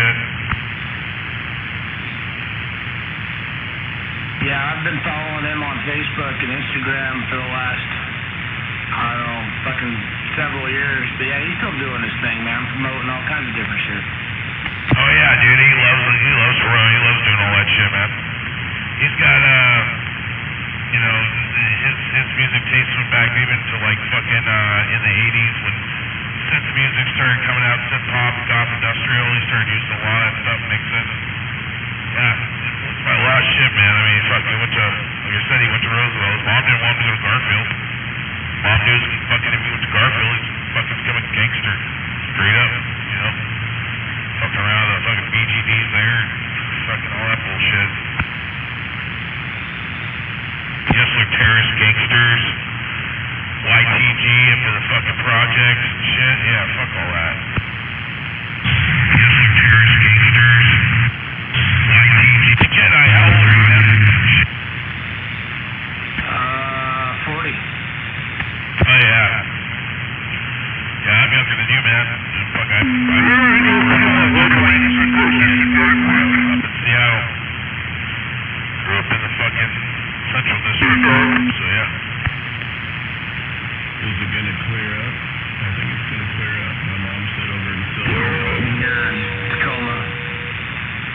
shit. Yeah, I've been following him on Facebook and Instagram for the last, I don't know, fucking several years. But yeah, he's still doing his thing, man, promoting all kinds of different shit. Oh yeah, dude, he loves to run, he loves doing all that shit, man. He's got, you know, his music taste went back even to like fucking in the 80s when synth music started coming out, synth pop, goth industrial. He started using a lot of that stuff, mixing. Yeah, influenced by a lot of shit, man. I mean, he went to, like I said, he went to Roosevelt. His mom didn't want him to go to Garfield. Mom knew fucking if he went to Garfield, he'd fucking become a gangster, straight up, you know. Fucking around the fucking BGDs there, and fucking all that bullshit. Yes, they're terrorist gangsters. YTG into the fucking projects and shit. Yeah, fuck all that. Yes, they're terrorist gangsters. YTG. Jedi, how old are you, man? 40. Oh, yeah. Yeah, I'm younger than you, man. Fuck, I up in Seattle. Grew up in the fucking Central District, so yeah. Is it going to clear up? I think it's going to clear up. My mom said over in Silver. Tacoma.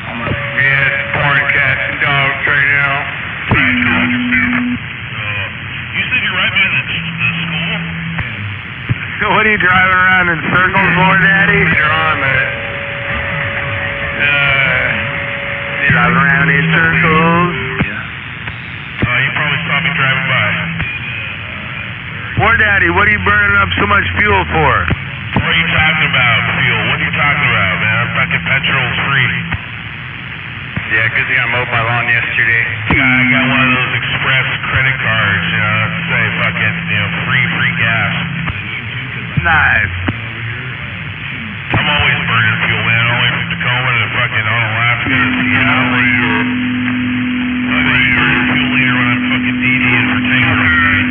Yeah, it's pouring cats and dogs right now. You said you're right by the school? So what are you driving around in circles for, Daddy? You're on, man. Driving around in circles. You probably saw me driving by. Poor Daddy, what are you burning up so much fuel for? What are you talking about, fuel? What are you talking about, man? Fucking petrol's free. Yeah, good thing I mowed my lawn yesterday. I got one of those express credit cards, you know, that say fucking, you know, free gas. Nice. I'm always burning fuel, man, all the way from Tacoma to fucking Alaska to Seattle. I'm gonna use a fuel leader when I'm fucking DDing for tanker.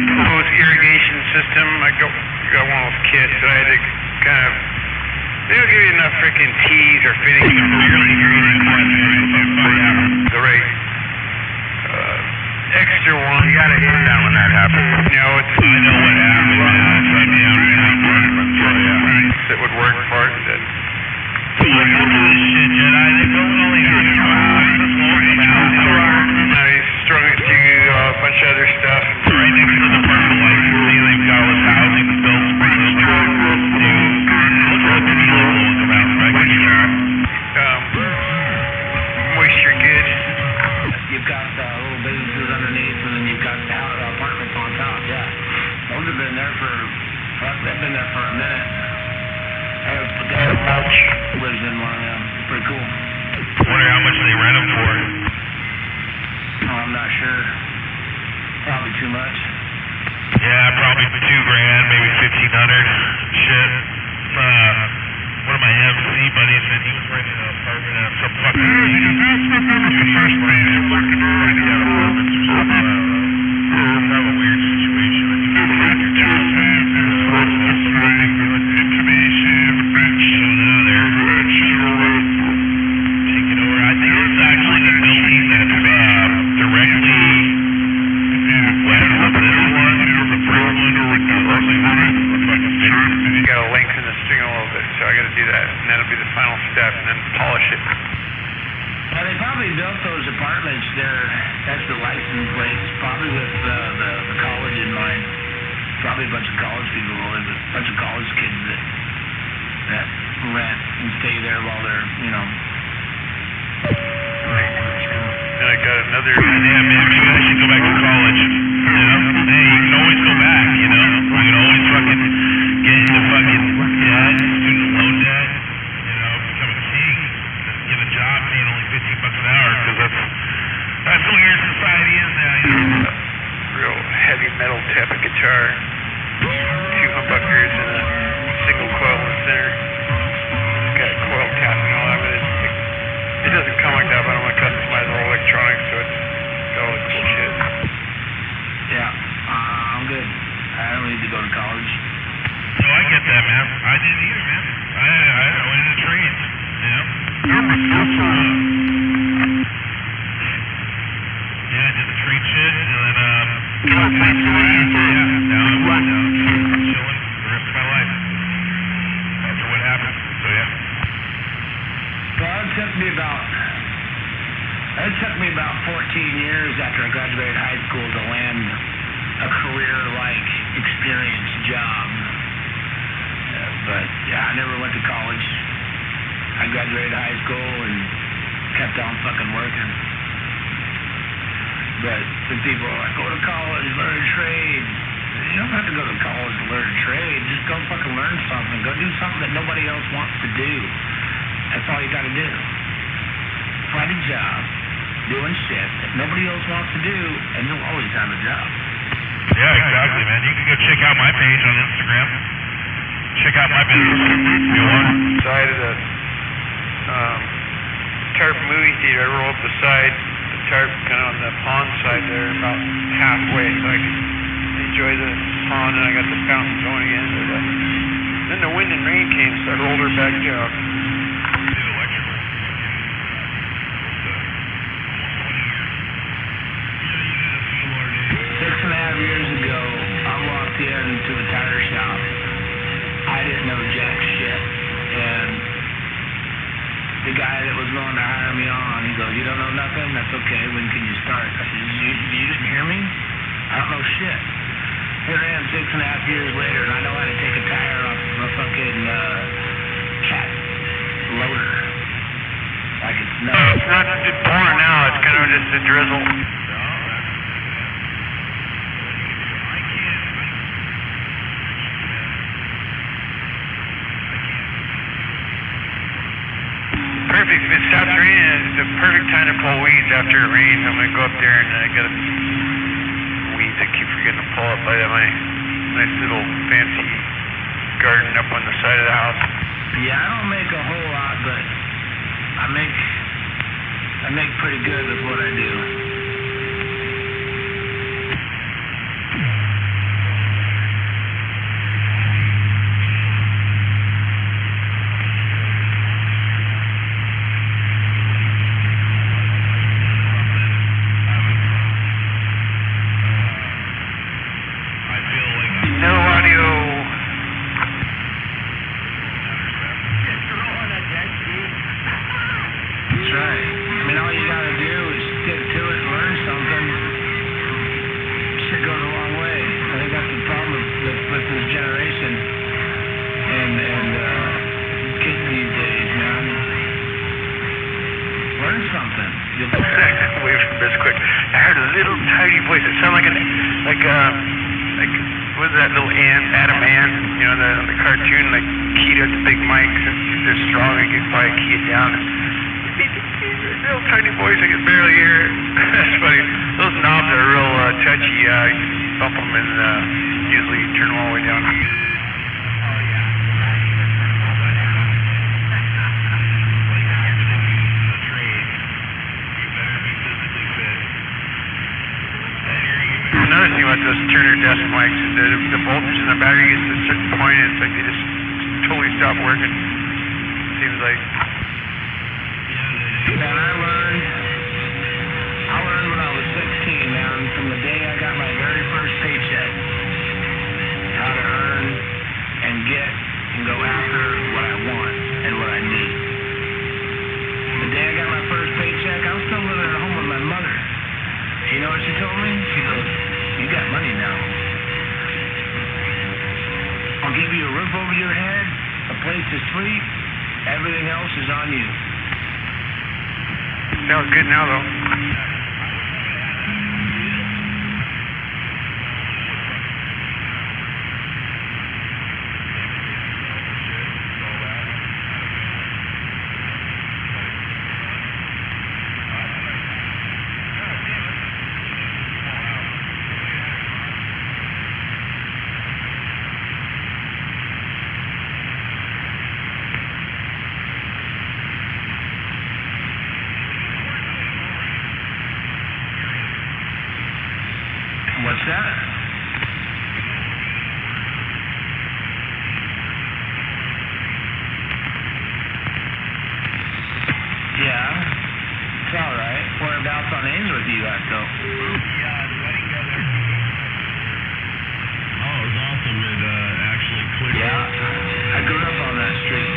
Proposed irrigation system, I got one of those kits, so I had to kind of, they don't give you enough freaking T's or fittings. The right extra one. You gotta hit that when that happens. You know, I know what happened, man. It's like, it would work for it. Look into this shit, Jedi. They built only Now he's strung it to a bunch of other stuff. Right next to the purple light, you see they've got all this housing built. Moisture good. You've got little businesses underneath, and then you've got apartments on top, yeah. Those have been there they've been there for a minute. I have a guy who lives in one of them. It's pretty cool. Wonder how much they rent them for. Oh, I'm not sure. Probably too much. Yeah, probably $2,000, maybe $1,500. Shit. One of my MC buddies said he was renting an apartment at some fucking kind of a weird situation. Taking over. I think it's actually the building that's directly west of this one. You gotta lengthen the string a little bit, so I gotta do that, and that'll be the final step, and then polish it. Well, they probably built those apartments there. That's the license plates, probably with the college in mind. Probably a bunch of college people who live, a bunch of college kids that rent and stay there while they're, you know. And I got another. Yeah, man, maybe I should go back to college. You know? Hey, you can always go back, you know? You can always fucking get into fucking debt, student loan debt, you know, become a king, get a job paying only $15 an hour, because that's the way your society is now, you know? Real heavy metal type of guitar. 2 humbuckers and a single coil in the center. It's got coil tapping all of it. It doesn't come like that, but I'm going to customize all electronics, so it's got all the cool shit. Yeah, I'm good. I don't need to go to college. No, I get that, man. I didn't either, man. I went into trades, you know? Yeah, did the trade shit, and then, now I'm chilling the rest of my life. After what happened, so yeah. Well, it took me about 14 years after I graduated high school to land a career-like experience job. But yeah, I never went to college. I graduated high school and kept on fucking working. But the people are like, go to college, learn a trade. You don't have to go to college to learn a trade. Just go fucking learn something. Go do something that nobody else wants to do. That's all you gotta do. Find a job doing shit that nobody else wants to do, and you'll always have a job. Yeah, exactly, man. You can go check out my page on Instagram. Check out my business if you want. Side of the tarp movie theater, I rolled beside the tarp kind of on the pond side there about halfway so I could enjoy the pond, and I got the fountain going again. But, then the wind and rain came, so I rolled her back down. Did electrical Six and a half years ago, I walked into a tire shop. I didn't know jack shit, and the guy that was going to hire me on, he goes, you don't know nothing? That's okay. When can you start? I said, you didn't hear me? I don't know shit. Here I am 6.5 years later, and I know how to take a tire off of a fucking cat loader. Like it's No, nuts. it's not pouring now, it's kind of just a drizzle. Perfect. If it stops raining, it's the perfect time to pull weeds after it rains. I'm going to go up there and I got a weeds I keep forgetting to pull up by my nice little fancy garden up on the side of the house. Yeah, I don't make a whole lot, but I make pretty good with what I do. No audio. That's right. I mean, all you gotta do is stick to it, learn something. Shit goes a long way. I think that's the problem with this generation and kids these days, man. Learn something. Away from this quick. I heard a little tiny voice. It sounded like what was that little Adam Ant, you know, the cartoon, like keyed up the big mics, and they're strong, you can probably key it down. Little tiny voice, I could barely hear it. That's funny. Those knobs are real touchy. You bump them and usually turn them all the way down. Another thing about those Turner desk mics is that the voltage in the battery gets to a certain point and it's like they just totally stop working. Seems like. Man, I learned when I was 16, man, from the day I got my very first paycheck, how to earn and get and go after what I want and what I need. The day I got my first paycheck, I was still living at home with my mother. You know what she told me? She goes, you got money now. I'll give you a roof over your head, a place to sleep, everything else is on you. Sounds good now, though. What's that? Yeah. It's alright. Whereabouts on Ainsworth you at, though? Oh, it was awesome. It actually cleared. Yeah. I grew up on that street.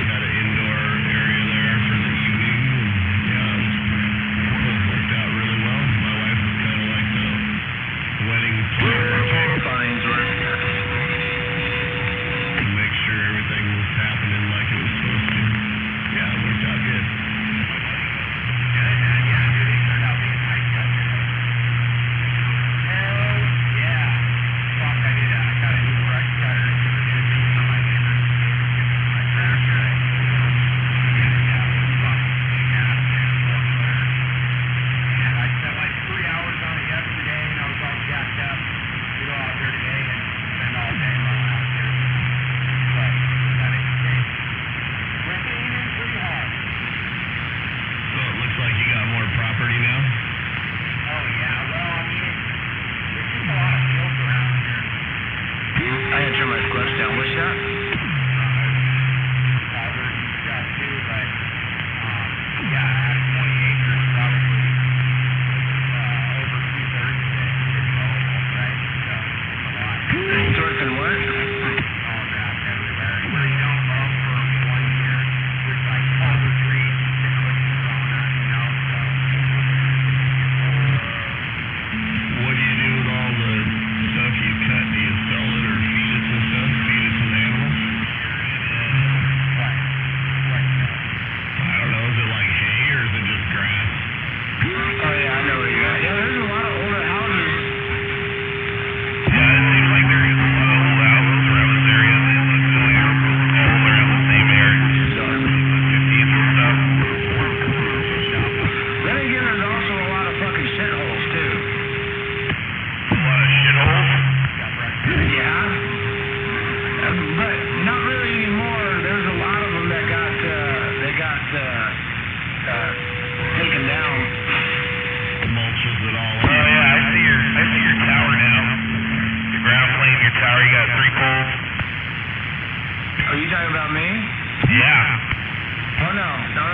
Got an indoor area there for the evening. And, yeah, it worked out really well. My wife was kind of like the wedding planner type. On Ainsworth. To make sure everything was happening like it was supposed to. Yeah, it worked out good. So it looks like you got more property now? I had to turn my flesh down. What's that? Ainsworth and what? What do you do with all the stuff you cut? Do you sell it or feed it to stuff? Feed it to the animals? I don't know. Is it like hay or is it just grass? Oh, yeah, I know where you're at. Yeah, there's a lot of older houses. Yeah, it seems like there is a lot of old houses around this area. They look really all around the same area. The 50s and stuff. Then again, there's also a lot of fucking shitholes, too. A lot of shitholes. Yeah. But not really anymore. There's a lot of them that got taken down. Mulches it all Oh yeah, I see your tower now. Your ground plane, your tower. You got 3 poles. Are you talking about me? Yeah. Oh, no. No.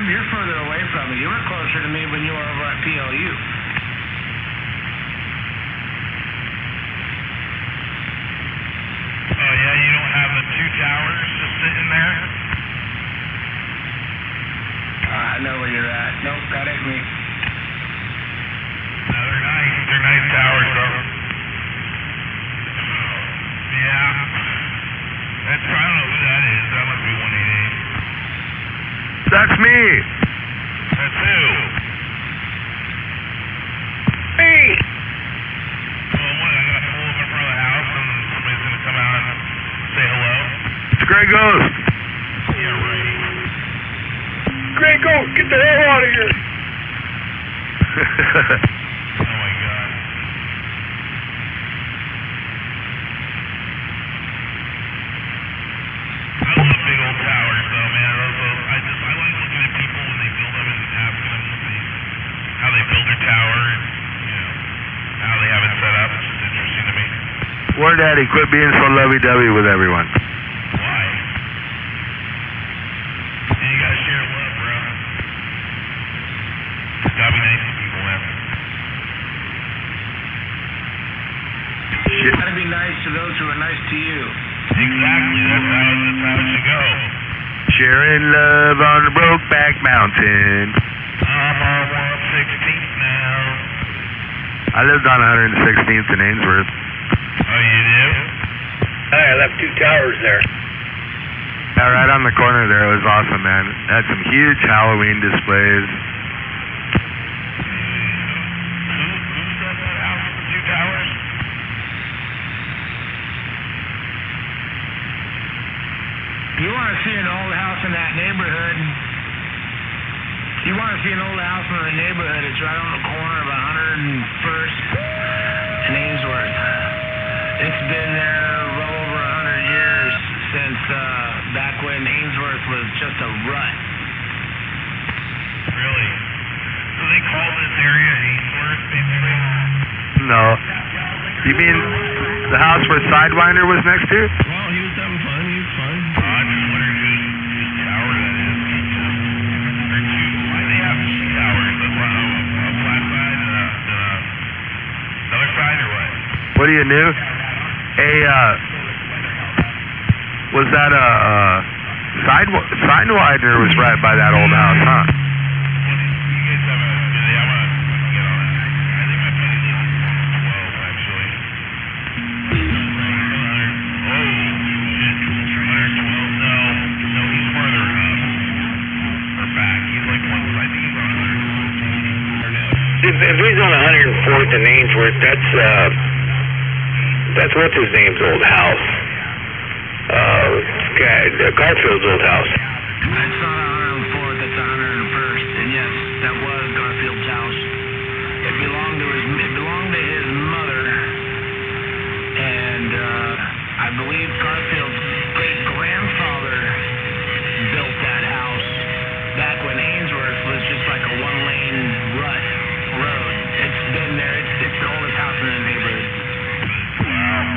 You're further away from me. You were closer to me when you were over at PLU. Oh yeah, you don't have the 2 towers just sitting there. I know where you're at. Nope, that ain't me. No, they're nice. They're nice towers, though. Yeah. That's, I don't know who that is. That must be 188. That's me! That's who? Hey! Well, what, I gotta pull up in front of the house and somebody's gonna come out and say hello? It's Grey Ghost! Yeah, right. Grey Ghost, get the hell out of here! Oh my god. I love big old towers, though, man. I like looking at people when they build them and asking them how they build their tower and, how they have it set up. It's just interesting to me. War Daddy, quit being so lovey-dovey with everyone. Why? You gotta share love, bro. Gotta be nice to people, man. Shit. Gotta be nice to those who are nice to you. Exactly. That's how it should go. Sharing love on the Brokeback Mountain. I'm on 116th now. I lived on 116th in Ainsworth. Oh, you do? Hey, I left 2 towers there. Yeah, right on the corner there. It was awesome, man. It had some huge Halloween displays. Who's got that house with the 2 towers? You want to see an old house in that neighborhood? You want to see an old house in the neighborhood? It's right on the corner of 101st and Ainsworth. It's been there well over 100 years since back when Ainsworth was just a rut. Really? So they call this area Ainsworth, basically? No. You mean the house where Sidewinder was next to? Well, he was having fun. He was fun. I'm just wondering whose What are you new? Hey, was that a Sidewinder was right by that old house, huh? You guys have a... I want to get on it. I think my buddy lives in 12, actually. Oh, shit. 112? No, he's farther up. Or back. He's like one side. I think he's on 100. If he's on 104th and Ainsworth, that's what's his name's old house. Garfield's old house. That's not 104th, that's 101st. And yes, that was Garfield's house. It belonged to his mother. And I believe Garfield's great-grandfather built that house back when Ainsworth was just like a one-lane rut road. It's been there. It's the oldest house in the neighborhood. Wow.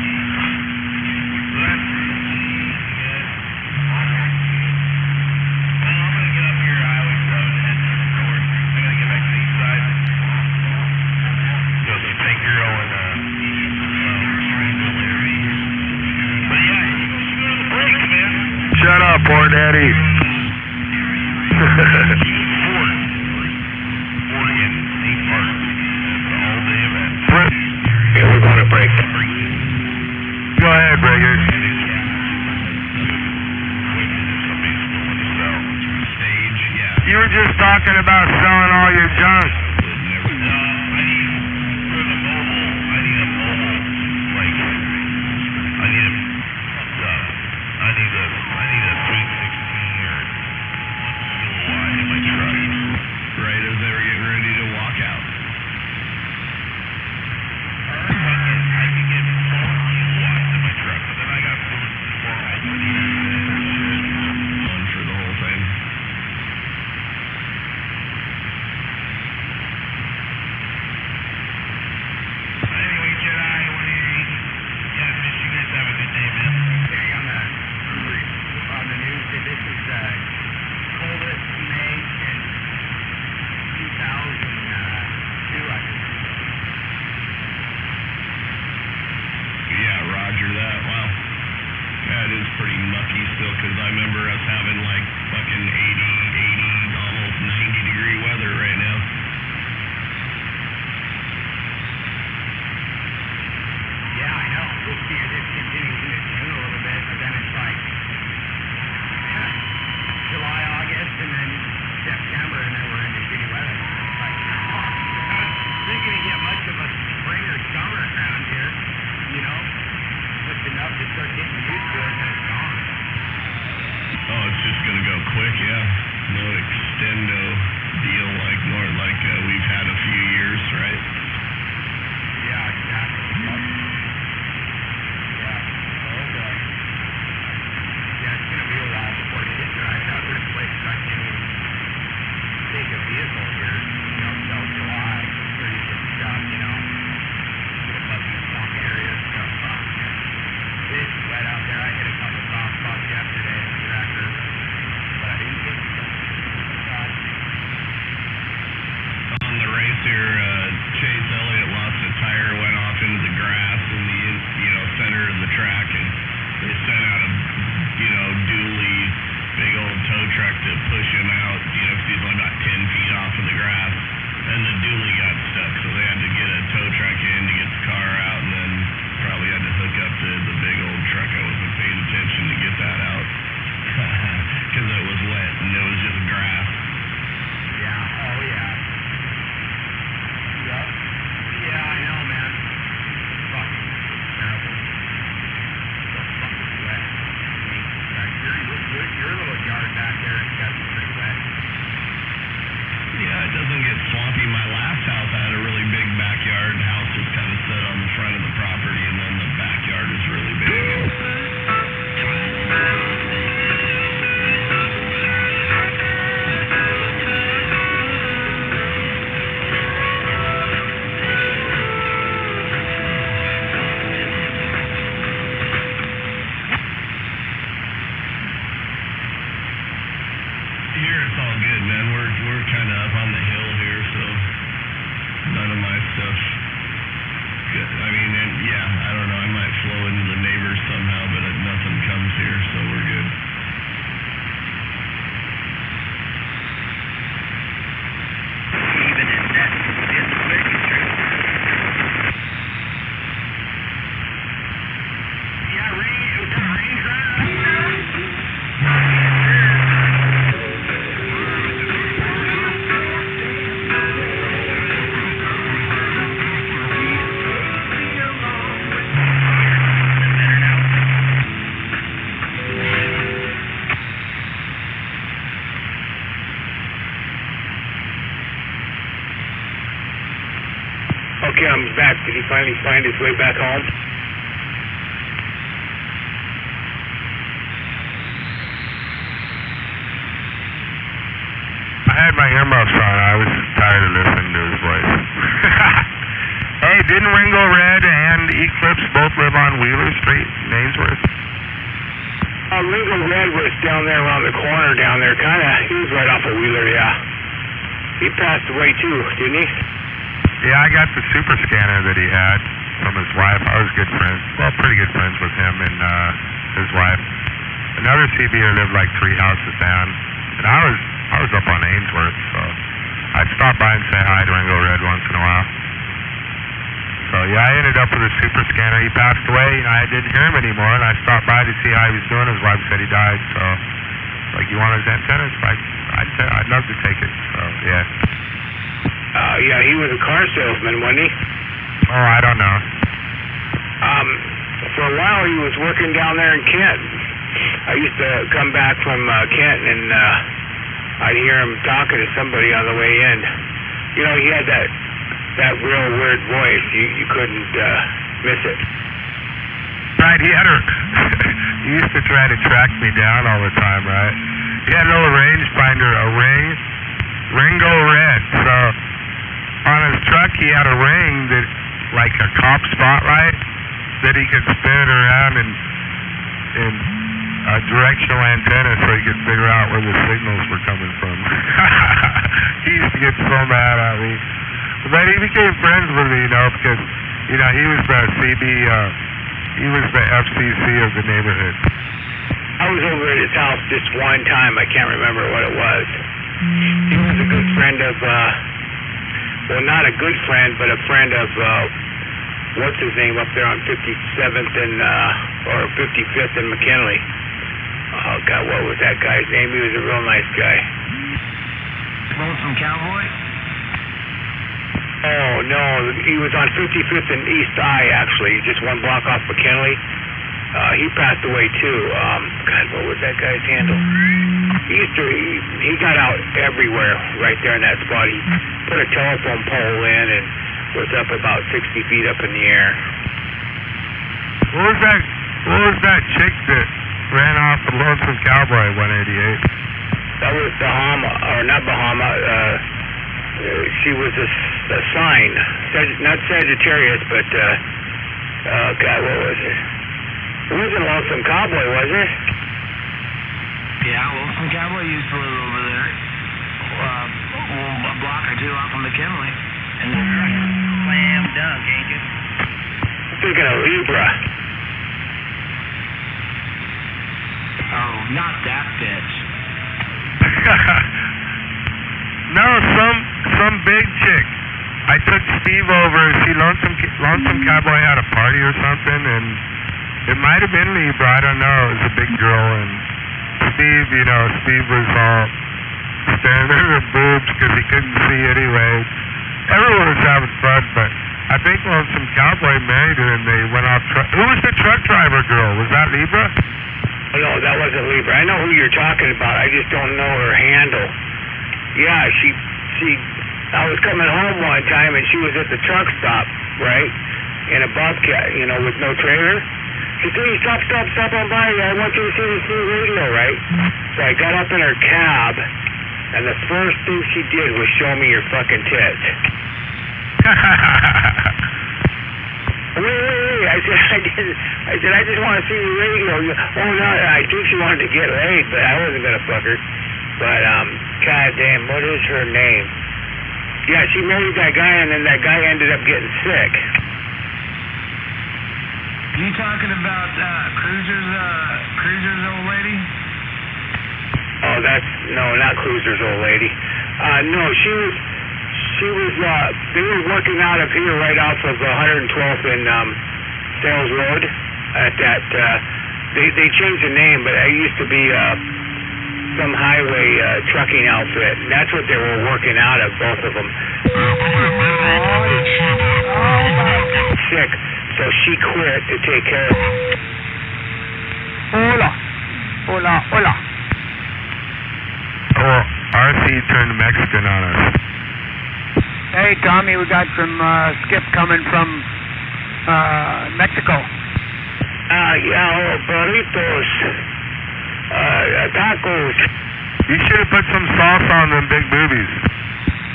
Okay, I'm back. Did he finally find his way back home? I had my earmuffs on. I was tired of listening to his voice. Hey, didn't Ringo Red and Eclipse both live on Wheeler Street in Ainsworth? Ringo Red was down there around the corner down there, kind of. He was right off of Wheeler, yeah. He passed away too, didn't he? Yeah, I got the super scanner that he had from his wife. I was good friends, well, pretty good friends with him and his wife. Another CBer lived like 3 houses down, and I was up on Ainsworth, so I'd stop by and say hi to Ringo Red once in a while. So yeah, I ended up with a super scanner. He passed away, and I didn't hear him anymore, and I stopped by to see how he was doing. His wife said he died, so like, you want his antennas? I'd love to take it. So yeah. Yeah, he was a car salesman, wasn't he? Oh, I don't know. For a while he was working down there in Kent. I used to come back from Kent, and I'd hear him talking to somebody on the way in. You know, he had that real weird voice. You couldn't miss it. Right, he used to try to track me down all the time, right? He had a little rangefinder, a Ringo Red. So on his truck he had a ring that, like a cop spotlight, that he could spin around in a directional antenna so he could figure out where the signals were coming from. He used to get so mad at me. But he became friends with me, you know, because, you know, he was the he was the FCC of the neighborhood. I was over at his house just one time. I can't remember what it was. He was a good friend of, well, not a good friend, but a friend of, what's his name up there on 57th and, or 55th and McKinley. Oh, God, what was that guy's name? He was a real nice guy. Lonesome Cowboy? Oh, no, he was on 55th and East I, actually, just one block off McKinley. He passed away, too. God, what was that guy's handle? He got out everywhere right there in that spot. He put a telephone pole in and was up about 60 feet up in the air. What was that chick that ran off the Lonesome Cowboy at 188? That was Bahama, or not Bahama, she was a sign. Not Sagittarius, but, God, what was it? It wasn't Lonesome Cowboy, was it? Yeah, Lonesome Cowboy used to live over there. A block or two off of McKinley. And slam dunk, ain't you? I'm thinking of Libra. Oh, not that bitch. No, some big chick. I took Steve over. See, Lonesome Cowboy had a party or something, and it might have been Libra. I don't know. It was a big girl, and Steve was all staring at her boobs because he couldn't see anyway. Everyone was having fun, but I think Lonesome Cowboy married her, and they went off. Who was the truck driver girl? Was that Libra? Oh, no, that wasn't Libra. I know who you're talking about. I just don't know her handle. Yeah, I was coming home one time, and she was at the truck stop, right, in a Bobcat, with no trailer. She said, "Hey, stop on by. I want you to see this new radio," right? So I got up in her cab, and the first thing she did was show me your fucking tits. Wait. I said, I just want to see your radio. Oh, no, I think she wanted to get laid, but I wasn't going to fuck her. But, goddamn, what is her name? Yeah, she married that guy, and then that guy ended up getting sick. You talking about Cruiser's old lady? Oh, no, not Cruiser's old lady. No, she was, they were working out of here right off of 112th and Sales Road at that, they changed the name, but it used to be some highway trucking outfit, and that's what they were working out of, both of them. Sick, so she quit to take care of it. Hola. Oh, RC turned Mexican on us. Hey, Tommy, we got some skip coming from Mexico. Yeah, burritos, tacos. You should have put some sauce on them big boobies.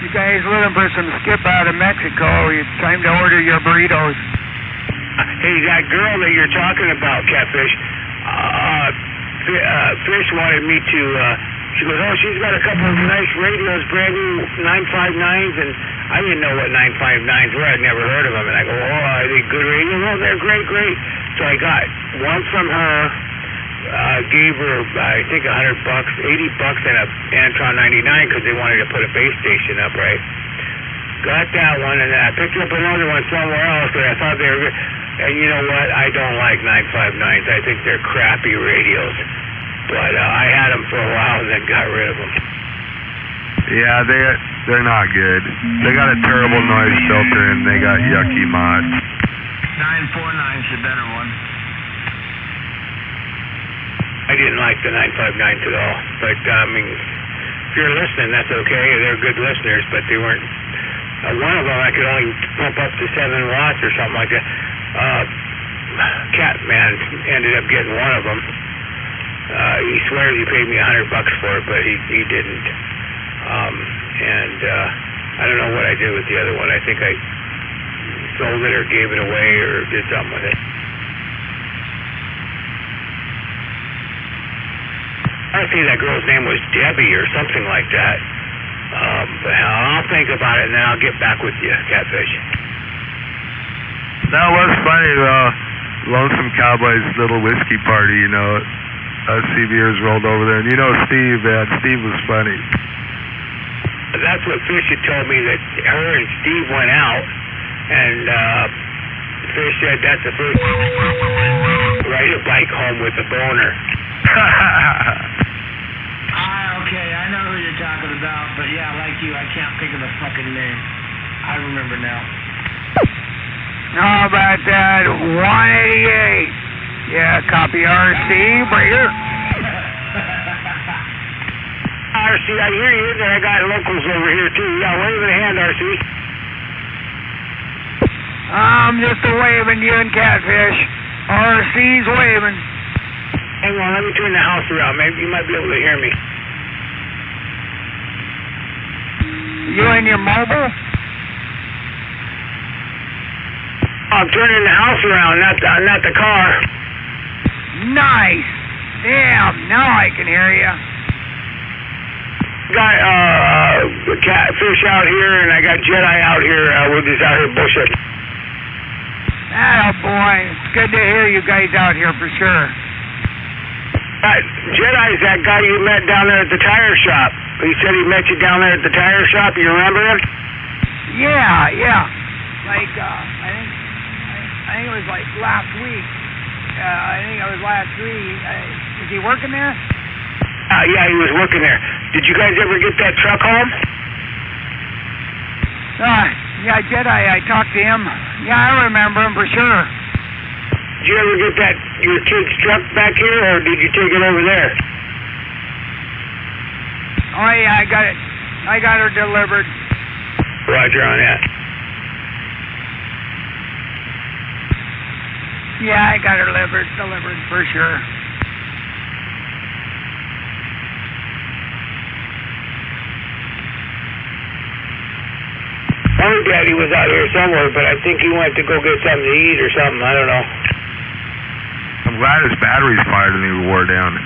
You guys looking for some skip out of Mexico? It's time to order your burritos. Hey, that girl that you're talking about, Catfish, Fish wanted me to, she goes, oh, she's got a couple of nice radios, brand new 959s, and I didn't know what 959s were. I'd never heard of them. And I go, oh, are they good radios? Oh, they're great. So I got one from her, gave her, I think, $100, $80, and a Antron 99 because they wanted to put a base station up, right? Got that one, and then I picked up another one somewhere else, and I thought they were good. And you know what? I don't like 959s. I think they're crappy radios. But I had them for a while and then got rid of them. Yeah, they're not good. They got a terrible noise filter and they got yucky mods. 949's the better one. I didn't like the 959s at all. But, I mean, if you're listening, that's okay. They're good listeners, but they weren't. One of them I could only pump up to 7 watts or something like that. Catman ended up getting one of them. He swears he paid me $100 for it, but he didn't. I don't know what I did with the other one. I think I sold it or gave it away or did something with it. I think that girl's name was Debbie or something like that. But I'll think about it and then I'll get back with you, Catfish. That was funny, though. Lonesome Cowboy's little whiskey party, you know. CBers rolled over there. And you know Steve, man. Steve was funny. That's what Fish had told me, that her and Steve went out. And Fish said that's the first ride a bike home with a boner. Okay, I know who you're talking about, but yeah, like you, I can't think of the fucking name. I remember now. How about that? 188. Yeah, copy RC, Breaker. RC, I hear you, and I got locals over here, too. Yeah, wave a hand, RC. I'm just waving you and Catfish. RC's waving. Hang on, let me turn the house around. Maybe you might be able to hear me. You in your mobile? I'm turning the house around, not the car. Nice. Damn, now I can hear you. Got Catfish out here, and I got Jedi out here. We're just out here bushing. Oh boy, it's good to hear you guys out here for sure. Jedi's that guy you met down there at the tire shop. He said he met you down there at the tire shop. You remember him? Yeah. Like, I think it was like last week. I think it was last week. Is he working there? Yeah, he was working there. Did you guys ever get that truck home? Yeah, Jedi, I talked to him. Yeah, I remember him for sure. Did you ever get your kid's truck back here, or did you take it over there? Oh, yeah, I got it. I got her delivered. Roger on that. Yeah, I got her delivered for sure. Our daddy was out here somewhere, but I think he went to go get something to eat or something. I don't know. I'm glad his battery's fired and he wore down.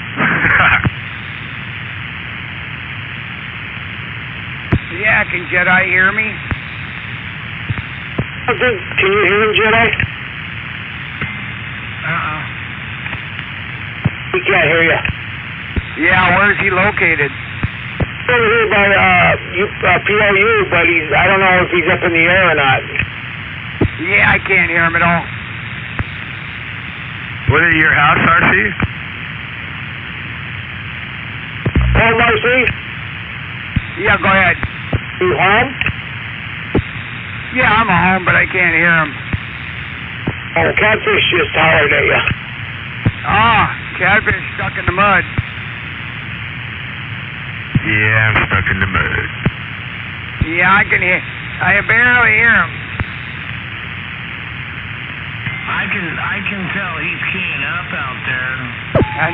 Yeah, can Jedi hear me? Can you hear him, Jedi? He can't hear you. Yeah, where's he located? Over here by PLU, but I don't know if he's up in the air or not. Yeah, I can't hear him at all. Was it your house, RC? Home, RC? Yeah, go ahead. You home? Yeah, I'm home, but I can't hear him. Oh, Catfish just hollered at you. Catfish stuck in the mud. Yeah, I'm stuck in the mud. Yeah, I can hear. I barely hear him. I can tell he's keying up out there.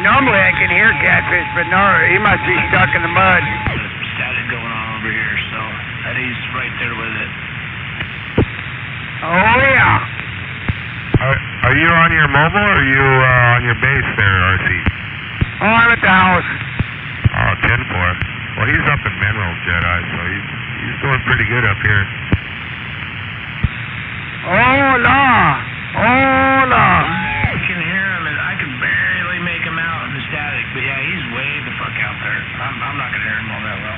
Normally I can hear Catfish, but no, he must be stuck in the mud. There's static going on over here, so and he's right there with it. Oh, yeah. Are you on your mobile or are you on your base there, RC? Oh, I'm at the house. Oh, 10-4. Well, he's up in Minerals, Jedi, so he's doing pretty good up here. Oh, no. Oh, no. I can hear him, and I can barely make him out in the static, but yeah, he's way the fuck out there. I'm not gonna hear him all that well.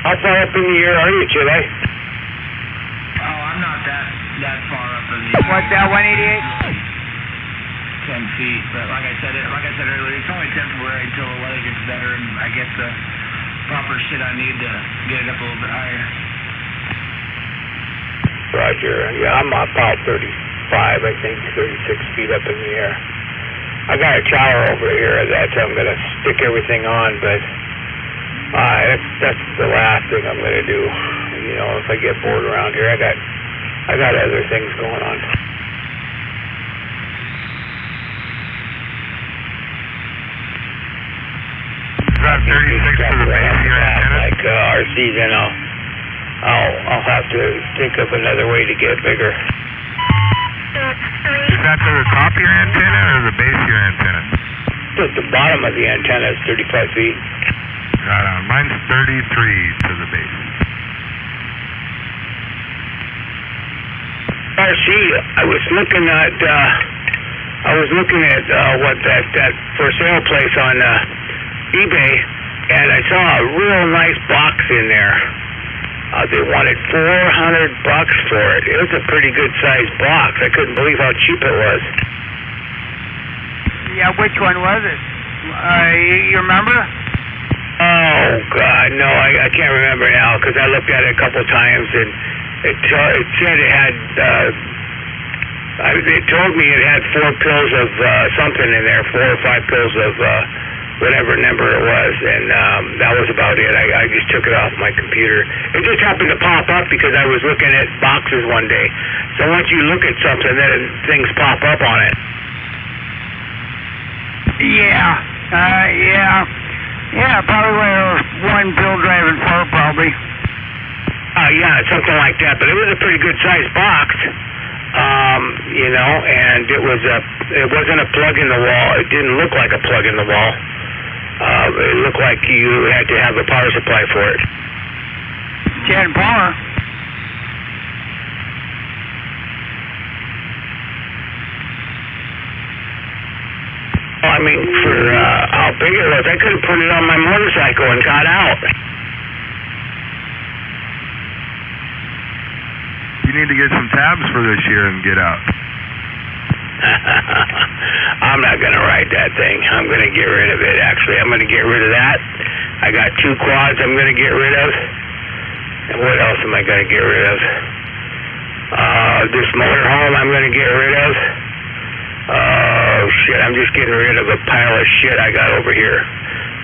How far up in the air are you, Jedi? Oh, I'm not that far up in the What's that, 188? 10 feet, but like I said earlier, it's only temporary until the weather gets better and I get the proper shit I need to get it up a little bit higher. Roger. Yeah, I'm about 35, I think, 36 feet up in the air. I got a tower over here that I'm going to stick everything on, but that's the last thing I'm going to do. You know, if I get bored around here, I got other things going on. Is that 36 to the base of your antenna? Like RC, then I'll have to think of another way to get bigger. Is that to the top of your antenna or the base of your antenna? At the bottom of the antenna is 35 feet. Right on. Mine's 33 to the base. RC, I was looking at what that for sale place on eBay, and I saw a real nice box in there. They wanted $400 for it. It was a pretty good sized box. I couldn't believe how cheap it was. Yeah, which one was it? You remember? Oh God, no, I can't remember now because I looked at it a couple times and it said it had. It told me it had 4 pills of something in there, 4 or 5 pills of whatever number it was, and that was about it. I just took it off my computer. It just happened to pop up because I was looking at boxes one day. So once you look at something, then things pop up on it. Yeah, probably one pill driving for probably. Yeah, something like that. But it was a pretty good sized box. You know, and it wasn't a plug in the wall. It didn't look like a plug in the wall. It looked like you had to have a power supply for it. Jan power. I mean, for how big it was, I could have put it on my motorcycle and got out. You need to get some tabs for this year and get out. I'm not going to ride that thing. I'm going to get rid of it, actually. I'm going to get rid of that. I got 2 quads I'm going to get rid of. And what else am I going to get rid of? This motorhome I'm going to get rid of. Oh, shit. I'm just getting rid of a pile of shit I got over here.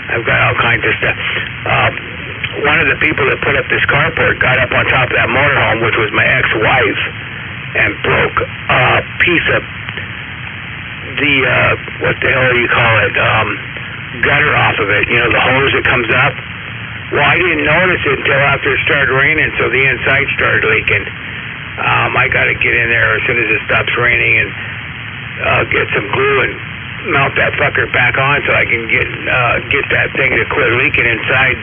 I've got all kinds of stuff. One of the people that put up this carport got up on top of that motorhome, which was my ex-wife, and broke a piece of the, what the hell do you call it, gutter off of it. You know, the hose that comes up? Well, I didn't notice it until after it started raining, so the inside started leaking. I got to get in there as soon as it stops raining and get some glue and mount that fucker back on so I can get that thing to quit leaking inside.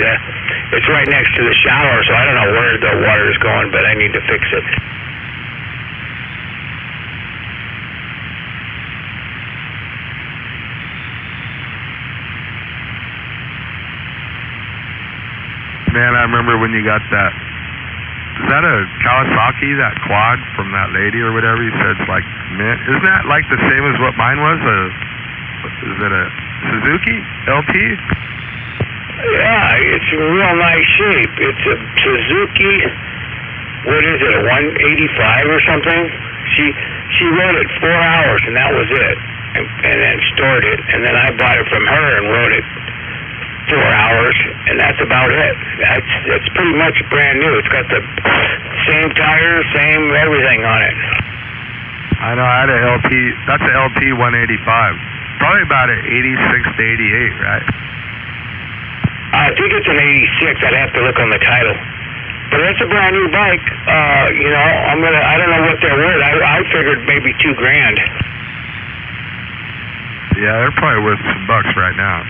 It's right next to the shower, so I don't know where the water is going, but I need to fix it. Man, I remember when you got that. Is that a Kawasaki, that quad from that lady or whatever? You said it's like mint. Isn't that like the same as what mine was? Is it a Suzuki LT? Yeah, it's in real nice shape. It's a Suzuki, what is it, a 185 or something? She rode it 4 hours and that was it. And then stored it. And then I bought it from her and rode it 4 hours, and that's about it. It's pretty much brand new. It's got the same tires, same everything on it. I know, I had a LP, that's an LP 185. Probably about an 86 to 88, right? I think it's an 86. I'd have to look on the title. But it's a brand new bike. You know, I don't know what they're worth. I figured maybe $2,000. Yeah, they're probably worth some bucks right now.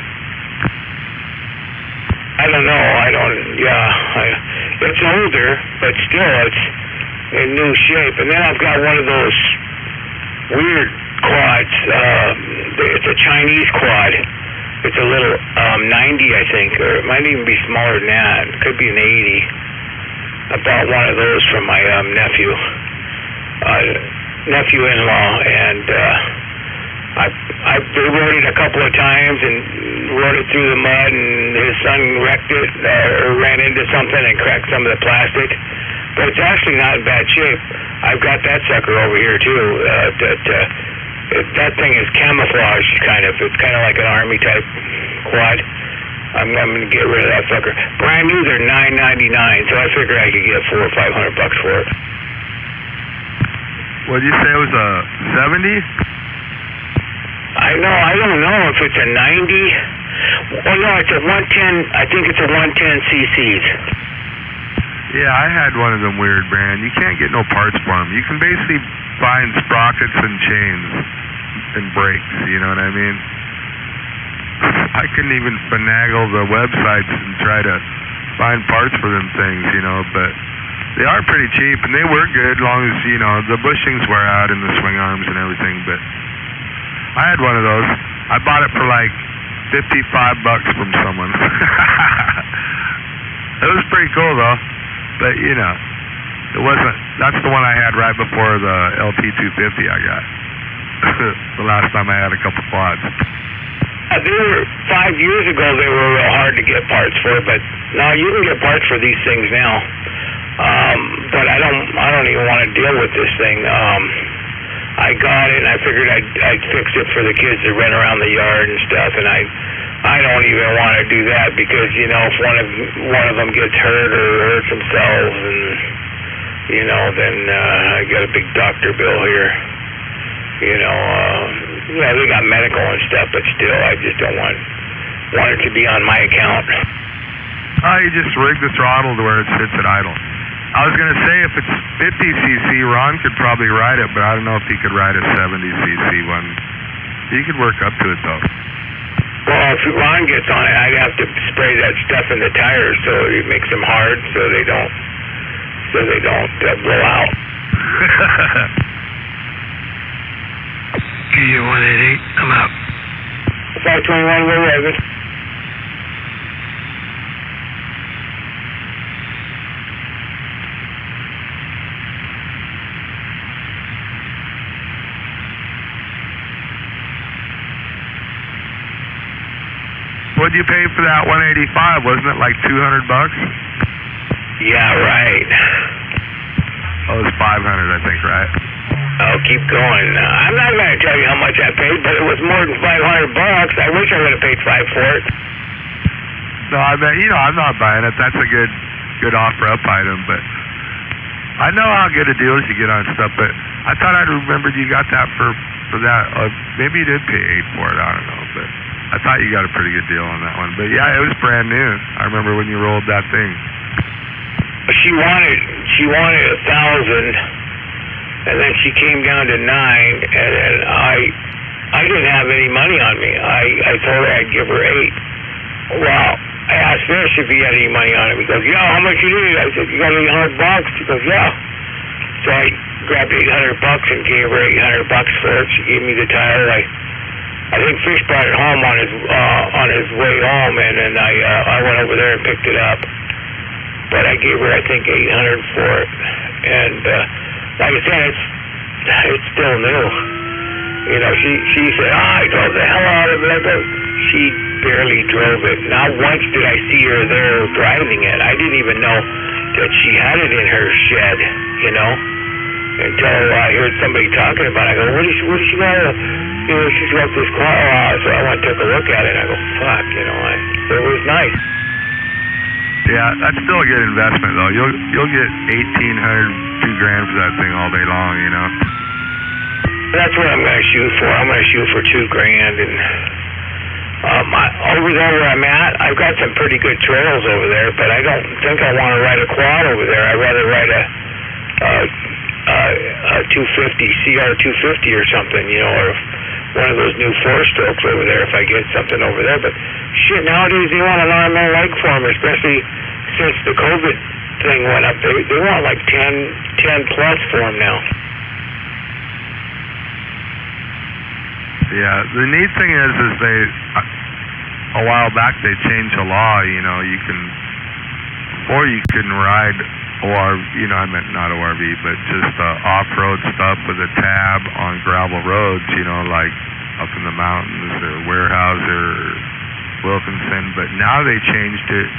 I don't know. It's older, but still, it's in new shape. And then I've got one of those weird quads. It's a Chinese quad. It's a little 90, I think, or it might even be smaller than that. It could be an 80. I bought one of those from my nephew-in-law, and I rode it a couple of times and rode it through the mud, and his son wrecked it or ran into something and cracked some of the plastic. But it's actually not in bad shape. I've got that sucker over here too. That thing is camouflaged, kind of. It's kind of like an army type quad. I'm going to get rid of that sucker. Brand new, they're $9.99, so I figured I could get $400 or $500 for it. What did you say it was a 70? I don't know if it's a 90. Oh no, it's a 110. I think it's a 110 cc's. Yeah, I had one of them weird, man. You can't get no parts for them. You can basically find sprockets and chains and brakes, you know what I mean? I couldn't even finagle the websites and try to find parts for them things, you know, but they are pretty cheap, and they work good as long as, you know, the bushings wear out and the swing arms and everything, but I had one of those. I bought it for like $55 from someone. It was pretty cool, though, but, you know, it wasn't, that's the one I had right before the LT250 I got. The last time I had a couple quads. They were 5 years ago. They were real hard to get parts for, but now you can get parts for these things now. But I don't even want to deal with this thing. I got it, and I figured I'd fix it for the kids that run around the yard and stuff. And I don't even want to do that because, you know, if one of them gets hurt or hurts themselves, and you know, then I got a big doctor bill here. You know, yeah, they got medical and stuff, but still, I just don't want it to be on my account. You just rig the throttle to where it sits at idle. I was going to say, if it's 50cc, Ron could probably ride it, but I don't know if he could ride a 70cc one. He could work up to it, though. Well, if Ron gets on it, I'd have to spray that stuff in the tires so it makes them hard so they don't blow out. QU 188, I'm out. 521, we're Raven. What'd you pay for that 185? Wasn't it like $200? Yeah, right. Oh, it was 500, I think, right? Oh, keep going. I'm not going to tell you how much I paid, but it was more than $500. I wish I would have paid $5 for it. No, I mean, you know, I'm not buying it. That's a good offer-up item, but I know how good a deal you get on stuff, but I thought I'd remembered you got that for that. Maybe you did pay $8 for it. I don't know, but I thought you got a pretty good deal on that one. But yeah, it was brand new. I remember when you rolled that thing. She wanted 1,000. And then she came down to 9, and then I didn't have any money on me. I told her I'd give her 8. Well, I asked Fish if he had any money on him. He goes, yeah, how much you need? I said, you got $800? He goes, yeah. So I grabbed $800 and gave her $800 for it. She gave me the tire. I think Fish brought it home on his way home, and then I went over there and picked it up. But I gave her, I think, $800 for it. And like I said, it's still new. You know, she said, I drove the hell out of it. She barely drove it. Not once did I see her there driving it. I didn't even know that she had it in her shed, you know, until I heard somebody talking about it. I go, what is she got? she's left this car, so I went and took a look at it, and I go, fuck, it was nice. Yeah, that's still a good investment though. You'll get $1,800, $2,000 for that thing all day long, That's what I'm gonna shoot for. I'm gonna shoot for $2,000, and over there where I'm at, I've got some pretty good trails over there, but I don't think I want to ride a quad over there. I'd rather ride a 250, CR 250 or something, or one of those new 4-strokes over there if I get something over there. But shit, nowadays they want an RML leg for them, especially since the COVID thing went up. They want like 10 plus for them now. Yeah, the neat thing is they, a while back they changed the law, before you couldn't ride I meant not ORV, but just off-road stuff with a tab on gravel roads, like up in the mountains or Warehouse or Wilkinson, but now they changed it.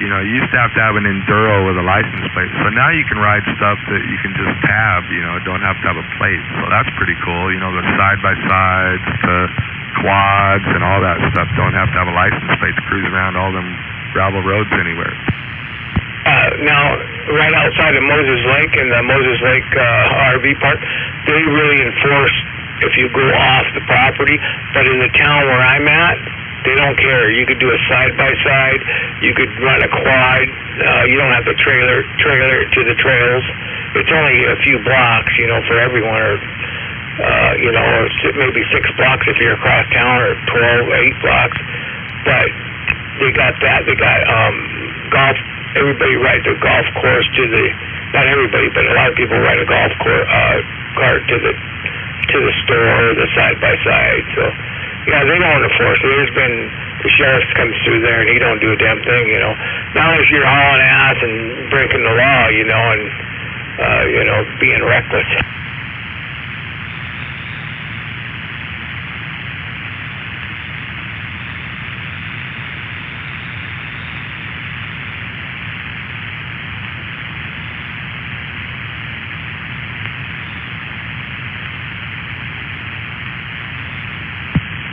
You used to have an enduro with a license plate, so now you can ride stuff that you can just tab, don't have to have a plate, so that's pretty cool. The side-by-sides, the quads, and all that stuff don't have to have a license plate to cruise around all them gravel roads anywhere. Now, right outside of Moses Lake and the Moses Lake RV park, they really enforce if you go off the property, but in the town where I'm at, they don't care. You could do a side-by-side, you could run a quad, you don't have to trailer to the trails. It's only a few blocks, for everyone, or, or maybe 6 blocks if you're across town, or 8 blocks. But they got that. They got golf. Everybody rides a golf course to the, not everybody, but a lot of people ride a golf cart to the store, the side-by-side. So, yeah, they don't enforce it. There's been, the sheriff comes through there and he don't do a damn thing, Not unless you're hauling ass and breaking the law, and, being reckless.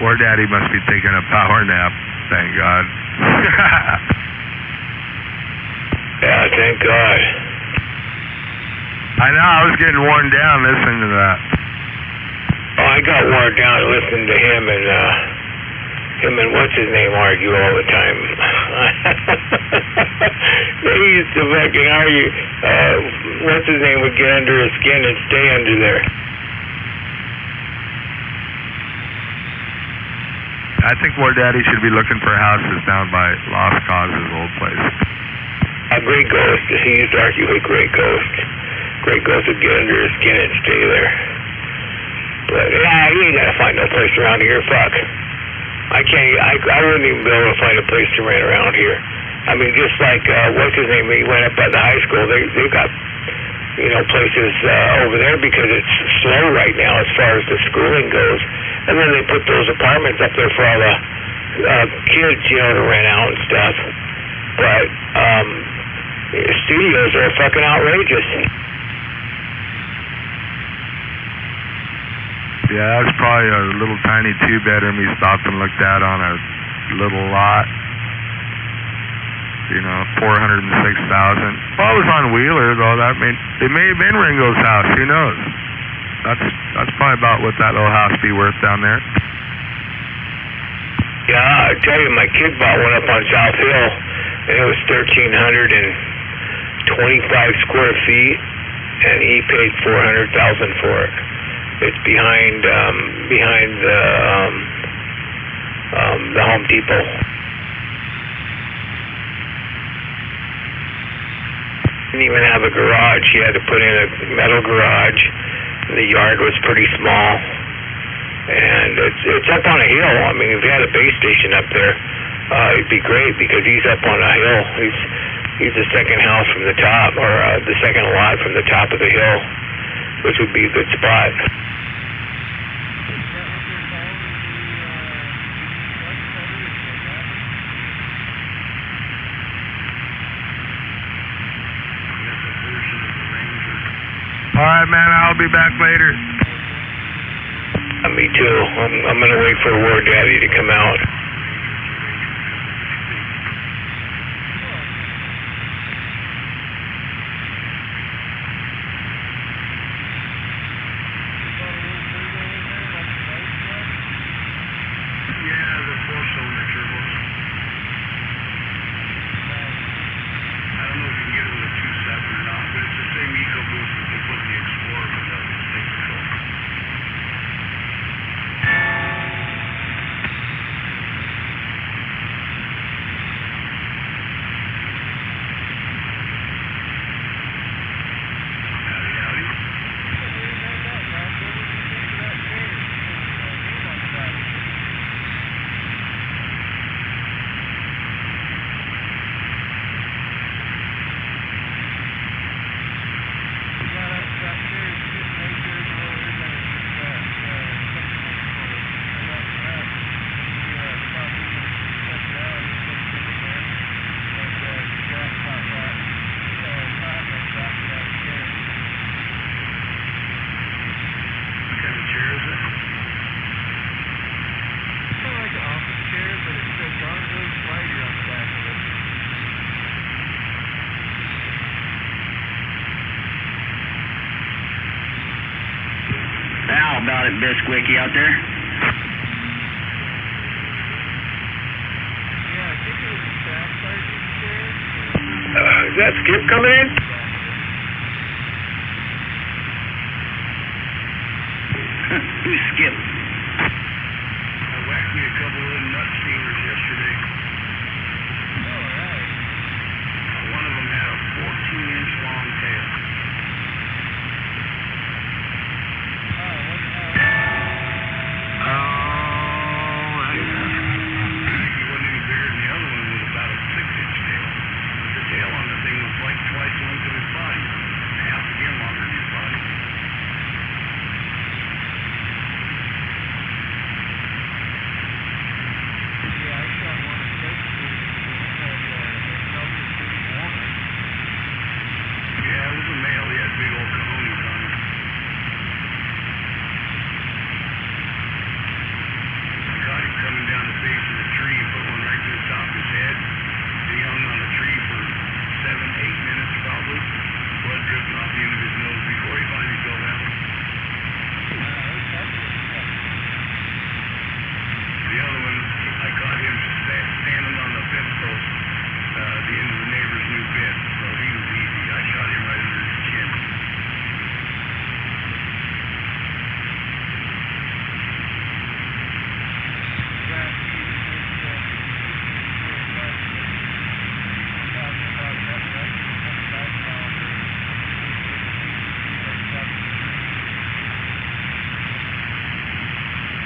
Poor Daddy must be taking a power nap, thank God. Yeah, thank God. I know, I was getting worn down listening to that. Oh, I got worn down listening to him and what's his name argue all the time. They used to fucking argue. What's his name would get under his skin and stay under there. I think more Daddy should be looking for houses down by Lost Cause's old place. A Great Ghost. He used to argue with Great Ghost. Great Ghost would get under his skin and stay there. But yeah, you ain't gotta find no place around here. Fuck. I wouldn't even be able to find a place to rent around here. I mean, just like what's his name? He went up by the high school. They've got places over there because it's slow right now as far as the schooling goes. And then they put those apartments up there for all the kids, to rent out and stuff. But studios are fucking outrageous. Yeah, that's probably a little tiny 2-bedroom he stopped and looked at on a little lot. $406,000. Well, it was on Wheeler, though. It may have been Ringo's house. Who knows? That's probably about what that little house be worth down there. Yeah, I tell you, my kid bought one up on South Hill, and it was 1,325 square feet, and he paid $400,000 for it. It's behind the Home Depot. Didn't even have a garage. He had to put in a metal garage. The yard was pretty small, and it's up on a hill. I mean, if you had a base station up there, it'd be great because he's up on a hill. He's the second house from the top, or the second lot from the top of the hill, which would be a good spot. All right, man, I'll be back later. Me too. I'm gonna wait for War Daddy to come out. Yeah, the 4-cylinder turbos. I don't know if you can get it with a 2.7 or not, but it's the same EcoBoost that they put in the Explorer with the state control. How about it, Bisquicky out there? Is that Skip coming in? Who's Skip? I whacked me a couple of nut steamers yesterday. One of them had a 14-inch long tail. He wasn't any bigger than the other one, with about a 6-inch tail. But the tail on the thing was like twice the length of his body. Half again longer than his body. Yeah, it was a male. He had big old cojones on him. I caught him coming down the base of the tree and put one right to the top of his head. He hung on the tree for 7-8 minutes probably. Blood dripping off the end of his nose before he finally fell down. The other one, I caught him standing on the fence post, the end of the neighbor's new fence. So he was easy. I shot him right under his chin.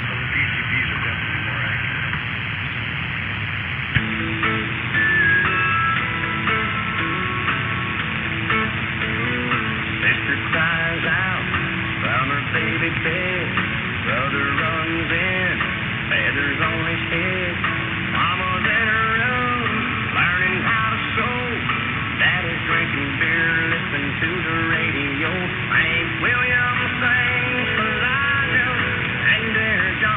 So the PCPs are definitely more accurate. Sister cries out from her baby bed. Brother runs in, feathers on his head. Mama's in her room, learning how to sew. Daddy's drinking beer, listening to the radio. Hank Williams sings for Elijah and Dear John.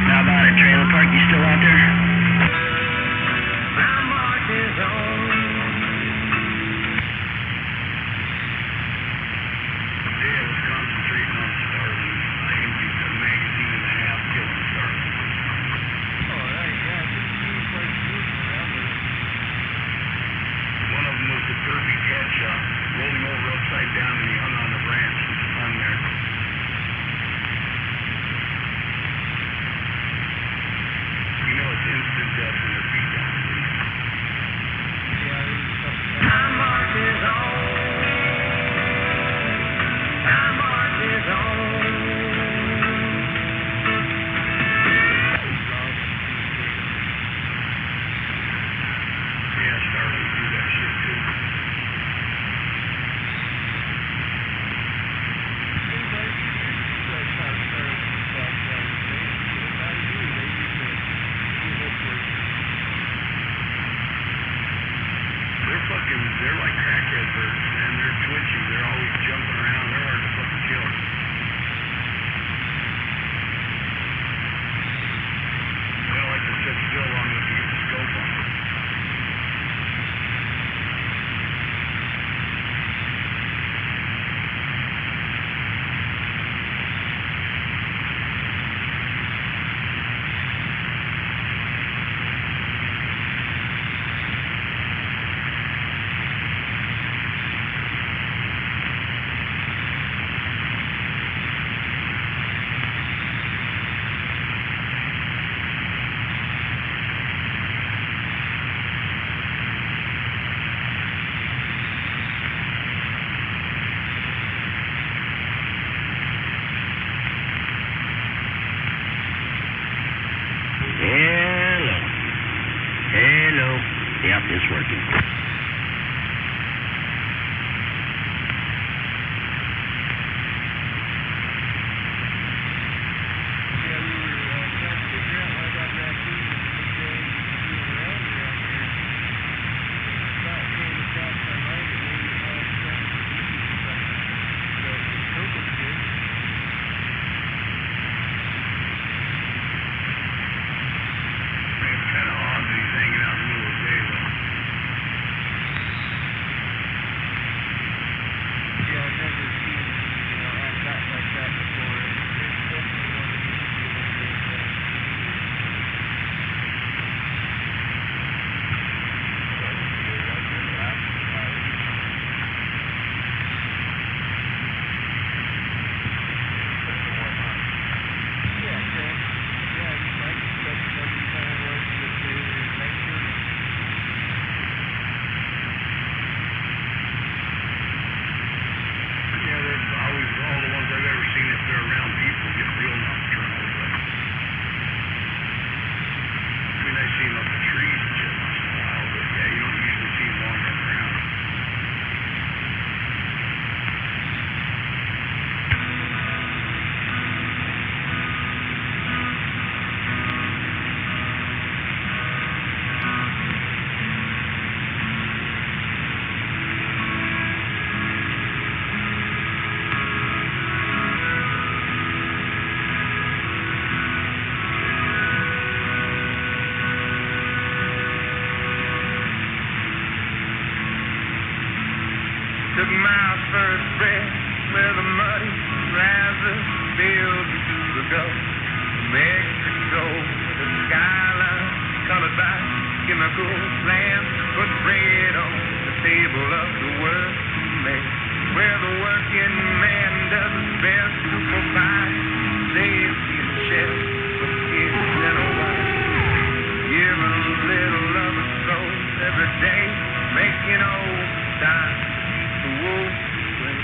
How about it, Trailer Park? You still out there? My march is on. Yeah, I was concentrating on starving. I emptied a magazine and a half killing starving. One of them was the perfect headshot. Rolled him over upside down and he hung on the branch on there. You know it's instant death when their feet down. My march is on. My march is on. Yeah, starving do that shit too. They're like crackhead birds, man. They're twitchy. They're always jumping around. They're hard to fucking still. They don't like to sit still long enough to get the scope on. Hello. Hello. Yep, it's working. It's kind of odd that he's hanging out in the middle of the day, though. Yeah, I've never seen, act out like that before. It's definitely one of these feelings that, yeah, Chris. Yeah, you might expect somebody kind of was that they were nicer. Yeah, they're always, all the ones I've ever seen, if they're around people, get real nocturnal. But, I mean, I see them up the trees and shit once in a while, but yeah, you don't usually see them wandering around. Took my first breath where the muddy rises spilled into the Gulf of Mexico. The skyline colored by chemical plants put bread on the table of the working man, where the working man does his best to provide safety and shelter for kids and a wife. Giving a little of his soul every day, making overtime. The wolf away.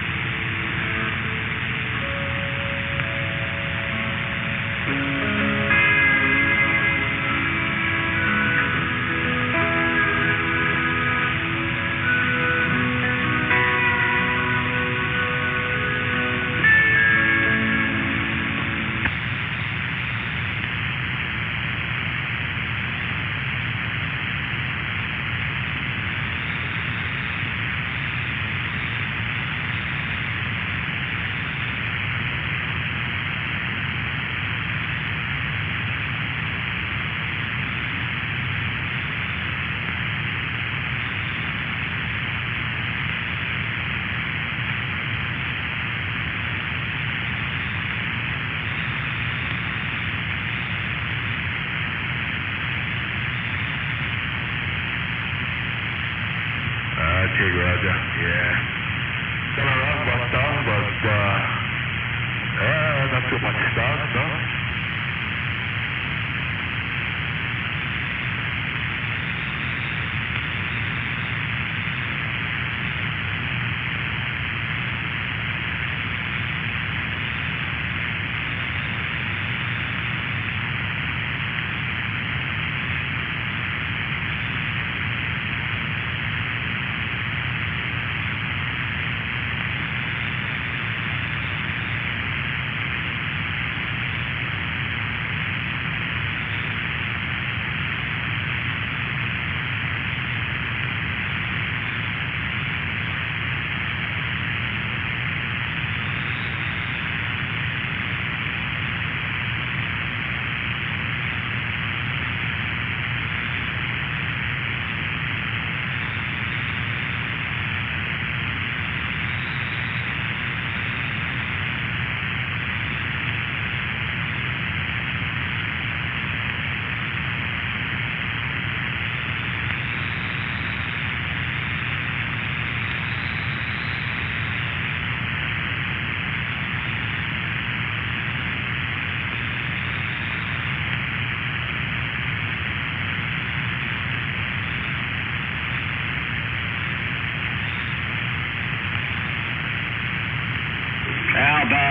Okay, Roger. Yeah. Kind of rough bus down, but not too much stuff, no?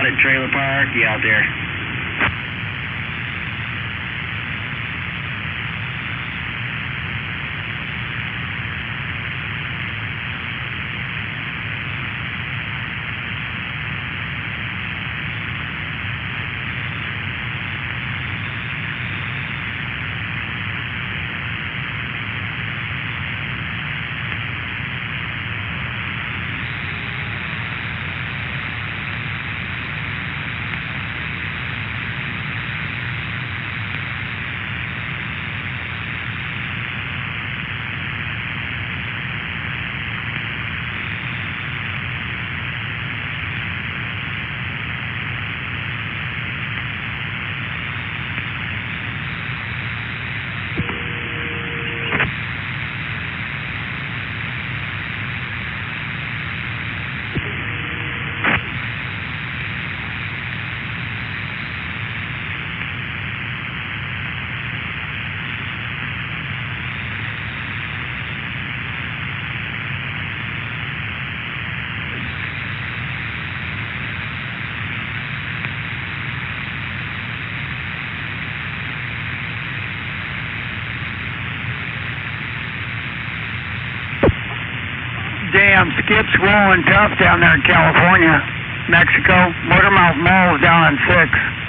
at Trailer Park? You out there? Damn, Skip's rolling tough down there in California, Mexico. Motormouth Mall's down on 6.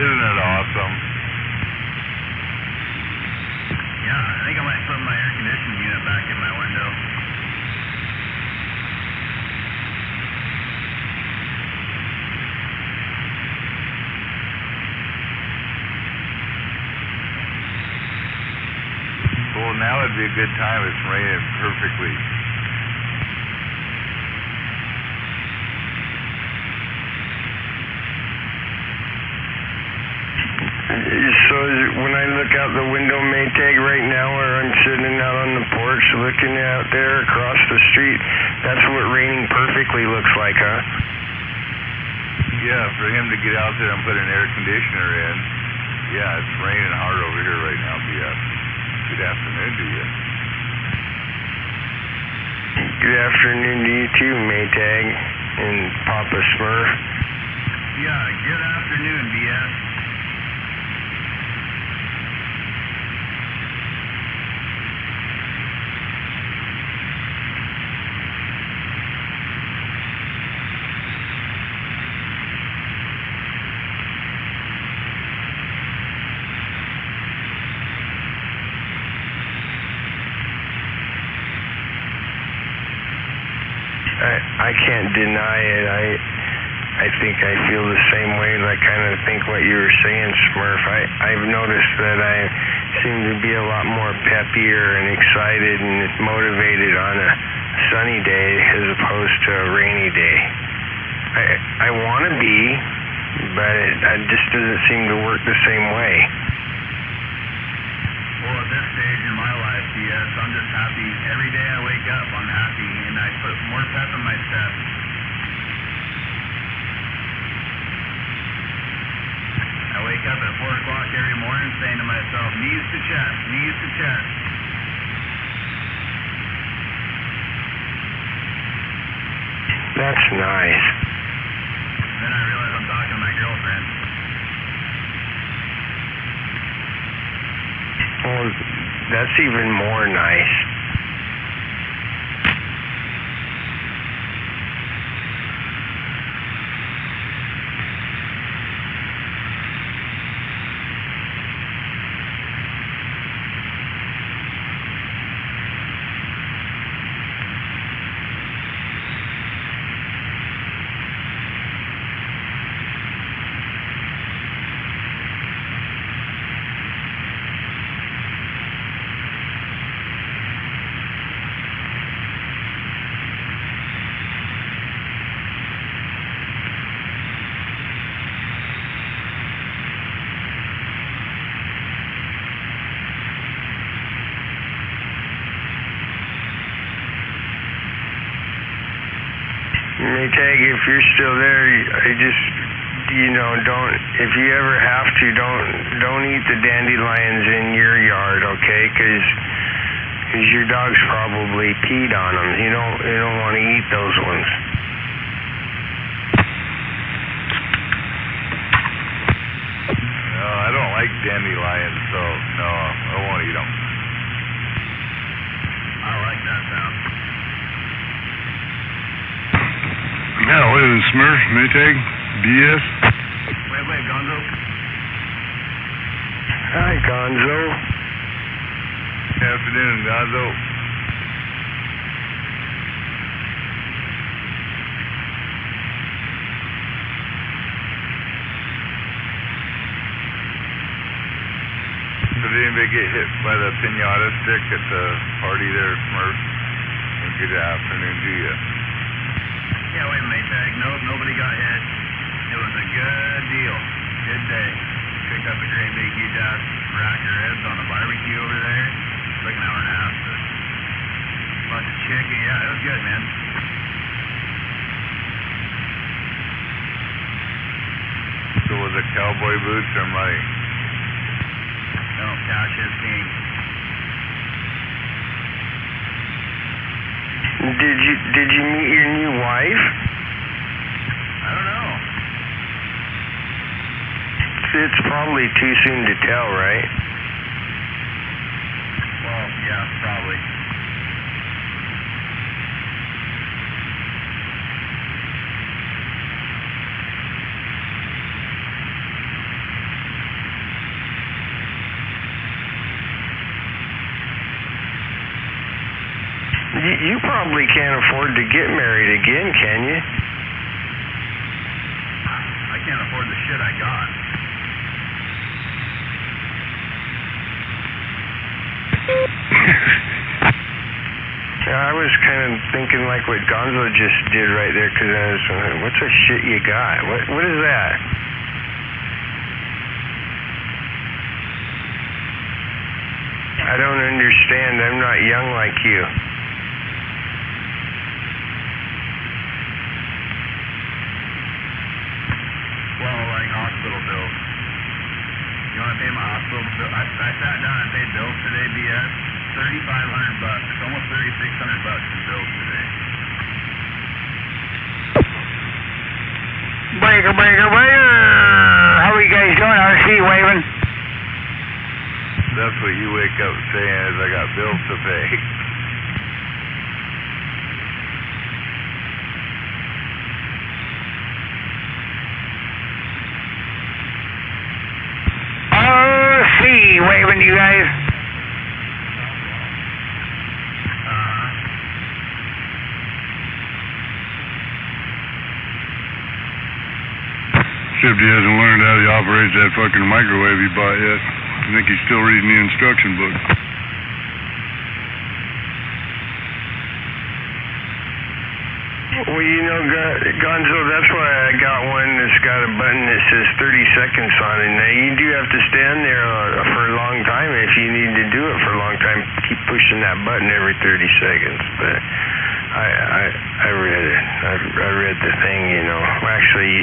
Isn't it awesome? Yeah, I think I might put my air conditioning unit back in my window. Well, now would be a good time. It's raining perfectly. So when I look out the window, Maytag, right now where I'm sitting out on the porch looking out there across the street, that's what raining perfectly looks like, huh? Yeah, for him to get out there and put an air conditioner in. Yeah, it's raining hard over here right now, BS. Good afternoon to you. Good afternoon to you too, Maytag and Papa Smurf. Yeah, good afternoon, BS. I can't deny it. I think I feel the same way. I kind of think what you were saying, Smurf. I've noticed that I seem to be a lot more peppier and excited and motivated on a sunny day as opposed to a rainy day. I want to be, but it just doesn't seem to work the same way. Well, at this stage in my life, BS, I'm just happy. Every day I wake up, I'm happy, and I put more pep in my step. I wake up at 4 o'clock every morning saying to myself, knees to chest, knees to chest. That's nice. Then I realize I'm talking to my girlfriend. Well, that's even more nice. Maytag, if you're still there, I just, if you ever have to, don't eat the dandelions in your yard, okay? Because your dog's probably peed on them. You don't want to eat those ones. No, I don't like dandelions, so no, I won't eat them. I like that sound. Yeah, what is it, Smurf, Maytag, BS? Wait, Gonzo? Hi, Gonzo. Good afternoon, Gonzo. Did anybody get hit by the pinata stick at the party there, Smurf? And good afternoon to you. Yeah, wait, Maytag. Nope, nobody got hit. It was a good deal. Good day. Picked up a great big huge ass rack of ribs on the barbecue over there. It's like an hour and a half. A bunch of chicken. Yeah, it was good, man. So was it cowboy boots or money? No, cash is king. Did you meet your new wife? I don't know. It's probably too soon to tell, right? Well, yeah, probably. probably can't afford to get married again, can you? I can't afford the shit I got. Yeah, I was kind of thinking like what Gonzo just did right there, because I was wondering, what's the shit you got? What is that? I don't understand. I'm not young like you. Well, like hospital bills. You want to pay my hospital bill? I sat down and paid bills today, BS. $3,500, almost $3,600 in bills today. Breaker, breaker, breaker. How are you guys doing? RC waving. That's what you wake up saying is I got bills to pay. RC waving, you guys. Except he hasn't learned how he operates that fucking microwave he bought yet. I think he's still reading the instruction book. Well, you know, Gonzo, that's why I got one that's got a button that says 30 seconds on it. Now, you do have to stand there for a long time if you need to do it for a long time. Keep pushing that button every 30 seconds. But I read it. I read the thing, you know. Actually,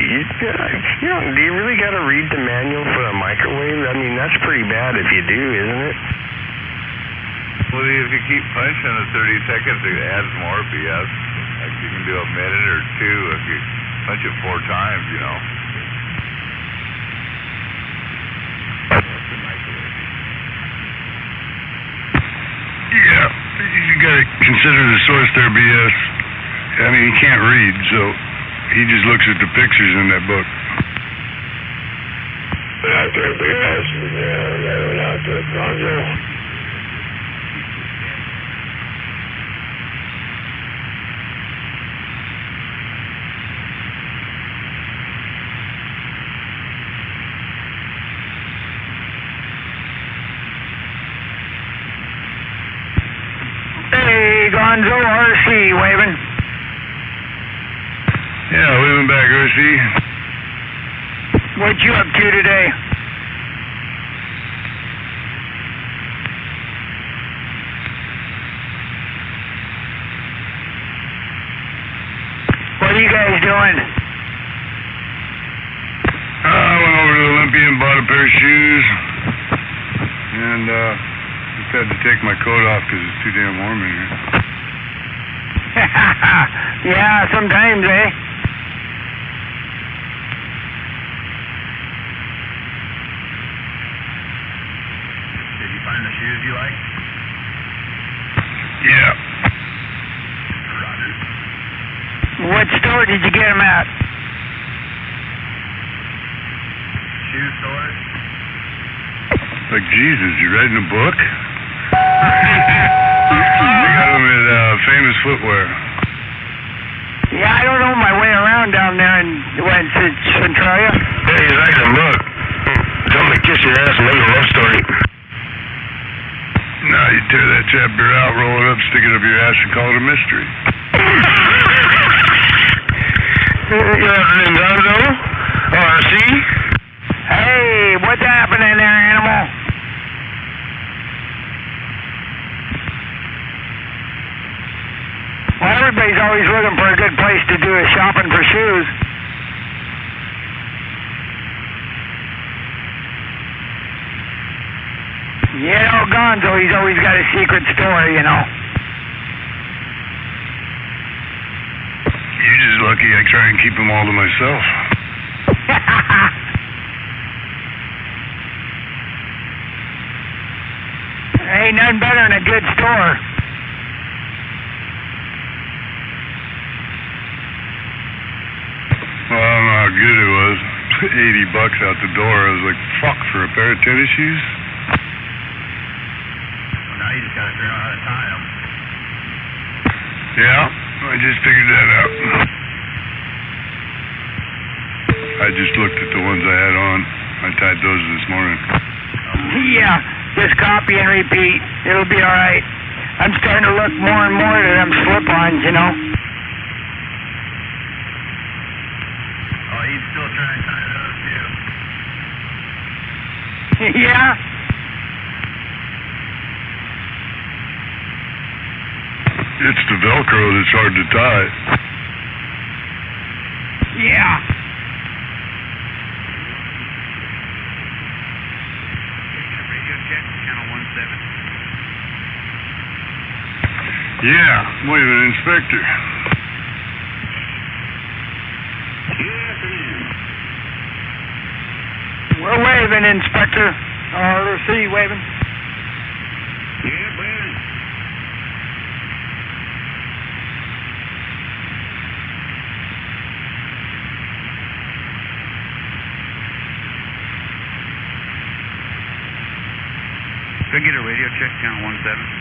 you know, do you really got to read the manual for a microwave? I mean, that's pretty bad if you do, isn't it? Well, if you keep punching the 30 seconds, it adds more BS. Like you can do a minute or two if you punch it 4 times, you know. Yeah, you gotta consider the source there, BS. I mean, he can't read, so he just looks at the pictures in that book. Out there, BS. Yeah, out there, Gonzo. Gonzo, RC waving. Yeah, waving back, RC. What you up to today? What are you guys doing? I went over to Olympia and bought a pair of shoes. And, just had to take my coat off because it's too damn warm in here. Yeah, sometimes, eh? Did you find the shoes you like? Yeah. Roger. What store did you get them at? Shoe store? Like Jesus, you writing a book? I got them at Famous Footwear. Yeah, I don't know my way around down there in Centralia. Hey, he's writing a book. Tell him to kiss your ass and make a love story. No, you tear that chapter out, roll it up, stick it up your ass, and call it a mystery. Gonzo? RC? Hey, what's happening there, animal? Well, everybody's always looking for a good place to do a shopping for shoes. You know, Gonzo, he's always got a secret store, you know. You're just lucky I try and keep them all to myself. Ain't nothing better than a good store. Well, I don't know how good it was. $80 out the door. I was like, fuck, for a pair of tennis shoes? Well, now you just gotta figure out how to tie them. Yeah, I just figured that out. I just looked at the ones I had on. I tied those this morning. Yeah, just copy and repeat. It'll be all right. I'm starting to look more and more at them slip-ons, you know. Oh, he's still trying to tie those too. Yeah. It's the Velcro that's hard to tie. Yeah. Radio check, channel 17. Yeah, waving inspector. We're waving, Inspector. RC waving. Yeah, waving. Can I get a radio check, channel 17?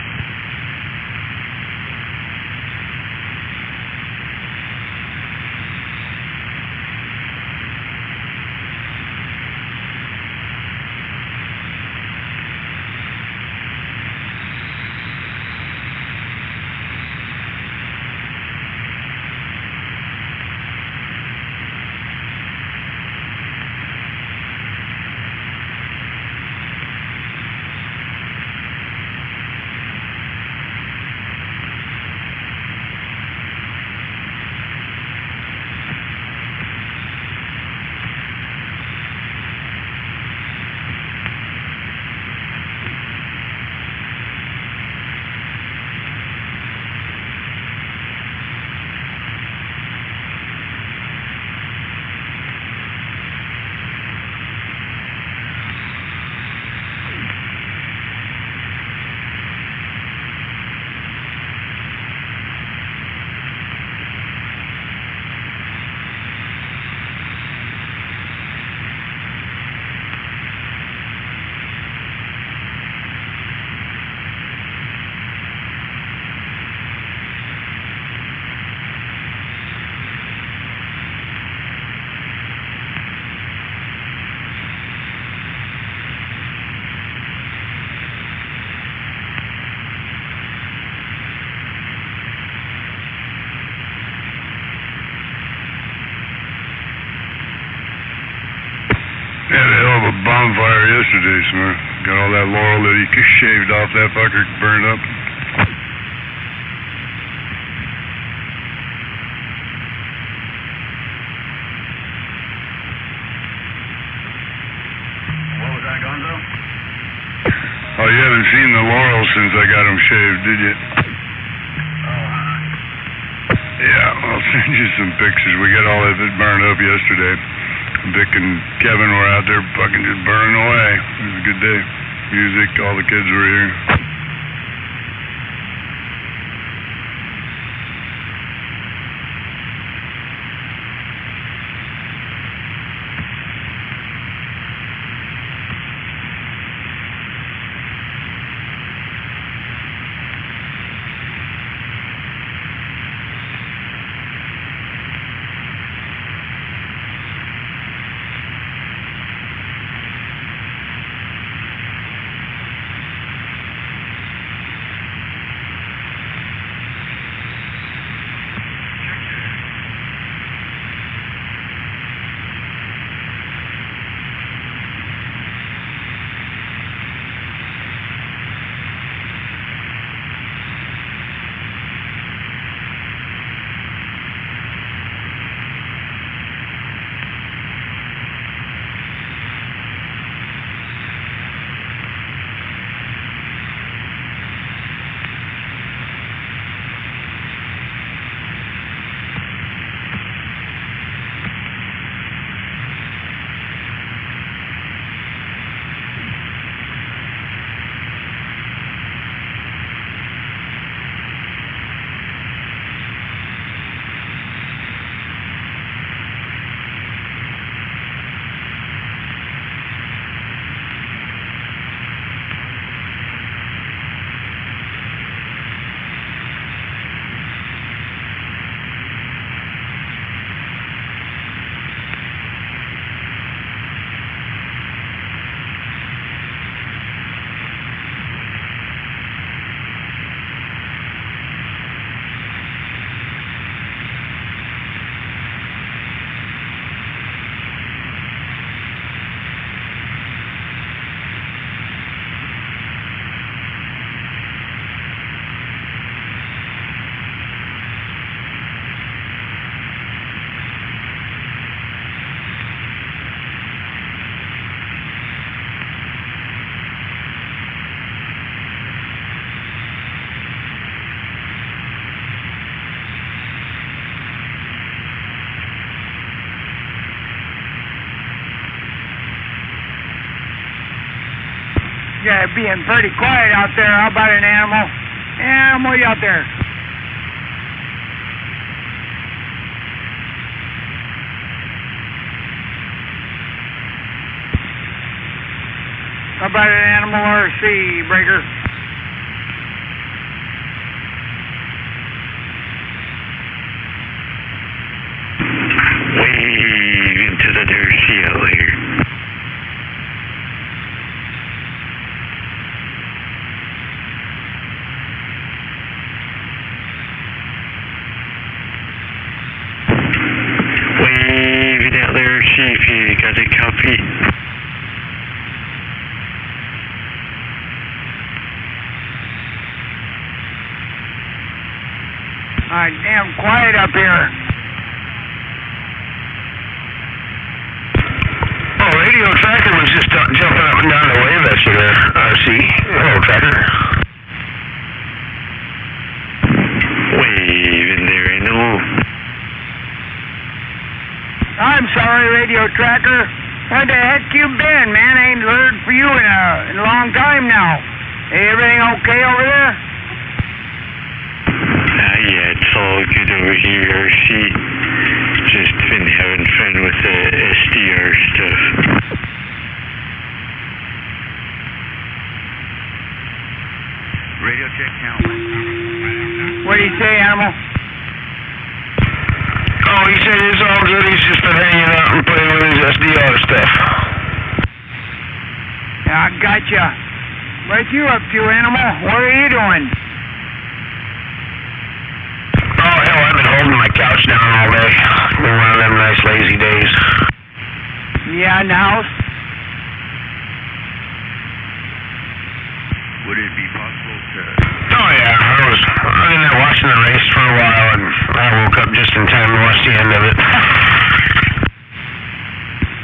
Had a hell of a bonfire yesterday, sir. Got all that laurel that he shaved off that fucker burned up. What was that, Gonzo? Oh, you haven't seen the laurel since I got him shaved, did you? Yeah, I'll send you some pictures. We got all of it burned up yesterday. Vic and Kevin were out there fucking just burning away. It was a good day. Music, all the kids were here. Yeah, being pretty quiet out there. How about an animal? Animal, you out there? How about an animal or a sea breaker? Way into the dirt seal here. Waving out there, see if you got a copy. Alright, damn quiet up here. Oh, radio tracker was just jumping up and down the wave at you there, RC. Hello, tracker. Waving there, animal. I'm sorry, radio tracker. Where the heck you been, man? I ain't heard for you in a long time now. Everything okay over there? Yeah, it's all good over here, RC. Just been having fun with the SDR stuff. Radio check count. What do you say, animal? Oh, he said it's all good. He's just been hanging out and playing with his SDR stuff. Yeah, I gotcha. What you up to, animal? What are you doing? Oh, hell, I've been holding my couch down all day. Been one of them nice lazy days. Yeah, in the house? Would it be possible to... Oh, yeah. I was in there watching the race for a while, and I woke up just in time to watch the end of it.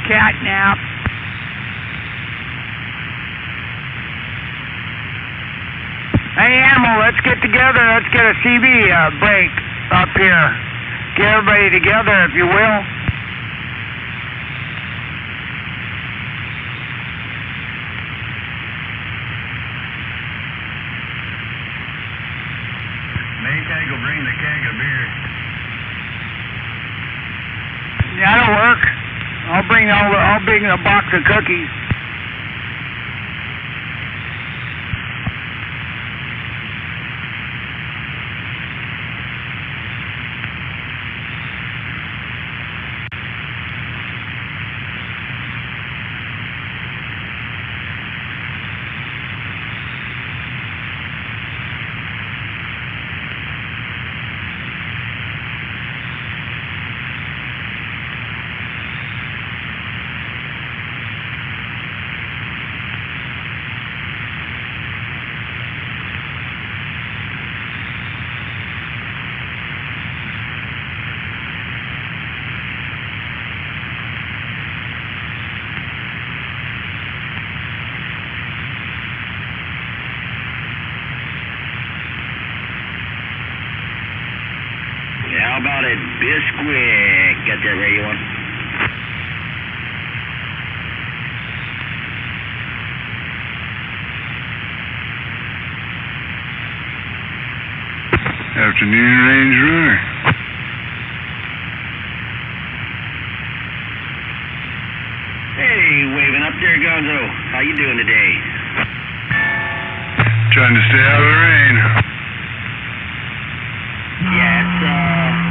Cat nap. Hey, animal, let's get together. Let's get a CB break up here. Get everybody together, if you will. Maybe I go bring the keg of beer. Yeah, that'll work. I'll bring a box of cookies. How about a Bisquick? Got that radio on? Afternoon, Range Runner. Hey, waving up there, Gonzo. How you doing today? Trying to stay out of the rain. Yeah, it's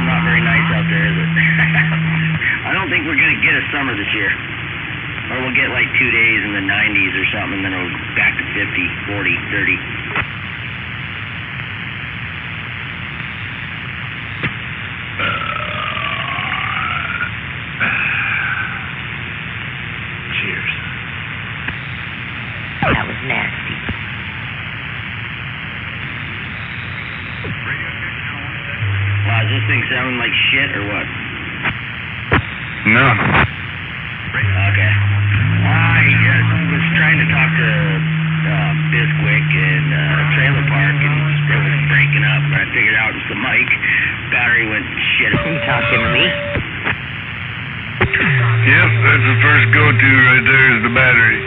not very nice out there, is it? I don't think we're gonna get a summer this year. Or we'll get like 2 days in the 90s or something, and then it'll go back to 50, 40, 30. Cheers. That was nasty. Wow, is this thing sounding like shit or what? No. Okay. I was trying to talk to Bisquick and Trailer Park, and it was breaking up, and I figured out it was the mic. Battery went shit. You talking to me? Yep, that's the first go-to right there is the battery.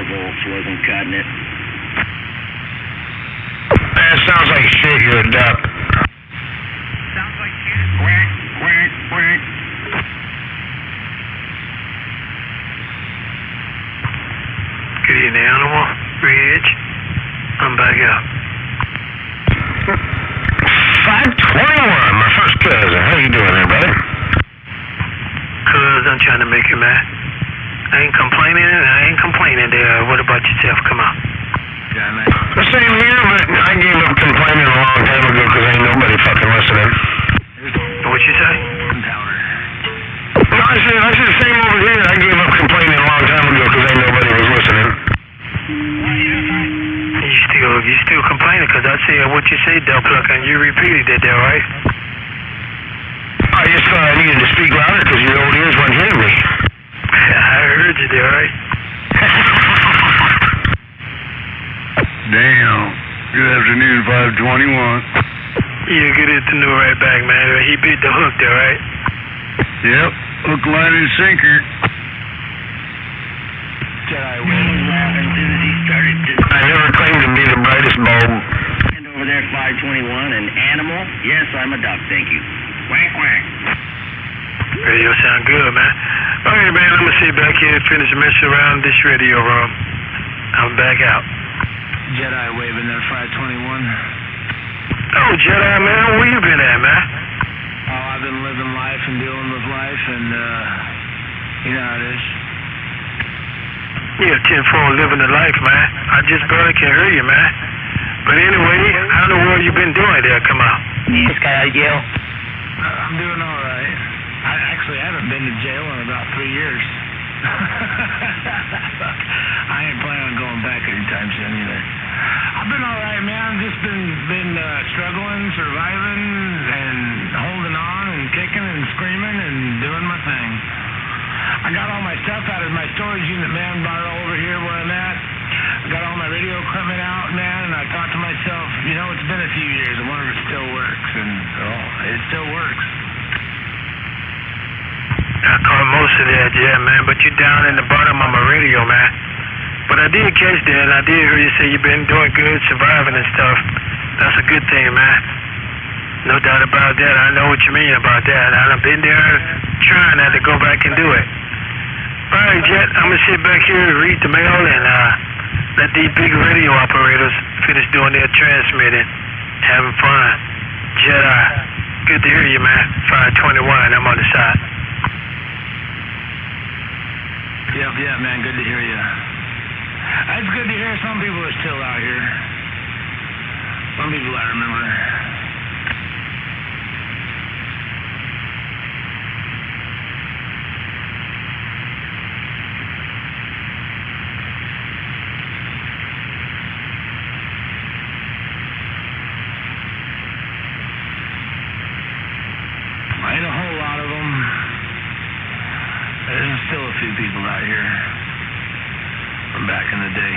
volts wasn't cutting it. That sounds like shit, you're a duck. Sounds like shit. Quack, quack, quack. Good evening, Animal. Bridge. I'm back out. 521, my first cousin. How you doing there, brother? Cuz, I'm trying to make you mad. I ain't complaining there. What about yourself? Come on. Yeah, man. The same here, but I gave up complaining a long time ago because ain't nobody fucking listening. What you say? Powder. No, I said the same over here. I gave up complaining a long time ago because ain't nobody was listening. You still complaining because I said what you say, Del Pluck, and you repeated it there, right? I just thought I needed to speak louder because your old ears weren't hearing me. I heard you there, right? Damn. Good afternoon, 521. Yeah, good afternoon right back, man. He beat the hook there, right? Yep. Hook, line, and sinker. Jedi was laughing as soon as he started to I never claimed to be the brightest bulb. stand over there, 521, an animal? Yes, I'm a duck, thank you. Quack, quack. Radio sound good, man. All right, man, I'm gonna sit back here and finish messing around this radio room. I'm back out. Jedi waving there, 521. Oh, Jedi, man, where you been at, man? Oh, I've been living life and dealing with life, and, you know how it is. Yeah, 10-4 living the life, man. I just barely can hear you, man. But anyway, how in the world you been doing there? Come on. This guy out of jail. I'm doing all right. I actually haven't been to jail in about 3 years. I ain't planning on going back anytime soon either. I've been all right, man. I've just been struggling, surviving, and holding on, and kicking and screaming, and doing my thing. I got all my stuff out of my storage unit, man, brought it all over here where I'm at. I got all my radio equipment out, man, and I thought to myself, you know, it's been a few years. I wonder if it still works, and it still works. I caught most of that, yeah, man, but you're down in the bottom of my radio, man. But I did catch that, and I did hear you say you've been doing good, surviving and stuff. That's a good thing, man. No doubt about that. I know what you mean about that. I've been there trying not to go back and do it. All right, Jet, I'm going to sit back here and read the mail and let these big radio operators finish doing their transmitting. Having fun. Jedi, good to hear you, man. 521, I'm on the side. Yep, man, good to hear you. It's good to hear some people are still out here. Some people I remember. Ain't a whole lot of them. There's still a few people out here from back in the day.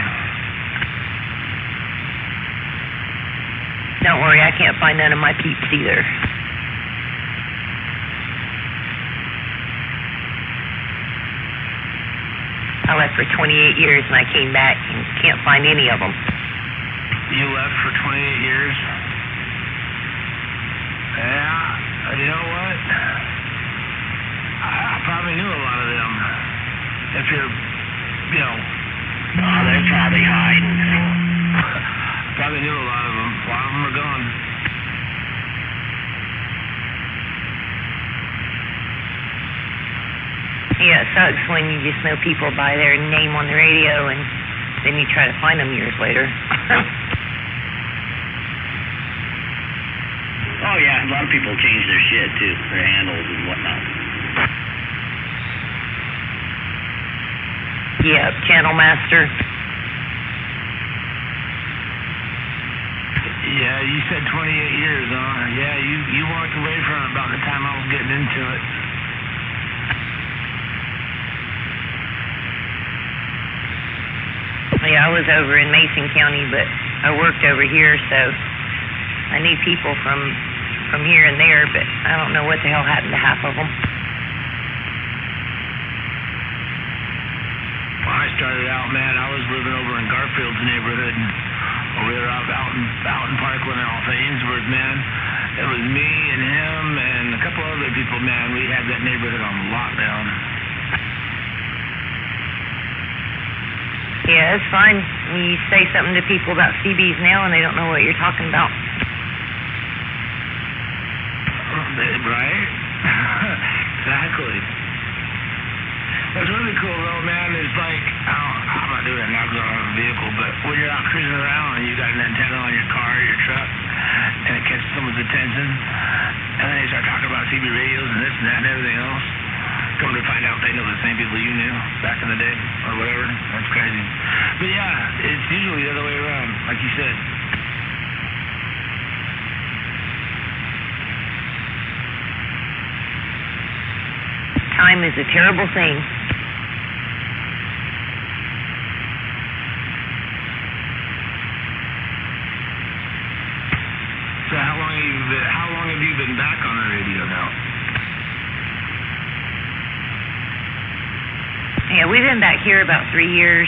Don't worry, I can't find none of my peeps either. I left for 28 years and I came back and can't find any of them. You left for 28 years? Yeah, you know what? I probably knew a lot of them. If you're, you know... Oh, they're probably hiding. Probably knew a lot of them. A lot of them are gone. Yeah, it sucks when you just know people by their name on the radio and then you try to find them years later. Oh, yeah, a lot of people change their shit, too. Their handles and whatnot. Yeah, Channel Master. Yeah, you said 28 years, huh? Yeah, you walked away from it about the time I was getting into it. Yeah, I was over in Mason County, but I worked over here, so I knew people from here and there, but I don't know what the hell happened to half of them. when I started out, man, I was living over in Garfield's neighborhood, and we were out in Parkland off of Ainsworth, man. It was me and him and a couple other people, man. We had that neighborhood on lockdown. Yeah, it's fine. You say something to people about CBs now and they don't know what you're talking about. Right? Exactly. What's really cool though, man, is like, I'm not doing it now because I don't have a vehicle, but when you're out cruising around and you got an antenna on your car or your truck and it catches someone's attention and then they start talking about CB radios and this and that and everything else, come to find out they know the same people you knew back in the day or whatever. That's crazy. But yeah, it's usually the other way around, like you said. Time is a terrible thing. So how long have you been back on the radio now? Yeah, we've been back here about 3 years.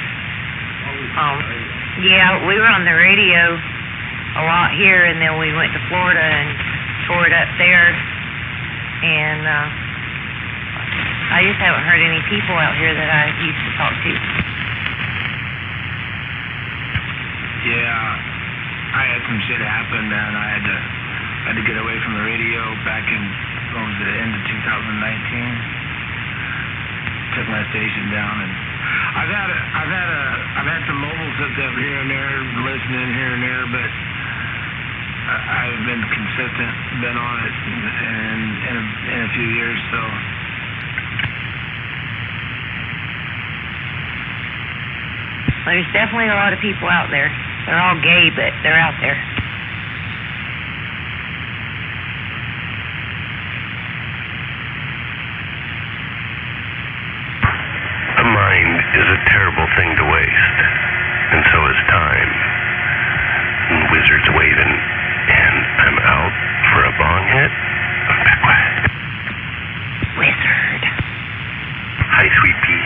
Yeah, we were on the radio a lot here, and then we went to Florida and toured up there. And I just haven't heard any people out here that I used to talk to. Yeah, I had some shit happen, man. I had to get away from the radio back in, what was it, end of 2019. Took my station down, and I've had some mobiles hooked up here and there, listening here and there, but I've been consistent, been on it in a few years, so. There's definitely a lot of people out there. They're all gay, but they're out there. A mind is a terrible thing to waste, and so is time. And Wizard's waving, and I'm out for a bong hit. Wizard. Hi, Sweet Pea.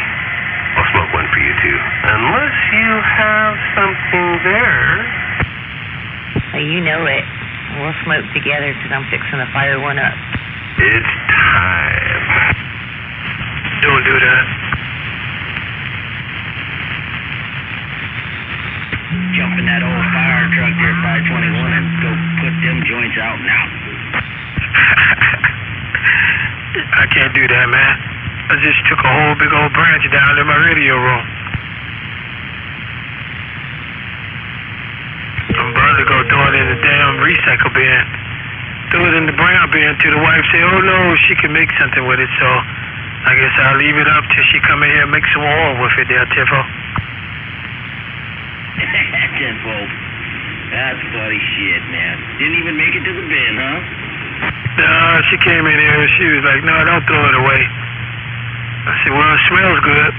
I'll smoke one for you, too. Unless you have something there. So you know it. We'll smoke together because I'm fixing to fire one up. It's time. Don't do that. Jump in that old fire truck there at 521 and go put them joints out now. I can't do that, man. I just took a whole big old branch down in my radio room. I'm about to go throw it in the damn recycle bin. Throw it in the brown bin till the wife say, oh no, she can make something with it, so I guess I'll leave it up till she come in here and make some oil with it there, Tiffo. Tenfold. That's funny shit, man. Didn't even make it to the bin, huh? No, she came in here and she was like, no, don't throw it away. I said, well, it smells good.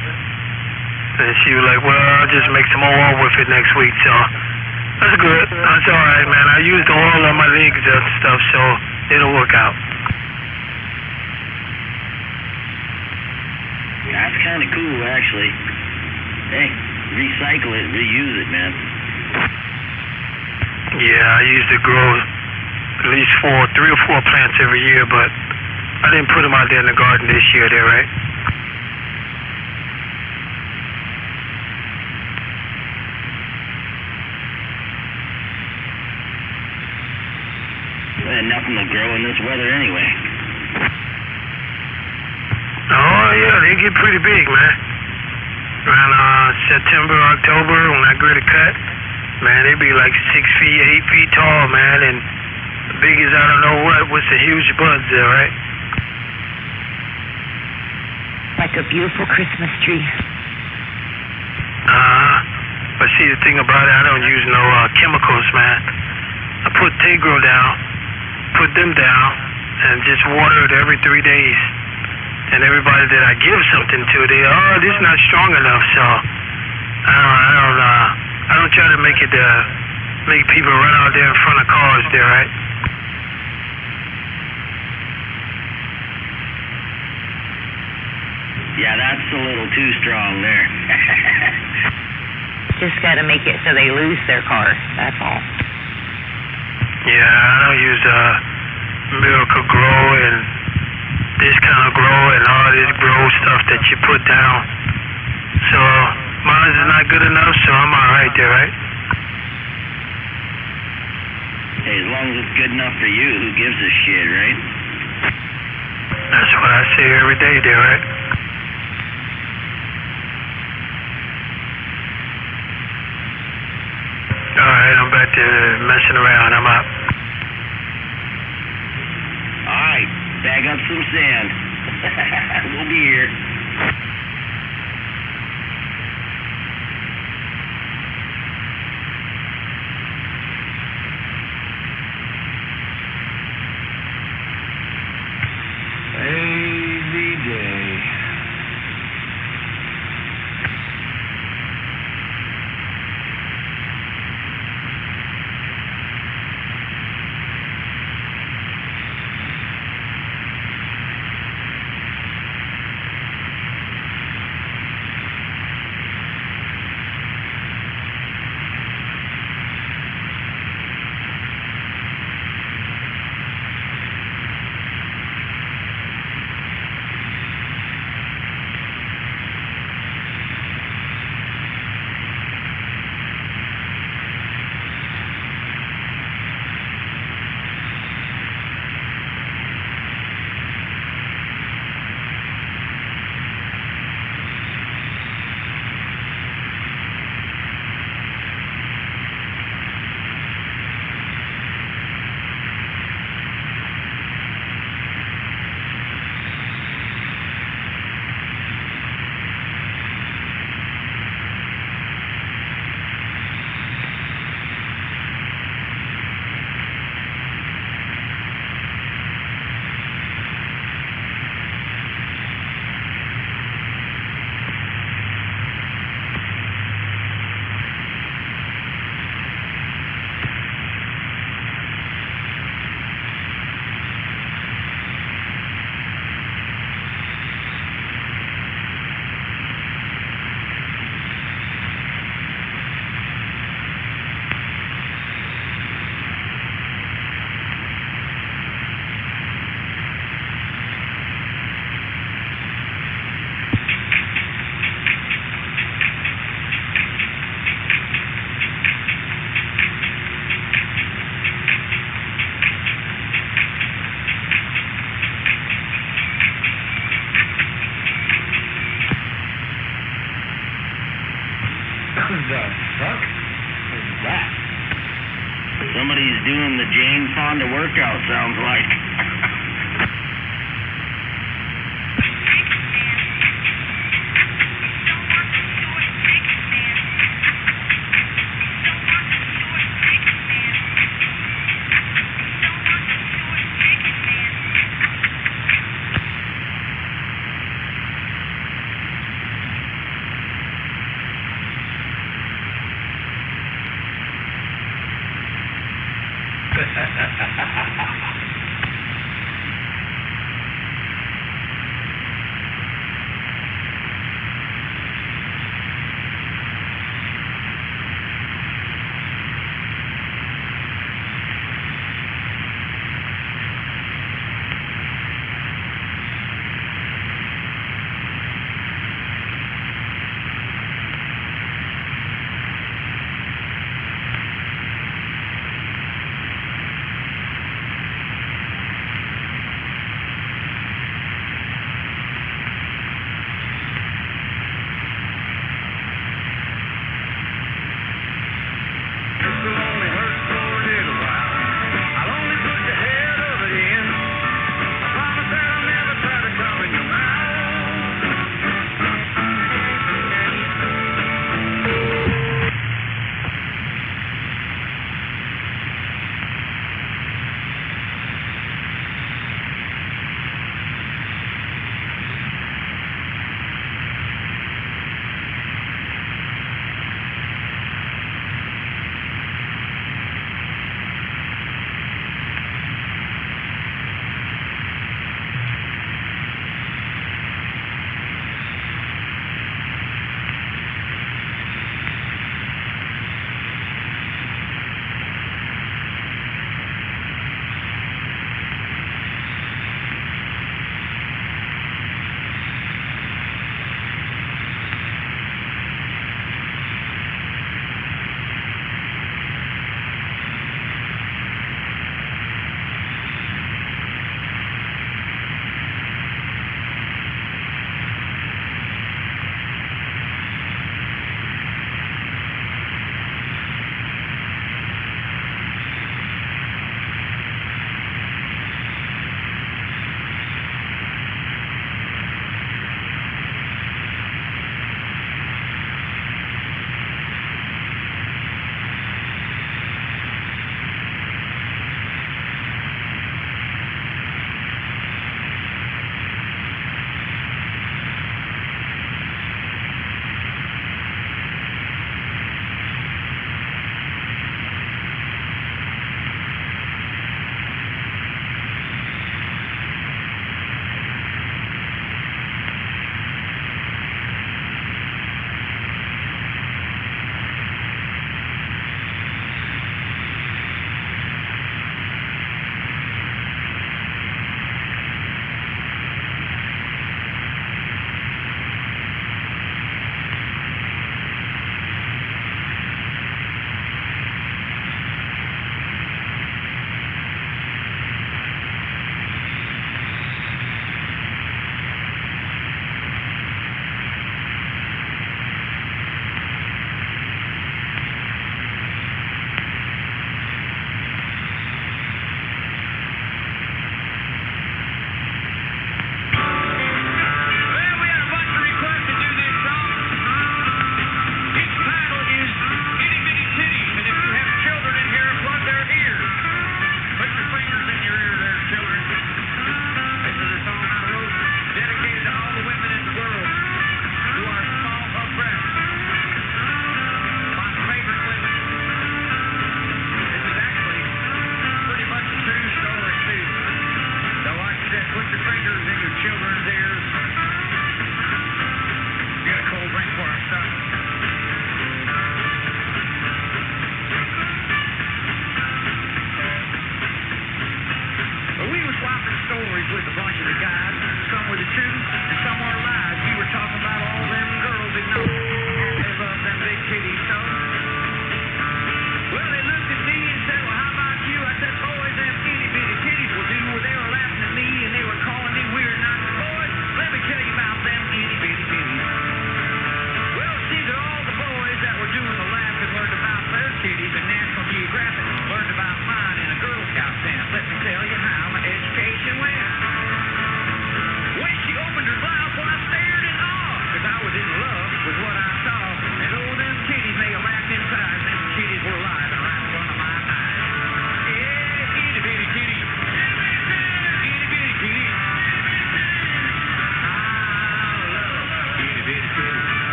And she was like, well, I'll just make some oil with it next week, so that's good. That's all right, man. I used the oil on my legs and stuff, so it'll work out. That's kind of cool, actually. Hey, recycle it, reuse it, man. Yeah, I used to grow at least 3 or 4 plants every year, but I didn't put them out there in the garden this year there, right? And nothing will grow in this weather anyway. Oh, yeah, they get pretty big, man. Around September, October, when I go to cut, man, they be like 6 feet, 8 feet tall, man, and the big as I don't know what, with the huge buds there, right? Like a beautiful Christmas tree. But see, the thing about it, I don't use no chemicals, man. I put Tegro down, put them down, and just water it every 3 days. And everybody that I give something to, they, this is not strong enough, so I don't try to make it, make people run out there in front of cars there, right? Yeah, that's a little too strong there. Just got to make it so they lose their car. That's all. Yeah, I don't use Miracle Grow and this kind of grow and all this grow stuff that you put down. So mine is not good enough, so I'm alright there, right? Hey, as long as it's good enough for you, who gives a shit, right? That's what I say every day there, right? Alright, I'm back to messing around. I'm out. Alright, bag up some sand. We'll be here. Lazy day. The fuck is that? Somebody's doing the Jane Fonda workout, sounds like.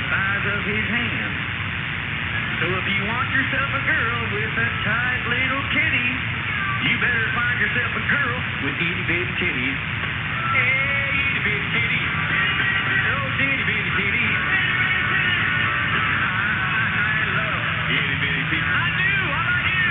size of his hand. So if you want yourself a girl with a tight little titty, you better find yourself a girl with itty bitty titties. Hey, itty bitty titties. Those itty bitty titties. I love itty bitty titties. I do. How about you?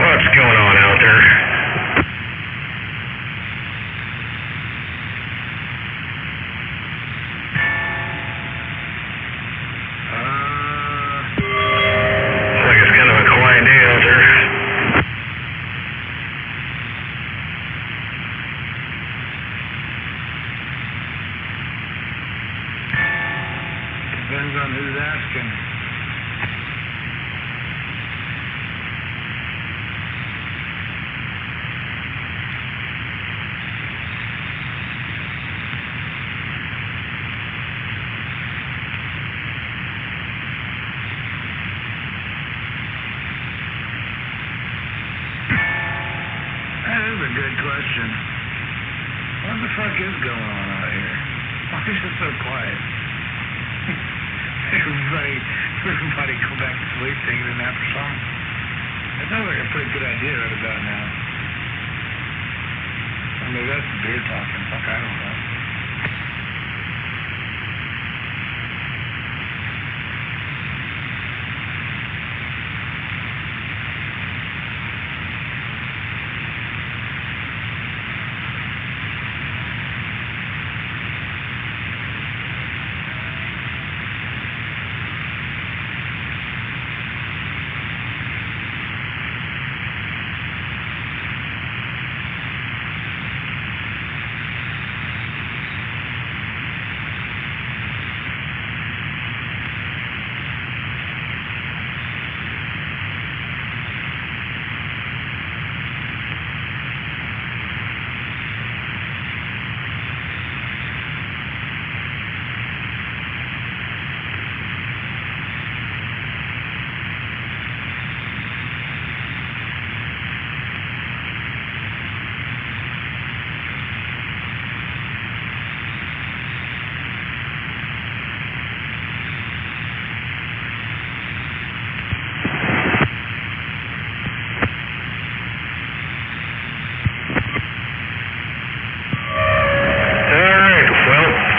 What's going on out there? Looks like it's kind of a quiet day out there. Depends on who's asking. That is a good question. What the fuck is going on out here? Why is it so quiet? Everybody go back to sleep singing an after song. That sounds like a pretty good idea right about now. Or maybe that's the beer talking. Fuck, I don't know.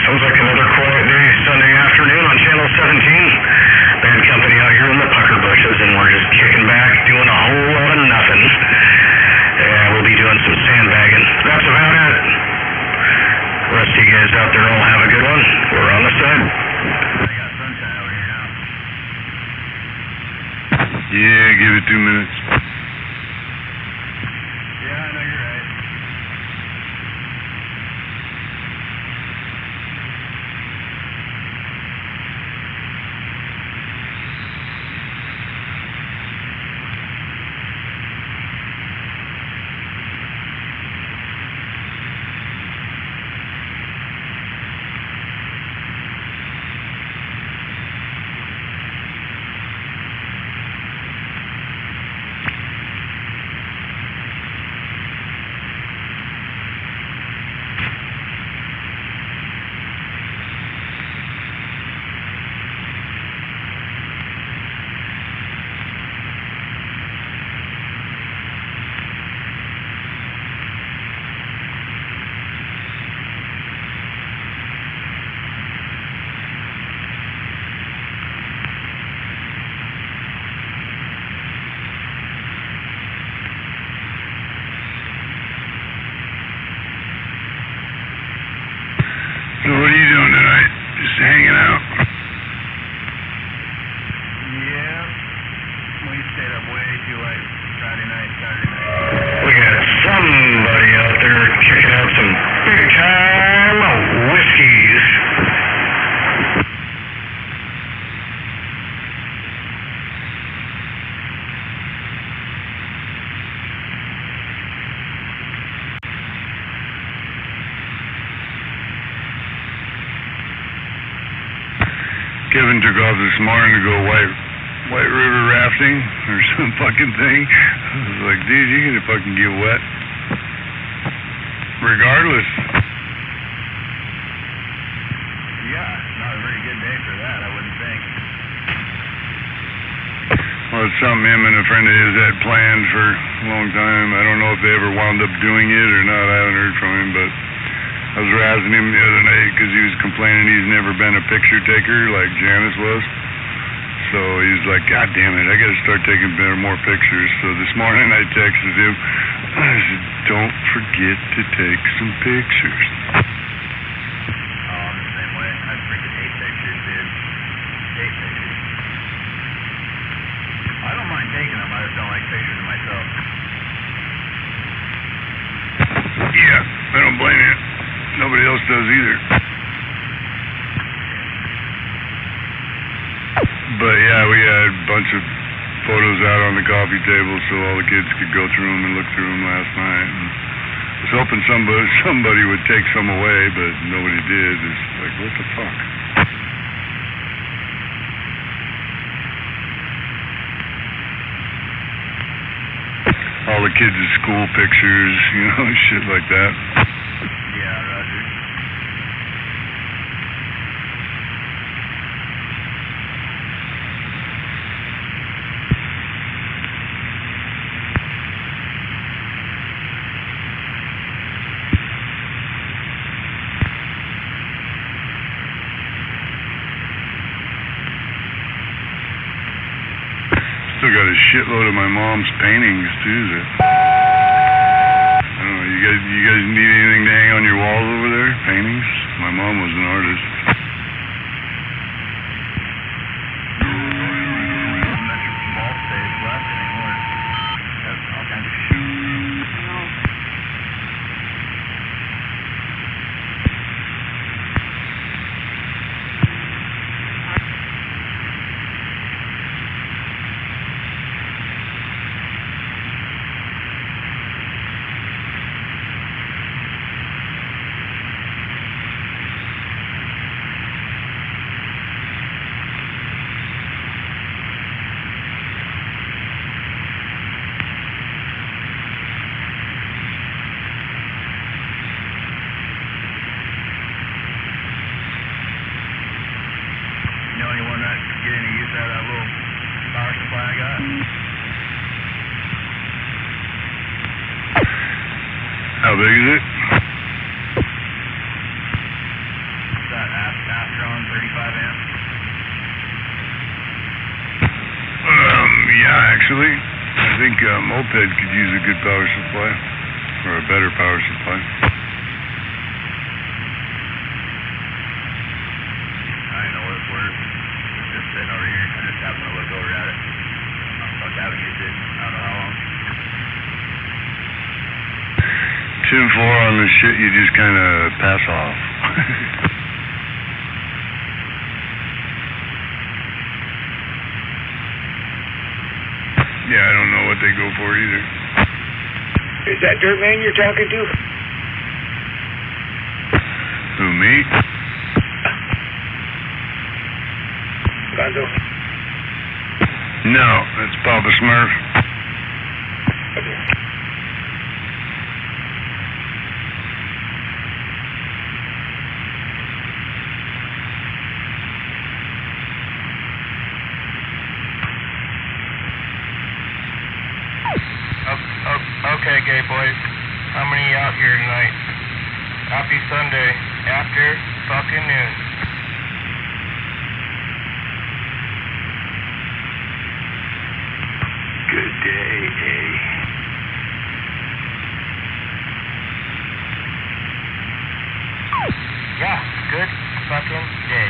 Sounds like another quiet day Sunday afternoon on Channel 17. Bad company out here in the pucker bushes, and we're just kicking back, doing a whole lot of nothing. Yeah, we'll be doing some sandbagging. That's about it. Rest of you guys out there all have a good one. We're on the side. I got sunshine over here now. Yeah, give it 2 minutes. Yeah, I know you're right. too late. Friday night, Saturday night. We got somebody out there kicking out some big time whiskeys. Kevin took off this morning to go White River rafting or some fucking thing. I was like, dude, you're gonna fucking get wet. Regardless. Yeah, not a very good day for that, I wouldn't think. Well, it's something him and a friend of his had planned for a long time. I don't know if they ever wound up doing it or not. I haven't heard from him, but I was razzing him the other night because he was complaining he's never been a picture taker like Janice was. So he's like, God damn it, I gotta start taking more pictures. So this morning I texted him, I said, don't forget to take some pictures. Oh, I'm the same way. I freaking hate pictures, dude. Hate pictures. I don't mind taking them, I just don't like pictures of myself. Yeah, I don't blame you. Nobody else does either. But yeah, we had a bunch of photos out on the coffee table so all the kids could go through them and look through them last night. And I was hoping somebody would take some away, but nobody did. It's like, what the fuck? All the kids' school pictures, you know, shit like that. Yeah, Roger. Still got a shitload of my mom's paintings too. I don't know. You guys need anything to hang on your walls over there? Paintings? My mom was an artist. Anyone that get any use out of that little power supply I got? How big is it? It's that Astron 35 amp. Yeah, actually. I think Moped could use a good power supply. Or a better power supply. Sitting over here, I just happened to look over at it. Fuck, I haven't used it, I don't know how long. 10-4 on this shit, you just kind of pass off. Yeah, I don't know what they go for either. Is that Dirt Man you're talking to? Who, me? Gonzo? No, that's Papa Smurf. Okay, gay boys. How many out here tonight? Happy Sunday. After fucking noon. Good day, eh? Yeah, good fucking day.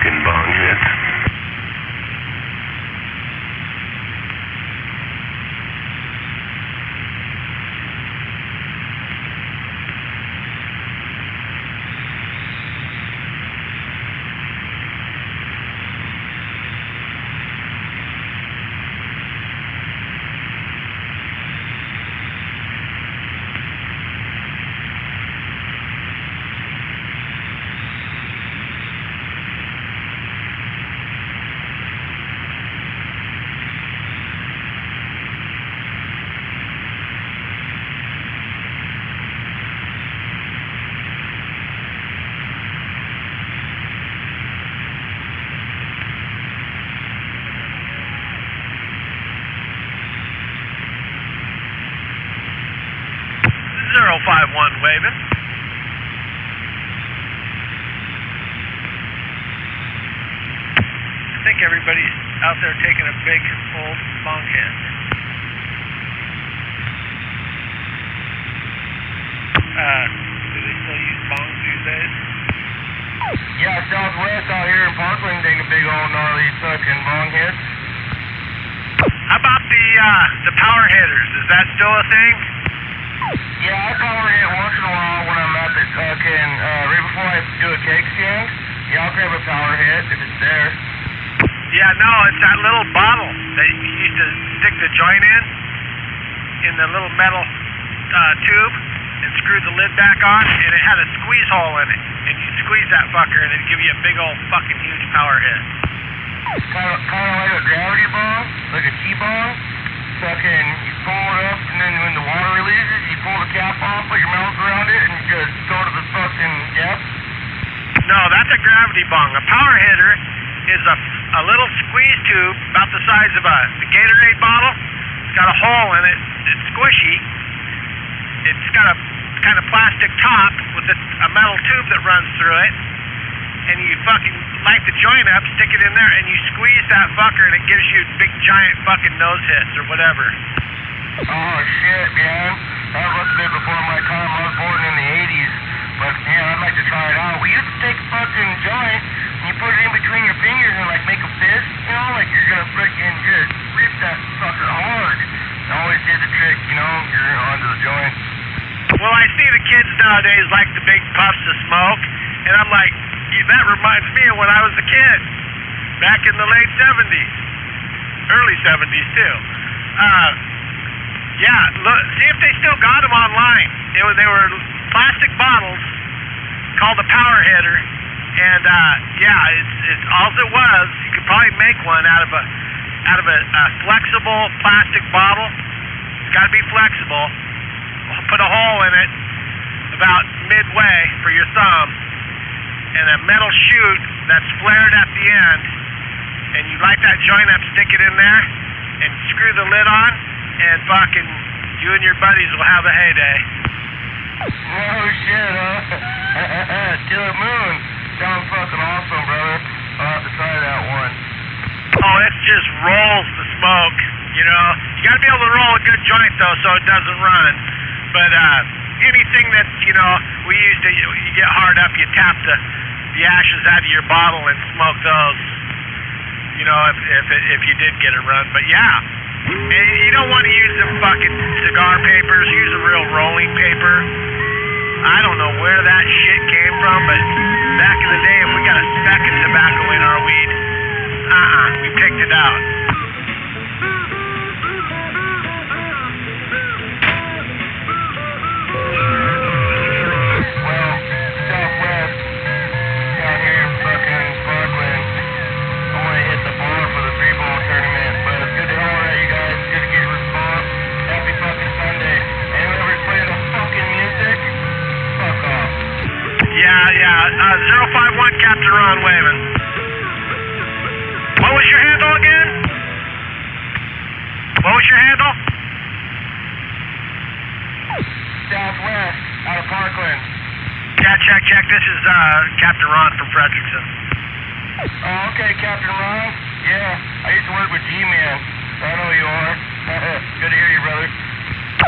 fucking bong hits. Waving. I think everybody's out there taking a big old bong hit. Do they still use bongs these days? Yeah, Southwest out here in Parkland taking a big old gnarly fucking bong hit. How about the power hitters? Is that still a thing? Yeah, I power hit once in a while when I'm at the fucking, right before I do a cake stand. Yeah, I'll grab a power hit if it's there. Yeah, no, it's that little bottle that you used to stick the joint in the little metal tube and screw the lid back on, and it had a squeeze hole in it. And you'd squeeze that fucker and it'd give you a big old fucking huge power hit. Kind of like a gravity bong, like a T-bong. Fucking, you pull it up, and then when the water releases, you pull the cap off, put your mouth around it, and you just go to the fucking depth. No, that's a gravity bong. A power hitter is a little squeeze tube about the size of a Gatorade bottle. It's got a hole in it. It's squishy. It's got a kind of plastic top with a metal tube that runs through it. And you fucking light the joint up, stick it in there, and you squeeze that fucker, and it gives you big giant fucking nose hits or whatever. Oh shit, man. That must have been before my time. I was born in the 80s. But yeah, I'd like to try it out. We used to take a fucking joint, and you put it in between your fingers and like make a fist, you know, like you're gonna freaking just rip that sucker hard. It always did the trick, you know, you're onto the joint. Well, I see the kids nowadays like the big puffs of smoke, and I'm like, that reminds me of when I was a kid, back in the late 70s, early 70s too. Yeah, look, see if they still got them online. They were plastic bottles called the power hitter, and yeah, it's all it was. You could probably make one out of a flexible plastic bottle. It's got to be flexible. Put a hole in it about midway for your thumb, and a metal chute that's flared at the end, and you light that joint up, stick it in there, and screw the lid on, and fucking you and your buddies will have a heyday. No shit, huh? Killer Moon. Sounds fucking awesome, brother. I'll have to try that one. Oh, it just rolls the smoke, you know. You gotta be able to roll a good joint, though, so it doesn't run. But, anything that's, you know, we used to, you get hard up, you tap the ashes out of your bottle and smoke those, you know, if you did get a run. But yeah, and you don't want to use them fucking cigar papers. Use a real rolling paper. I don't know where that shit came from, but back in the day, if we got a speck of tobacco in our weed, we picked it out. Yeah, 051 Captain Ron Waving. What was your handle again? What was your handle? Southwest, out of Parkland. Yeah, check. This is Captain Ron from Frederickson. Oh, okay, Captain Ron. Yeah, I used to work with G-Man. I know who you are. Good to hear you, brother.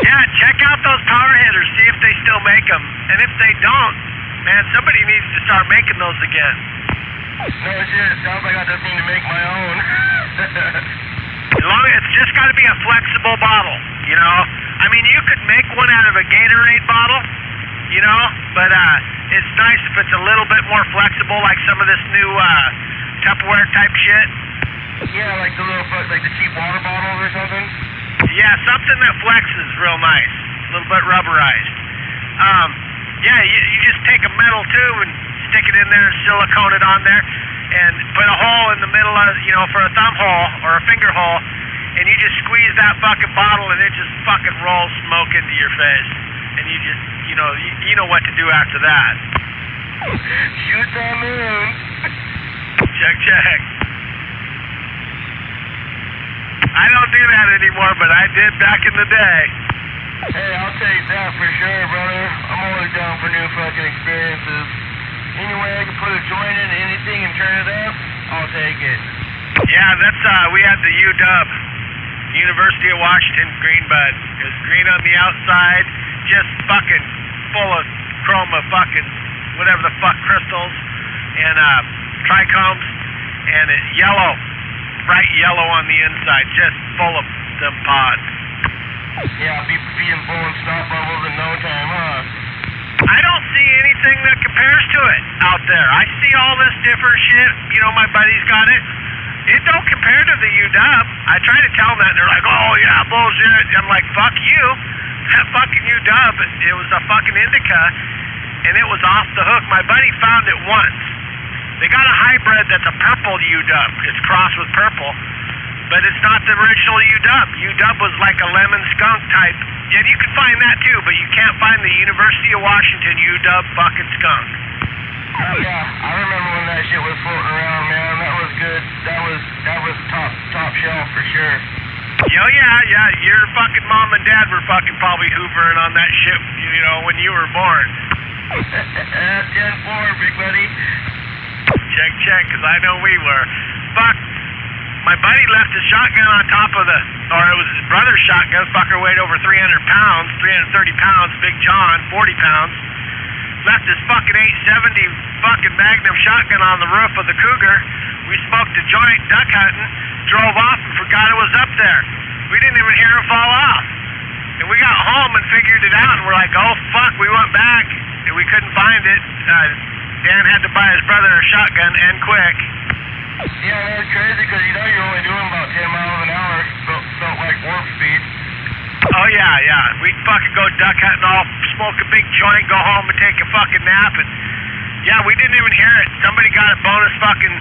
Yeah, check out those power hitters. See if they still make them. And if they don't, man, somebody needs to start making those again. No shit, it sounds like I just need to make my own. As long as it's just got to be a flexible bottle, you know. I mean, you could make one out of a Gatorade bottle, you know, but it's nice if it's a little bit more flexible, like some of this new Tupperware type shit. Yeah, like the little, like the cheap water bottles or something. Yeah, something that flexes real nice, a little bit rubberized. Yeah, you just take a metal tube and stick it in there and silicone it on there, and put a hole in the middle of, you know, for a thumb hole or a finger hole, and you just squeeze that fucking bottle and it just fucking rolls smoke into your face, and you just, you know what to do after that. Shoot that moon. Check. I don't do that anymore, but I did back in the day. Hey, I'll take that for sure, brother. I'm always down for new fucking experiences. Any way I can put a joint into anything and turn it up, I'll take it. Yeah, that's, we had the UW, University of Washington green bud. It was green on the outside, just fucking full of chroma fucking, whatever the fuck, crystals, and trichomes, and yellow, bright yellow on the inside, just full of them pods. Yeah, being blowing snot bubbles in no time, huh? I don't see anything that compares to it out there. I see all this different shit. You know, my buddy's got it. It don't compare to the UW. I try to tell them that, and they're like, oh, yeah, bullshit. I'm like, fuck you. That fucking UW, it was a fucking indica, and it was off the hook. My buddy found it once. They got a hybrid that's a purple UW. It's crossed with purple, but it's not the original UW. UW was like a lemon skunk type. And you can find that too, but you can't find the University of Washington UW fucking skunk. Oh yeah, I remember when that shit was floating around, man. That was good. That was top shelf for sure. Oh yeah. Your fucking mom and dad were fucking probably hoovering on that shit, you know, when you were born. 10-4, big buddy. Check, because I know we were. Fuck. My buddy left his shotgun on top of it was his brother's shotgun. Fucker weighed over 300 pounds, 330 pounds, Big John, 40 pounds. Left his fucking 870 fucking Magnum shotgun on the roof of the Cougar. We smoked a joint duck hunting, drove off and forgot it was up there. We didn't even hear it fall off. And we got home and figured it out, and we're like, oh fuck, we went back and we couldn't find it. Dan had to buy his brother a shotgun and quick. Yeah, that's crazy because you know you're only doing about 10 miles an hour. Felt like warp speed. Oh yeah. We'd fucking go duck hunting, all smoke a big joint, go home and take a fucking nap, and yeah, we didn't even hear it. Somebody got a bonus fucking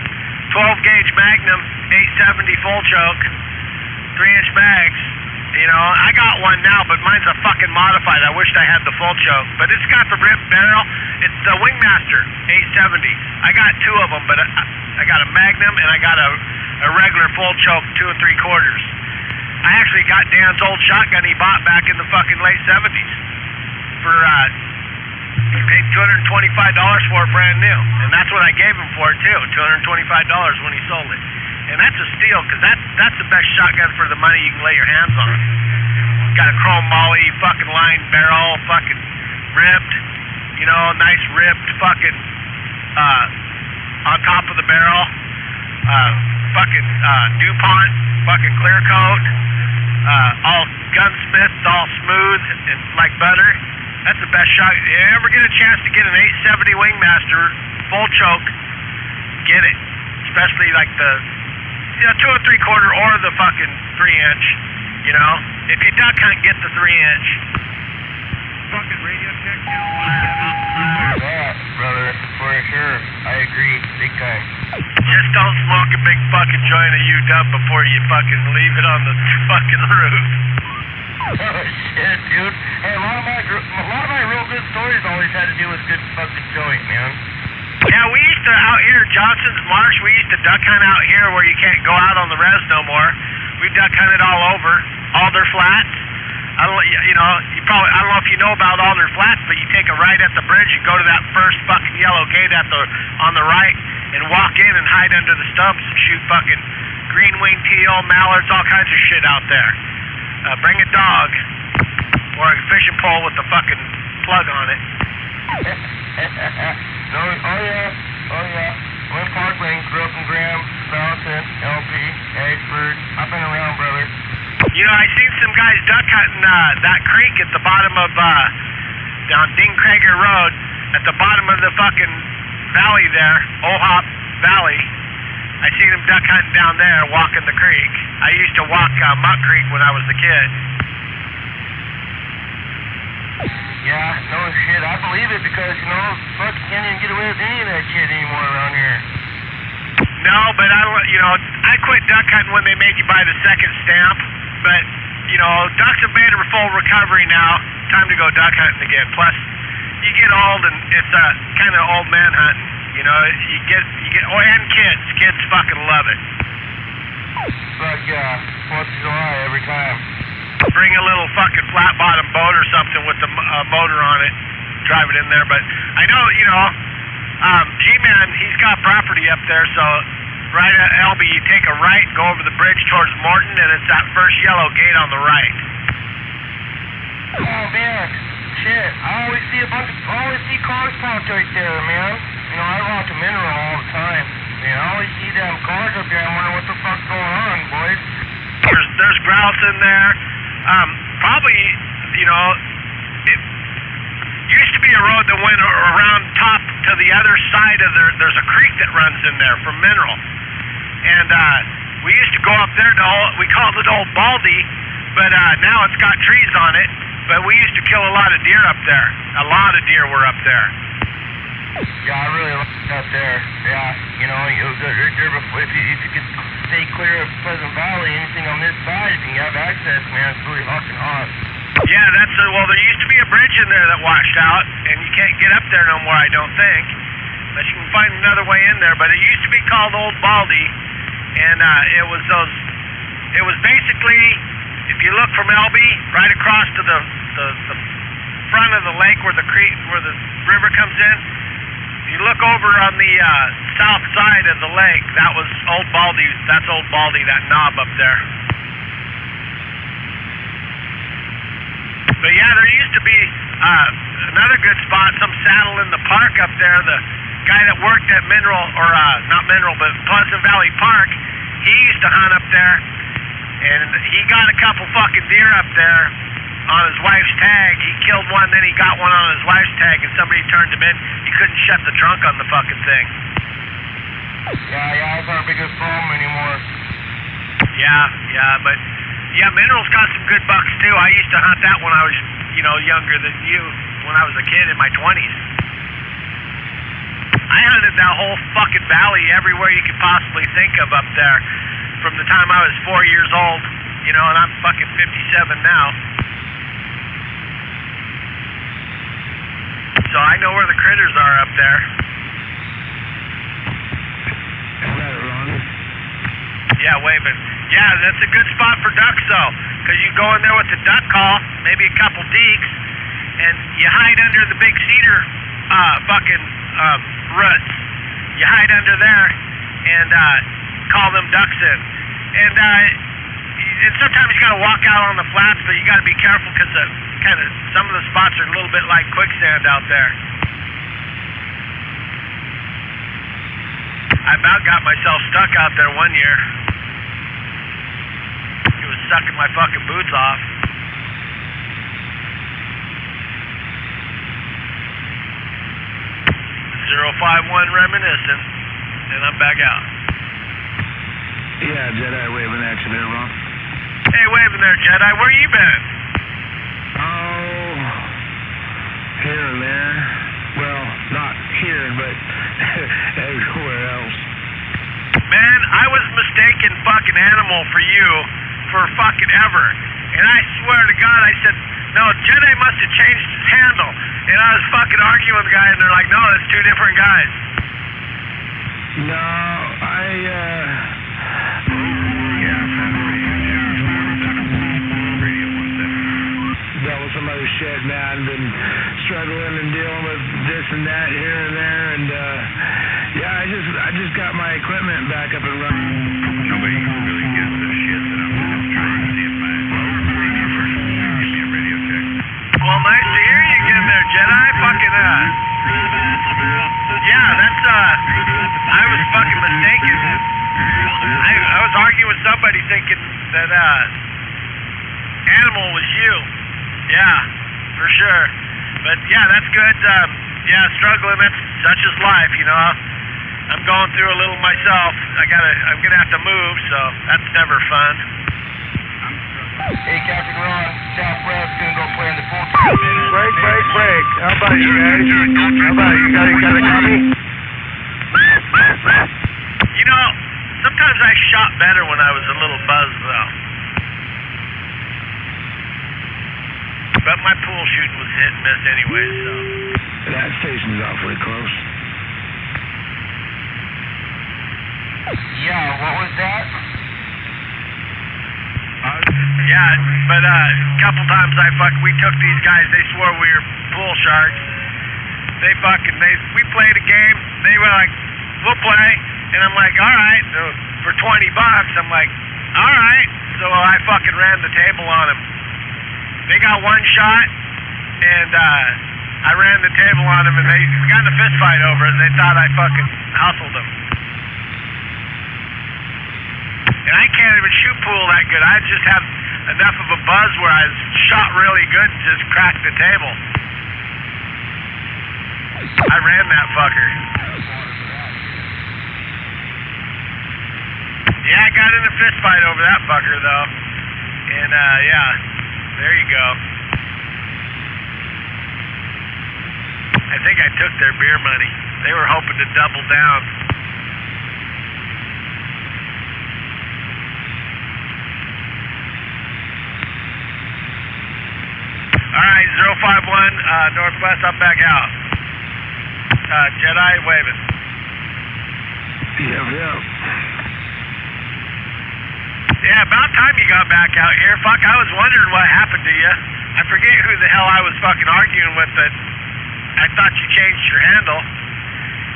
12 gauge Magnum, 870 full choke, 3-inch mags. You know, I got one now, but mine's a fucking modified. I wished I had the full choke, but it's got the ripped barrel. It's the Wingmaster 870. I got two of them, but I got a Magnum and I got a regular full choke 2 3/4. I actually got Dan's old shotgun he bought back in the fucking late 70s for he paid $225 for it brand new, and that's what I gave him for it too, $225 when he sold it. And that's a steal, because that's the best shotgun for the money you can lay your hands on. Got a chrome molly fucking lined barrel, fucking ripped, you know, nice ripped fucking on top of the barrel, fucking DuPont fucking clear coat, all gunsmiths, all smooth and like butter. That's the best shot. If you ever get a chance to get an 870 Wingmaster full choke, get it. Especially like the 2 3/4 or the fucking 3-inch. You know, if you duck hunt, get the 3-inch. Fucking radio check now. That, brother, for sure. I agree, big time. Just don't smoke a big fucking joint of UW before you fucking leave it on the fucking roof. Oh shit, dude. Hey, a lot of my real good stories always had to do with good fucking joint, man. Yeah, we used to out here, Johnson's Marsh, we used to duck hunt out here where you can't go out on the res no more. We duck hunted all over, Alder Flats. I don't know if you know about Alder Flats, but you take a right at the bridge and go to that first fucking yellow gate on the right and walk in and hide under the stumps and shoot fucking green-winged teal, mallards, all kinds of shit out there. Bring a dog or a fishing pole with the fucking plug on it. Oh yeah. Went Parkland, grew up in Graham, Valentine, LP, Edgeburg. I've been around, brother. You know, I seen some guys duck hunting that creek at the bottom of down Ding Crager Road, at the bottom of the fucking valley there, Ohop Valley. I seen them duck hunting down there, walking the creek. I used to walk Muck Creek when I was a kid. Yeah, no shit. I believe it because, you know, fuck, you can't even get away with any of that shit anymore around here. No, but I quit duck hunting when they made you buy the second stamp. But, you know, ducks have made a full recovery now. Time to go duck hunting again. Plus, you get old and it's kind of old man hunting. You know, you get, and kids. Kids fucking love it. Fuck yeah, 4th of July every time. Bring a little fucking flat bottom boat or something with the motor on it. Drive it in there. But I know, you know, G-Man, he's got property up there, so right at Elby, you take a right, go over the bridge towards Morton, and it's that first yellow gate on the right. Oh man, shit! I always see cars parked right there, man. You know, I walk to Mineral all the time. Man, I always see them cars up there. I'm wondering what the fuck's going on, boys. There's grouse in there. Probably, you know, it used to be a road that went around top to the other side of there's a creek that runs in there from Mineral. And we used to go up there we called it Old Baldy, but now it's got trees on it. But we used to kill a lot of deer up there. A lot of deer were up there. Yeah, I really like it up there. Yeah, you know, if you could stay clear of Pleasant Valley, anything on this side, if you can have access, man, it's really fucking hot. Yeah, well, there used to be a bridge in there that washed out, and you can't get up there no more, I don't think. But you can find another way in there. But it used to be called Old Baldy, and it was basically, if you look from Elby right across to the front of the lake where the river comes in, you look over on the south side of the lake, that was Old Baldy. That's Old Baldy, that knob up there. But yeah, there used to be another good spot, some saddle in the park up there. The guy that worked at Mineral, or not Mineral, but Pleasant Valley Park, he used to hunt up there, and he got a couple fucking deer up there on his wife's tag. He killed one, then he got one on his wife's tag, and somebody turned him in. He couldn't shut the trunk on the fucking thing. Yeah, that's our biggest problem anymore. Yeah, but yeah, Mineral's got some good bucks too. I used to hunt that when I was, you know, younger than you, when I was a kid in my 20s. I hunted that whole fucking valley everywhere you could possibly think of up there from the time I was 4 years old, you know, and I'm fucking 57 now. So I know where the critters are up there. Yeah, waving. Yeah, that's a good spot for ducks, though, because you go in there with the duck call, maybe a couple deeks, and you hide under the big cedar roots. You hide under there and call them ducks in. And sometimes you got to walk out on the flats, but you got to be careful because some of the spots are a little bit like quicksand out there. I about got myself stuck out there one year. It was sucking my fucking boots off. 051 reminiscing, and I'm back out. Yeah, Jedi waving at you there, Ron. Hey, waving there, Jedi. Where you been? Oh, here and there. Well, not here, but everywhere else. Man, I was mistaken fucking animal for you for fucking ever. And I swear to God, I said, no, Jedi must have changed his handle. And I was fucking arguing with the guy, and they're like, no, it's two different guys. No, dealt with some other shit, man. Been struggling and dealing with this and that here and there, and yeah, I just got my equipment back up and running. Nobody really gives a shit that I'm just trying to see if my radio person can give me a radio check. Well, nice to hear you again there, Jedi. Fucking, yeah, that's, I was I was arguing with somebody thinking that Animal was you. Yeah, for sure. But yeah, that's good. Yeah, struggling. That's such is life, you know. I'm going through a little myself. I'm gonna have to move, so that's never fun. Hey, Captain Ron, Southwest gonna go play in the pool for a minute. Break. How about you, guys? How about you? Got a copy? You know, sometimes I shot better when I was a little buzzed, though. But my pool shooting was hit and miss anyway, so. That station's awfully close. Yeah, what was that? Yeah, but a couple times we took these guys, they swore we were pool sharks. We played a game, they were like, we'll play, and I'm like, alright, so for $20, I'm like, alright, so I fucking ran the table on them. They got one shot, and I ran the table on them, and we got in a fist fight over it, and they thought I fucking hustled them. And I can't even shoot pool that good. I just have enough of a buzz where I shot really good and just cracked the table. I ran that fucker. Yeah, I got in a fist fight over that fucker, though. And, yeah, there you go. I think I took their beer money. They were hoping to double down. Alright, 051, Northwest, I'm back out. Jedi waving. Yep. Yeah, about time you got back out here. Fuck, I was wondering what happened to you. I forget who the hell I was fucking arguing with, but I thought you changed your handle.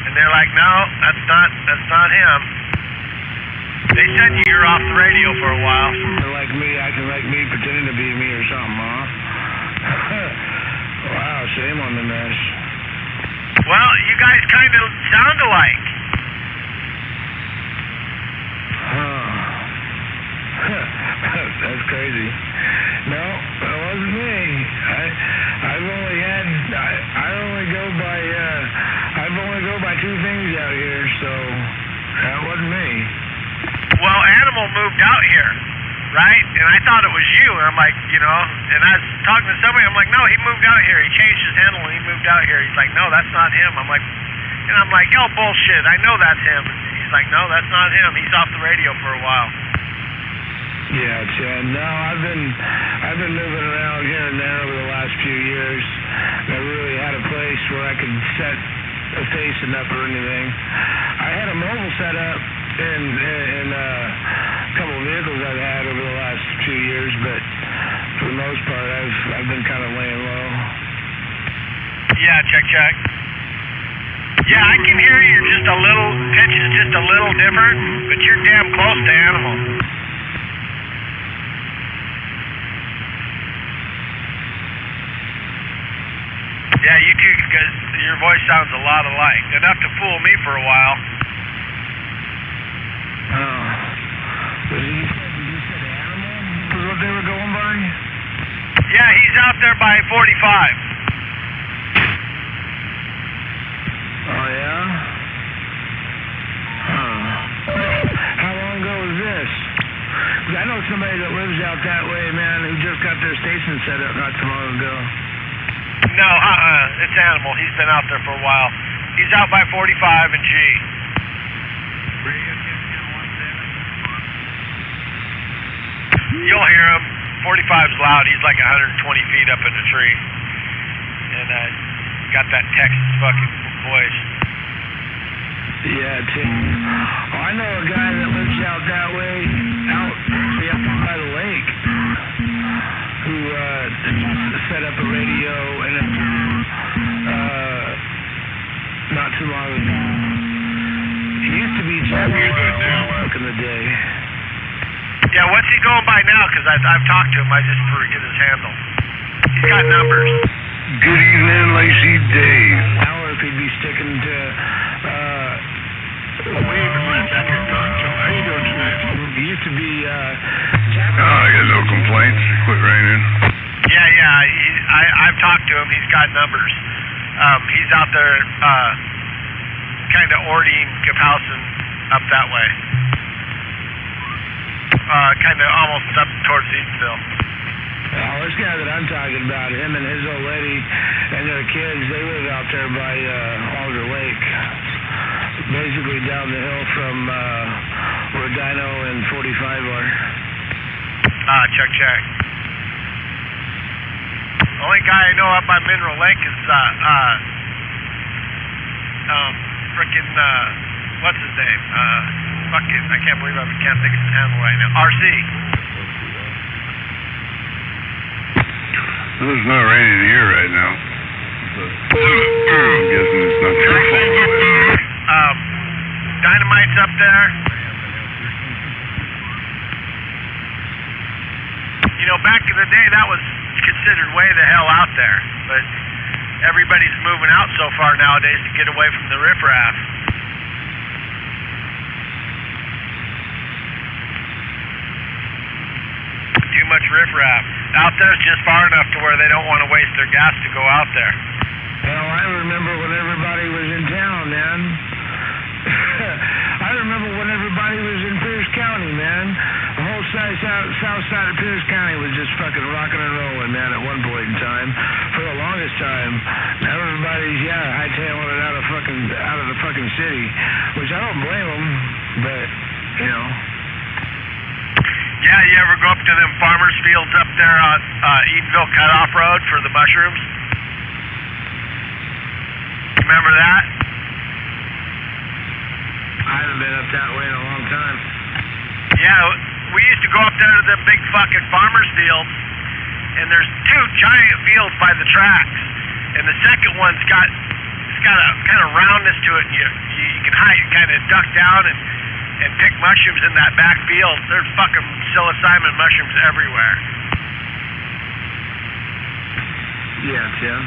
And they're like, no, that's not him. They said you were off the radio for a while. Acting like me, pretending to be me or something, huh? Wow, shame on the mess. Well, you guys kind of sound alike. That's crazy. No, that wasn't me. I've only go by two things out here, so that wasn't me. Well, Animal moved out here, right? And I thought it was you. And I'm like, you know, and I was talking to somebody. I'm like, no, he moved out here. He changed his handle and he moved out here. He's like, no, that's not him. I'm like, yo, bullshit. I know that's him. He's like, no, that's not him. He's off the radio for a while. Yeah, Chad. No, I've been moving around here and there over the last few years. I really had a place where I could set a station up or anything. I had a mobile set up in a couple of vehicles I've had over the last few years, but for the most part, I've been kind of laying low. Yeah, check. Yeah, I can hear you're just a little, pitch is just a little different, but you're damn close to Animal. Yeah, you two, because your voice sounds a lot alike. Enough to fool me for a while. Did you say Animal was what they were going by? Yeah, he's out there by 45. Oh, yeah? How long ago was this? 'Cause I know somebody that lives out that way, man, who just got their station set up not too long ago. No, it's Animal. He's been out there for a while. He's out by 45 and G. You'll hear him. 45's loud. He's like 120 feet up in the tree. And got that Texas fucking voice. Yeah, Tim. Oh, I know a guy that lives out that way, out by the lake, who set up a radio and not too long ago. He used to be back in the day. Yeah, what's he going by now? Because I've talked to him. I just forget his handle. He's got numbers. Good evening, Lacey Dave. Or if he'd be sticking to How you doing tonight? It used to be, I got no complaints. It quit raining. Yeah. I've talked to him. He's got numbers. He's out there, kind of Ordine, Gipausen, up that way. Kind of almost up towards Eatonville. well, this guy that I'm talking about, him and his old lady and their kids, they live out there by Alder Lake. Basically down the hill from where Dino and 45 are. Check. Only guy I know up by Mineral Lake is, frickin', what's his name? I can't believe I can't think of his handle right now. RC. It's not raining here right now. But I'm guessing it's not your fault. Dynamite's up there. You know, back in the day, that was considered way the hell out there. But everybody's moving out so far nowadays to get away from the riffraff. Too much riffraff. Out there's just far enough to where they don't want to waste their gas to go out there. Well, I remember when everybody was in town, man. I remember when everybody was in Pierce County, man. The whole south side of Pierce County was just fucking rocking and rolling, man, at one point in time. For the longest time. Now everybody's, hightailing it out of the fucking city. Which I don't blame them, but, you know. Yeah, you ever go up to them farmers' fields up there on Eatonville Cutoff Road for the mushrooms? Remember that? I haven't been up that way in a long time. Yeah, we used to go up there to the big fucking farmers' fields, and there's two giant fields by the tracks, and the second one's got a kind of roundness to it, and you can kind of duck down and pick mushrooms in that back field. There's fucking psilocybin mushrooms everywhere. Yeah, Tim.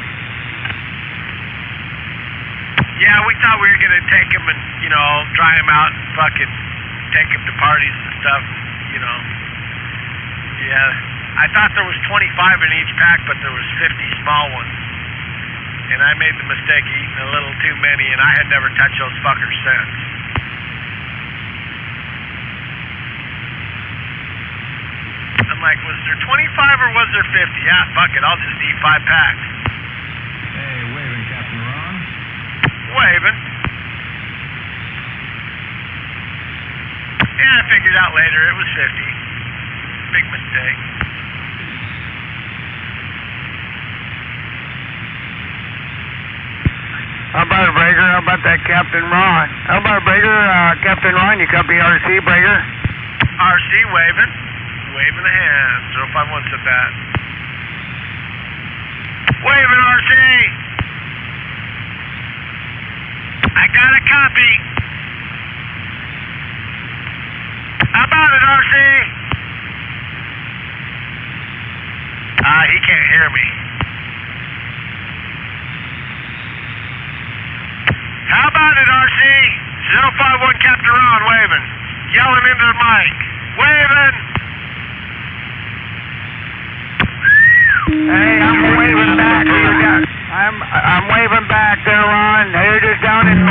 Yeah, we thought we were gonna take them and, you know, dry them out and fucking take them to parties and stuff, you know. Yeah, I thought there was 25 in each pack, but there was 50 small ones. And I made the mistake of eating a little too many, and I had never touched those fuckers since. I'm like, was there 25 or was there 50? Yeah, fuck it, I'll just eat 5 packs. Hey, waving, Captain Ron. Waving. Yeah, I figured out later it was 50. Big mistake. How about a breaker? How about that Captain Ron? How about a breaker, Captain Ron? You copy RC breaker? RC waving. Waving the hand. 051 said that. Waving RC. I got a copy. How about it, RC? He can't hear me. How about it, RC? 051 Captain Ron waving. Yelling into the mic. Waving. Hey, I'm waving back. I'm waving back there, Ron. You're just down in the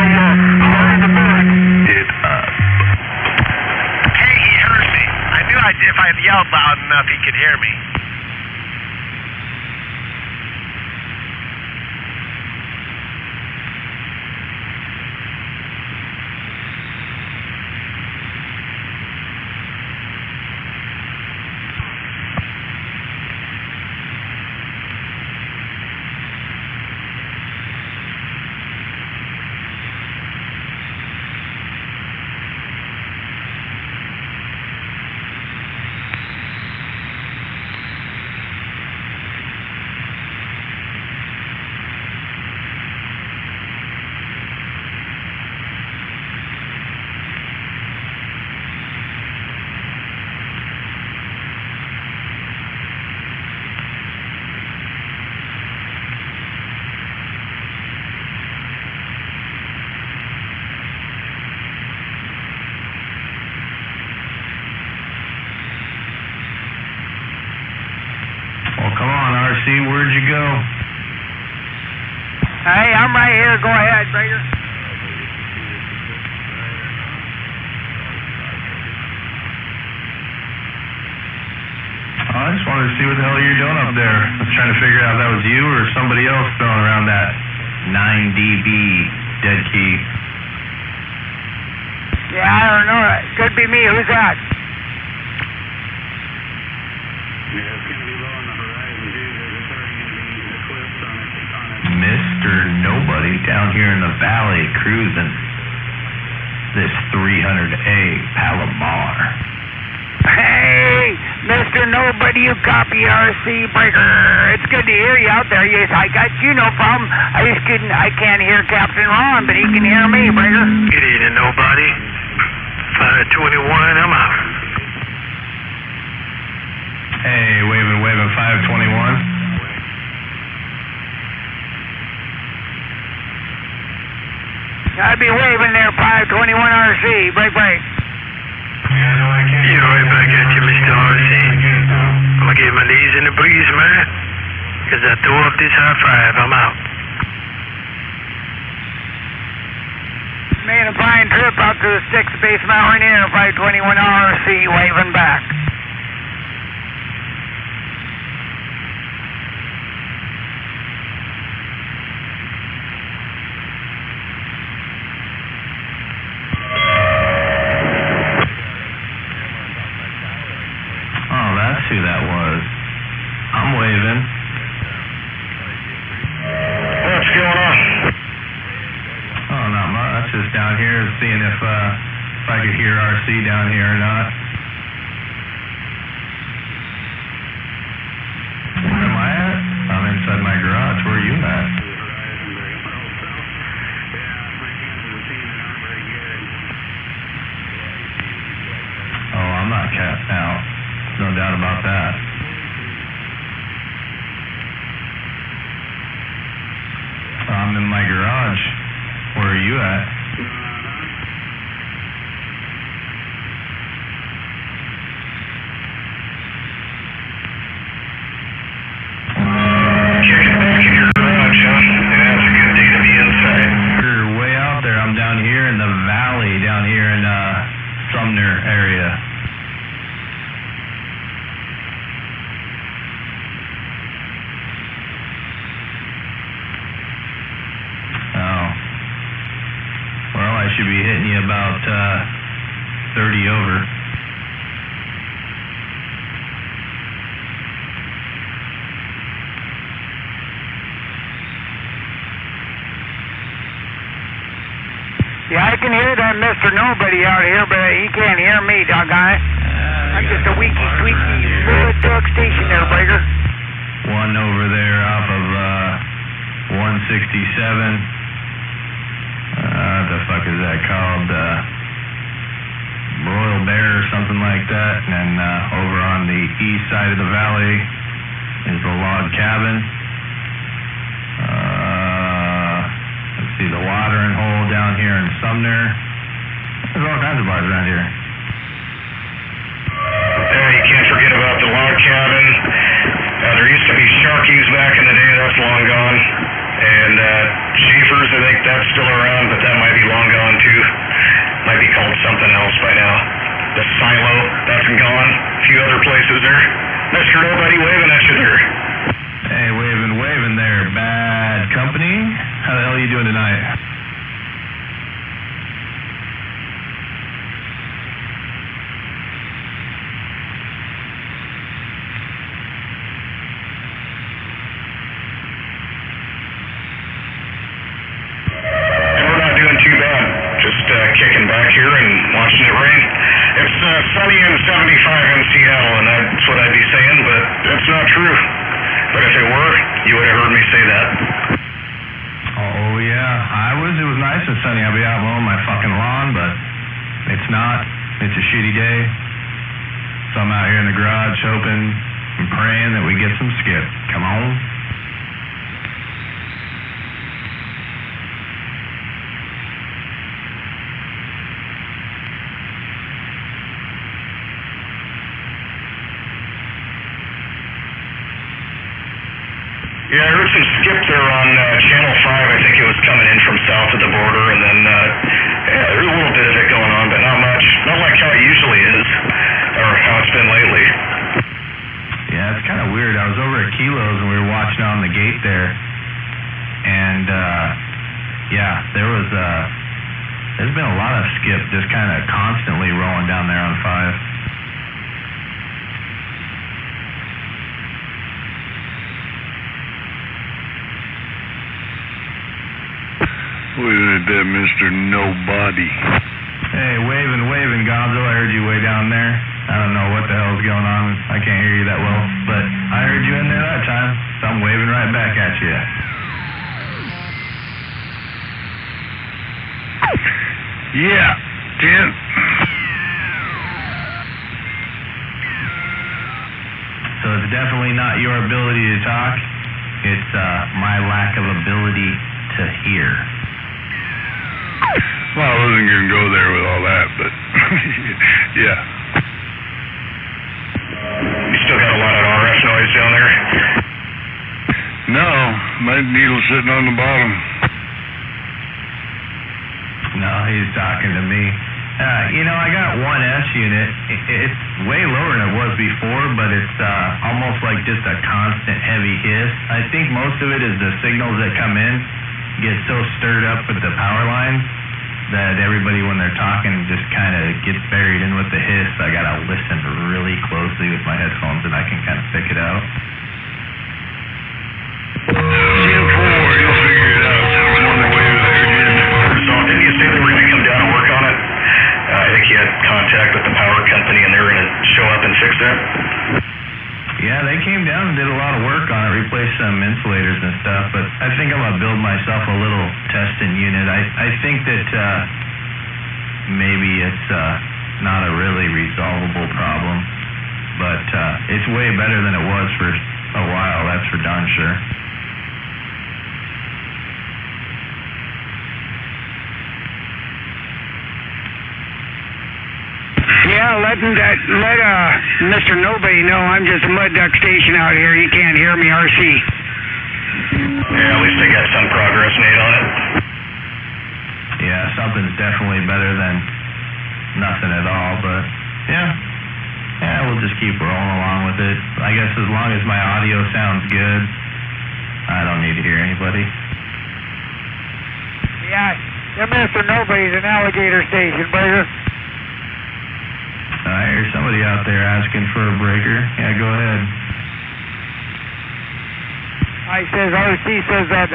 Hey, he heard me. I knew if I yelled loud enough, he could hear me. you go? Hey, I'm right here. Go ahead, Baker. I just wanted to see what the hell you're doing up there. I was trying to figure out if that was you or somebody else throwing around that 9 dB dead key. Yeah, I don't know. Could be me. Who's that? Mr. Nobody down here in the valley cruising this 300A Palomar. Hey, Mr. Nobody, you copy RC Breaker. It's good to hear you out there. Yes, I got you, no problem. I can't hear Captain Ron, but he can hear me, Breaker. Good evening, Nobody. 521, I'm out. Hey, waving 521. I'd be waving there, 521 RC. Break. Yeah, right back at you, Mr. RC. I'm gonna get my knees in the breeze, man. As I throw up this high five, I'm out. Made a fine trip out to the 6th Base Mountaineer, 521 RC, waving back. Oh, that's who that was. I'm waving. What's going on? Oh, not much. Just down here seeing if I could hear RC down here or not. Where am I at? I'm inside my garage. Where are you at? Oh, I'm not capped out. No doubt about that. I'm in my garage. Where are you at? Kicking back in your garage, huh? Yeah, it's a good day to be inside. You're way out there. I'm down here in the valley, down here in Sumner area. Oh. Well, I should be hitting you about 30 over. Yeah, I can hear that Mr. Nobody out here, but he can't hear me, doggone it. I'm just a weaky, squeaky little truck station there, Breaker. One over there off of 167. What the fuck is that called? Royal Bear or something like that. And then over on the east side of the valley is the log cabin. Let's see, the watering hole down here in Sumner. There's all kinds of bars around here. You can't forget about the log cabin. There used to be Sharky's back in the day, that's long gone. And Schaefer's, I think that's still around, but that might be long gone too. Might be called something else by now. The Silo, that's gone. A few other places there. Mr. Nobody waving at you there. Hey, waving there, bad company. How the hell are you doing tonight? We're not doing too bad. Just kicking back here and watching it rain. It's sunny and 75 in Seattle, and that's what I'd be saying, but that's not true. But if it were, you would have heard me say that. Oh, yeah. It was nice and sunny. I'll be out mowing my fucking lawn, but it's not. It's a shitty day. So I'm out here in the garage hoping and praying that we get some skip. Come on. Yeah, I heard some skip there on Channel 5. I think it was coming in from south of the border, and then, yeah, there's a little bit of it going on, but not much. Not like how it usually is, or how it's been lately. Yeah, it's kind of weird. I was over at Kilos, and we were watching on the gate there, and, yeah, there's been a lot of skip just kind of constantly rolling down there on 5. Waving at that Mr. Nobody. Hey, waving, Gonzo. I heard you way down there. I don't know what the hell's going on. I can't hear you that well, but I heard you in there that time, so I'm waving right back at you. Yeah, Tim. So it's definitely not your ability to talk. It's my lack of ability to hear. Well, I wasn't going to go there with all that, but yeah. You still got a lot of RF noise down there? No, my needle's sitting on the bottom. No, he's talking to me. I got 1S unit. It's way lower than it was before, but it's almost like just a constant heavy hiss. I think most of it is the signals that come in get so stirred up with the power line that everybody, when they're talking, just kind of gets buried in with the hiss. I gotta listen really closely with my headphones, and I can kind of pick it out. Jim 4, you'll figure it out. I'm on the way over there, Jim. So didn't you say they were going to come down and work on it? I think you had contact with the power company, and they were going to show up and fix that? Yeah, they came down and did a lot of work on it, replaced some insulators and stuff, but I think I'm going to build myself a little testing unit. I think that maybe it's not a really resolvable problem, but it's way better than it was for a while, that's for darn sure. Yeah, let Mr. Nobody know I'm just a mud duck station out here. You can't hear me, RC. Yeah, at least they got some progress made on it. Yeah, something's definitely better than nothing at all, but yeah, we'll just keep rolling along with it. I guess as long as my audio sounds good, I don't need to hear anybody. Yeah, Mr. Nobody's an alligator station, brother. I hear somebody out there asking for a breaker. Yeah, go ahead. RC says that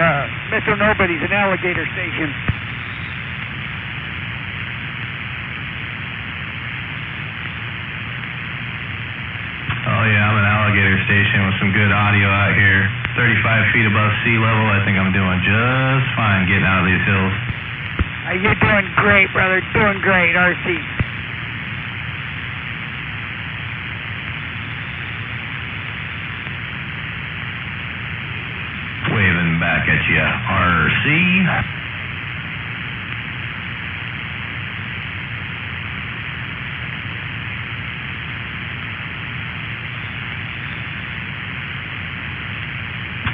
Mr. Nobody's an alligator station. Oh yeah, I'm an alligator station with some good audio out here. 35 feet above sea level. I think I'm doing just fine getting out of these hills. You're doing great, brother. Doing great, RC. Waving back at you, RC.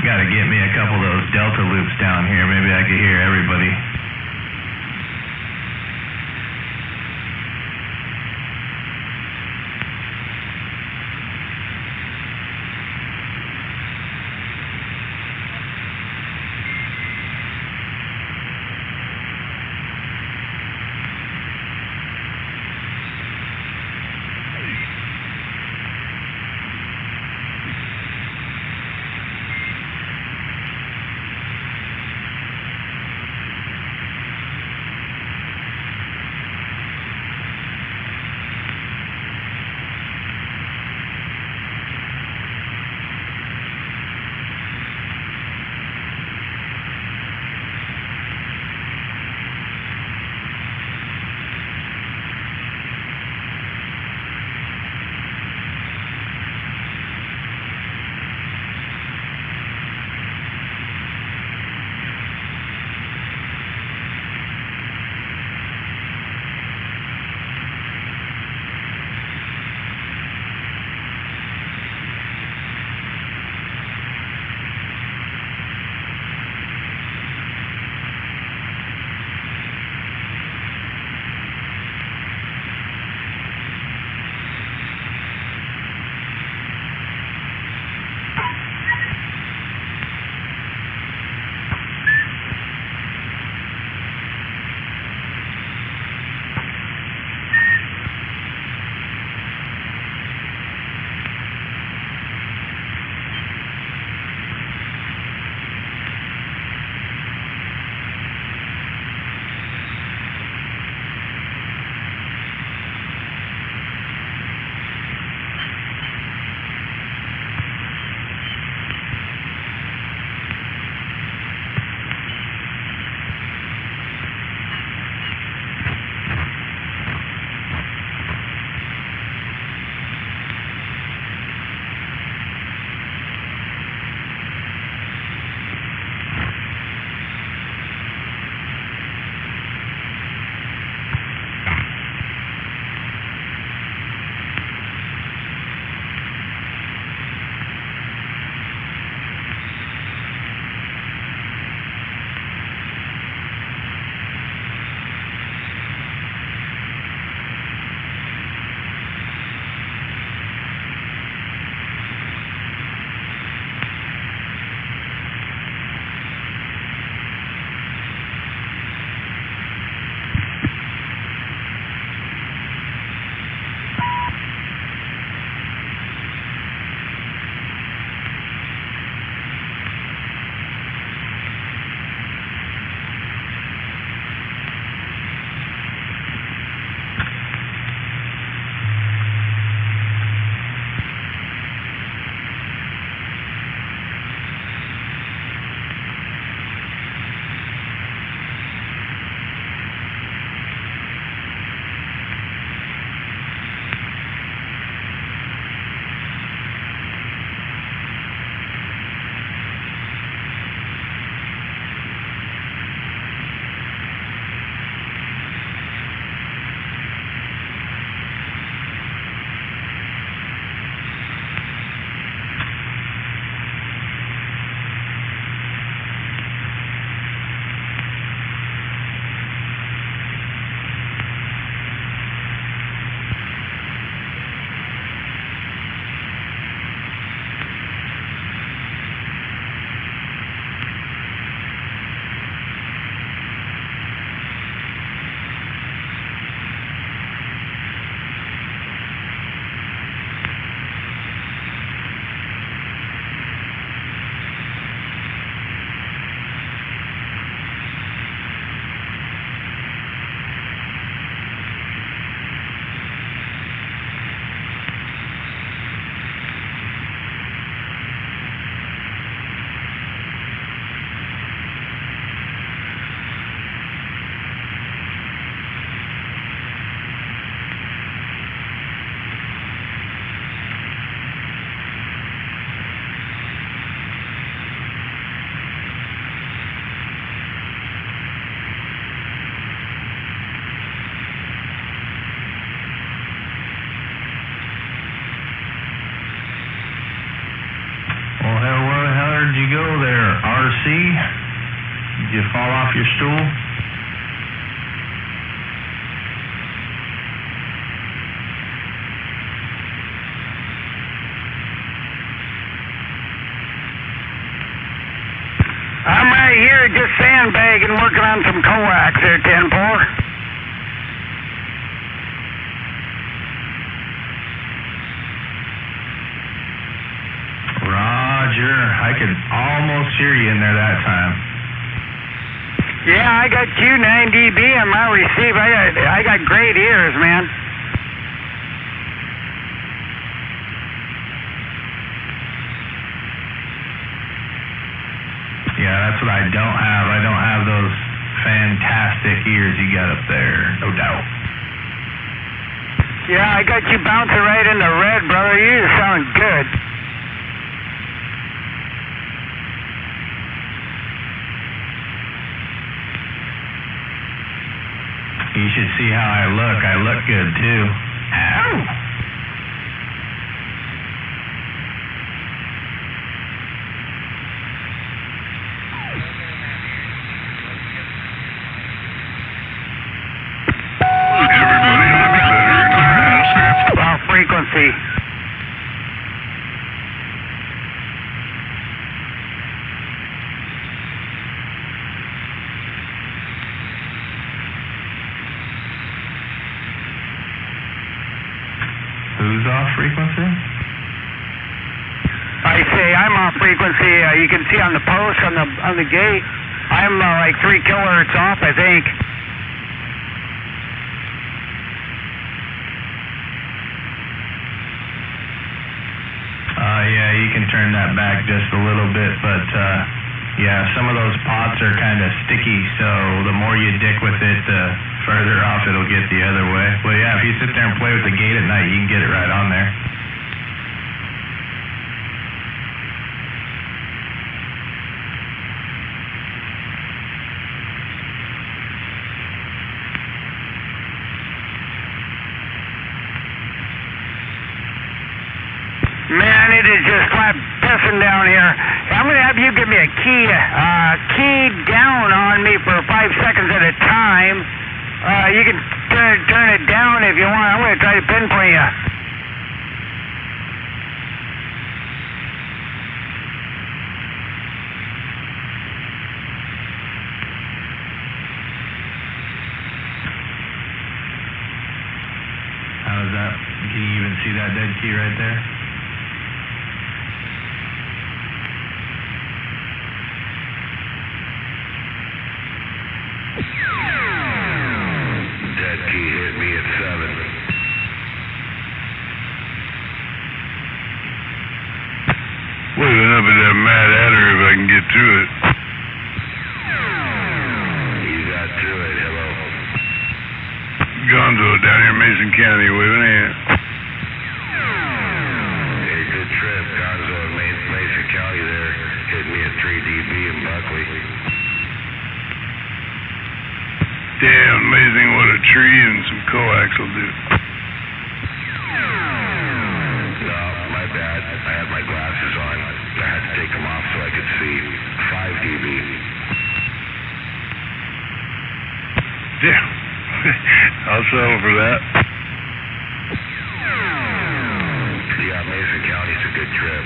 Gotta get me a couple of those delta loops down here. Maybe I could hear everybody. Did you fall off your stool? I'm right here just sandbagging, working on some coax there, 10-4. Roger. I could almost hear you in there that time. Yeah, I got Q9 dB on my receive. I got great ears, man. Yeah, that's what I don't have. I don't have those fantastic ears you got up there, no doubt. Yeah, I got you bouncing right in the red, brother. You sound good. You should see how I look. I look good, too. Ow! Frequency. Who's off frequency? I say I'm off frequency. You can see on the post on the gate. I'm like 3 kilohertz off, I think. Yeah, you can turn that back just a little bit, but yeah, some of those pots are kind of sticky, so the more you dick with it, the further off it'll get the other way. Well, yeah, if you sit there and play with the gate at night, you can get it right on there. Man, it is just flat pissing down here. I'm going to have you give me a key down on me for 5 seconds at a time. You can turn it down if you want. I'm going to try to pinpoint you. How's that? Can you even see that dead key right there? Waiting up at that Mad Hatter if I can get through it. You got through it, hello. Gonzo down here in Mason County waving hand. Hey, good trip. Gonzo at Mason County there. Hit me at 3 dB in Buckley. Damn, amazing what a tree and some coax will do. No, my bad. I had my glasses on. I had to take them off so I could see. 5 dB. Damn. I'll settle for that. Yeah, Mason County's a good trip.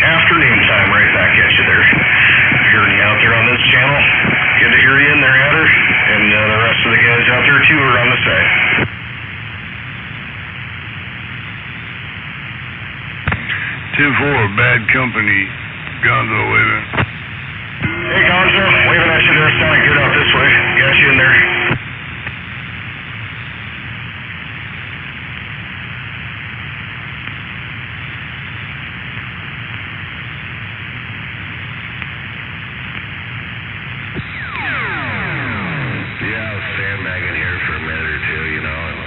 Afternoon time, right back at you there. Hearing you out there on this channel. Good to hear you in there, Hatter. And the rest of the guys out there, too, are on the side. 10-4, bad company, Gonzo waving. Hey, Gonzo, waving at you there, sounding good out this way. Got you in there. Yeah, I was sandbagging here for a minute or two, you know, and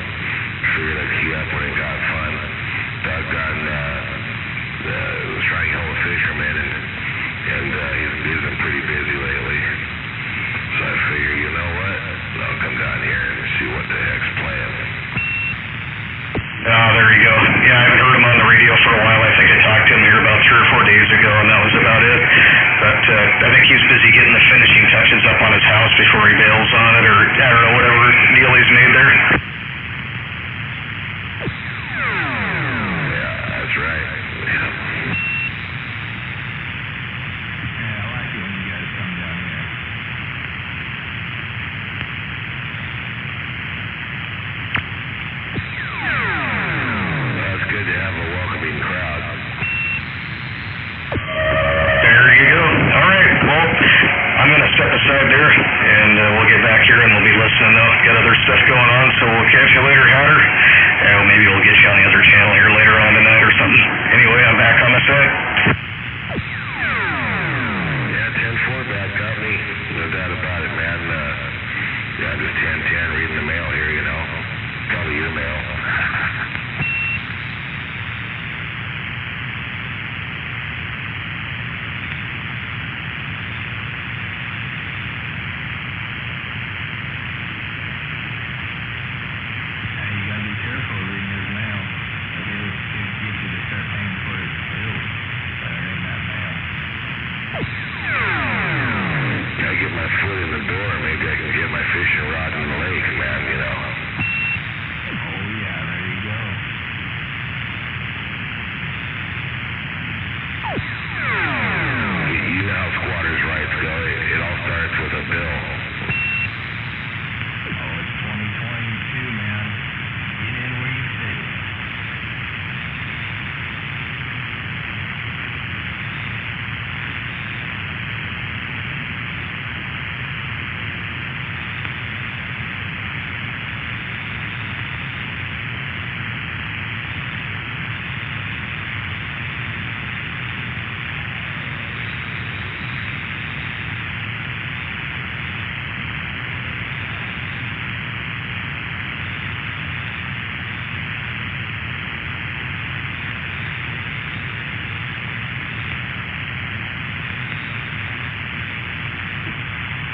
figured I'd key up when it got fun. Doggone, was trying to help a fisherman, and he's been pretty busy lately. So I figured, you know what, I'll come down here and see what the heck's playing. Oh, there you go. Yeah, I haven't heard him on the radio for a while. I think I talked to him here about 3 or 4 days ago, and that was about it. But I think he's busy getting the finishing touches up on his house before he bails on it, or I don't know, whatever deal he's made there. Yeah, that's right. Yeah. Yeah, I like it when you guys come down here. Well, it's good to have a welcoming crowd. There you go. All right. Well, I'm going to step aside there, and we'll get back here, and we'll be listening, though. Got other stuff going on, so we'll catch you later, Hatter. Maybe we'll get you on the other channel here later on tonight or something. Anyway, I'm back on the set. Yeah, 10-4, bad company. No doubt about it, man. Yeah, I'm just 10-10 reading the mail here, you know. Probably your mail. Yeah, you gotta be careful reading his mail. It'll get you to start paying for his bills that are in that mail. I get my foot in the door, maybe I can get my fishing rod in the lake, man, you know. Oh yeah, there you go. You know how squatters' rights go. It all starts with a bill. Oh, it's 2022, man. Get in where you fit.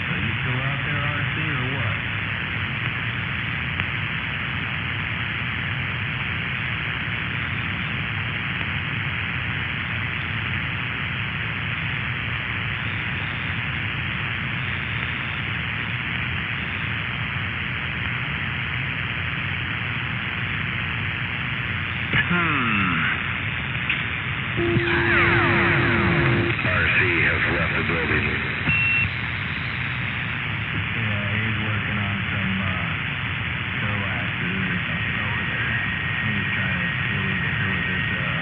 So you still out there, RC, or what? RC has left the building. Yeah, he's working on some coaxes or something over there. He's trying to really get through with his rotator.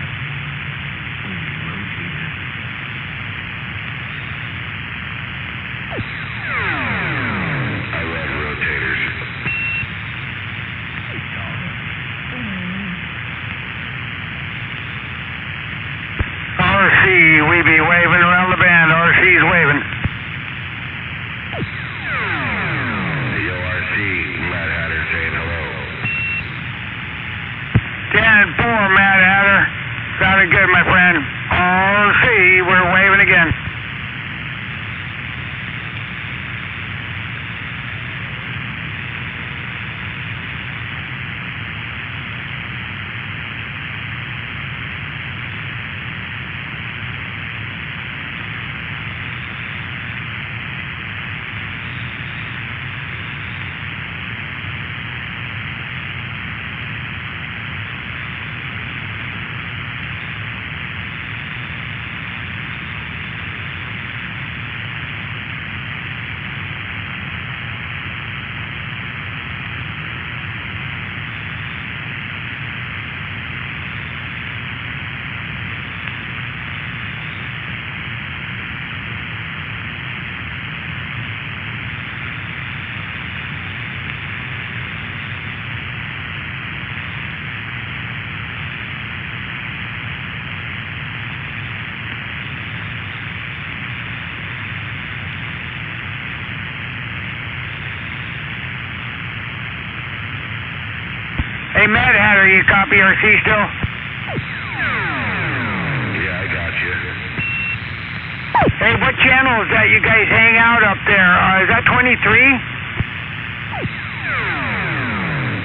I love rotators. RC, we be waving around the band. RC's waving. Yo, RC, Mad Hatter saying hello. 10-4, Mad Hatter. Sounded good, my friend. RC, we're waving again. Hey, Mad Hatter, you copy RC still? Yeah, I got you. Hey, what channel is that you guys hang out up there? Is that 23?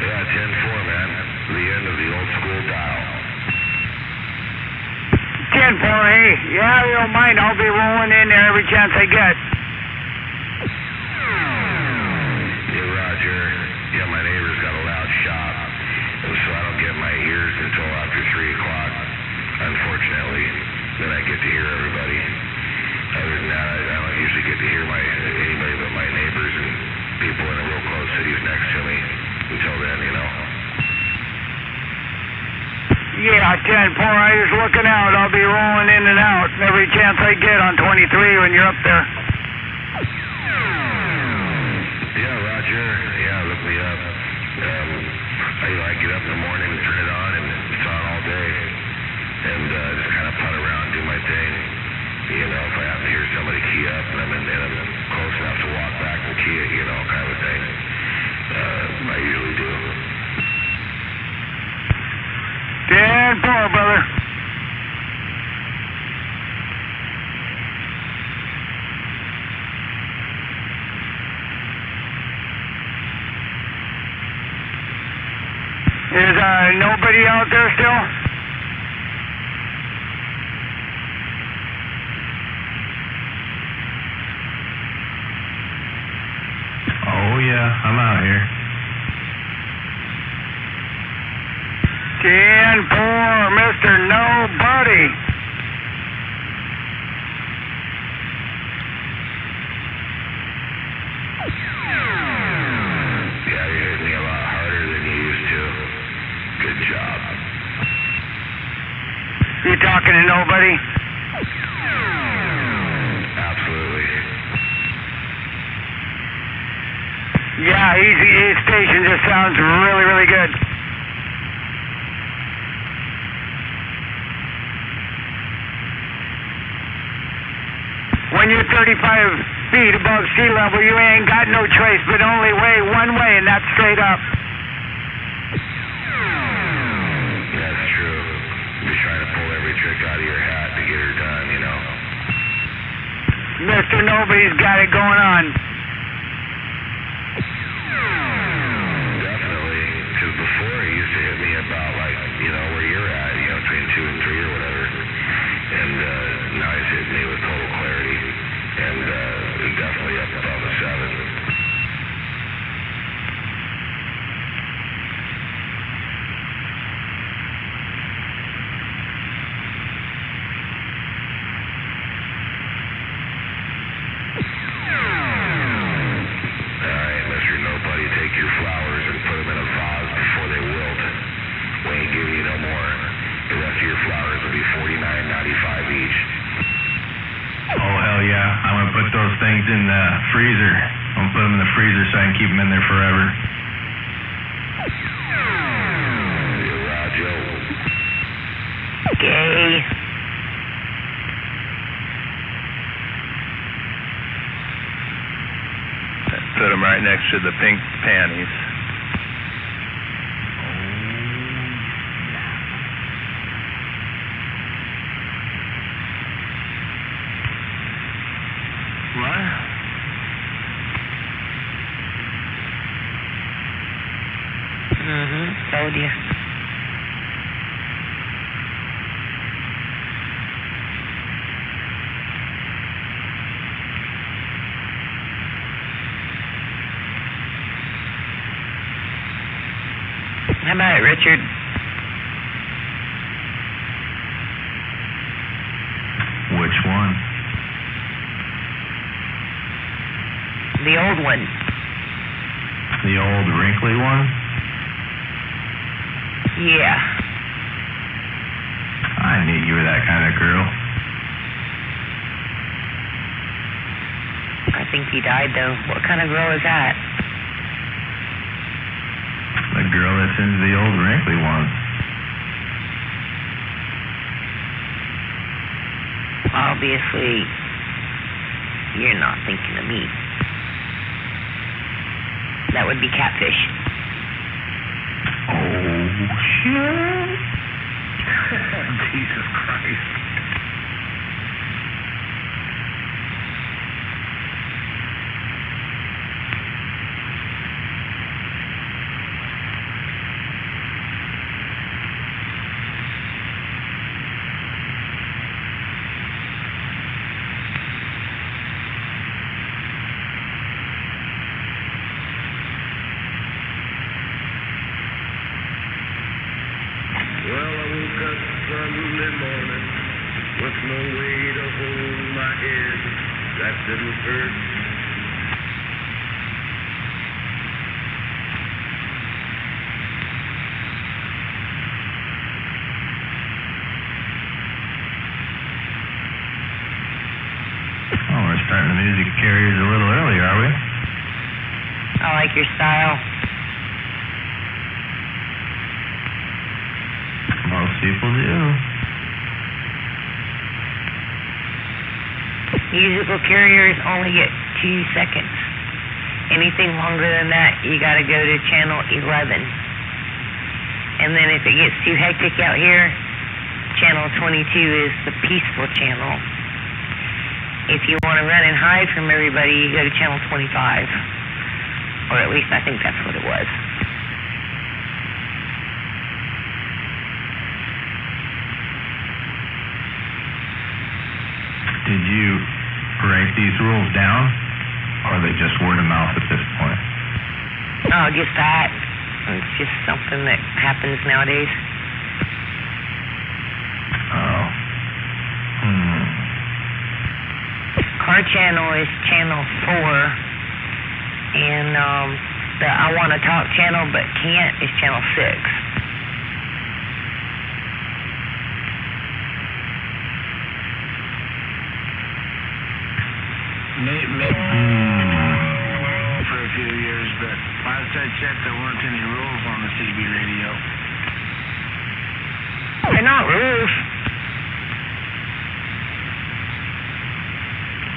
Yeah, 10-4, man. The end of the old school dial. 10-4, hey. Yeah, you don't mind. I'll be rolling in there every chance I get. Yeah, Roger. Yeah, my neighbor's got a loud shop, so I don't get my ears until after 3 o'clock, unfortunately. Then I get to hear everybody. Other than that, I don't usually get to hear anybody but my neighbors and people in the real close cities next to me until then, you know. Yeah, 10-4, I was looking out. I'll be rolling in and out every chance I get on 23 when you're up there. Yeah, Roger. Yeah, look me up. I get up in the morning and turn it on, and it's on all day. And just kind of putt around, do my thing. You know, if I have to hear somebody key up and I'm close enough to walk back and key it, you know, kind of thing. I usually do. 10-4, brother. Is nobody out there still? Oh, yeah, I'm out here. 10-4, Mr. Nobody. Yeah, you hit me a lot harder than you used to. Good job. You talking to nobody? Absolutely. Yeah, his station just sounds really, really good. When you're 35 feet above sea level, you ain't got no choice but only one way, and that's straight up. That's true. You're trying to pull every trick out of your hat to get her done, you know. Mr. Nobody's got it going on. Definitely. Because before he used to hit me about, like, you know, where you're at, you know, between 2 and 3 or whatever. And now he's hitting me with total clarity. And definitely up above a 7. Things in the freezer. I'm gonna put them in the freezer so I can keep them in there forever. Okay. Put them right next to the pink panties. Told you. How about it, Richard? Which one? The old one. The old wrinkly one? Yeah. I knew you were that kind of girl. I think he died, though. What kind of girl is that? The girl that's into the old wrinkly one. Obviously, you're not thinking of me. That would be Catfish. Oh. shit. Jesus Christ. Well, I woke up Sunday morning with no way to hold my head. That didn't hurt. Oh, we're starting the music carriers a little early, are we? I like your style. Most people do. Musical carriers only get 2 seconds. Anything longer than that, you gotta go to channel 11. And then if it gets too hectic out here, channel 22 is the peaceful channel. If you want to run and hide from everybody, you go to channel 25. Or at least I think that's what it was. Did you write these rules down, or are they just word of mouth at this point? Oh, just that. It's just something that happens nowadays. Oh. Car channel is channel 4, and the I Want to Talk channel but can't is channel 6. For a few years, but last I checked, there weren't any rules on the CB radio. They're not rules.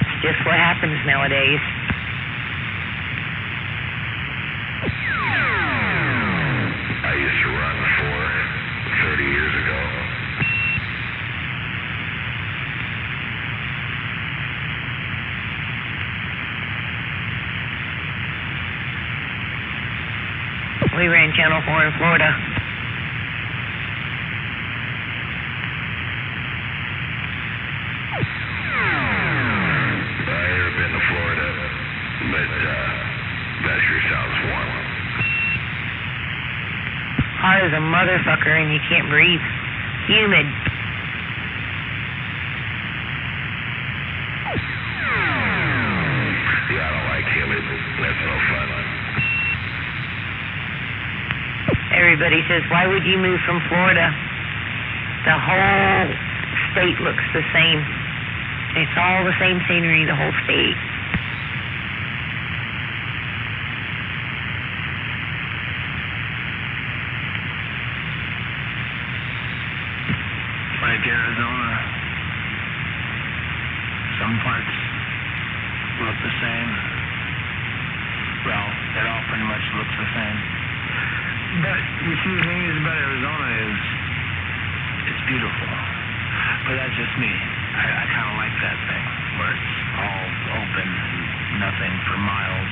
It's just what happens nowadays. I used to run for 30 years ago. We ran channel 4 in Florida. I've never been to Florida, but that sure sounds warm. Hot as a motherfucker and you can't breathe. Humid. Yeah, I don't like humid. That's no fun. Everybody says, why would you move from Florida? The whole state looks the same. It's all the same scenery, the whole state. Like Arizona, some parts look the same. Well, it all pretty much looks the same. But you see, the thing is about Arizona is it's beautiful. But that's just me. I kind of like that thing where it's all open and nothing for miles.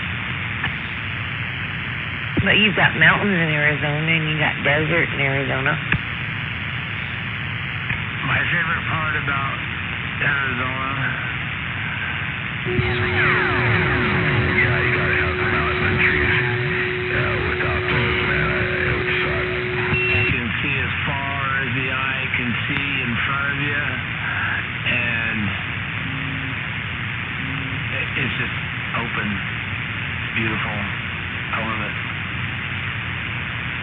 But you've got mountains in Arizona and you got desert in Arizona. My favorite part about Arizona. Yeah, you gotta have the mountains and trees. Without those, man, it would suck. You can see as far as the eye can see in front of you, and it's just open, beautiful. I love it.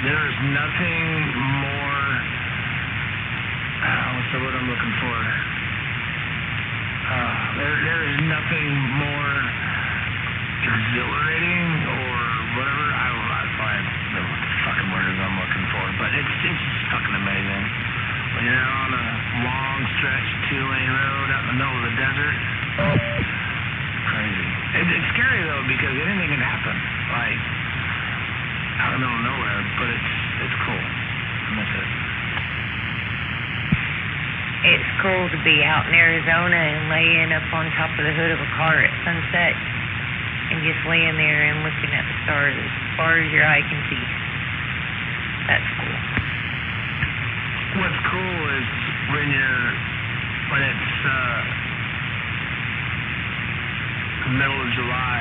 There is nothing more. What's the word I'm looking for? There is nothing more exhilarating or whatever. I don't know. That's why the fucking word is I'm looking for. But it's just fucking amazing. When you're out on a long stretch 2-lane road out in the middle of the desert, crazy. It's scary though because anything can happen. Like out in the middle of nowhere, but it's cool. miss it. It's cool to be out in Arizona and laying up on top of the hood of a car at sunset and just laying there and looking at the stars as far as your eye can see. That's cool. What's cool is when it's the middle of July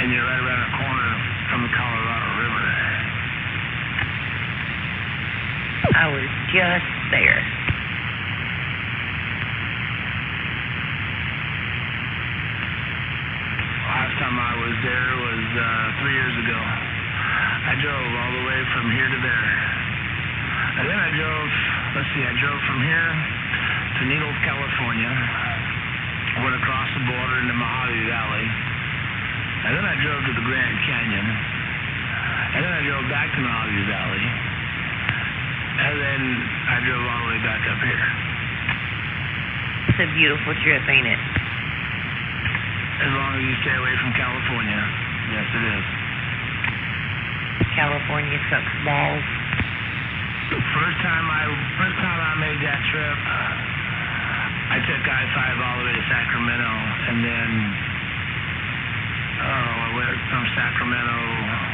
and you're right around the corner from the Colorado River. I was just there. Last time I was there was 3 years ago. I drove all the way from here to there. And then I drove from here to Needles, California, went across the border into Mojave Valley, and then I drove to the Grand Canyon, and then I drove back to Mojave Valley, and then I drove all the way back up here. It's a beautiful trip, ain't it? As long as you stay away from California. Yes, it is. California sucks balls. First time I made that trip, I took I-5 all the way to Sacramento, and then I went from Sacramento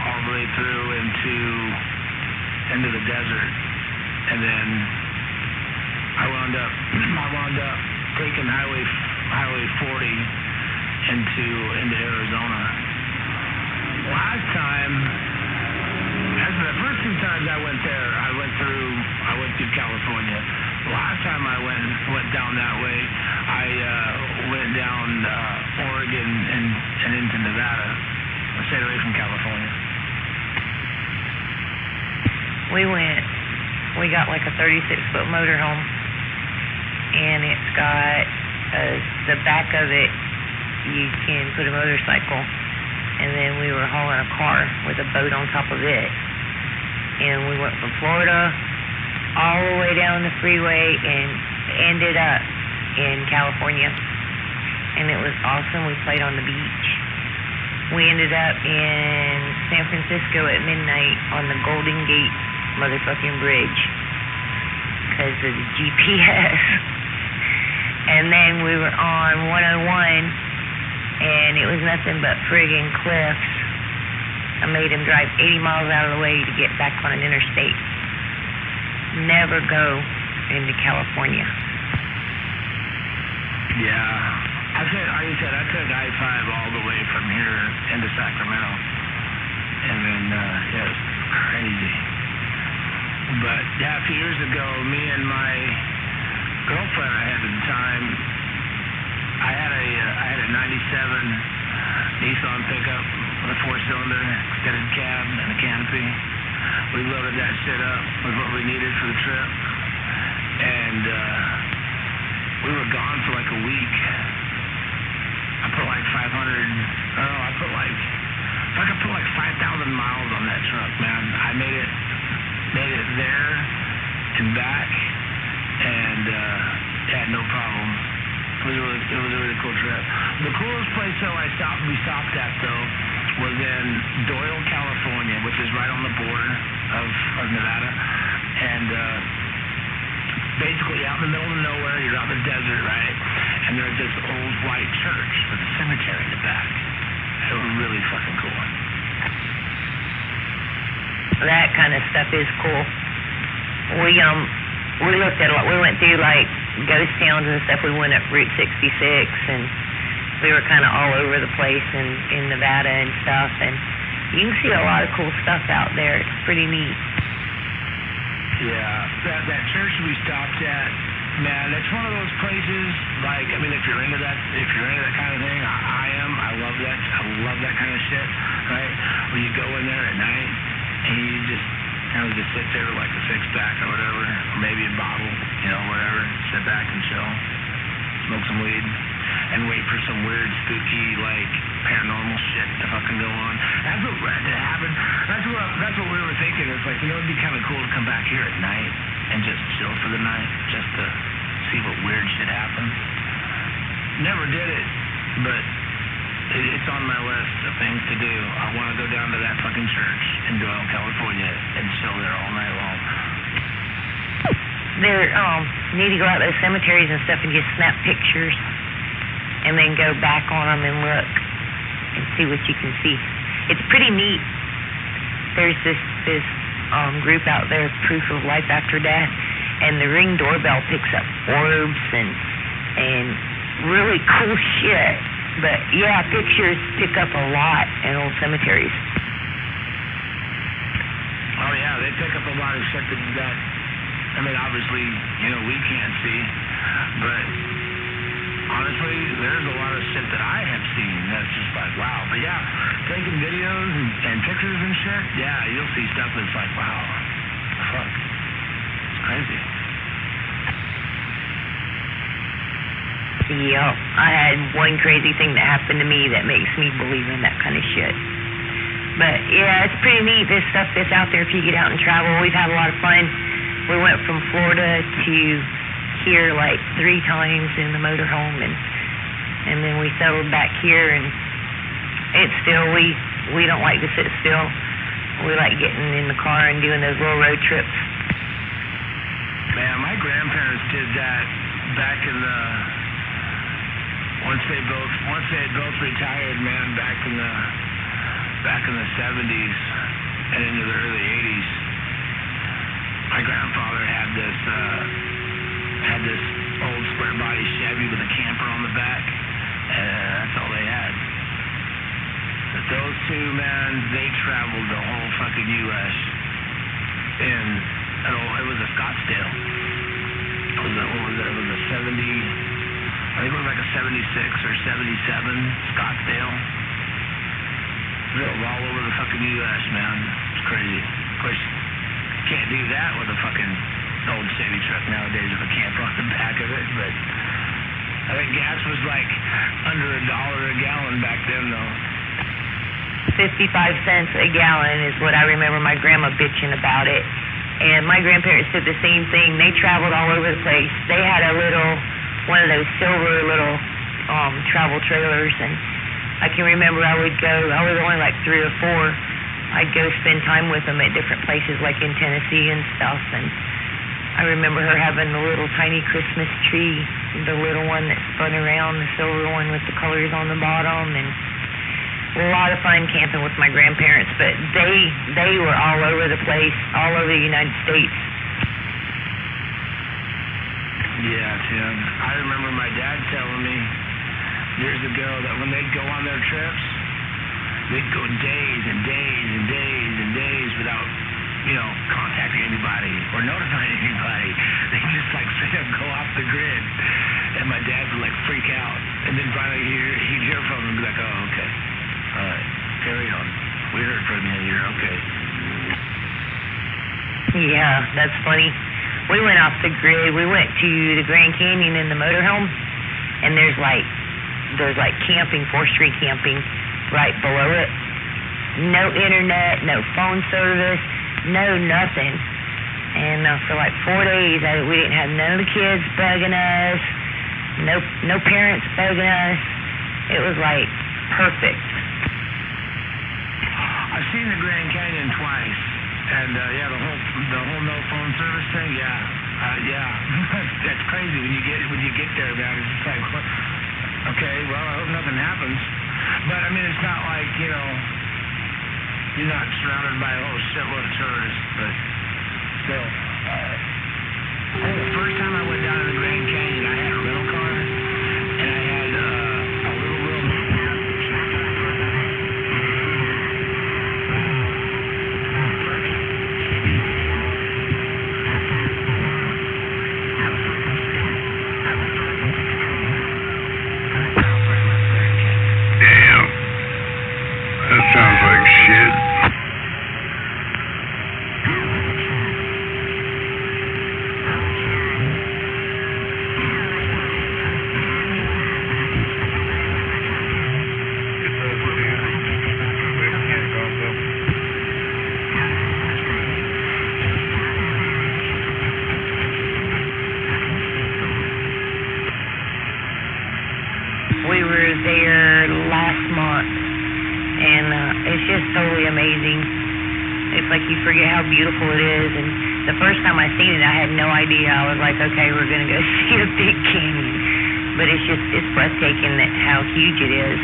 all the way through into the desert, and then I wound up taking Highway 40 into Arizona. Last time, that's the first 2 times I went there, I went through California. Last time I went down that way, I went down Oregon and into Nevada. I stayed away from California. We got like a 36-foot motorhome, and it's got the back of it, you can put a motorcycle, and then we were hauling a car with a boat on top of it. And we went from Florida all the way down the freeway and ended up in California. And it was awesome. We played on the beach. We ended up in San Francisco at midnight on the Golden Gate motherfucking bridge because of the GPS. And then we were on 101, and it was nothing but friggin' cliffs. I made him drive 80 miles out of the way to get back on an interstate. Never go into California. Yeah. Like I said, I took I-5 all the way from here into Sacramento. And then, yeah, it's crazy. But, yeah, a few years ago, me and my girlfriend I had at the time, I had a 97 Nissan pickup with a 4-cylinder, extended cab, and a canopy. We loaded that shit up with what we needed for the trip. And we were gone for like a week. I put like 5,000 miles on that truck, man. I made it there and back, and had no problem. It was a really cool trip. The coolest place we stopped at though was in Doyle, California, which is right on the border of Nevada, and basically out in the middle of nowhere, you're out in the desert, right? And there's this old white church with a cemetery in the back. It was really fucking cool. That kind of stuff is cool. We looked at we went through like ghost towns and stuff. We went up Route 66, and we were kind of all over the place in Nevada and stuff. And you can see a lot of cool stuff out there. It's pretty neat. Yeah, that church we stopped at, man, it's one of those places. Like, I mean, if you're into that kind of thing, I am. I love that kind of shit, right? Where you go in there at night and you just sit there with like a 6-pack or whatever, or maybe a bottle, whatever. Sit back and chill, smoke some weed, and wait for some weird, spooky, like paranormal shit to fucking go on. That's what happened. That's what we were thinking. It's like, it'd be kind of cool to come back here at night and just chill for the night, just to see what weird shit happens. Never did it, but it's on my list of things to do. I want to go down to that fucking church in Doyle, California, and chill there all night long. They're need to go out to those cemeteries and stuff and just snap pictures and then go back on them and look and see what you can see. It's pretty neat. There's this group out there, Proof of Life After Death, and the Ring doorbell picks up orbs and really cool shit. But yeah, pictures pick up a lot in old cemeteries. Oh yeah, they pick up a lot of shit that I mean, obviously, we can't see, but honestly, there's a lot of shit that I have seen that's just like, wow. But yeah, taking videos and pictures and shit, yeah, you'll see stuff that's like, wow, fuck, it's crazy. Yep, I had one crazy thing that happened to me that makes me believe in that kind of shit. But yeah, it's pretty neat, this stuff that's out there if you get out and travel. We've had a lot of fun. We went from Florida to here like 3 times in the motorhome, and then we settled back here, and it's still, we don't like to sit still. We like getting in the car and doing those little road trips. Man, my grandparents did that back in the, once they had both retired, man, back in the 70s and into the early 80s. My grandfather had this old square body Chevy with a camper on the back, and that's all they had. But those two, man, they traveled the whole fucking U.S. It was a Scottsdale. What was it? It was a 70, I think it was like a 76 or 77 Scottsdale. Drove all over the fucking U.S., man. It's crazy. Of course, can't do that with a fucking old Chevy truck nowadays with a camper on the back of it, but I think gas was like under $1 a gallon back then, though. 55 cents a gallon is what I remember my grandma bitching about it. And my grandparents did the same thing. They traveled all over the place. They had one of those silver little travel trailers, and I can remember I was only like 3 or 4. I'd go spend time with them at different places, like in Tennessee and stuff, and I remember her having the little tiny Christmas tree, the little one that spun around, the silver one with the colors on the bottom, and a lot of fun camping with my grandparents, but they were all over the place, all over the United States. Yeah, Tim. I remember my dad telling me years ago that when they'd go on their trips, they'd go days and days and days and days without, contacting anybody or notifying anybody. They just like straight up go off the grid. And my dad would like freak out. And then finally he'd hear from him and be like, oh, okay. All right, carry on. We heard from you. You're okay. Yeah, that's funny. We went off the grid. We went to the Grand Canyon in the motorhome, and there's like camping, forestry camping right below it. No internet, no phone service, no nothing. And for like 4 days, we didn't have none of the kids bugging us, no parents bugging us. It was like perfect. I've seen the Grand Canyon twice, and yeah, the whole no phone service thing. Yeah, that's crazy when you get there, man. It's just like, okay, well, I hope nothing happens. But I mean, it's not like you're not surrounded by a whole shitload of tourists, but still. The first time I went down to the Grand Canyon, I had a rental car, and I had a little map. Damn. That sounds like shit. We were there last month, and it's just totally amazing. It's like you forget how beautiful it is, and the first time I seen it, I had no idea. I was like, okay, we're gonna go see a big canyon, but it's breathtaking that how huge it is.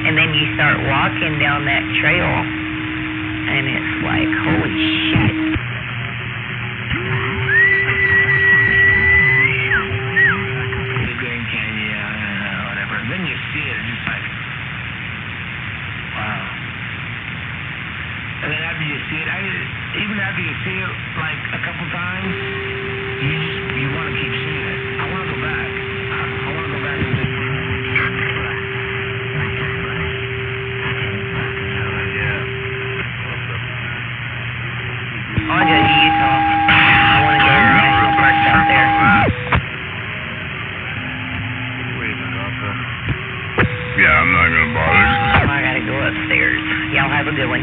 And then you start walking down that trail, and it's like, holy shit. The Grand Canyon, whatever. And then you see it, it's just like, wow. And then after you see it, even after you see it like a couple times, you want to keep seeing it. I want to go back. I want to go back and just. I want to go to Utah. I want to go to the national parks out there. Yeah, I'm not gonna bother. I gotta go upstairs. Y'all have a good one.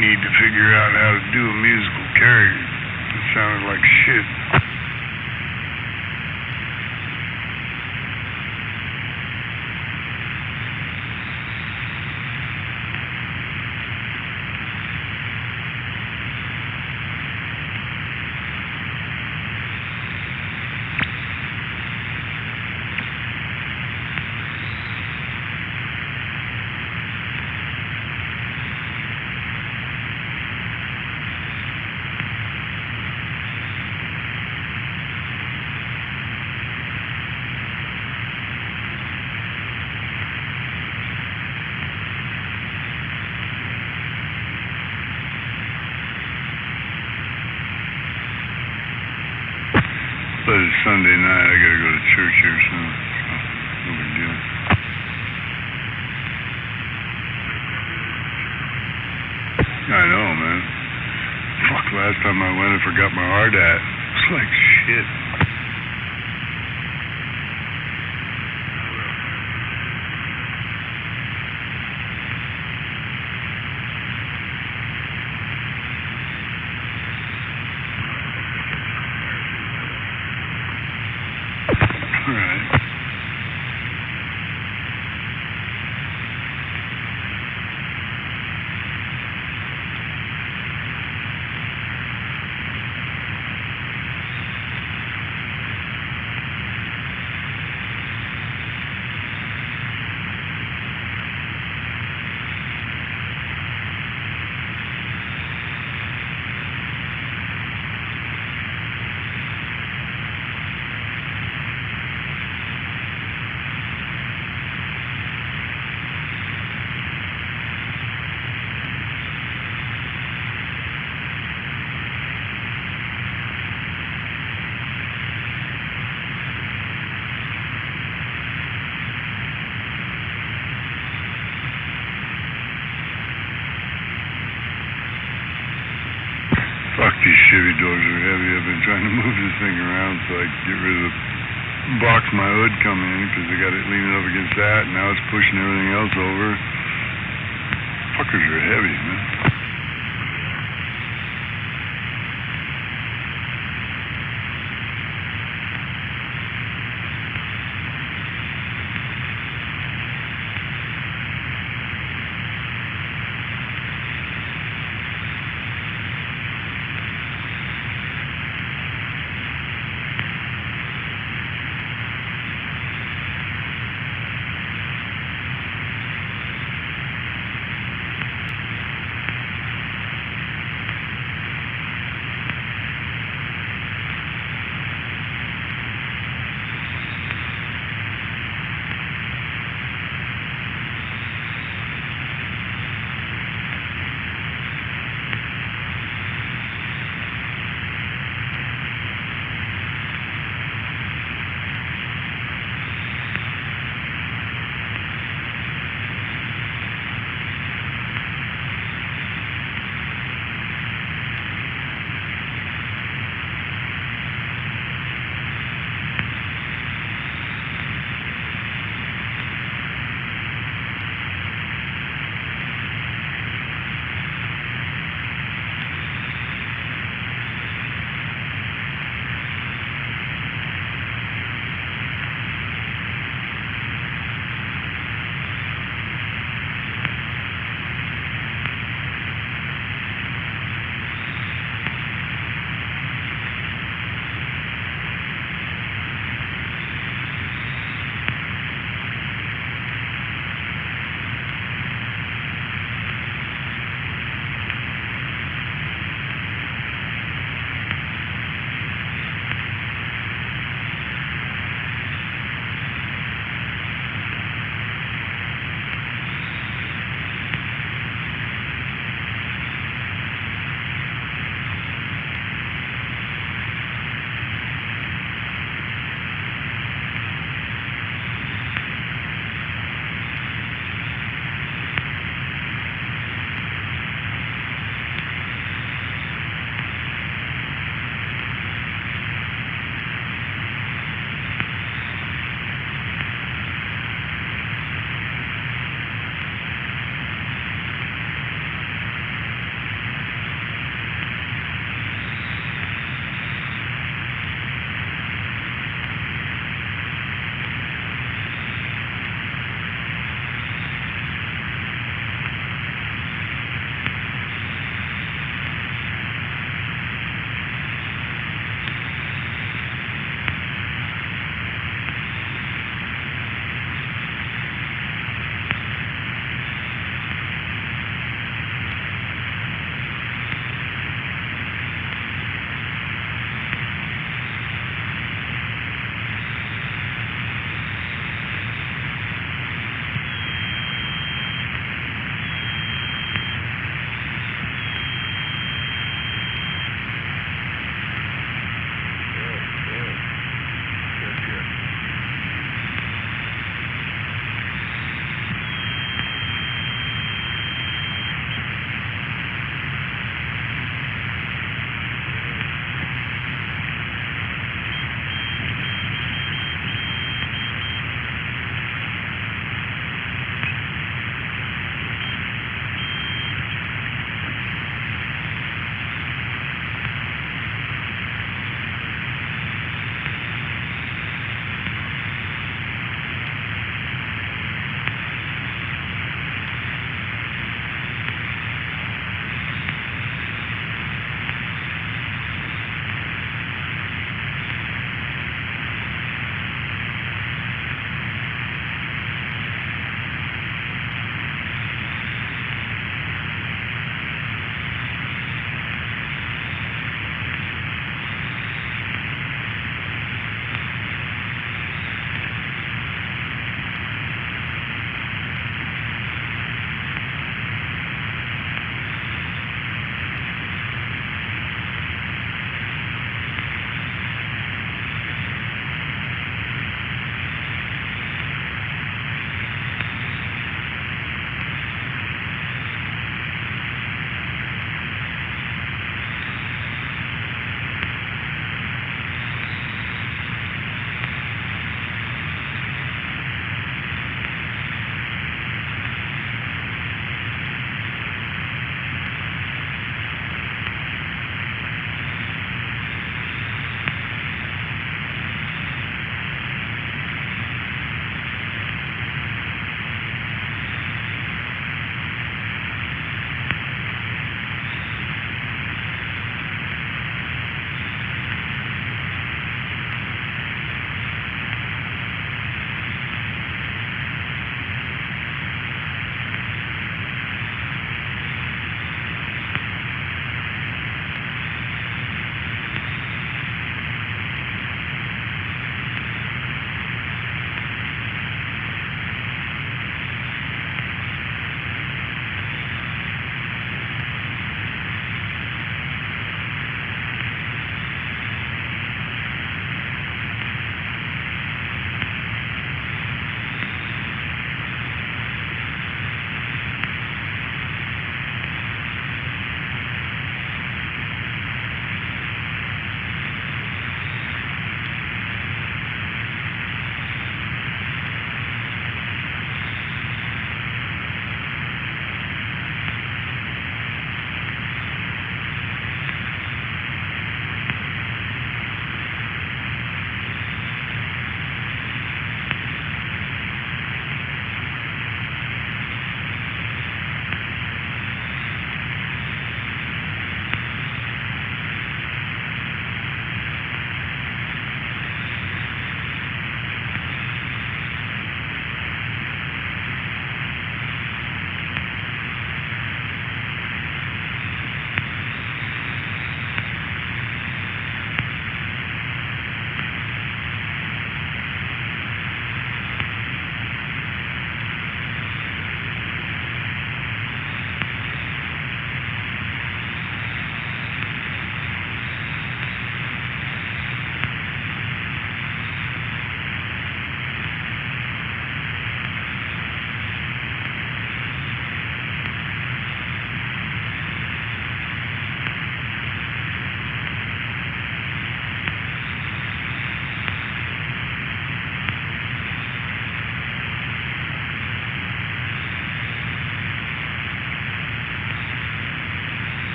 Need to figure out how to do a musical carrier. It sounded like shit. But it's Sunday night, I gotta go to church here soon, so no big deal. I know, man. Fuck, last time I went, I forgot my hard hat. It's like shit. Right. Fuck, these Chevy doors are heavy. I've been trying to move this thing around so I can get rid of the box my hood coming in because I got it leaning up against that, and now it's pushing everything else over. Fuckers are heavy, man.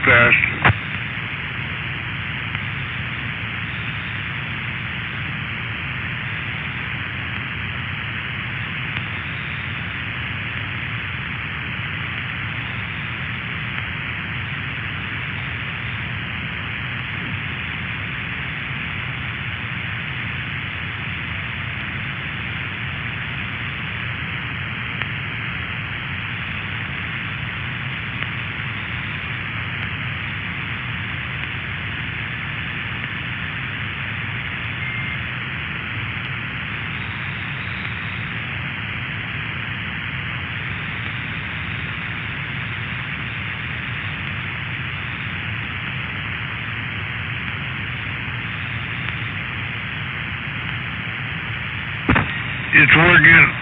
fast. It's working.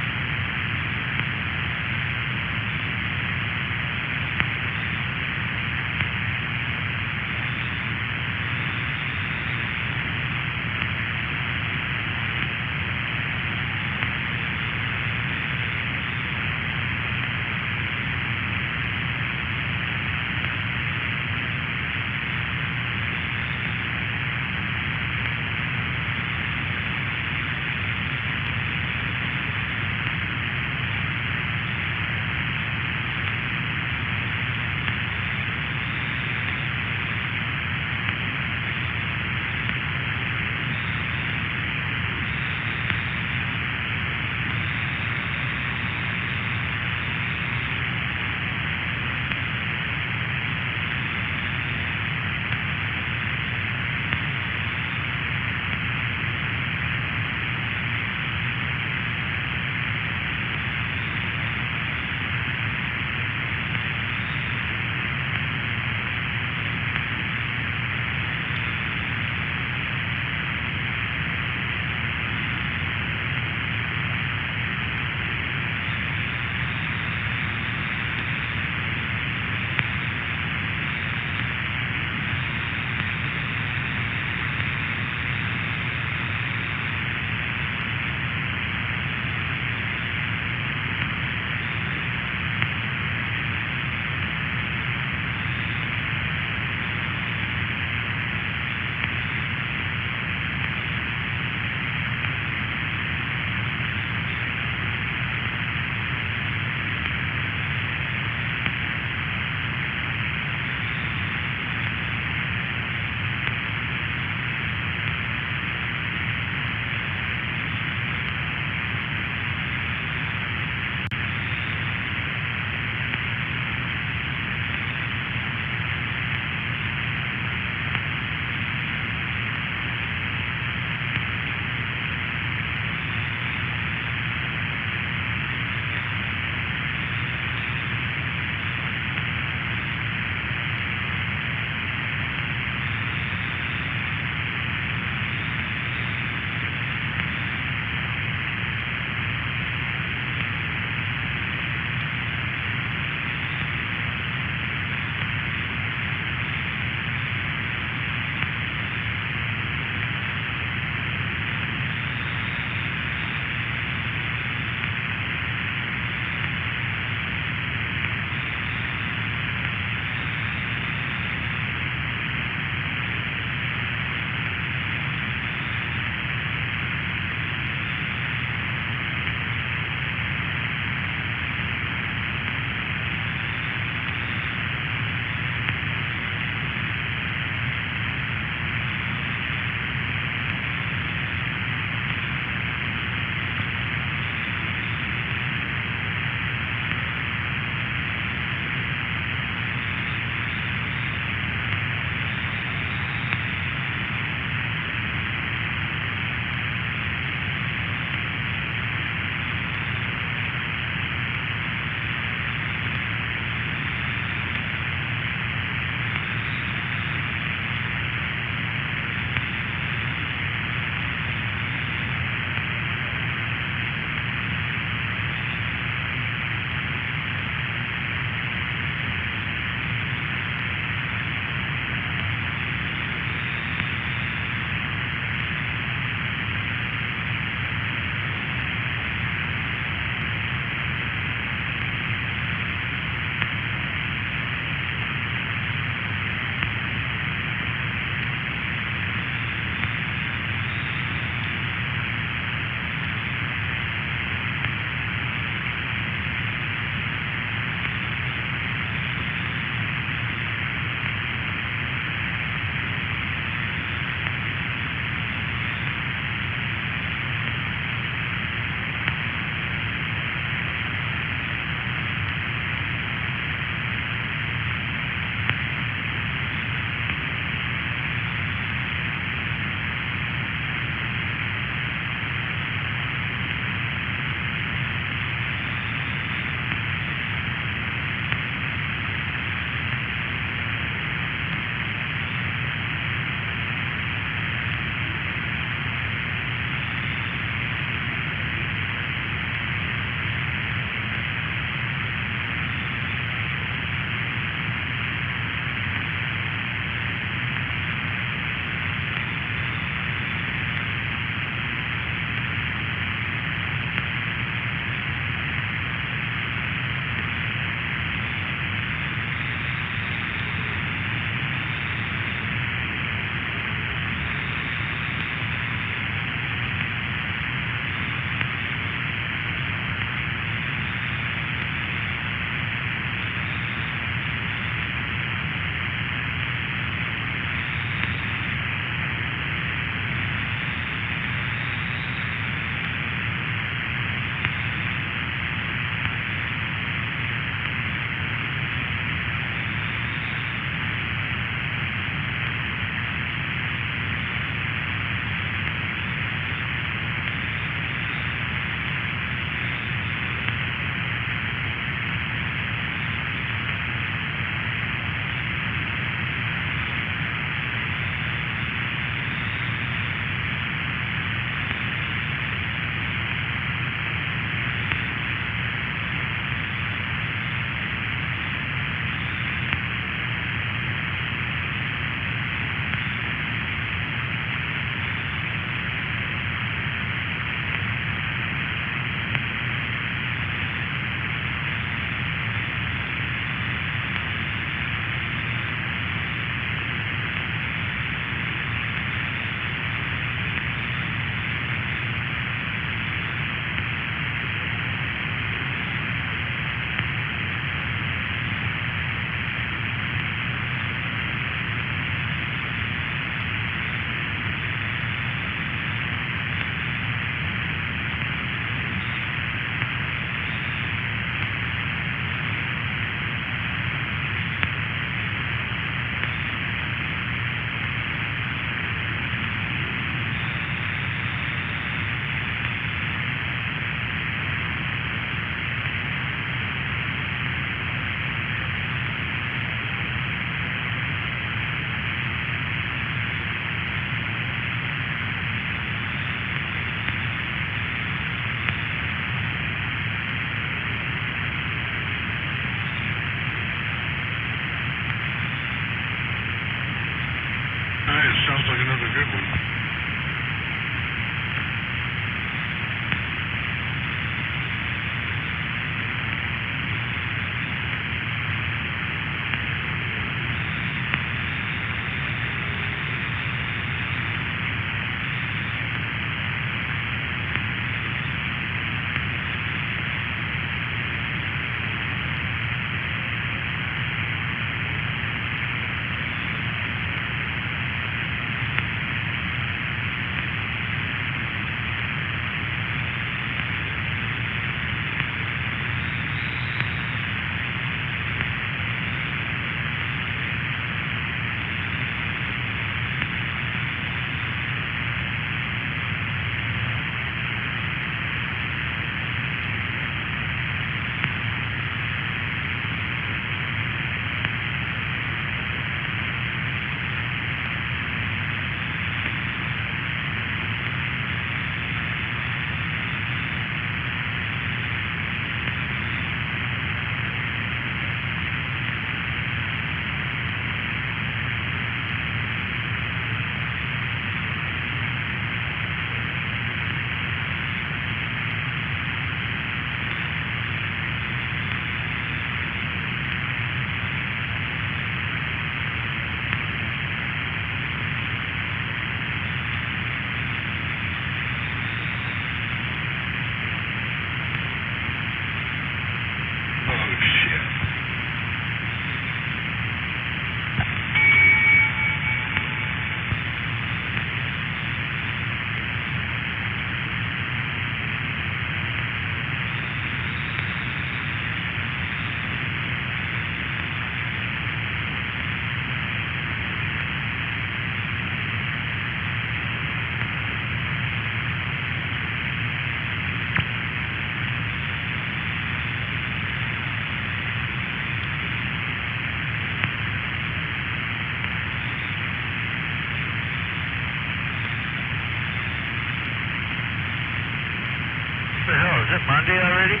it Monday already?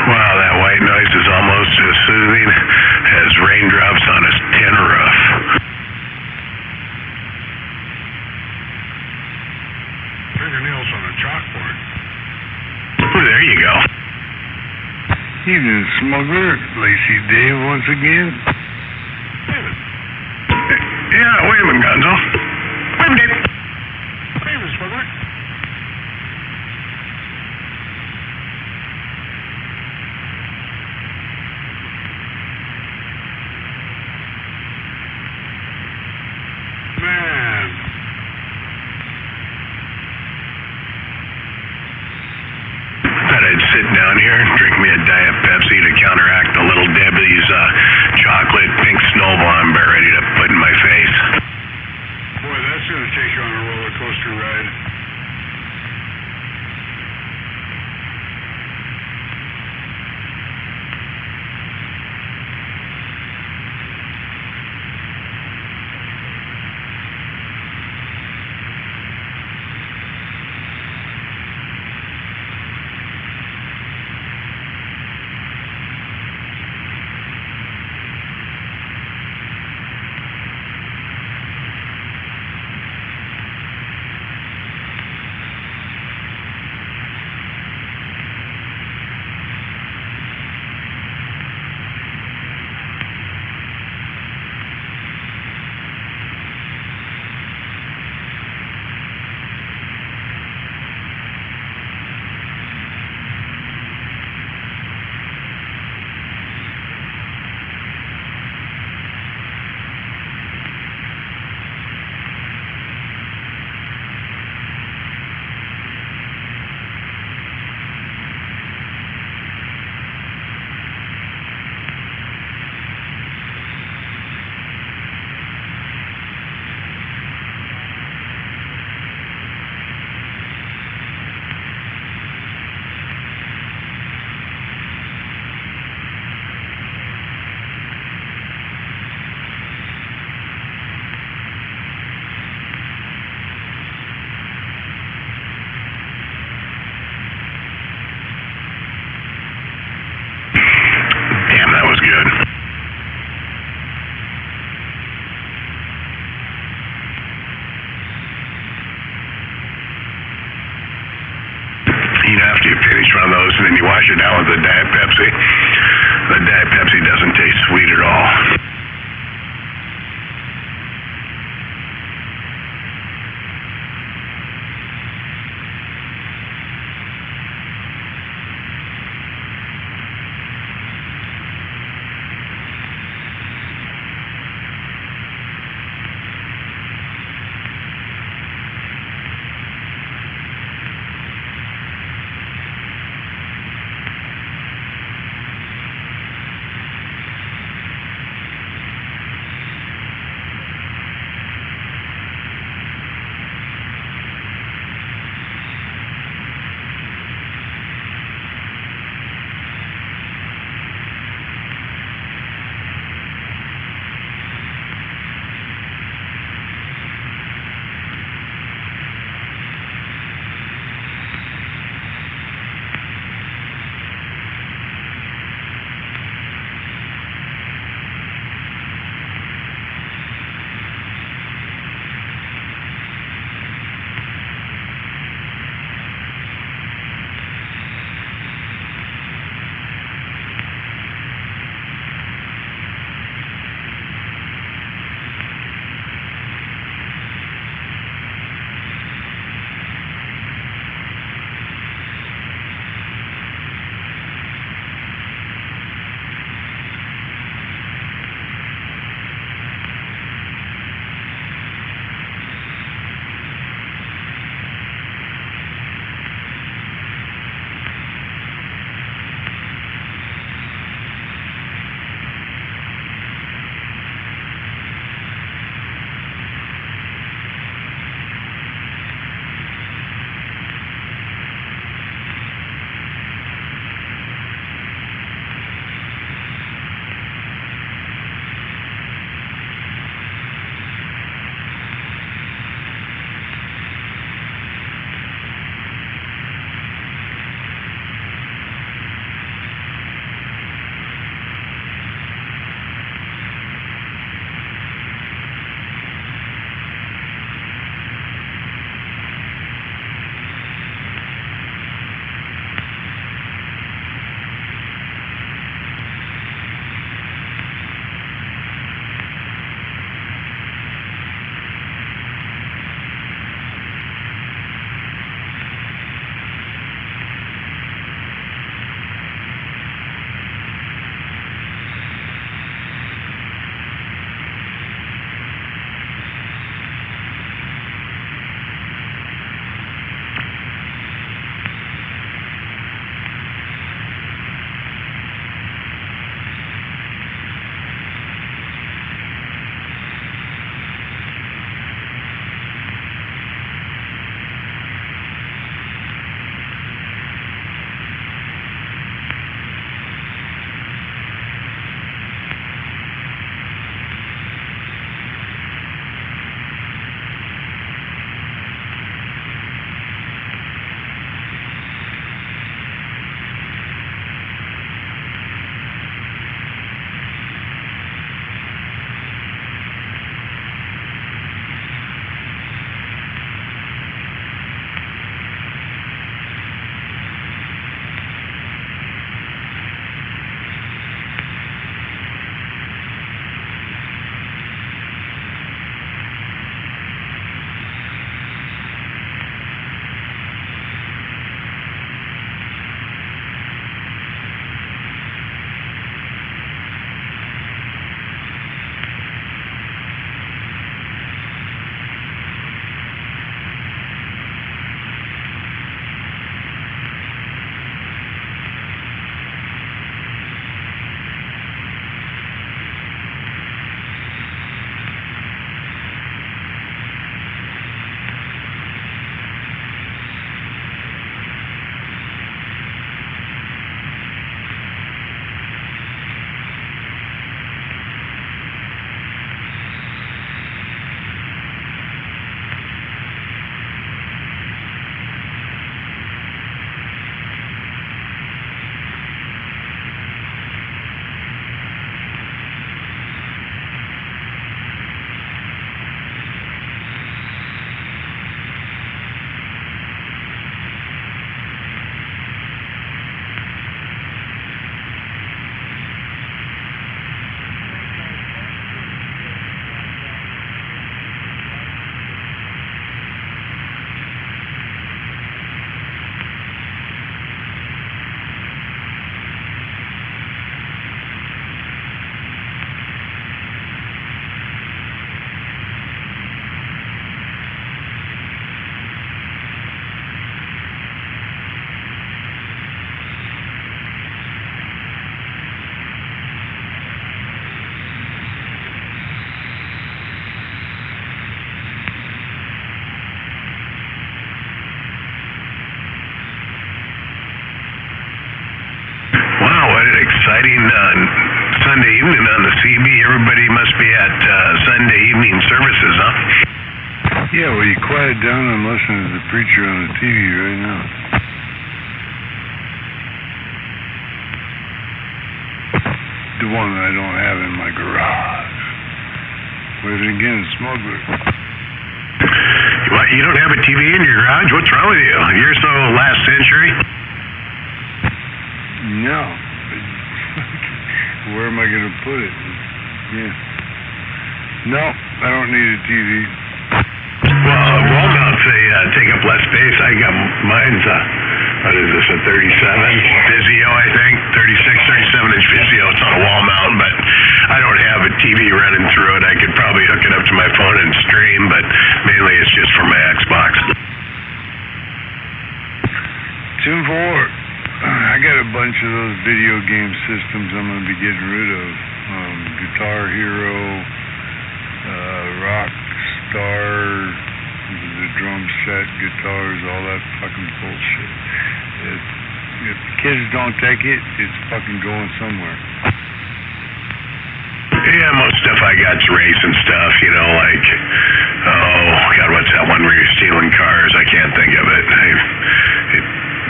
Wow, that white noise is almost as soothing as raindrops on a tin roof. Fingernails on a chalkboard. Well, there you go. Evening, smuggler. Lacey Dave once again. Yeah, wait a minute, Gonzo. Wait a minute. Hey, Miss Smuggler. Man. Thought I'd sit down here and drink me a Diet Pepsi to counteract the Little Debbie's chocolate pink snowball I'm about ready to put in my face. Boy, that's going to take you on a roller coaster ride. Damn, that was good. You know, after you finish one of those and then you wash it down with the Diet Pepsi, the Diet Pepsi doesn't taste sweet at all. exciting Sunday evening on the CB. Everybody must be at Sunday evening services, huh? Yeah, well, you quiet down and listen to the preacher on the TV right now. The one that I don't have in my garage. But again, smuggler. What, you don't have a TV in your garage? What's wrong with you? You're so last century? No. Where am I going to put it? Yeah. No, I don't need a TV. Well, wall mounts, they take up less space. I got mine's, what is this, a 37 Vizio, I think? 37-inch Vizio. It's on a wall mount, but I don't have a TV running through it. I could probably hook it up to my phone and stream, but mainly it's just for my Xbox. Tim 4. I got a bunch of those video game systems I'm going to be getting rid of. Guitar Hero, Rockstar, the drum set, guitars, all that fucking bullshit. If kids don't take it, it's fucking going somewhere. Yeah, most stuff I got's racing stuff, you know, like, oh, God, what's that one where you're stealing cars? I can't think of it.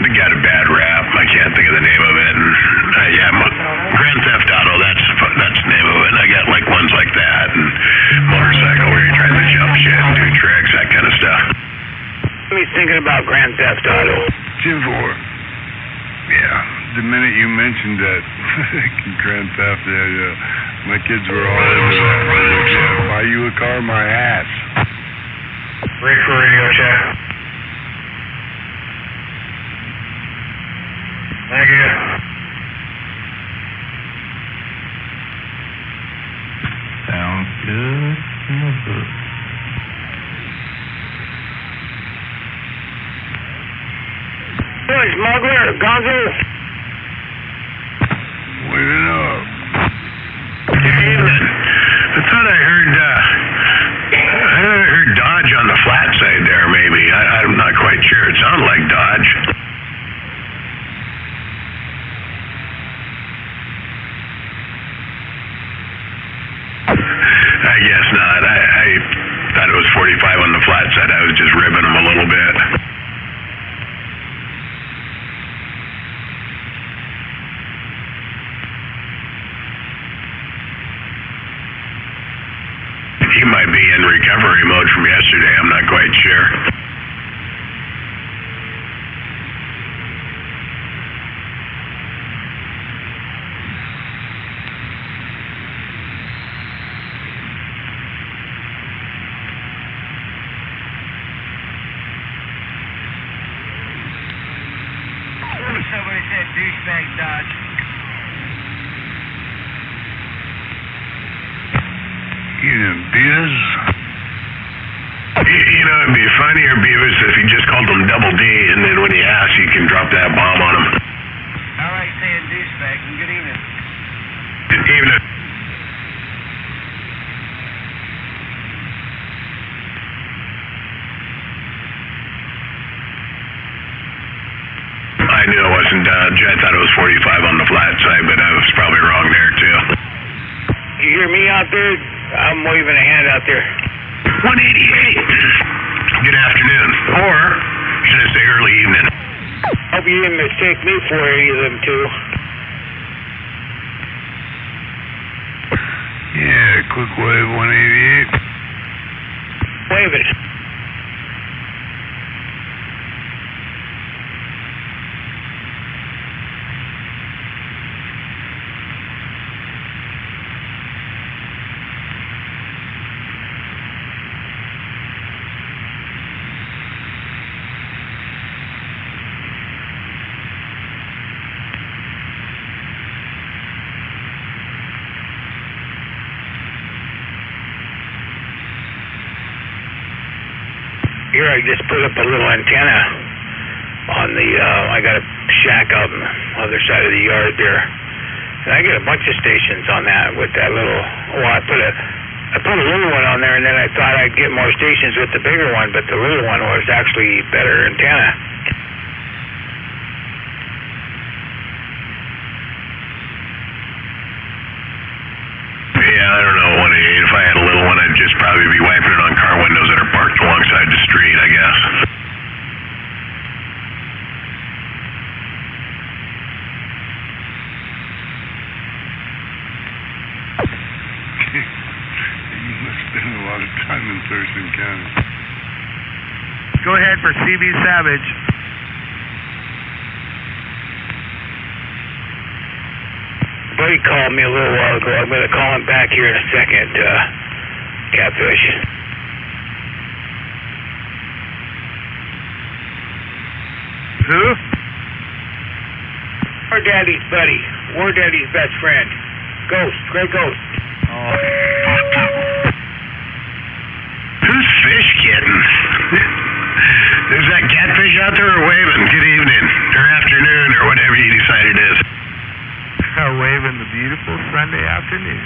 It got a bad rap. I can't think of the name of it. And, yeah, Grand Theft Auto, that's the name of it. I got, like, ones like that, and motorcycle where you're trying to jump shit and do tricks, that kind of stuff. Me thinking about Grand Theft Auto. Tim 4. Yeah, the minute you mentioned that Grand Theft, my kids were all into that. Like, yeah, buy you a car, my ass. Ready for radio check. Thank you. Sounds good. Hey, smuggler, Gonzo. Waiting up. I thought I heard Dodge on the flat side there, maybe. I'm not quite sure. It sounded like Dodge. I guess not. I thought it was 45 on the flat side. I was just ribbing them a little bit. He might be in recovery mode from yesterday. I'm not quite sure. Somebody said douchebag Dodge. You know, Beavis? You know, it'd be funnier, Beavis, if you just called him Double D, and then when he asks, you can drop that bomb on him. I like saying douchebag, and good evening. Good evening. I knew it wasn't Dodge. I thought it was 45 on the flat side, but I was probably wrong there, too. You hear me out there? I'm waving a hand out there. 188. Good afternoon. Or, should I say early evening? Hope you didn't mistake me for any of them two. Yeah, quick wave 188. Wave it. Here I just put up a little antenna on the, I got a shack out on the other side of the yard there. And I get a bunch of stations on that with that little, I put a little one on there, and then I thought I'd get more stations with the bigger one, but the little one was actually better antenna. Yeah, I don't know, 188. If I had a little one, I'd just probably be wiping it on car windows that are parked alongside the street, I guess. You must spend a lot of time in Thurston County. Go ahead for CB Savage. Buddy called me a little while ago. I'm going to call him back here in a second, Catfish. Who? War Daddy's buddy. War Daddy's best friend. Ghost. Grey Ghost. Oh. Who's Fish Kitten? Is that Catfish out there or waving? Good evening, or afternoon, or whatever you decide it is. Waving the beautiful Sunday afternoon.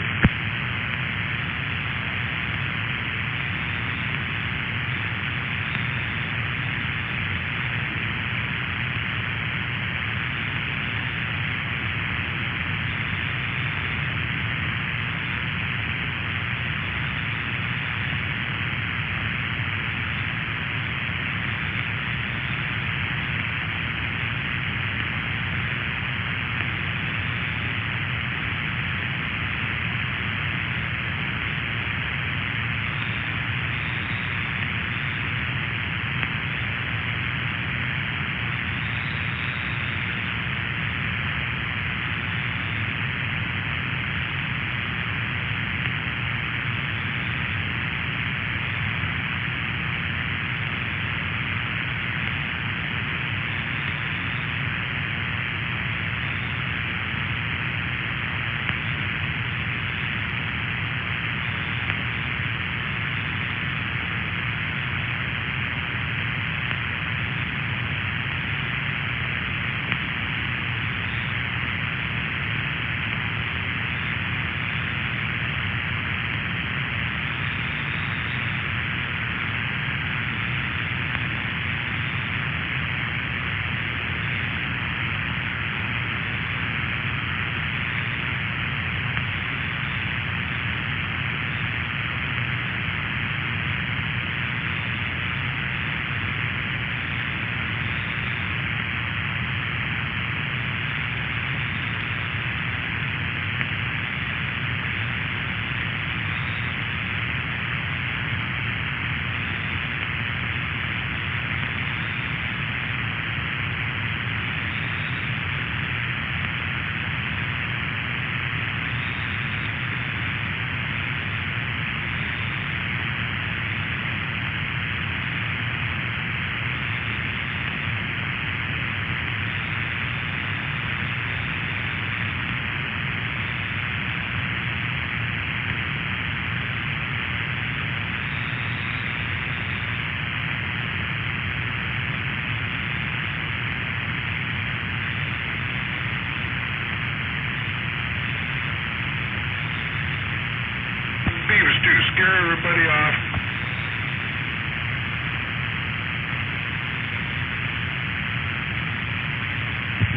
Scare everybody off.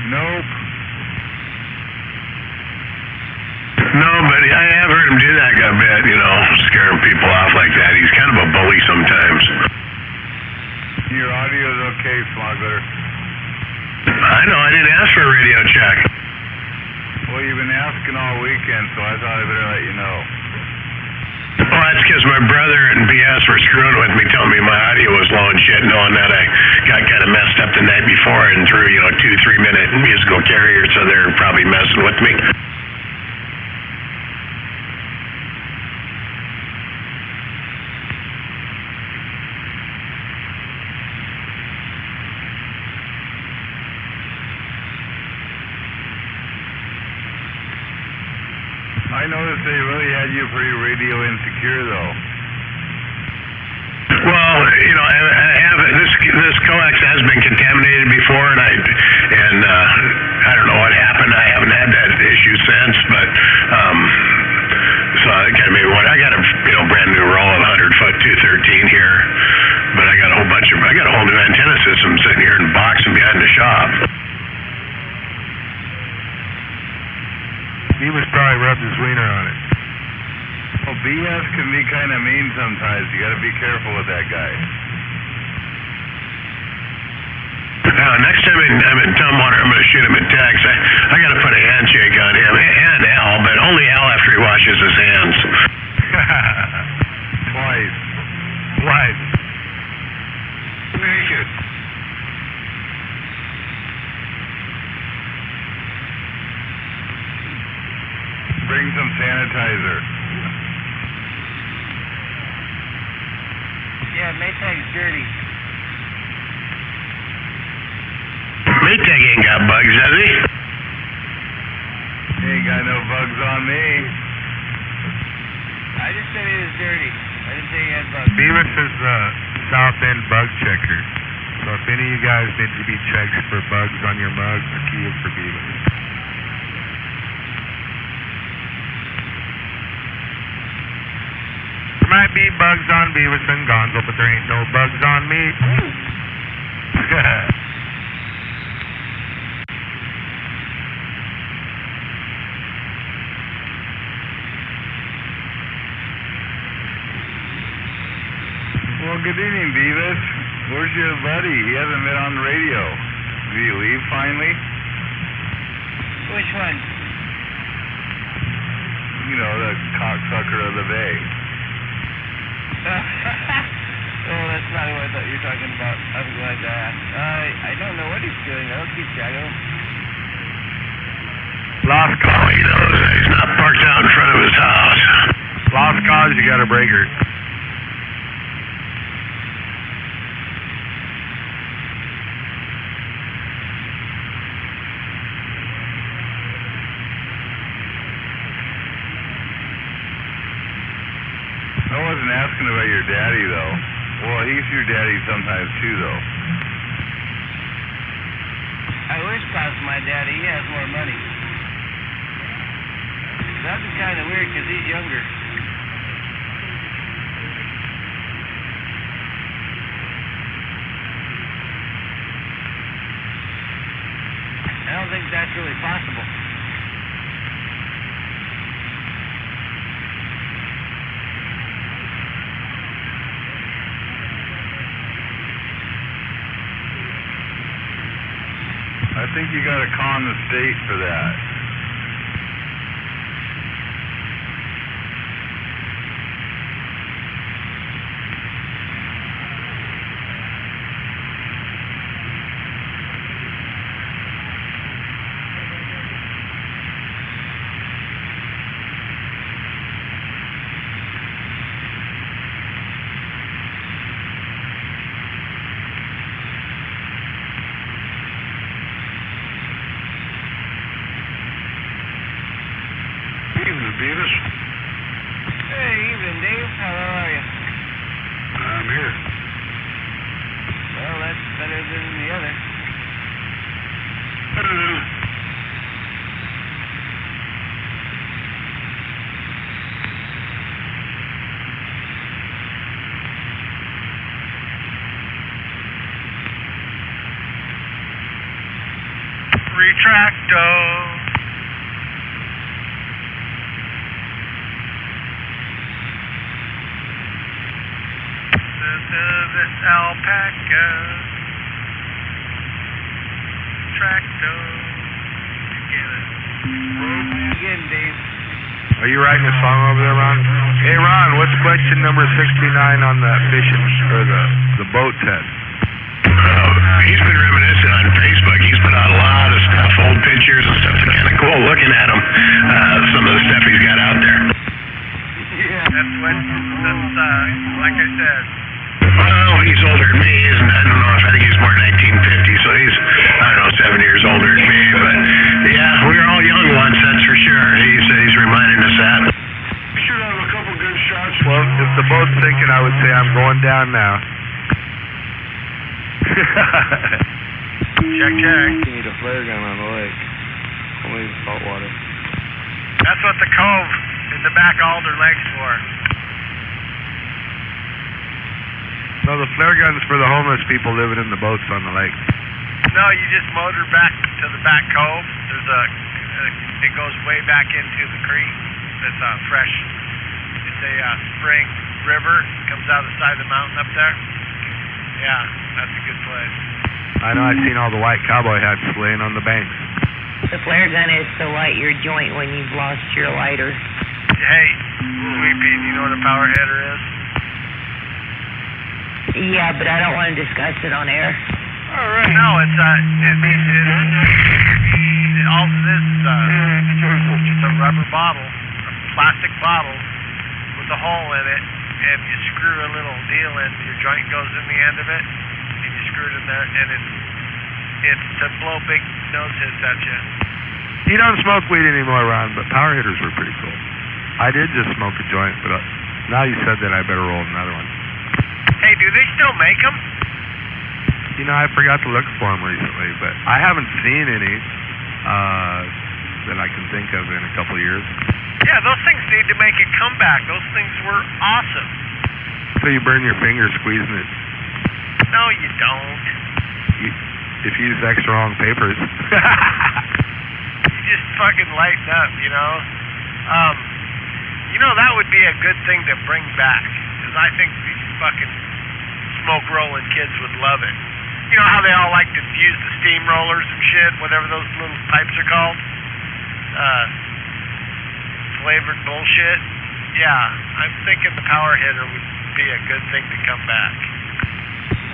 Nope. No, but I have heard him do that a bit, you know, scaring people off like that. He's kind of a bully sometimes. Your audio's okay, Smuggler. I know, I didn't ask for a radio check. Well, you've been asking all weekend, so I thought I better let you know. Well, that's because my brother and BS were screwing with me, telling me my audio was low and shit, knowing that I got kind of messed up the night before and threw, 2-3 minute musical carriers, so they're probably messing with me. I noticed they really had you pretty radio insecure, though. Well, I have this coax has been contaminated before, and I don't know what happened. I haven't had that issue since, but so I got a brand new roll of 100-foot 213 here, but I got a whole new antenna system sitting here in a box and behind the shop. He was probably rubbed his wiener on it. kind of mean sometimes. You got to be careful with that guy. Next time I'm in Tumwater, I'm going to shoot him at Tex. I got to put a handshake on him and Al, but only Al after he washes his hands. Twice. Naked. Bring some sanitizer. Yeah, Maytag's dirty. Maytag ain't got bugs, has he? He ain't got no bugs on me. I just said he was dirty. I didn't say he had bugs. Beavis is the South End bug checker. So if any of you guys need to be checked for bugs on your mugs, the key is for Beavis. There might be bugs on Beavis and Gonzo, but there ain't no bugs on me. Well, good evening, Beavis. Where's your buddy? He hasn't been on the radio. Did he leave finally? Which one? You know, the cocksucker of the bay. Oh, that's not what I thought you were talking about. I'm glad to ask. I don't know what he's doing. I don't keep track of him. Lost cause. He knows that he's not parked out in front of his house. Lost cause, you got a breaker. I wasn't asking about your daddy, though. Well, he's your daddy sometimes, too, though. I wish Bob's my daddy. He has more money. That'd be kind of weird because he's younger. I don't think that's really possible. I think you got to con the state for that. Beavis? Hey, evening, Dave. How are you? I'm here. Well, that's better than the other. Retracto. Alpaca. Tracto. Again, Dave. Are you writing a song over there, Ron? Hey, Ron, what's question number 69 on the fishing, or the boat test? He's been reminiscing on Facebook. He's put out a lot of stuff, old pictures and stuff. It's kind of cool looking at him. Some of the stuff he's got out there. Yeah. That's like I said. Well, he's older than me. I don't know if I think he's born 1950, so he's, I don't know, 7 years older than me. But yeah, we were all young once, that's for sure. He's reminding us that. Should have a couple good shots. Well, if the boat's sinking, I would say I'm going down now. Check. You need a flare gun on the lake. Only salt water. That's what the cove in the back Alder Lake's for. No, the flare gun's for the homeless people living in the boats on the lake. No, you just motor back to the back cove. There's it goes way back into the creek. It's fresh. It's a spring. river comes out the side of the mountain up there. Yeah, that's a good place. I know. I've seen all the white cowboy hats laying on the banks. The flare gun is to light your joint when you've lost your lighter. Hey, Sweet Pea, do you know what a power hitter is? Yeah, but I don't want to discuss it on air. All right. No, all it is just a rubber bottle, a plastic bottle with a hole in it, and you screw a little deal in. Your joint goes in the end of it, and you screw it in there, and it's to blow big nose hits at you. You don't smoke weed anymore, Ron, but power hitters were pretty cool. I did just smoke a joint, but now you said that I better roll another one. Hey, do they still make them? You know, I forgot to look for them recently, but I haven't seen any that I can think of in a couple of years. Yeah, those things need to make a comeback. Those things were awesome. So you burn your fingers squeezing it. No, you don't. If you use extra long papers. You just fucking lighten up, you know? That would be a good thing to bring back, because I think these fucking smoke rolling kids would love it. You know how they all like to use the steamrollers and shit, whatever those little pipes are called? Flavored bullshit? Yeah, I'm thinking the power hitter would be a good thing to come back.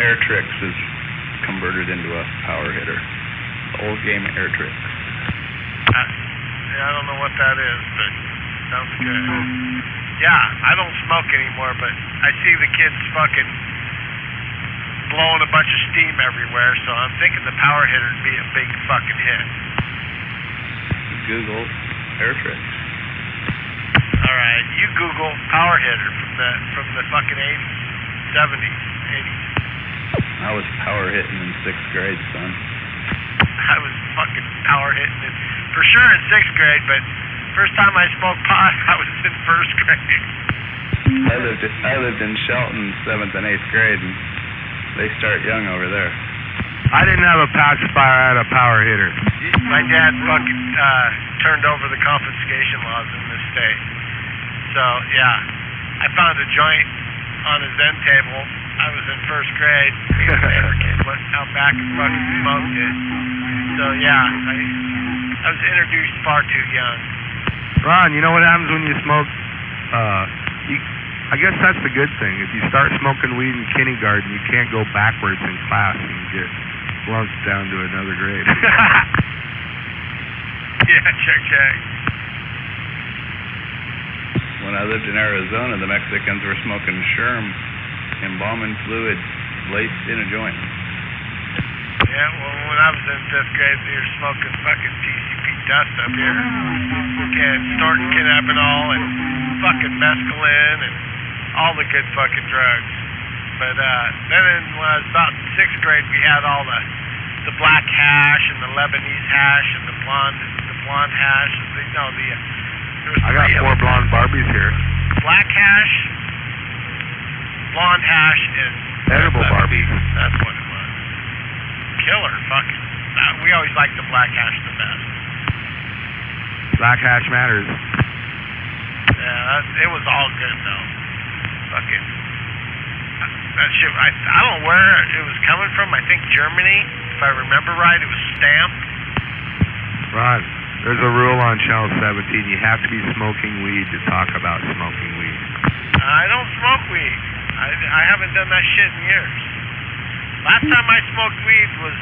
Air Tricks is converted into a power hitter. The old game Air Tricks. I don't know what that is, but sounds good. Yeah, I don't smoke anymore, but I see the kids fucking blowing a bunch of steam everywhere, so I'm thinking the power hitter would be a big fucking hit. Google Air Tricks. Alright, you Google power hitter from the fucking 80s, 70s, 80s. I was power hitting in 6th grade, son. I was fucking power hitting it for sure in 6th grade, but first time I smoked pot, I was in 1st grade. I lived in Shelton 7th and 8th grade, and they start young over there. I didn't have a pacifier, I had a power hitter. My dad fucking turned over the confiscation laws in this state. So, yeah, I found a joint on his end table. I was in 1st grade. Me and the neighbor kid went out back and fucking smoked it. So, yeah, I was introduced far too young. Ron, you know what happens when you smoke? I guess that's the good thing. If you start smoking weed in kindergarten, you can't go backwards in class and get lumped down to another grade. Yeah, check. When I lived in Arizona, the Mexicans were smoking sherm, embalming fluid laced in a joint. Yeah, well, when I was in 5th grade, they were smoking fucking TCP dust up here. And snorting cannabinol and fucking mescaline and all the good fucking drugs. But then when I was about in 6th grade, we had all the black hash and the Lebanese hash and the blonde hash. And I got 4 blonde Barbies here. Black hash, blonde hash, and edible Barbies. That's what it was. Killer, fucking. We always liked the black hash the best. Black hash matters. Yeah, it was all good though. Fucking. That shit, I don't know where it was coming from. I think Germany, if I remember right. It was stamped. Ron, there's a rule on Channel 17. You have to be smoking weed to talk about smoking weed. I don't smoke weed. I haven't done that shit in years. Last time I smoked weed was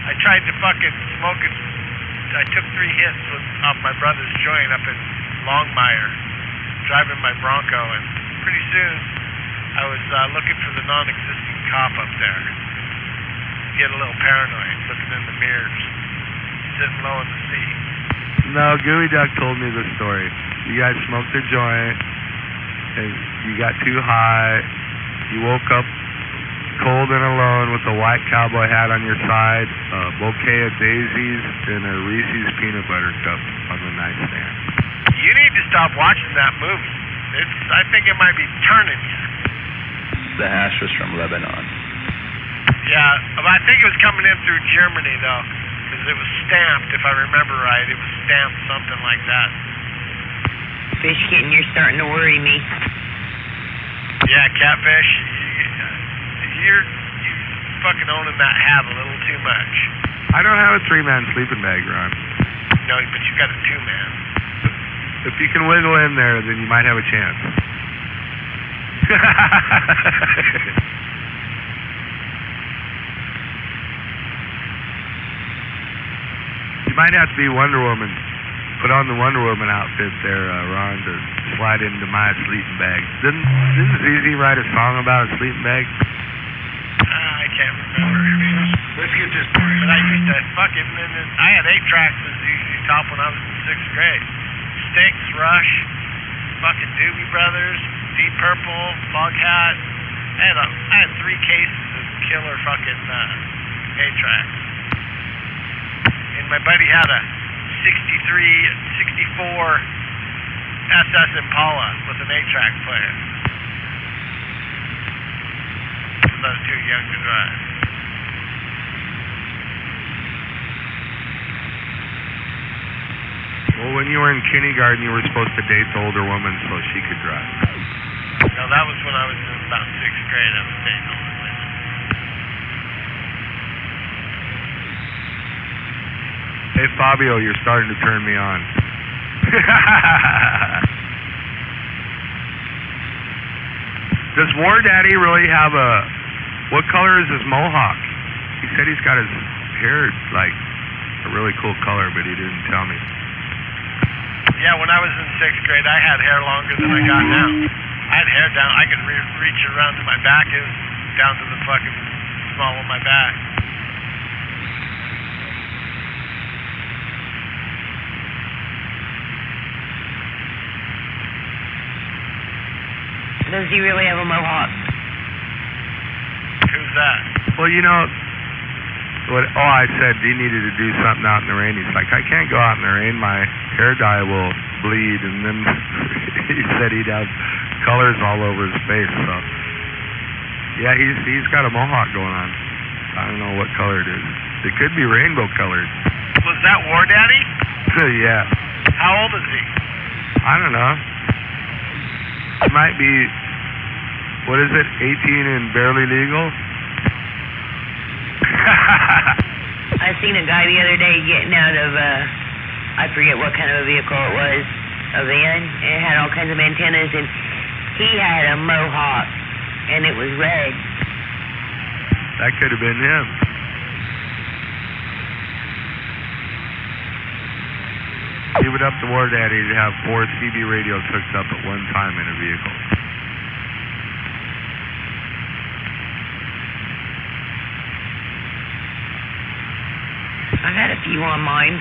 I tried to fucking smoke it. I took 3 hits off my brother's joint up in Longmire, driving my Bronco, and pretty soon I was looking for the non-existing cop up there. Get a little paranoid, looking in the mirrors, sitting low in the seat. No, Gooey Duck told me the story. You guys smoked a joint, and you got too high. You woke up cold and alone with a white cowboy hat on your side, a bouquet of daisies, and a Reese's peanut butter cup on the nightstand. You need to stop watching that movie. I think it might be turning you. The hash was from Lebanon. Yeah, but I think it was coming in through Germany, though, because it was stamped, if I remember right. It was stamped something like that. Fish kitten, you're starting to worry me. Yeah, Catfish, you're fucking owning that hat a little too much. I don't have a 3-man sleeping bag, Ron. No, but you've got a 2-man. If you can wiggle in there, then you might have a chance. You might have to be Wonder Woman. Put on the Wonder Woman outfit there, Ron, to slide into my sleeping bag. Didn't ZZ write a song about a sleeping bag? I can't remember. Let's get this story. But I used to fucking, I had 8 tracks as ZZ Top when I was in 6th grade. Styx, Rush, fucking Doobie Brothers, Deep Purple, Foghat. I had 3 cases of killer fucking 8-tracks. And my buddy had a 64 SS Impala with an 8-track player. I was too young to drive. Well, when you were in kindergarten, you were supposed to date the older woman so she could drive. No, that was when I was in about 6th grade. I was dating older women. Hey, Fabio, you're starting to turn me on. Does War Daddy really have what color is his mohawk? He said he's got his hair like a really cool color, but he didn't tell me. Yeah, when I was in 6th grade, I had hair longer than I got now. I had hair down. I could reach around to my back. It was down to the fucking small of my back. Does he really have a mohawk? Who's that? Well, you know, I said he needed to do something out in the rain. He's like, I can't go out in the rain. My hair dye will bleed. And then he said he'd have colors all over his face. So, yeah, he's got a mohawk going on. I don't know what color it is. It could be rainbow colored. Was that War Daddy? Yeah. How old is he? I don't know. It might be, what is it, 18 and barely legal? I seen a guy the other day getting out of, I forget what kind of a vehicle it was, a van. It had all kinds of antennas, and he had a mohawk, and it was red. That could have been him. Leave it up to War Daddy to have 4 CB radios hooked up at one time in a vehicle. I've had a few on mine.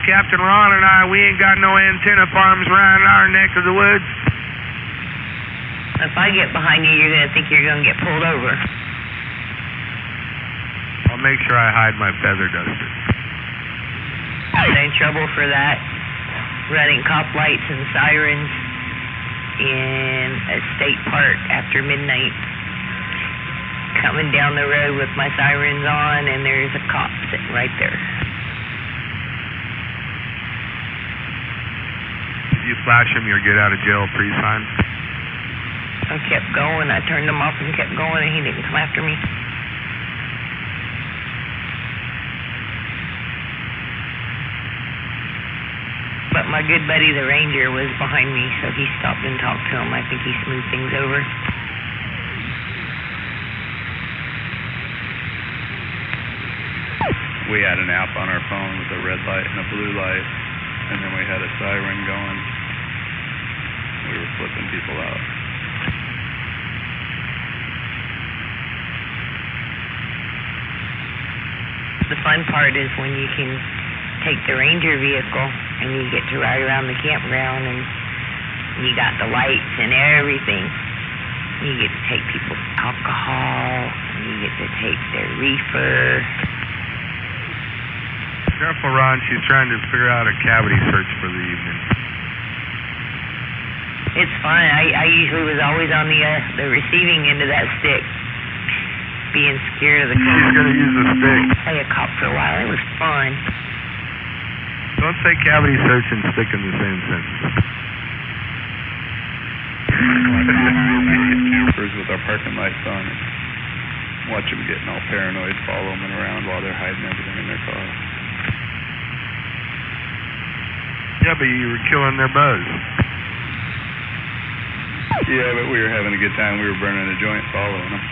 Captain Ron and I, we ain't got no antenna farms around our neck of the woods. If I get behind you, you're going to think you're going to get pulled over. I'll make sure I hide my feather duster. I'm in trouble for that. Running cop lights and sirens in a state park after midnight. Coming down the road with my sirens on, and there's a cop sitting right there. You flash him your get out of jail free sign? I kept going. I turned him off and kept going, and he didn't come after me. But my good buddy, the ranger, was behind me, so he stopped and talked to him. I think he smoothed things over. We had an app on our phone with a red light and a blue light, and then we had a siren going. We were flipping people out. The fun part is when you can take the ranger vehicle and you get to ride around the campground and you got the lights and everything. You get to take people's alcohol, and you get to take their reefer. Careful, Ron. She's trying to figure out a cavity search for the evening. It's fun. I usually was always on the receiving end of that stick. being scared of the He's cops. gonna use the stick. Play a cop for a while. It was fun. Don't say cavity search and stick in the same sentence. With our parking lights on and watch them getting all paranoid, follow them around while they're hiding everything in their car. Yeah, but you were killing their buzz. Yeah, but we were having a good time. We were burning a joint following them.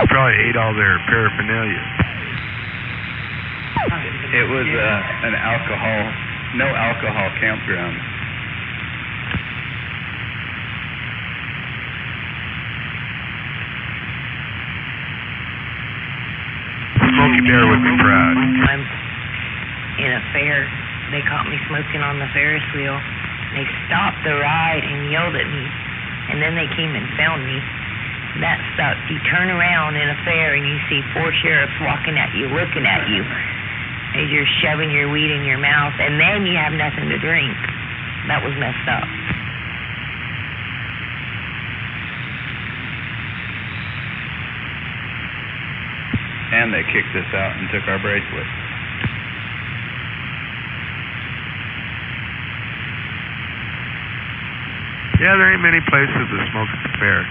Probably ate all their paraphernalia. It was an no alcohol campground. Smokey Bear would be proud. I'm in a fair. They caught me smoking on the Ferris wheel. They stopped the ride and yelled at me, and then they came and found me. That sucks. You turn around in a fair and you see 4 sheriffs walking at you, looking at you, as you're shoving your weed in your mouth, and then you have nothing to drink. That was messed up. And they kicked us out and took our bracelets. Yeah, there ain't many places to smoke at the fair.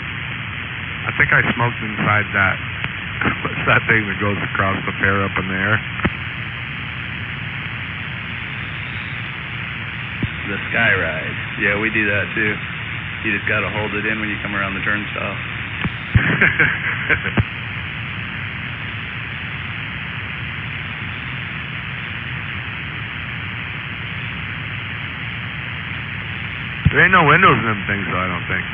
I think I smoked inside that. What's that thing that goes across the fair up in the air? The Sky Ride. Yeah, we do that too. You just gotta hold it in when you come around the turnstile. There ain't no windows in them things, though, I don't think.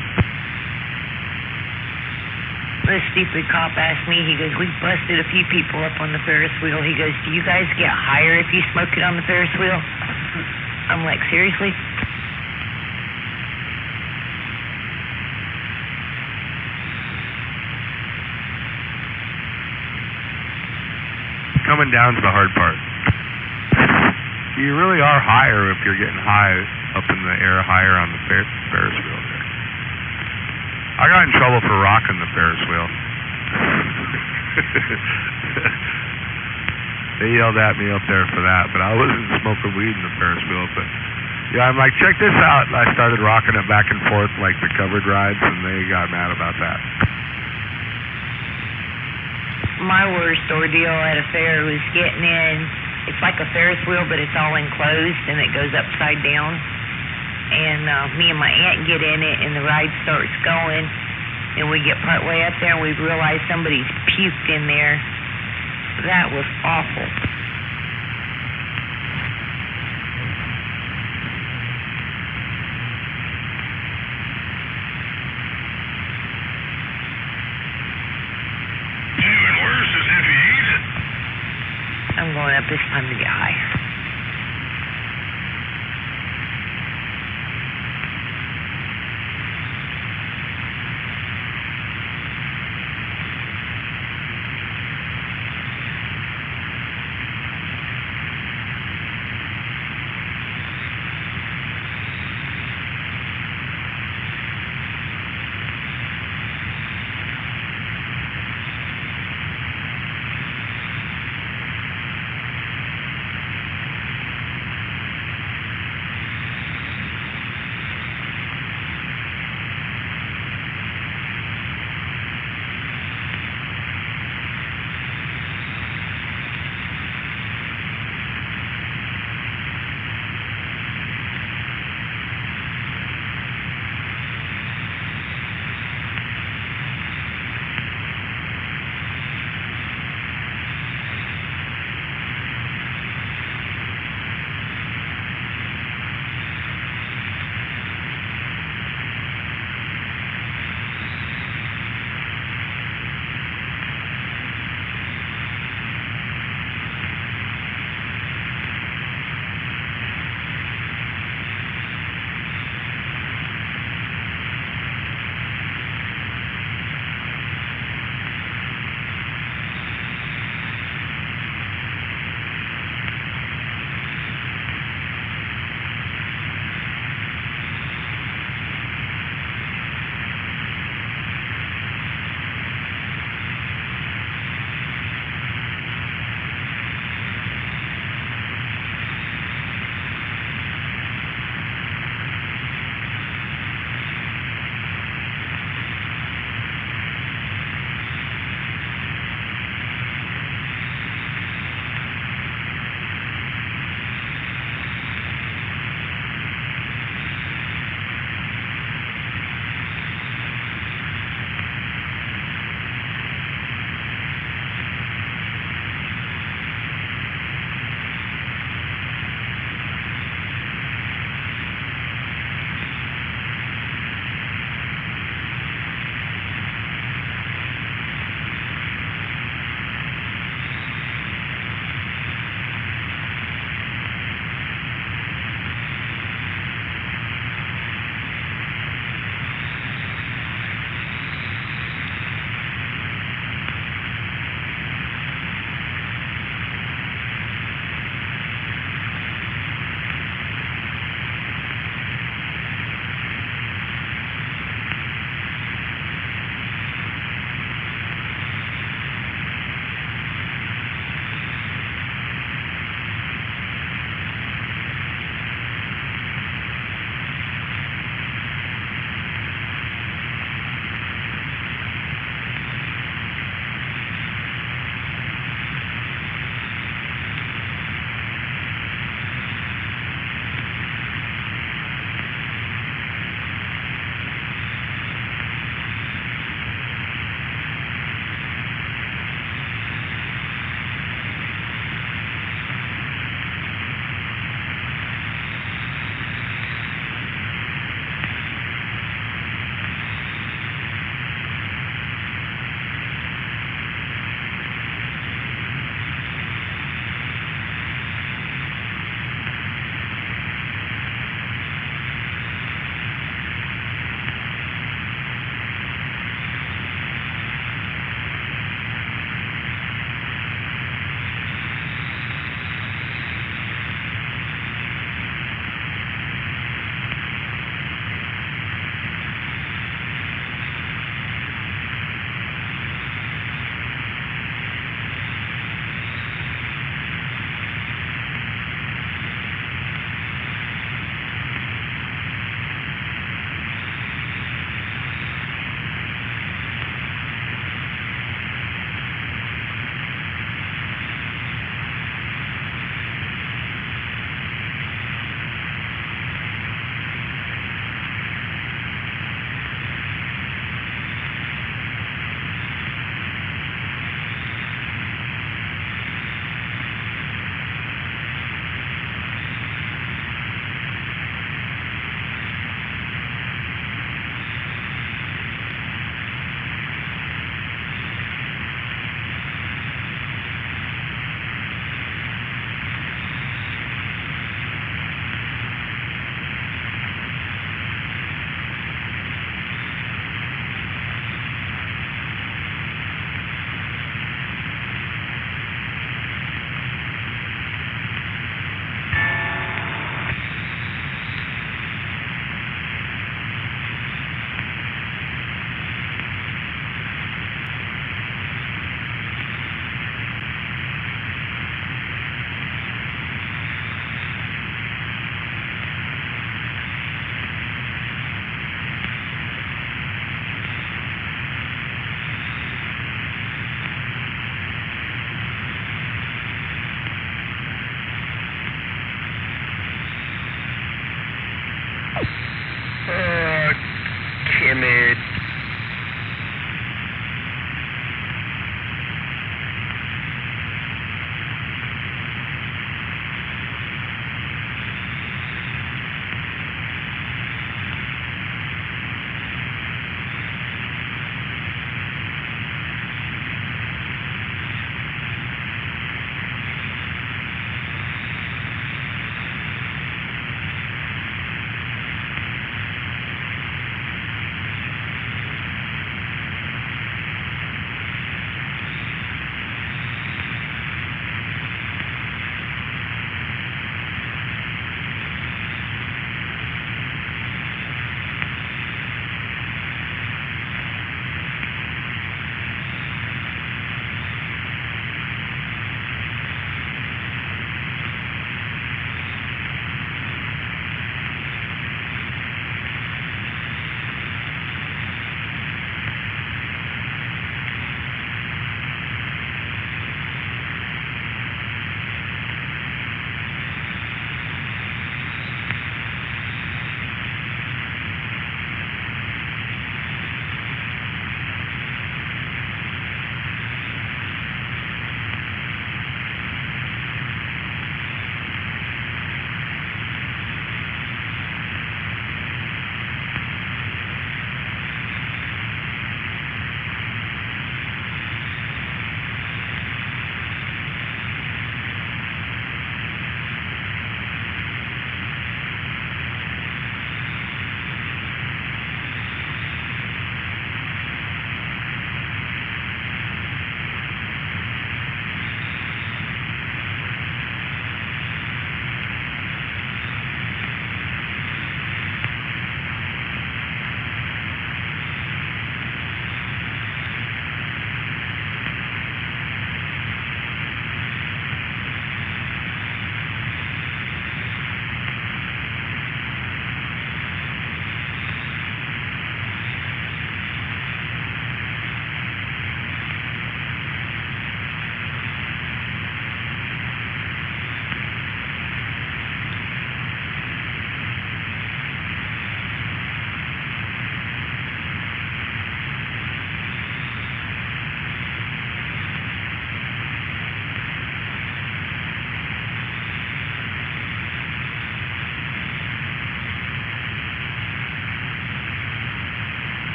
This stupid cop asked me, he goes, we busted a few people up on the Ferris wheel. He goes, do you guys get higher if you smoke it on the Ferris wheel? I'm like, seriously? Coming down's the hard part. You really are higher if you're getting high up in the air, higher on the Ferris wheel there. I got in trouble for rocking the Ferris wheel. They yelled at me up there for that, but I wasn't smoking weed in the Ferris wheel. But yeah, I'm like, check this out. And I started rocking it back and forth like the covered rides, and they got mad about that. My worst ordeal at a fair was getting in. It's like a Ferris wheel, but it's all enclosed, and it goes upside down. And me and my aunt get in it, and the ride starts going, and we get part way up there, and we realize somebody's puked in there. That was awful. Even worse is if you eat it. I'm going up this time to get high.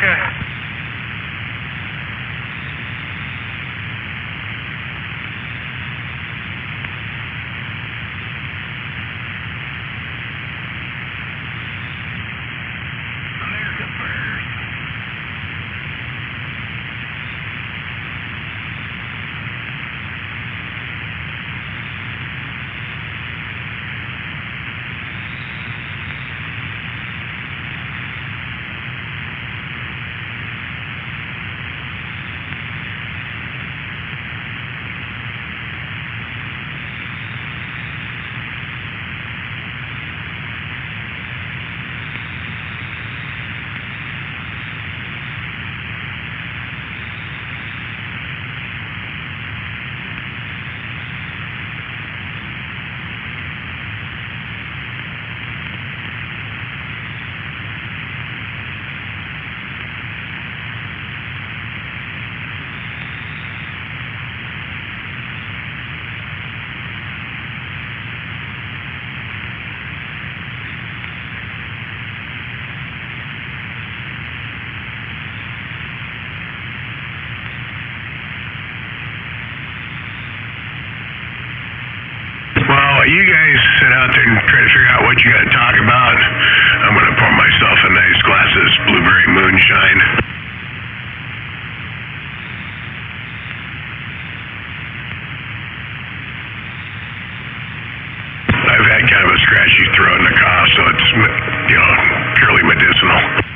Okay. Well, you guys sit out there and try to figure out what you got to talk about. I'm going to pour myself a nice glass of this blueberry moonshine. I've had kind of a scratchy throat and a cough, so it's, purely medicinal.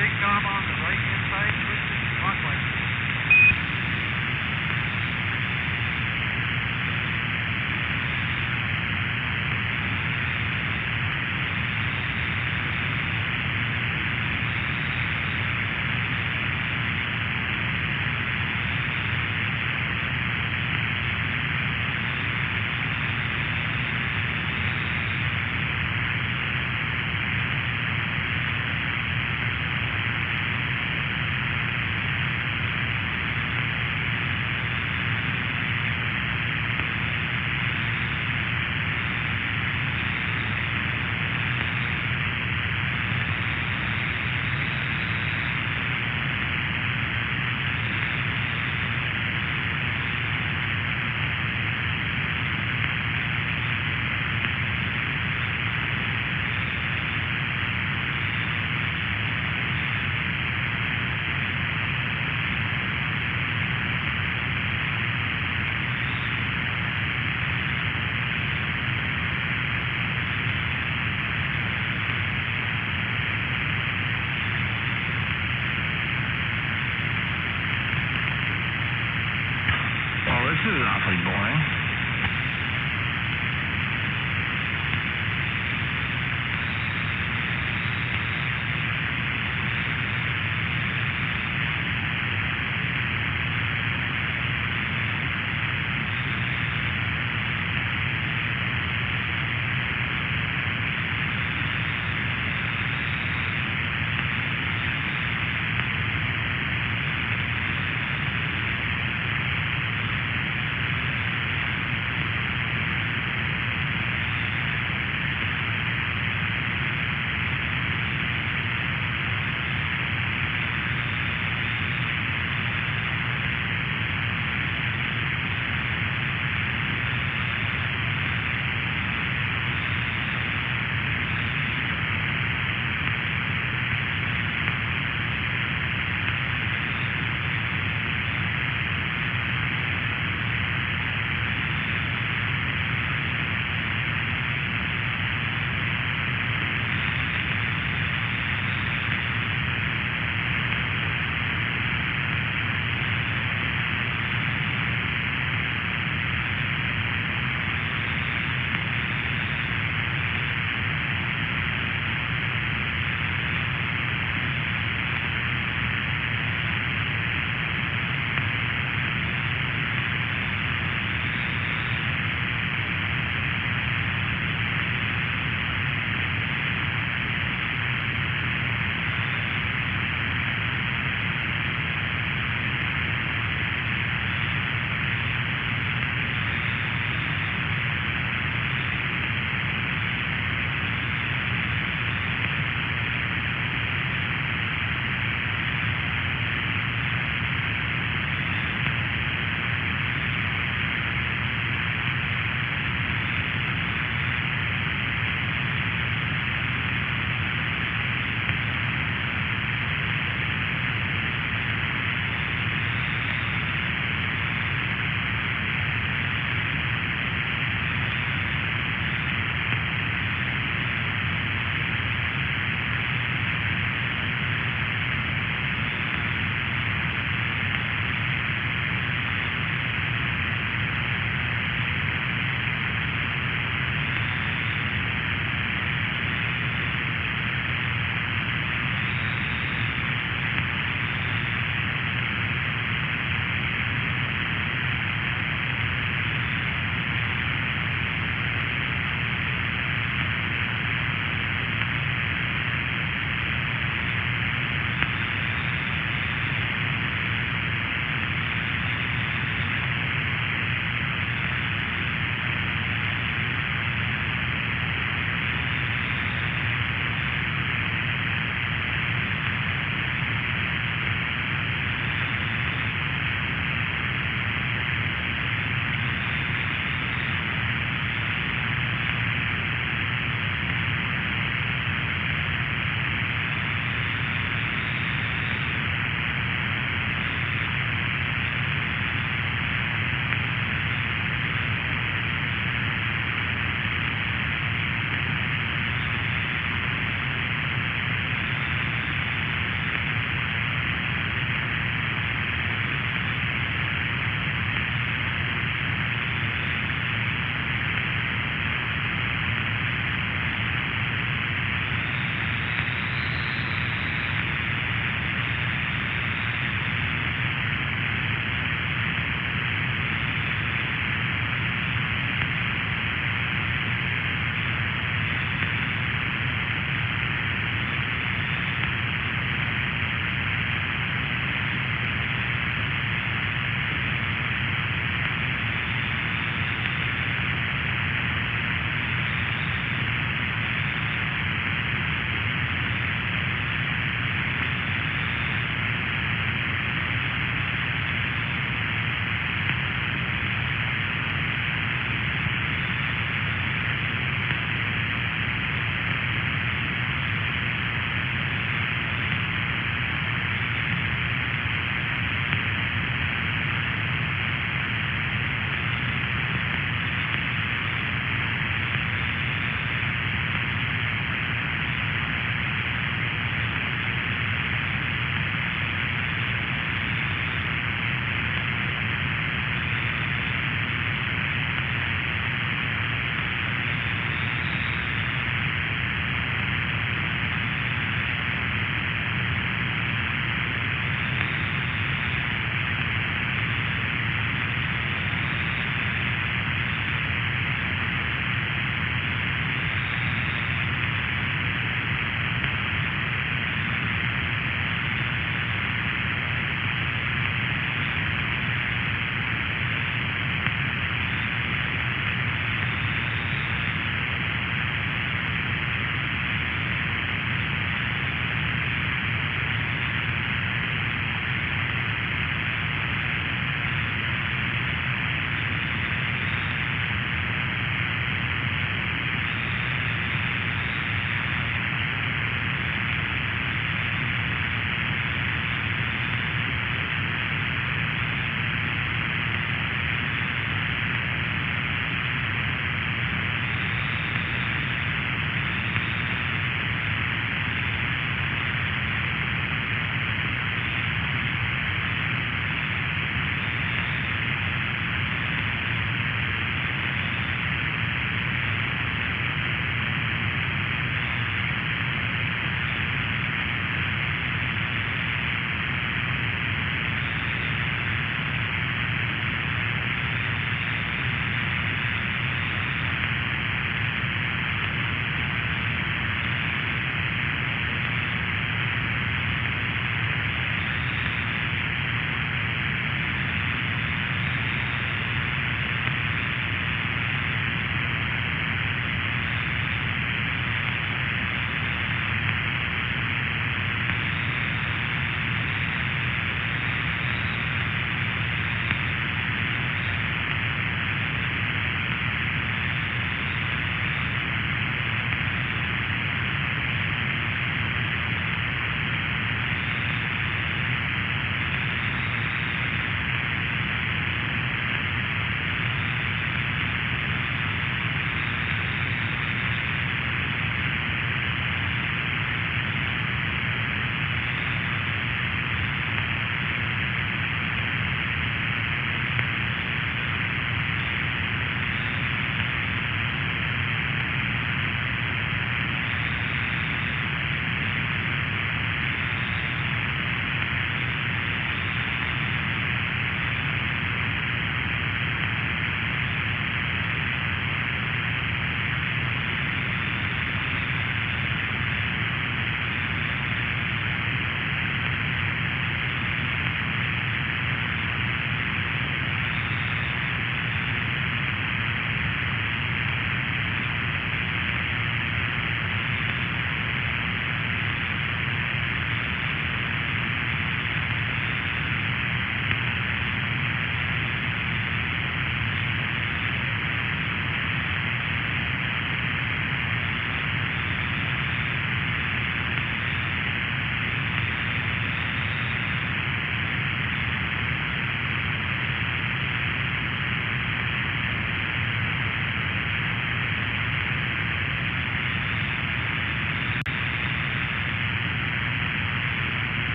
big knob on the right hand side, twist it clockwise. This is awfully boring.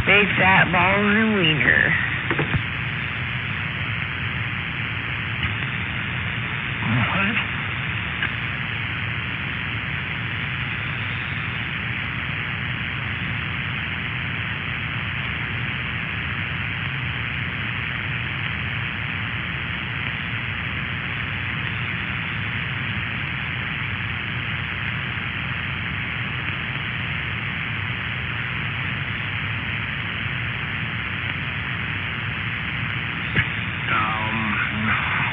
Big fat balls and wiener. What?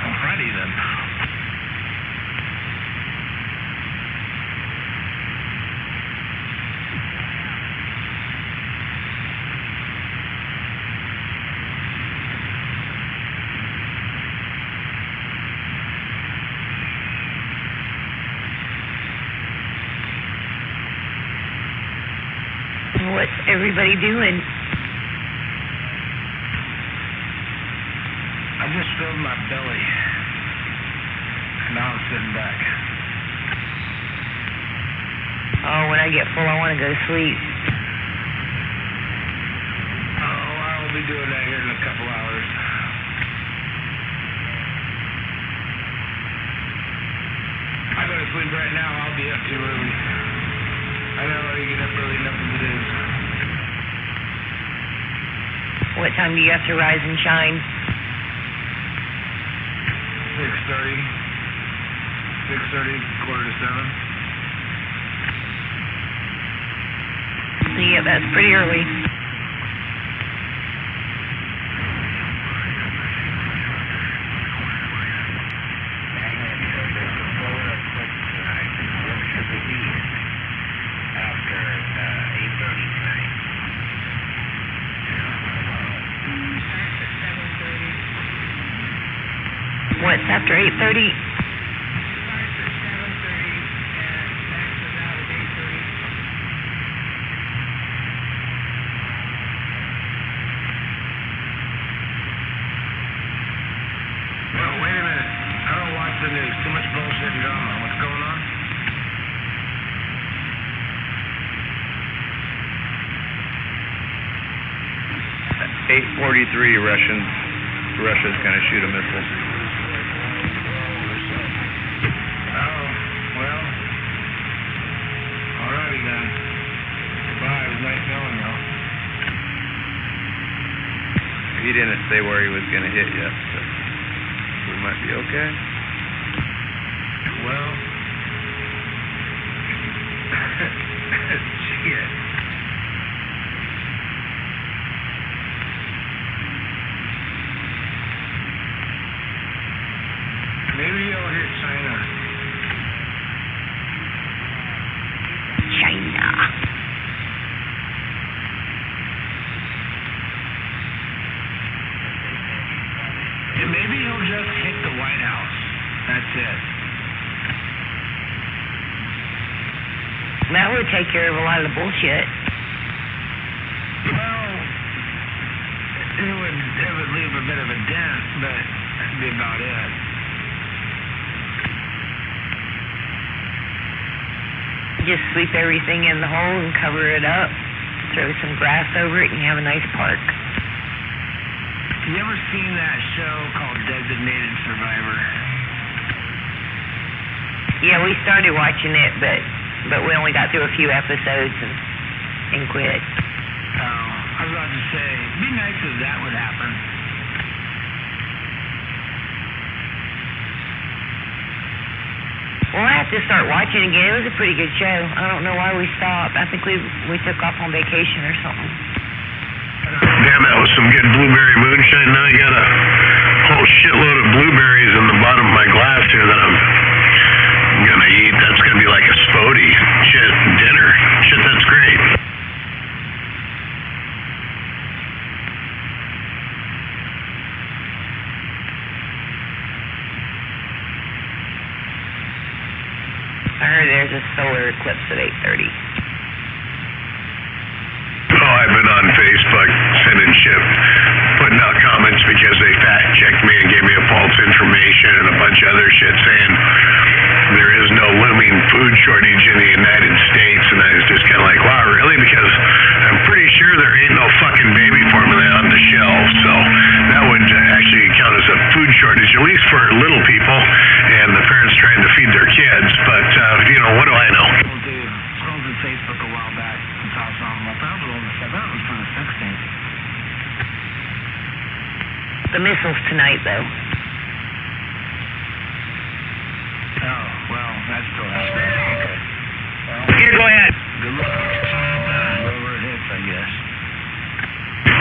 Alrighty then. What's everybody doing? I just filled my belly. And now I'm sitting back. Oh, when I get full, I want to go to sleep. Oh, I'll be doing that here in a couple hours. I go to sleep right now, I'll be up too early. I don't already get up early enough as it is. What time do you have to rise and shine? 6:30, quarter to 7. Yeah, that's pretty early. What's after 8:30? Well, wait a minute. I don't watch the news. Too much bullshit and drama. What's going on? At 8:43, Russia's gonna shoot a missile. Oh, well. Alrighty then. Goodbye. It was nice knowing y'all. He didn't say where he was gonna hit yet, so we might be okay. Well. Shit. Maybe you'll hit China. China. And maybe he'll just hit the White House. That's it. That would take care of a lot of the bullshit. Well, it would leave a bit of a dent, but that'd be about it. Just sweep everything in the hole and cover it up. Throw some grass over it and you have a nice park. You ever seen that show called Designated Survivor? Yeah, we started watching it, but we only got through a few episodes and quit. Oh, I was about to say, it'd be nice if that would happen. Well, I have to start watching again. It was a pretty good show. I don't know why we stopped. I think we took off on vacation or something. Damn, that was some good blueberry moonshine. Now I got a whole shitload of blueberries in the bottom of my glass here that I'm gonna eat. That's gonna be like a Spody shit dinner. Shit, that's great. I heard there's a solar eclipse at 8:30. Oh, I've been on Facebook sending shit, putting out comments because they fact-checked me and gave me a false information and a bunch of other shit saying there is no looming food shortage in the United States, and I was just kind of like, wow, really? Because I'm pretty sure there ain't no fucking the missiles tonight, though. Oh, well, that's still happening. Okay. Here, go ahead. Good luck. Whoever it hits, I guess.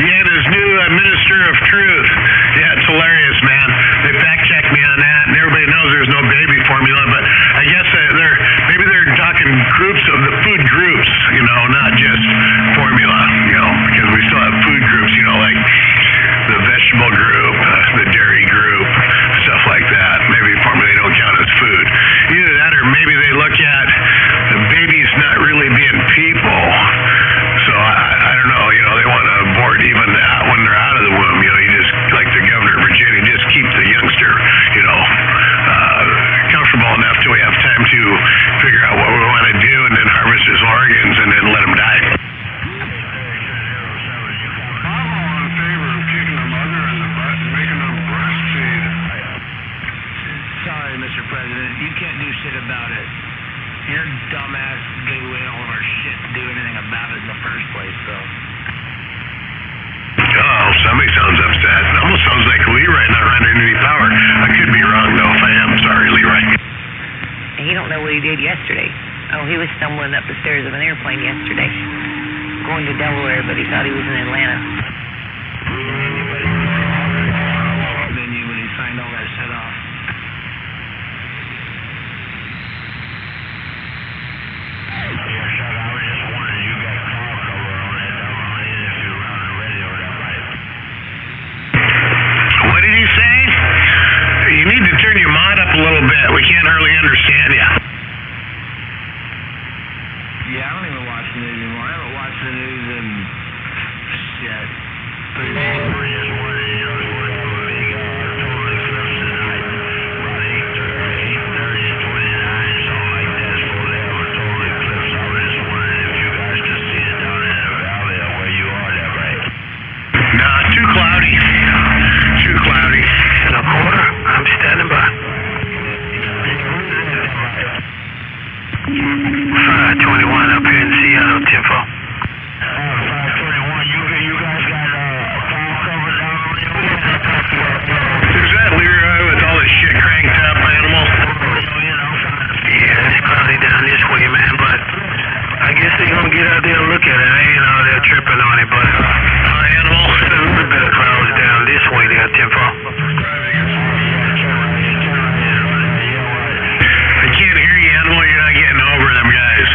Yeah, this new Minister of Truth. Yeah, it's hilarious, man. They fact-checked me on that, and everybody knows there's no baby formula, but I guess maybe they're talking groups of the food groups, you know, not just formula, you know, because we still have food groups, you know, like the vegetable group, the dairy group, stuff like that. Maybe formula they don't count as food. Either that or maybe they look at the babies not really being people. So I don't know, you know, they want to abort even when they're out of the womb, you know, you just, like the governor of Virginia, just keep the youngster, you know, comfortable enough till we have time to figure out what we want to do and then harvest his organs and then let him die. I'm all in favor of kicking the mother in the butt and making them breastfeed. Sorry, Mr. President. You can't do shit about it. Your dumbass gave away all of our shit to do anything about it in the first place, so. Oh, somebody sounds upset. It almost sounds like Leroy not running any power. I could be wrong, though, if I am. Sorry, Leroy. He don't know what he did yesterday. Oh, he was stumbling up the stairs of an airplane yesterday, going to Delaware, but he thought he was in Atlanta. Than you when he signed all that shit off. What did you say? You need to turn your mod up a little bit. We can't hardly understand you. Yeah, I don't even watch the news anymore. I haven't watched the news in shit. 3 months. Nah, too cloudy. Too cloudy. In a quarter. I'm standing by. 521 up here in Seattle, Timfo. 521, you guys got file cover down on the ocean? Is that Leroy with all this shit cranked up, animal? Yeah, it's cloudy down this way, man, but I guess they're gonna get out there and look at it. I ain't out there tripping on it, but animal, a little bit of clouds down this way there, Timfo. I can't hear you, animal. You're not getting over them guys.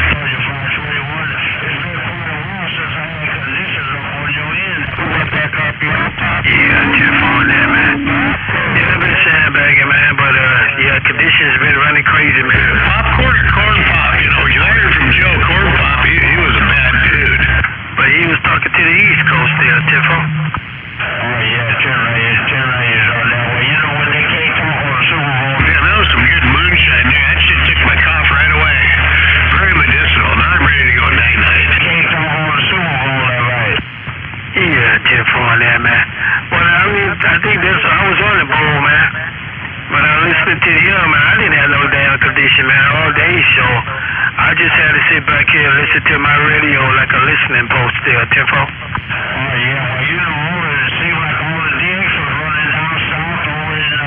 Yeah, Timfo on that, man. Yeah, I've been sandbagging, man, but yeah, conditions been running crazy, man. Popcorn or corn pop? You know, you heard from Joe Corn Pop. He was a bad dude. But he was talking to the East Coast there, Timfo. Oh, yeah, generators are that way. You know, when they came to the Super Bowl. Yeah, that was some good moonshine there. That shit took my cough right away. Very medicinal. Now I'm ready to go night-night. Came to the Super Bowl, that right? Yeah, Timfo on that, man. Well, I mean, I think I was on the bowl, man. But I listened to you, man. I didn't have no damn condition, man, all day, so I just had to sit back here and listen to my radio like a listening post there, Timfo. Oh, yeah, well, you know, it seemed like all the DX was running down south over in the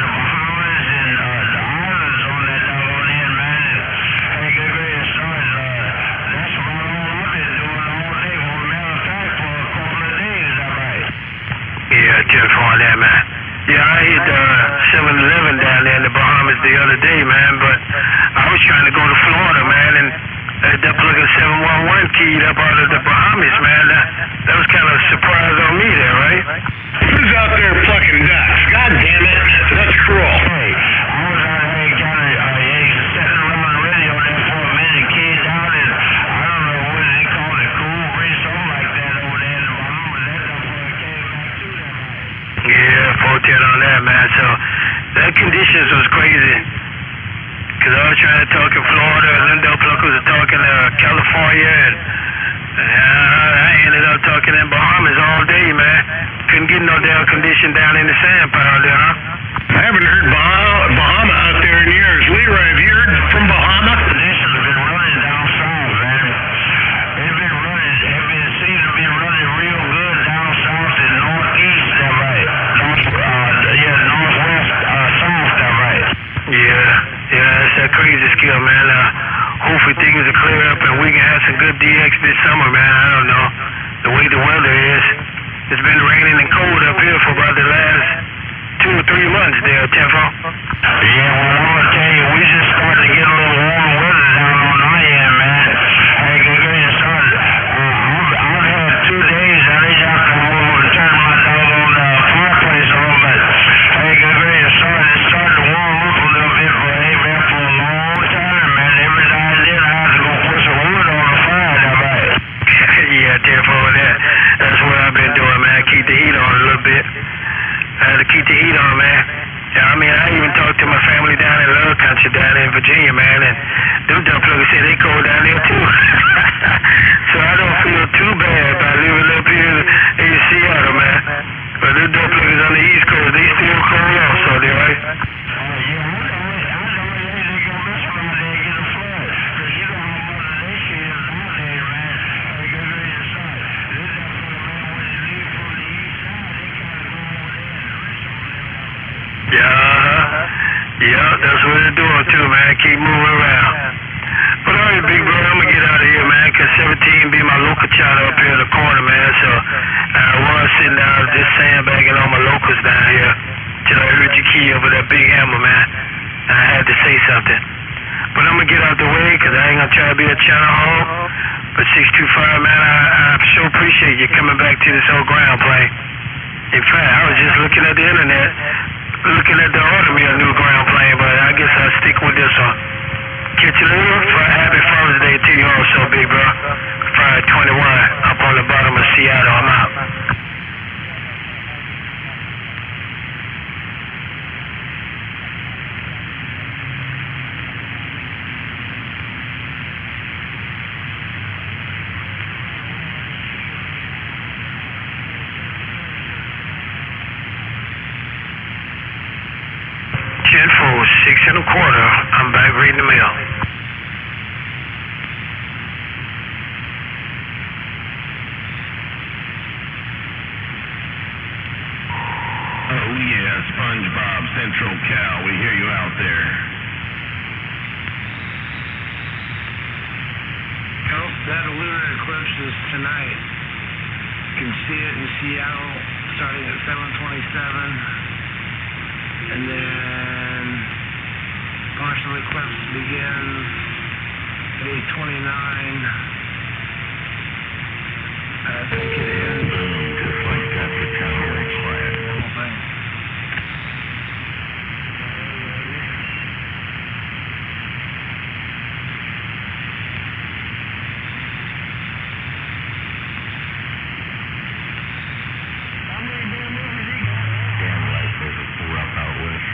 Bahamas and the islands on that doggone end, man. And they get ready to start. That's about all I've been doing all day. Well, matter of fact, for a couple of days, is that right? Yeah, Timfo on that, man. Yeah, I hit 7-Eleven down there in the Bahamas the other day, man, but I was trying to go to Florida, man, and that plug-in 711 keyed up out of the Bahamas, man. That was kind of a surprise on me there, right? Who's out there plucking ducks? God damn it. That's cruel. Hey, I was out here sitting around the radio there for a minute, keyed down, and I don't know what they call it, cool breeze, something like that over there in the Bahamas. That's before it came back to them. Yeah, 410 on that, man. So that conditions was crazy. Because I was trying to talk in Florida, and then Del Pluck was talking California, and I ended up talking in Bahamas all day, man. Couldn't get no damn condition down in the sand pile there, huh? I haven't heard Bahama out there in years. Leroy, have you heard from Bahama? Conditions have been running down south, man. Seems to be running real good down south and northeast, that right? Down man. I don't know. The way the weather is, it's been raining and cold up here for about the last 2 or 3 months there, Tempo. Yeah, well, I'm gonna tell you, we just started to get a little warm weather down on our end, man. Hey, go get your son. I've had 2 days. I need y'all to come home and turn my doggone fireplace on, but hey, go get your son. It's starting to warm up a little bit for a long time, man. Every now and then I have to go put some wood on the fire down there. Yeah, Tempo, that's what I've been doing, man. Keep the heat on a little bit. I had to keep the heat on, man. Yeah, I mean, I even talked to my family down in Love Country down in Virginia, man, and them dumb pluggers say they cold down there too. So I don't feel too bad by living up here in Seattle, man. But them dumb pluggers on the East Coast, they still cold also, they right? Yeah, that's what it's doing too, man. Keep moving around. But all right, big bro, I'm gonna get out of here, man, 'cause 17 be my local chowder up here in the corner, man. So I was sitting down just sandbagging on my locals down here till I heard you key over that big hammer, man. And I had to say something. But I'm gonna get out the way 'cause I ain't gonna try to be a channel hog. But 625, man, I sure appreciate you coming back to this old ground plane. In fact, I was just looking at the internet, looking at the order me a new ground plane, but I guess I'll stick with this one. Catch you later. Happy Father's Day to you also, big bro. Friday 21, up on the bottom of Seattle. I'm out. For 6 1/4, I'm back reading the mail. Oh yeah, SpongeBob, Central Cal, we hear you out there. Oh, that lunar eclipse is tonight. You can see it in Seattle starting at 7:27. And then partial eclipse begins at 8:29. I think it is. Boom, just like that, the tower is quiet. Whole thing. Damn rifles are rough out with.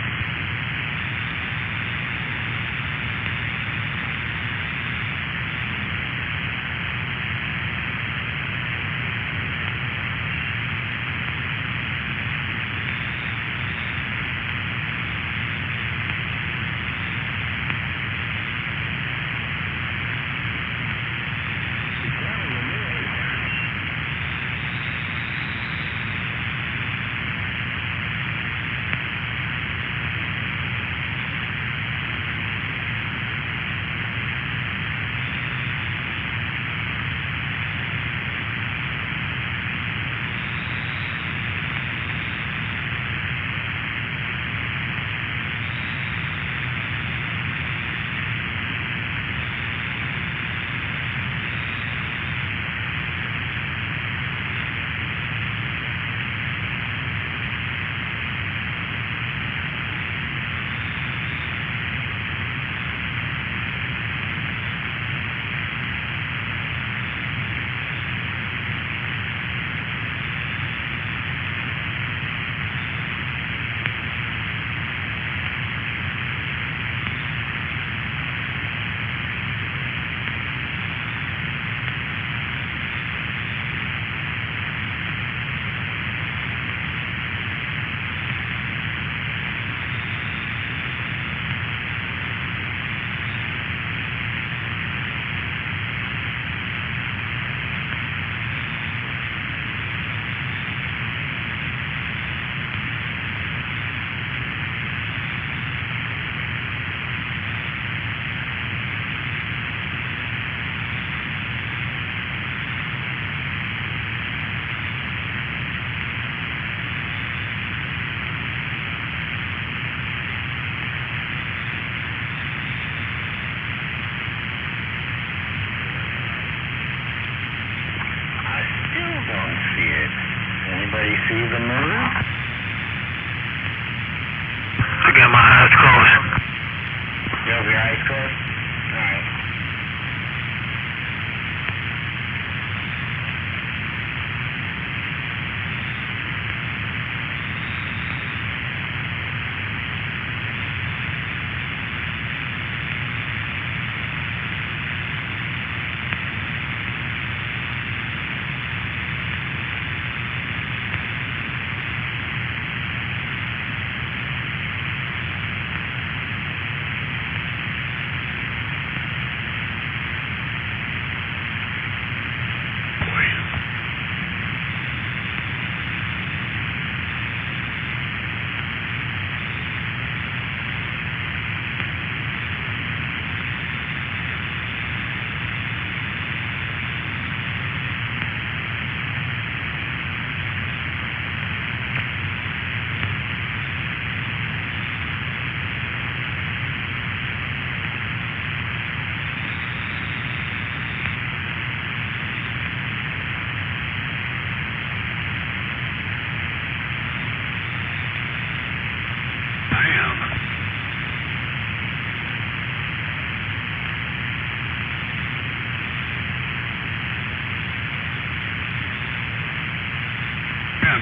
Anybody see the moon? I got my eyes closed. You have your eyes closed? Alright.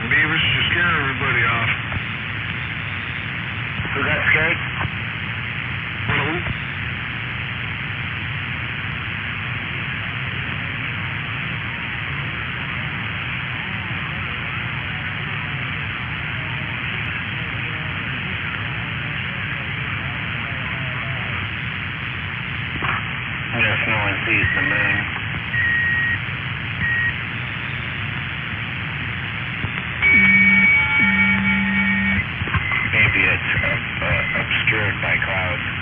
Beavers, you scare everybody off. Who got scared? I guess no one sees the moon. Maybe it's obscured by clouds.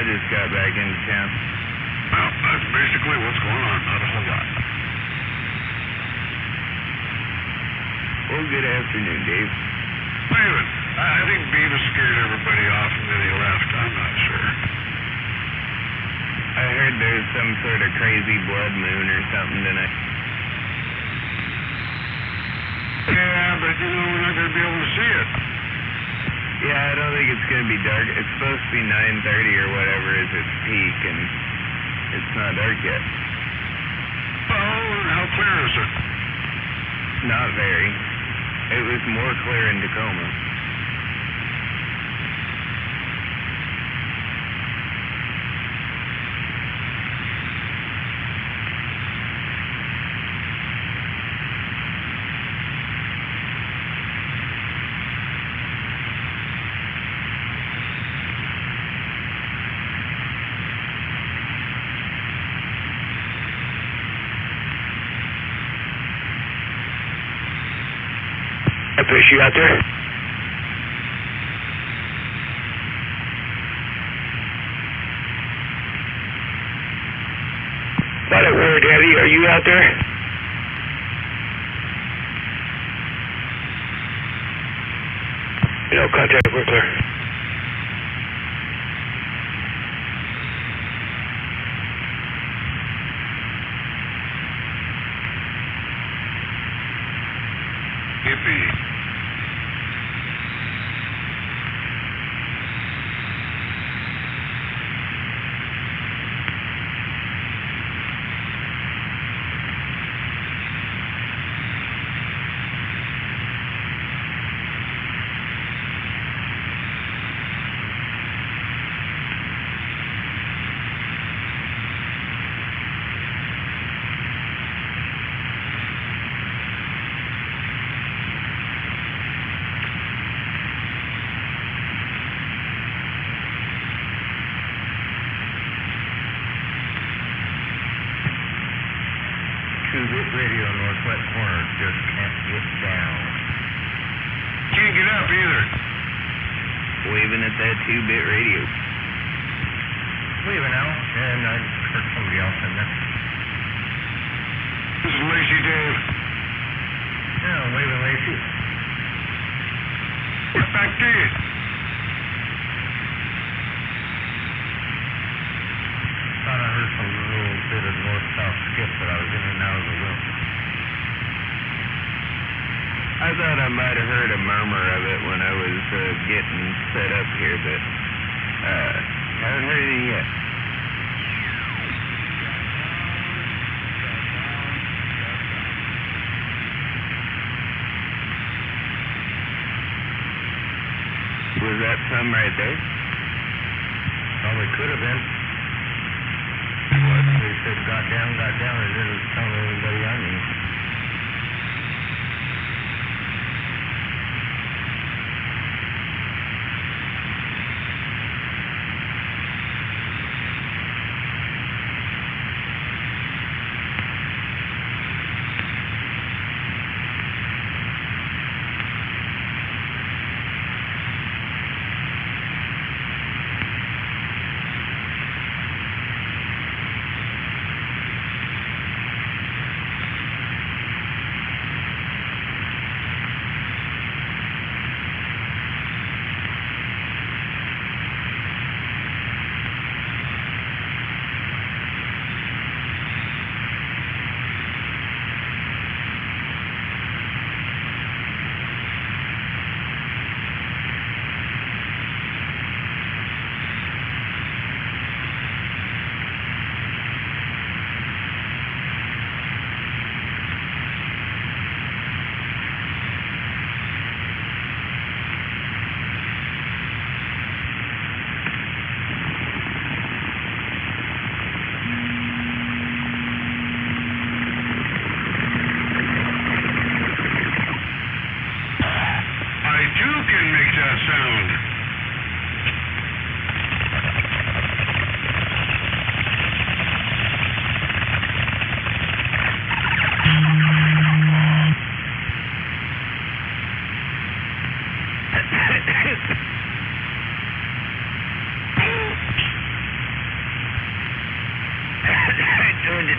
just got back into town. Well, that's basically what's going on. Not a whole lot. Well, good afternoon, Dave. David, I think Beavis scared everybody off and then he left. I'm not sure. I heard there's some sort of crazy blood moon or something tonight. Yeah, but you know, we're not going to be able to see it. Yeah, I don't think it's going to be dark. It's supposed to be 9:30 or whatever is its peak, and it's not dark yet. Oh, how clear is it? Not very. It was more clear in Tacoma. Fish, you out there? Thought it were, Daddy. Are you out there? No contact, we're clear. Yippee. Two-bit radio northwest corner just can't get down. Can't get up either. Waving at that 2-bit radio. Leaving out, and I heard somebody else in there. This is Lacey, Dave. Yeah, I'm waving Lacey. What's back to you? Thought I heard some little bit of north-south skip, but I was in and out of the room. I thought I might have heard a murmur of it when I was getting set up here, but haven't heard it yet. Was that some right there? Probably could have been. What? They said got down, and didn't tell anybody I knew.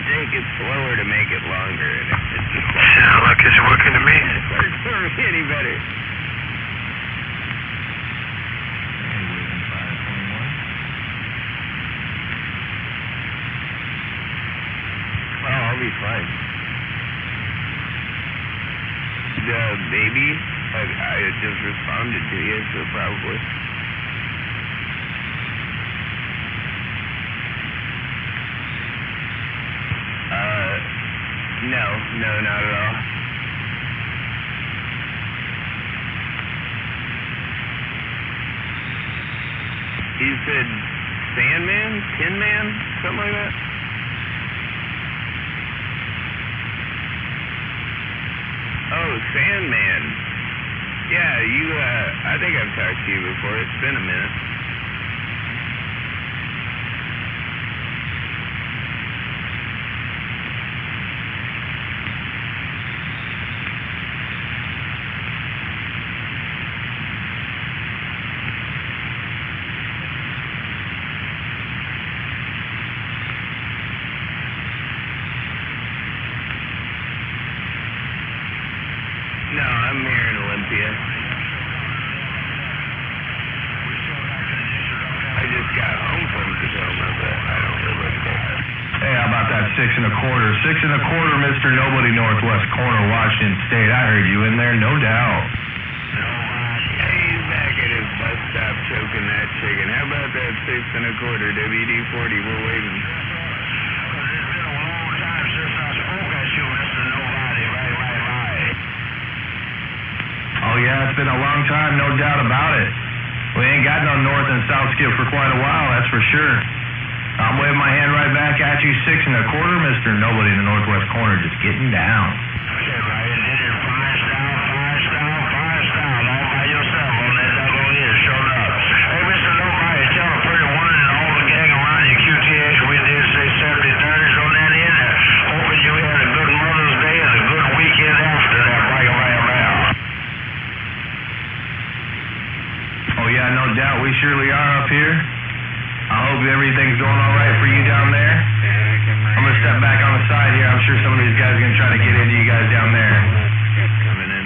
take it slower to make it longer. And it's just like, Sound like it's working to me. it works for me any better. Oh, I'll be fine. Baby, I just responded to you, so probably. No, not at all. You said Sandman? Tin Man? Something like that? Oh, Sandman. Yeah, I think I've talked to you before. It's been a minute. No, I'm here in Olympia. I just got home from Tacoma, but I don't live up there. Hey, how about that 6 1/4? 6 1/4, Mr. Nobody, Northwest Corner, Washington State. I heard you in there, no doubt. He's back at his bus stop choking that chicken. How about that 6 1/4 WD-40? We're waiting. Oh, yeah, it's been a long time, no doubt about it. We ain't got no North and South Skip for quite a while, that's for sure. I'm waving my hand right back at you, 6 1/4, Mr. Nobody in the Northwest Corner, just getting down. Shit, right, it did it. Fire style, all by yourself on that double here, showed up. Hey, Mr. Nobody, tell a pretty one and all the gang around you, QTH, we did say 70/30s on that end. Hoping you had a good Mother's Day and a good weekend after that, bam. Oh, yeah, no doubt, we surely are up here. I hope everything's going all right for you down there. I'm going to step back on the side here. I'm sure some of these guys are going to try to get into you guys down there. Coming in.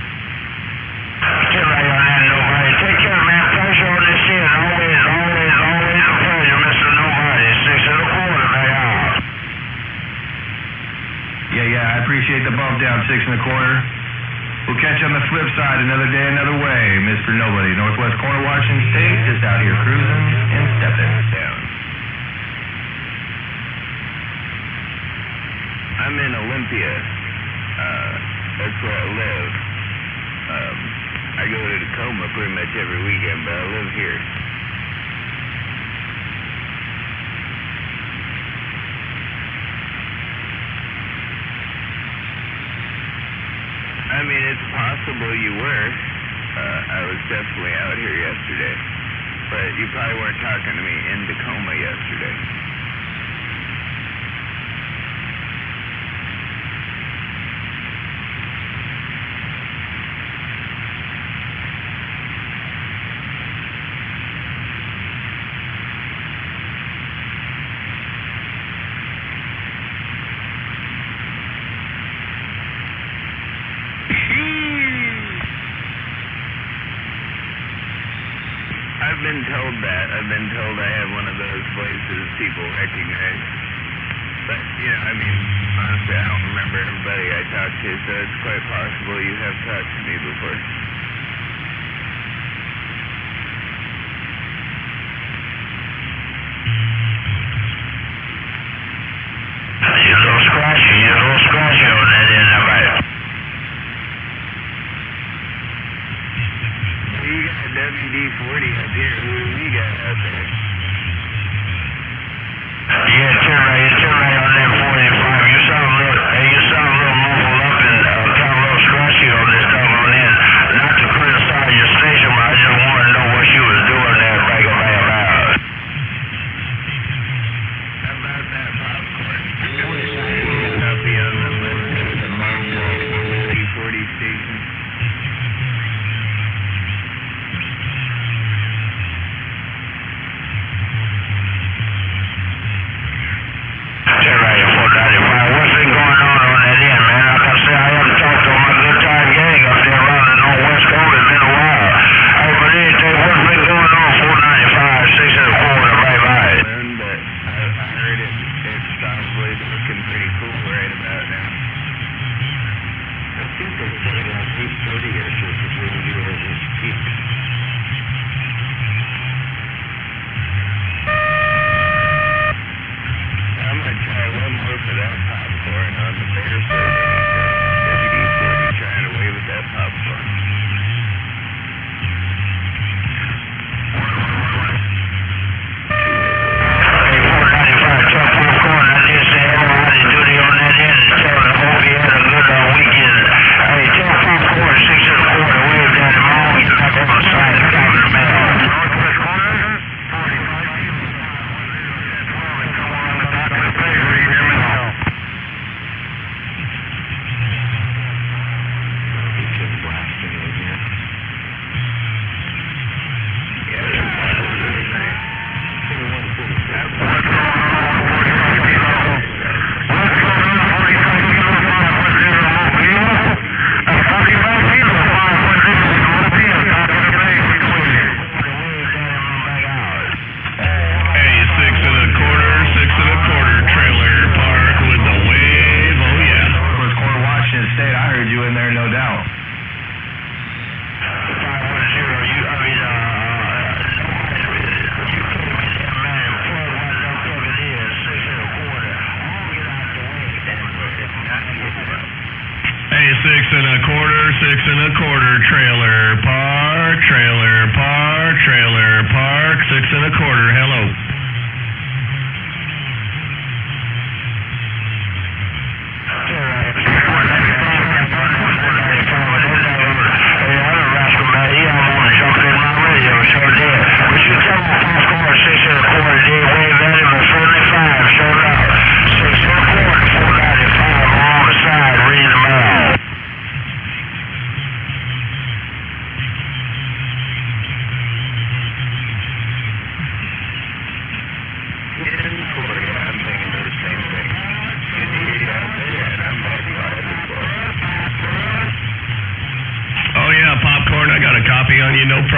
Get right on that, Nobody. Take care, man. Pleasure on this shit. Always a pleasure, Mr. Nobody. 6 1/4, man. Yeah, I appreciate the bump down, 6 1/4. We'll catch you on the flip side another day, another way. Mr. Nobody, Northwest Corner, Washington State, just out here cruising and stepping down. I'm in Olympia. That's where I live. I go to Tacoma pretty much every weekend, but I live here. I mean, it's possible you were. I was definitely out here yesterday. But you probably weren't talking to me in Tacoma yesterday. I've been told I have one of those voices people recognize. But, I mean, honestly, I don't remember everybody I talked to, so it's quite possible you have talked to me before. You're a little scratchy on that end, all right. You got a WD-40 up here. Who do we got out there? Yeah, turn right on that 45. You sound a little muffled up and kind of a little scratchy on this doggone end. Not to criticize your station, but I just want to know what you was doing there, bam. How about that popcorn? I'll be on the list of the Marlboro WD-40 station.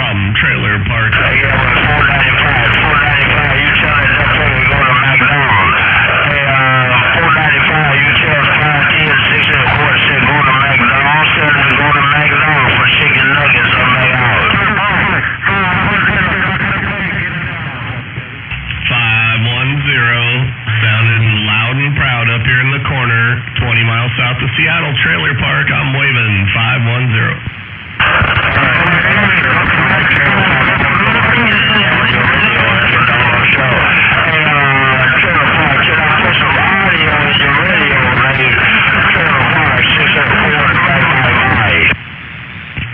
from Trailer Park. Yeah, well, 495, you tell that thing to go to McDonald's. Hey, 495, you tell 510, 6 and a quarter, say go to McDonald's, tell them to go to McDonald's for chicken nuggets on McDonald's. 510, sounding loud and proud up here in the corner, 20 miles south of Seattle, Trailer Park. I'm waving 510.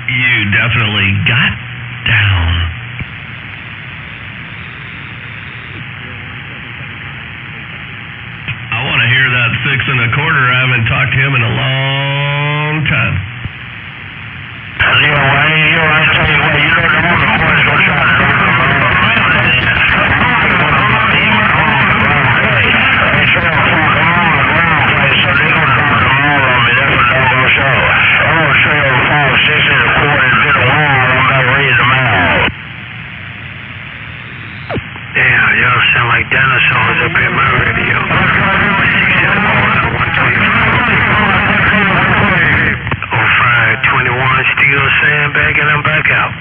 You definitely got down. I want to hear that 6 1/4. I haven't talked to him in a long time. I tell you what, you know the other boys gonna try to talk them all around it. They try to talk them all around place, so they gonna talk them all on me. That's what they're gonna show. I'm gonna show them 5, 6 and a quarter. It's been a while. I'm about to read them out. Damn, y'all sound like dinosaurs up in my radio. 21 steel sandbag and I'm back out.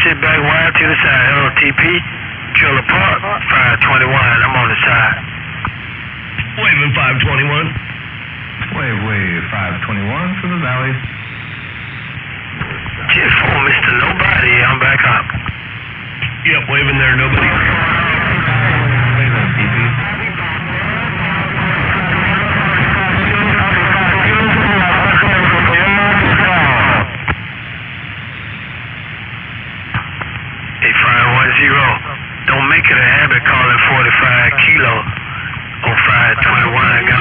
Sit back wide to the side. LTP, Trailer Park, 521. I'm on the side. Waving 521. Wave 521 from the valley. Jet 4, Mr. Nobody. I'm back up. Yep, waving there, nobody. Waving TP. Don't make it a habit calling 45 kilo on 521 go.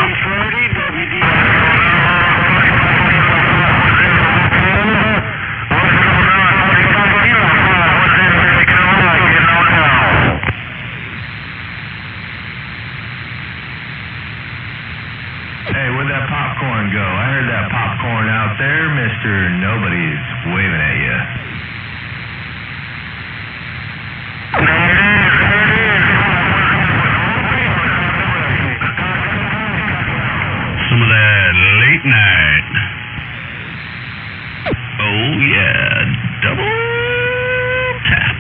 Hey, where'd that popcorn go? I heard that popcorn out there, Mr. Nobody's waving at you. Some of that late night. Oh yeah, double tap.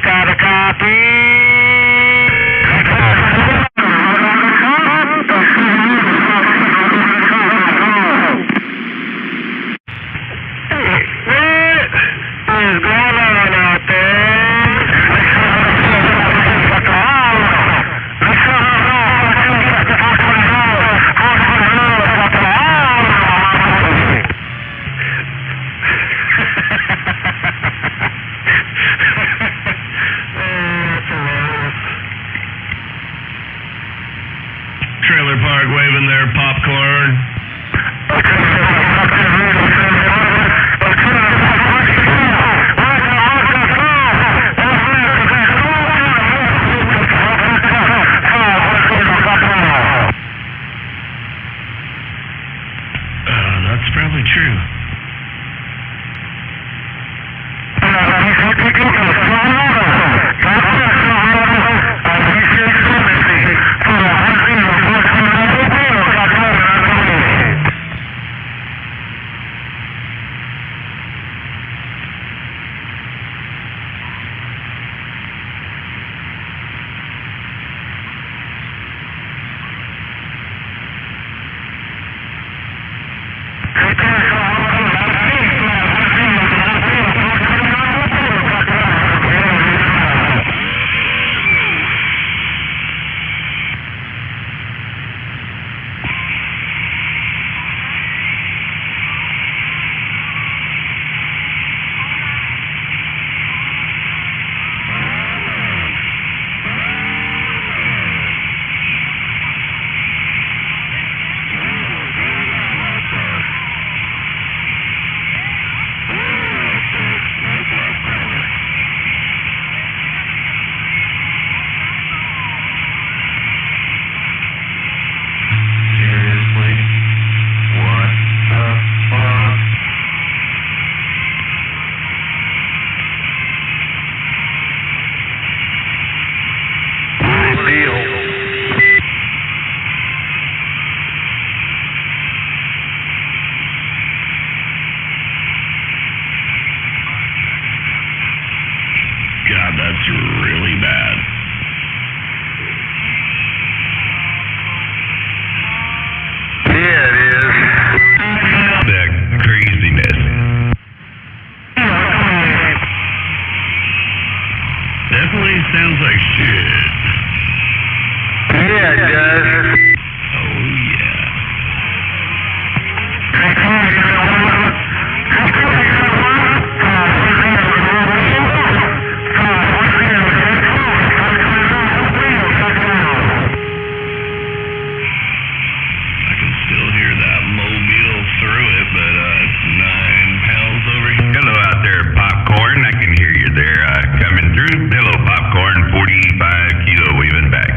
Got a copy. Trailer Park waving their popcorn. That's probably true. It's really bad. Yeah, it is. The craziness. Definitely sounds like shit. Yeah, it does. Oh, yeah. I can still hear that mobile through it, but it's 9 pounds over here. Hello out there, Popcorn. I can hear you there coming through. Hello, Popcorn. 45 kilo waving back.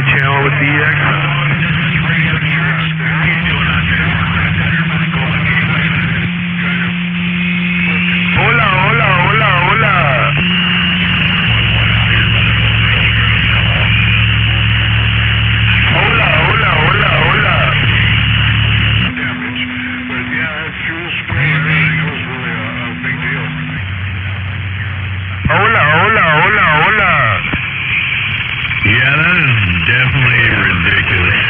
channel with DX? Hola, hola, hola, hola. Hola, hola, hola, hola. Damage. But yeah, that fuel spray and everything was really a big deal. Hola, hola, hola, hola. Yeah, that is definitely ridiculous.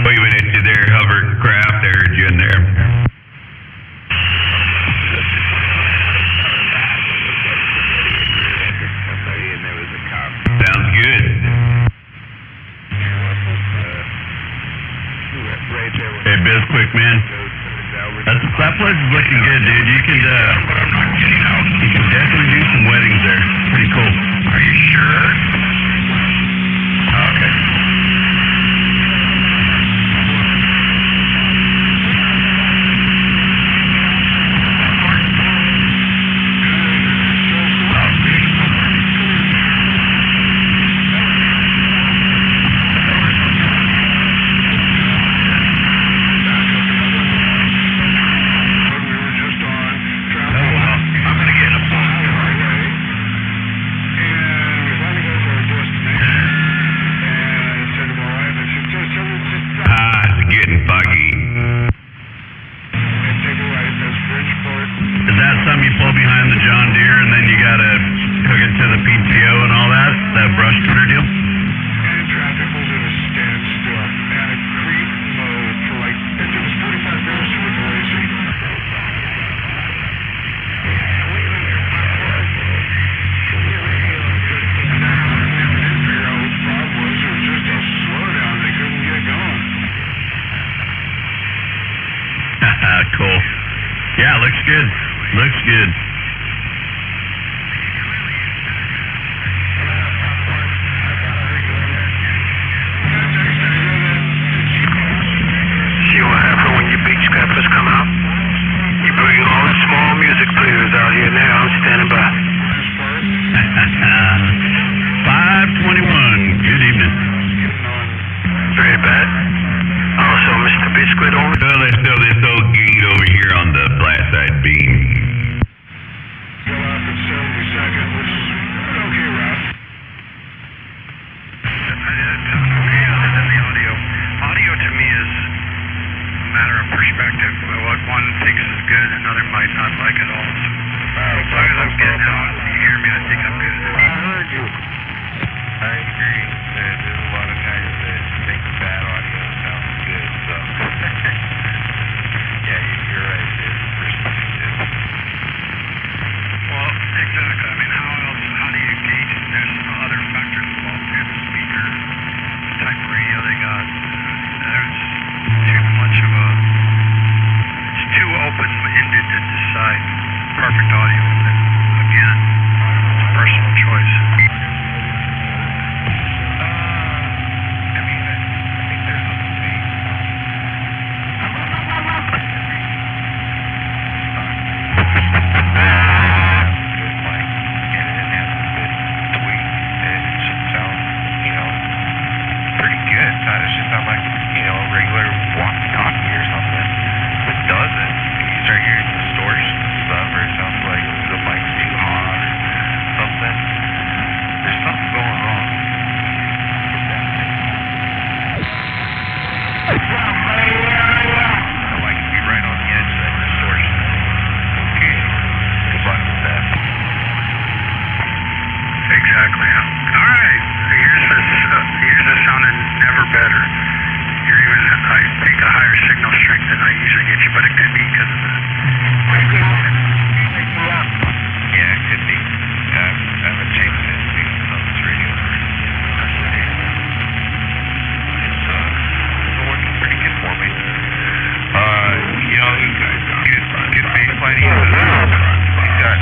Waving at you there, hovercraft. I heard you in there. Sounds good. Hey, Biz, quick man. That place is looking good, dude. You can definitely do some weddings there. Pretty cool. Are you sure? Okay. Cool. Yeah, looks good. Looks good. See what happened when your big scrappers come out? You bring all the small music players out here now. I'm standing by. 5 I take a higher signal strength than I usually get you, but it could be because of the... Yeah, it could be. I haven't changed anything on this radio for the rest of the day. It's working pretty good for me. You know, good baseline. He's got...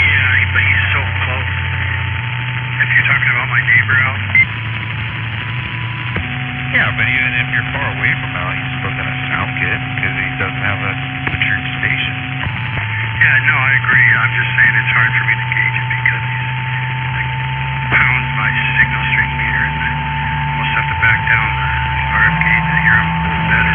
Yeah, but he's so close. If you're talking about my neighbor out. Yeah, but even if you're far away from Al, he's still going to sound good because he doesn't have a matured station. Yeah, no, I agree. I'm just saying it's hard for me to gauge it because he's like pounds my signal strength meter and I almost have to back down the RF gauge to hear him a little better.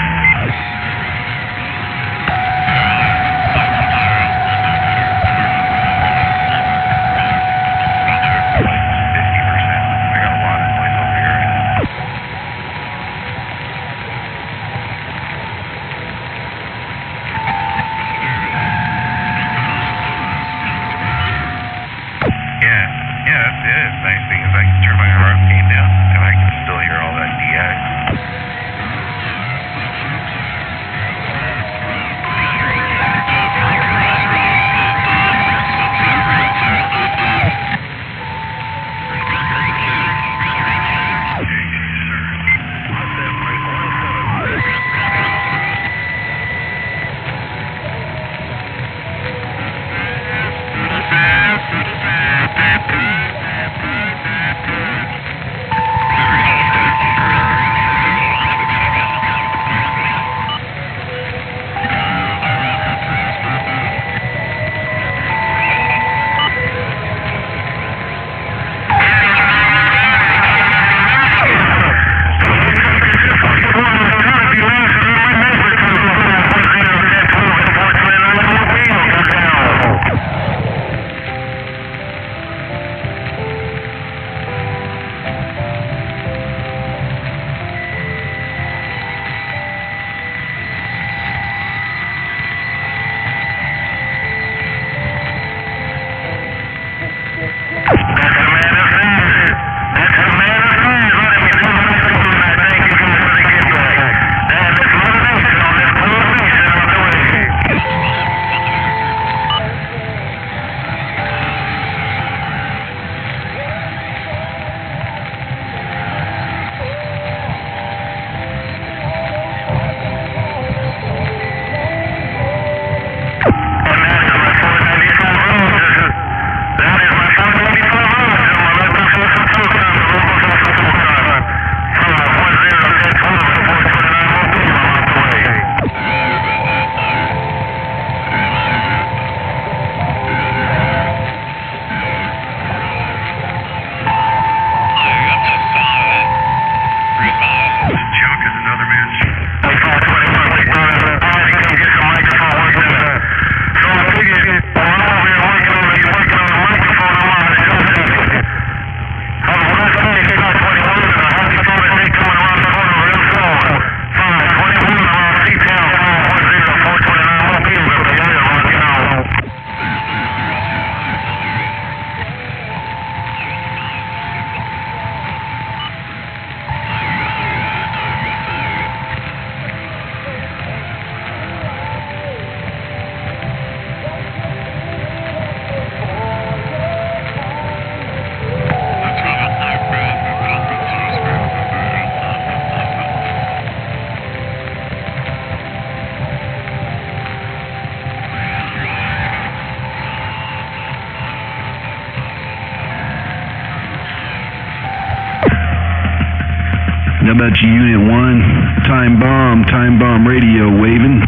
How about you, Unit 1? Time bomb radio waving.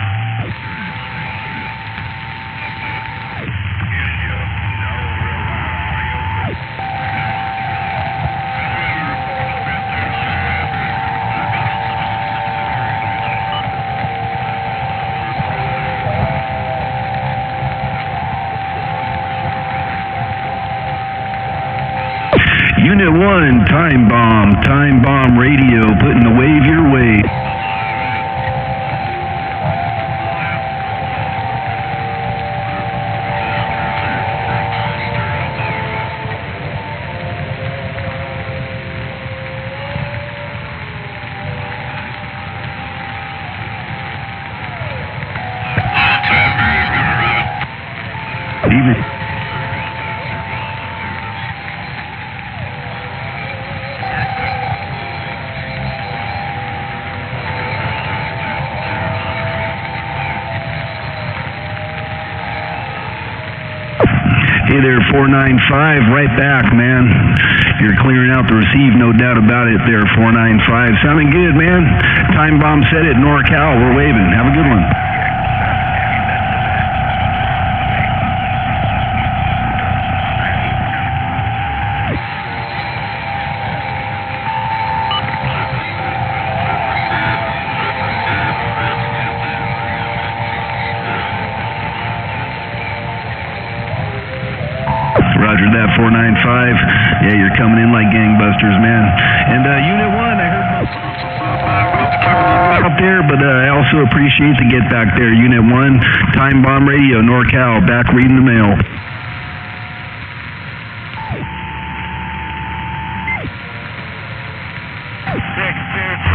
Unit 1, time bomb radio, putting the wave your way. Evening. Hey there, 495, right back, man. You're clearing out the receive, no doubt about it there, 495. Sounding good, man. Time Bomb said it, NorCal, we're waving. Have a good one. Roger that, 495. Yeah, you're coming in like gangbusters, man. And Unit 1, I heard up there, but I also appreciate the get back there. Unit 1, Time Bomb Radio, NorCal, back reading the mail.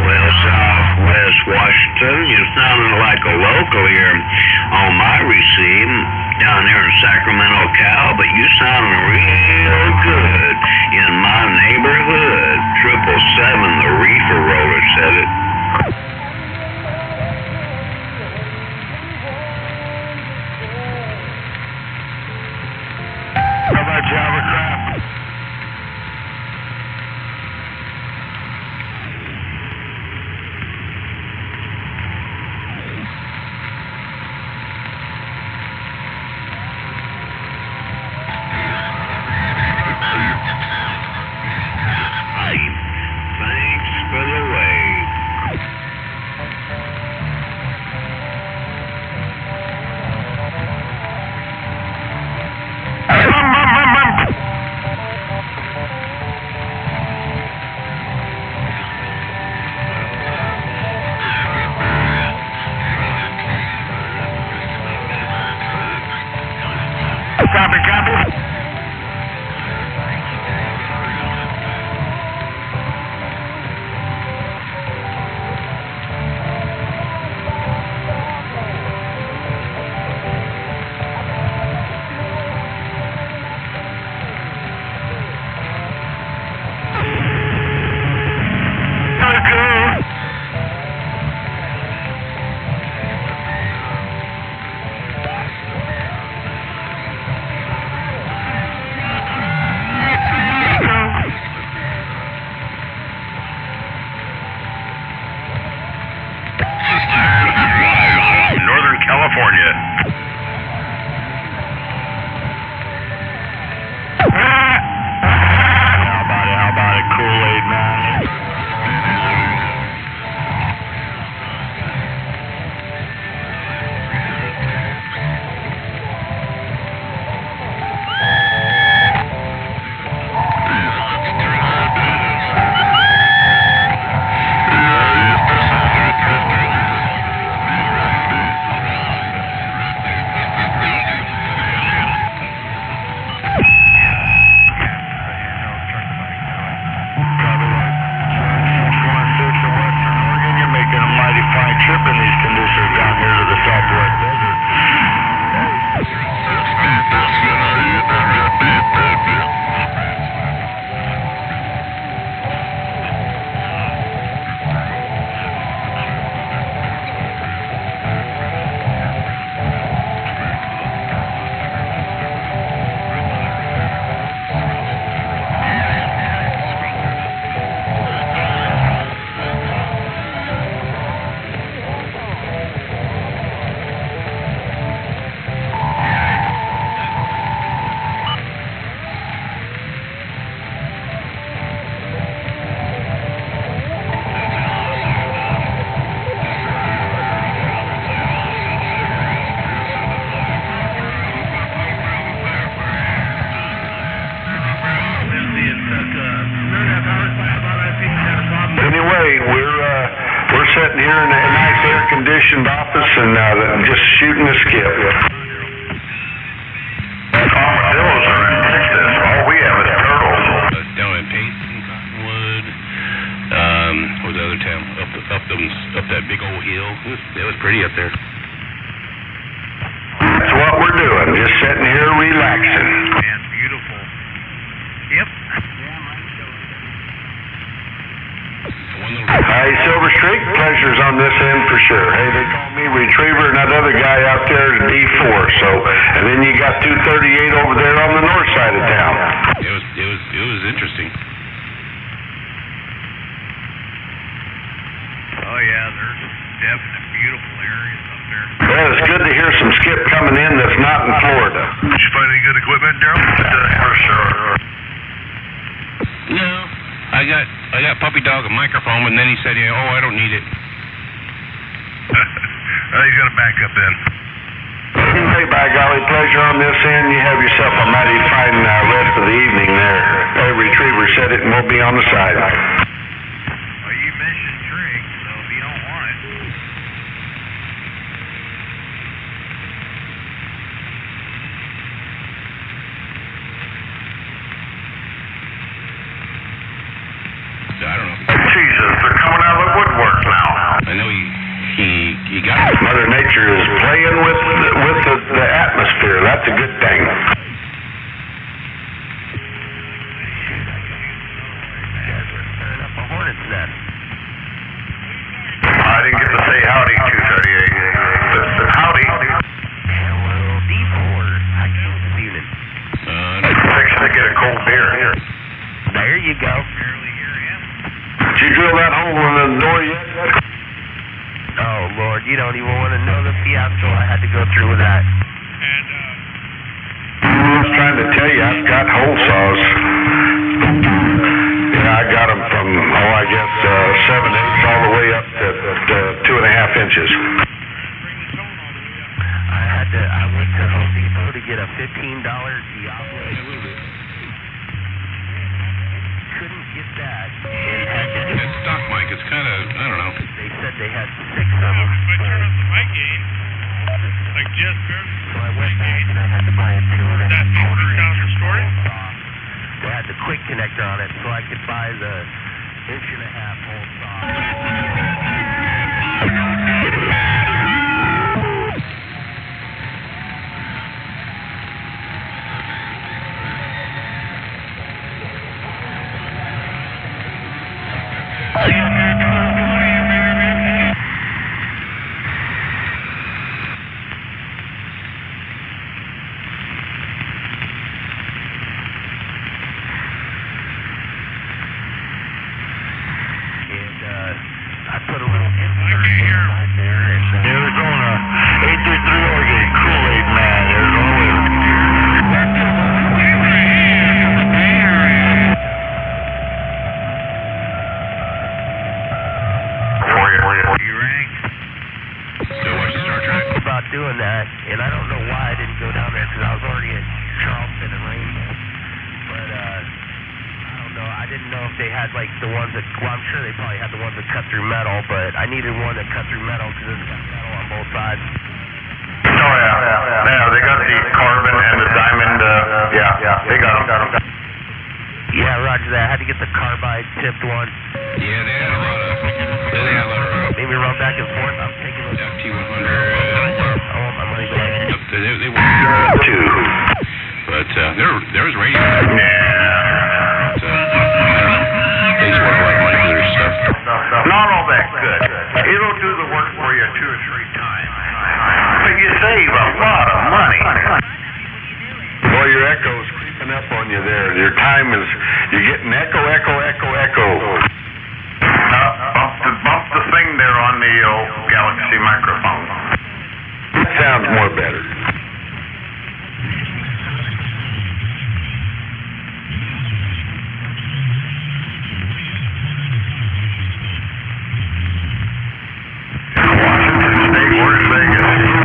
Well, Southwest Washington, you're sounding like a local here on my receive down there in Sacramento, Cal, but you sounding real good in my neighborhood. 777, the reefer roller said it. How about Java crap? Thanks for the wave. Copy, copy. Northern California. How about it, Kool-Aid, man? Trip in these conditions down here to the Southwest Desert. We're sitting here in a nice air-conditioned office and just shooting a skip. Armadillos are in Texas. All we have is turtles. Down in Payson, Cottonwood, or the other town, up that big old hill. It was pretty up there. That's what we're doing, just sitting here D4. So, and then you got 238 over there on the north side of town. It was interesting. Oh yeah, there's definite beautiful areas up there. Well, it's good to hear some skip coming in that's not in Florida. Did you find any good equipment, Daryl? No. I got Puppy Dog a microphone, and then he said, "Yeah, I don't need it." He's got a backup then. Hey, by golly, pleasure on this end. You have yourself a mighty fine rest of the evening there. Hey, Retriever said it, and we'll be on the side. Well, you mentioned drink, so if you don't want it. I don't know. Jesus, they're coming out of the woodwork now. I know he got it. Mother Nature is playing with the atmosphere. That's a good thing. I didn't get to say howdy, 238. But howdy. Fixing to get a cold beer. There you go. Did you drill that hole in the door yet? Oh, Lord, you don't even want to know the fiasco I had to go through with that. I was trying to tell you, I've got hole saws. Yeah, I got them from, I guess, 7/8 all the way up to 2.5 inches. I went to Home Depot to get a $15 Diablo. Couldn't get that. It's stock mic. It's kind of, I don't know. They said they had 6 of them. If I turn up the mic gain, like just barely. So I went back and I had to buy a 2.5. That increase sound distorted? They had the quick connector on it, so I could buy the 1.5-inch hole saw. I put a little insert inside there, and Arizona, 833 Oregon, Kool-Aid Man, Arizona. You rang? Still watching Star Trek? About doing that, and I don't know why I didn't go down there because I was already at Charleston and Rainbow. But I don't know. I didn't know if they had like the ones that. Well, I'm sure they probably had the ones that cut through metal, but I needed one that cut through metal because it's got metal on both sides. Oh yeah, they got the carbon and the diamond. They got them. Yeah, roger that. I had to get the carbide tipped one. Yeah, they had a lot of. Maybe run back and forth. I'm taking those. FT100. I want my money back. They were two. But there was radio. Yeah. They just work like money for their stuff. Not all that good. It'll do the work for you 2 or 3 times. But you save a lot of money. Boy, your echo's creeping up on you there. Your time is, you're getting echo. Bump the thing there on the Galaxy microphone. It sounds more better.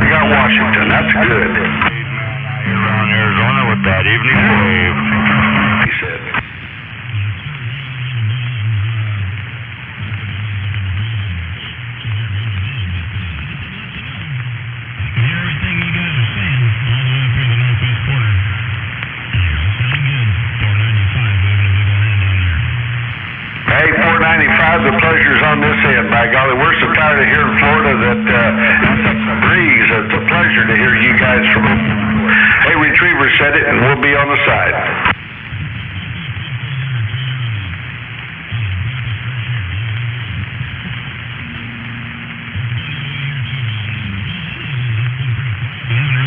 We got Washington, that's good. Around Arizona with that evening wave, he said. Hey, 495, the pleasure's on this end. By golly, we're so tired of here in Florida that it's a breeze. It's a pleasure to hear you guys from. Hey, Retriever said it, and we'll be on the side. Yeah.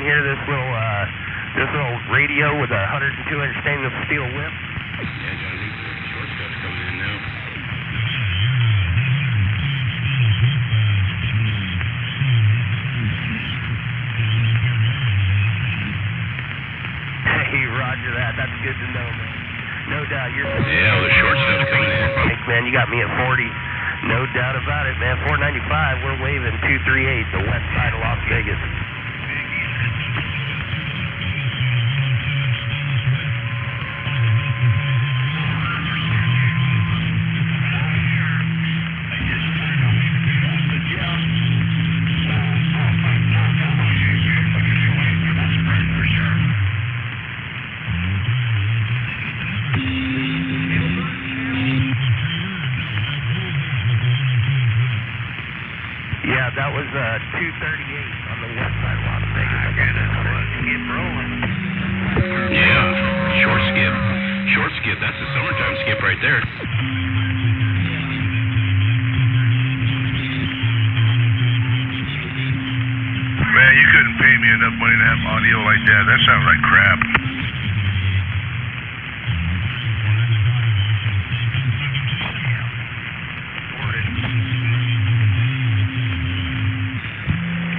hear this little radio with a 102-inch stainless steel whip? Yeah, John, the short stuff's coming in now. Hey, roger that. That's good to know, man. No doubt. Yeah, the short stuff's coming in. Thanks, man. You got me at 40. No doubt about it, man. 495, we're waving 238, the west side of Las Vegas. Yeah, that was 238 on the west side of Las Vegas. I got it. Skip rolling. Yeah, short skip. Short skip, that's the summertime skip right there. Man, you couldn't pay me enough money to have audio like that. That sounds like crap.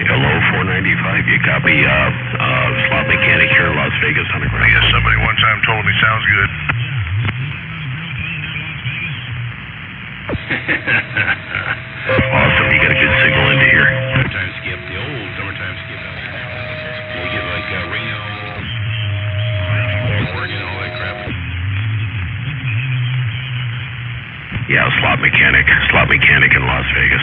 Hello, 495. You copy? Slot mechanic here in Las Vegas on the ground. I guess somebody one time told me sounds good. Awesome. You got a good signal into here. Summertime skip, the old summertime skip out here. We get like Reno, Oregon, all that crap. Yeah, slot mechanic in Las Vegas.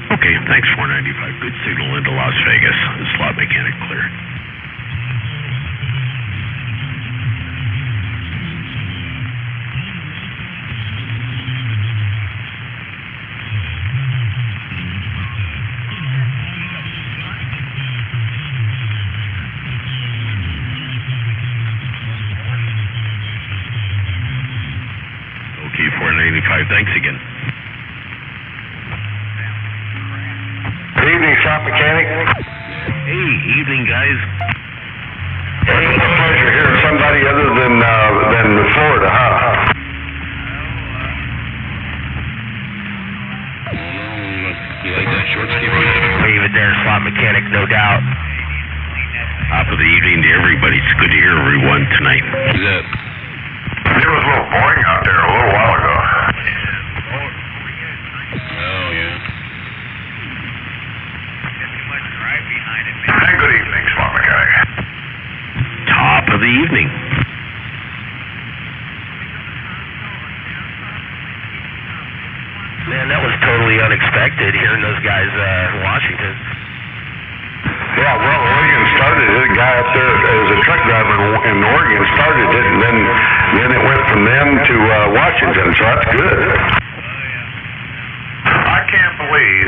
Okay, thanks, 495. Good signal into Las Vegas. Slot mechanic clear. Okay, 495. Thanks again. Evening, shop mechanic. Hey, evening, guys. It's a pleasure hearing somebody other than Florida, huh? You like that short skip? Leave it there, slot mechanic, no doubt. Top of the evening to everybody. It's good to hear everyone tonight. Who's that? It was a little boring out there a little while ago. Oh, yeah. Hey, good evening, slot mechanic. Top of the evening. Man, that was totally unexpected, hearing those guys in Washington. Yeah, well, Oregon started it. A guy up there as a truck driver in Oregon started it, and then it went from them to Washington, so that's good. I can't believe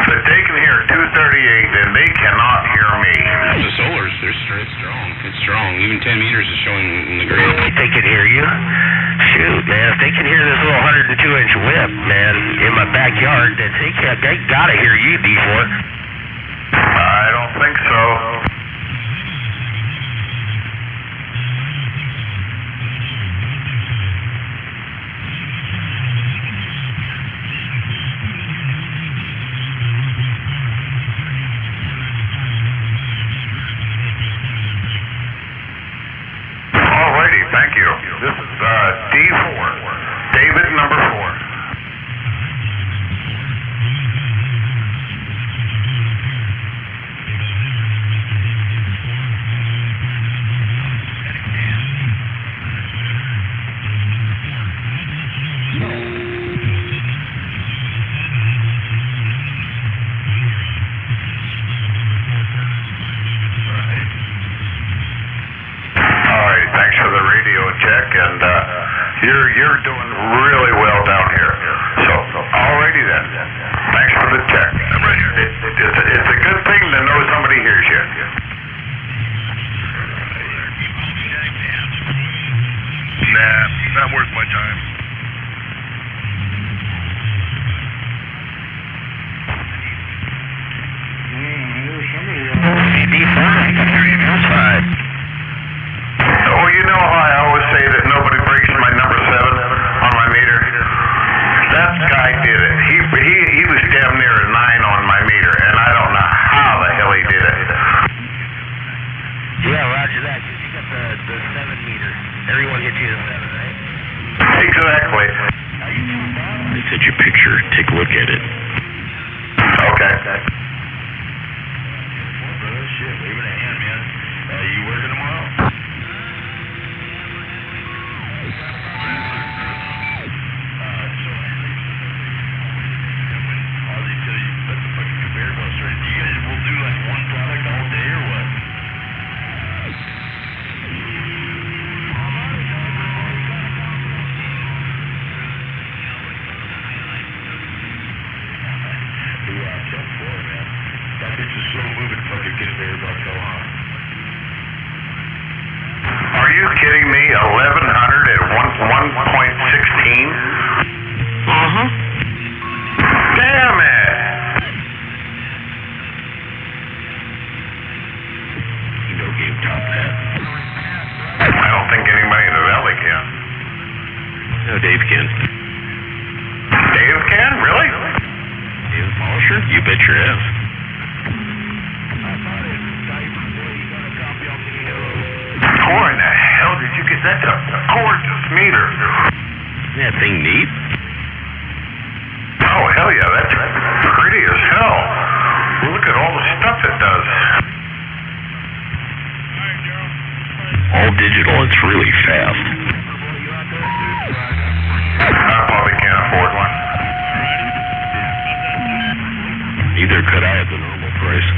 that they can hear 238 and they cannot hear me. The solars, it's strong. It's strong. Even 10 meters is showing in the green. They can hear you? Shoot, man, if they can hear this little 102-inch whip, man, in my backyard, then they gotta hear you, D4. I don't think so. Alrighty, thank you. This is D4, David number 4. you're doing really well down here. So, alrighty then. Thanks for the check. I'm right here. It's a good thing to know somebody hears you. Nah, not worth my time. Oh, you know how I always say that nobody breaks my number 7 on my meter? That guy did it. He was damn near a 9 on my meter, and I don't know how the hell he did it. Yeah, roger that. You got the 7 meter. Everyone hits you at 7, right? Exactly. They sent you a picture. Take a look at it. Okay. Shit, wave it a hand, man. You working tomorrow? Are you kidding me? 1100 at 1.16? Uh-huh. Damn it! You know game top that. I don't think anybody in the valley can. No, Dave can. Dave can? Really? Dave the Polisher? You bet your ass. Where in the hell did you get that? That's a gorgeous meter. Isn't that thing neat? Oh, hell yeah, that's pretty as hell. Look at all the stuff it does. All digital. It's really fast. I probably can't afford one. Neither could I at the normal price.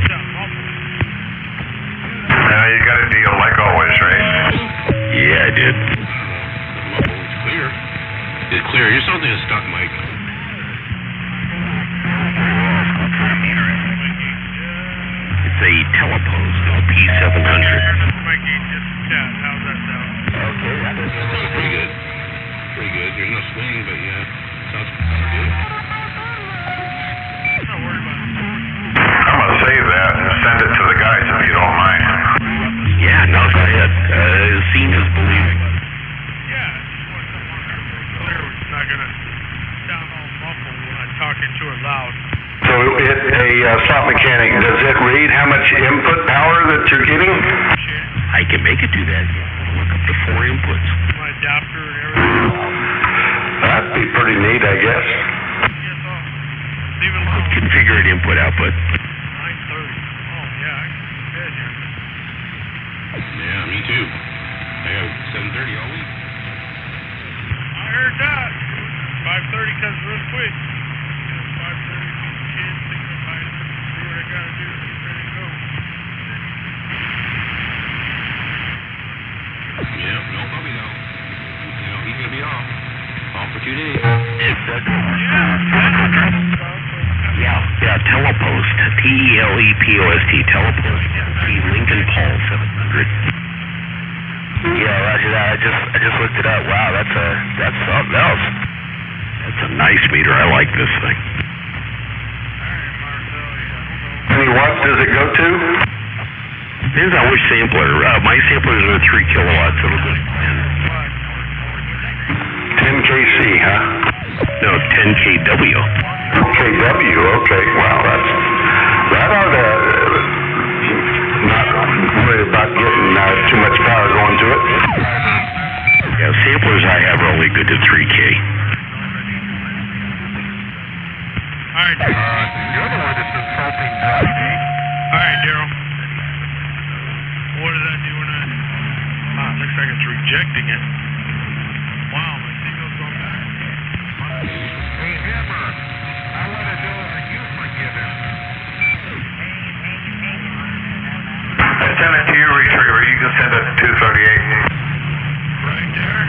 You got a deal like always, right? Yeah, I did. It's clear. It's clear. Here's something that's stuck, Mike. It's a Telepost LP700. Mikey, just chat. How's that sound? Okay, that's pretty good. Pretty good. There's no swing, but yeah, sounds good. Not worried about it. I'm gonna save that and send it to the guys if you don't mind. Yeah, no, go ahead. Seeing is believing. Yeah, I just want someone clear. It's not gonna sound all muffled when I'm talking to it loud. So a slot mechanic, does it read how much input power that you're getting? I can make it do that. Look up the 4 inputs. My adapter and everything. That'd be pretty neat, I guess. Leave it alone. Configured input output. 9:30. Oh, yeah, I can see bed here. Yeah, me too. I got 7:30 all week. I heard that. 5:30 comes real quick. 5:30, kids, think about it, do what I gotta do, ready to go. Yeah, no, probably no. You know, he's gonna be off. Off for 2 days. Yeah, Telepost. Telepost. Telepost. Lincoln Paul 700. Yeah, roger that. I just looked it up. Wow, that's something else. That's a nice meter. I like this thing. How many watts does it go to? Depends on which sampler. My samplers are 3 kilowatts. It'll go to 10 kc, huh? No, 10 kW. KW, okay. Wow, that ought to not worry about getting too much power going to it. Yeah, samplers I have are only good to 3K. Alright, you're the one that's insulting me. Alright, Daryl. What did I do when it looks like it's rejecting it. Wow, my signal's going back. Hey, Hammer, I want to know, are you forgiven? I sent it to you, Retriever. You can send it to 238. Right there.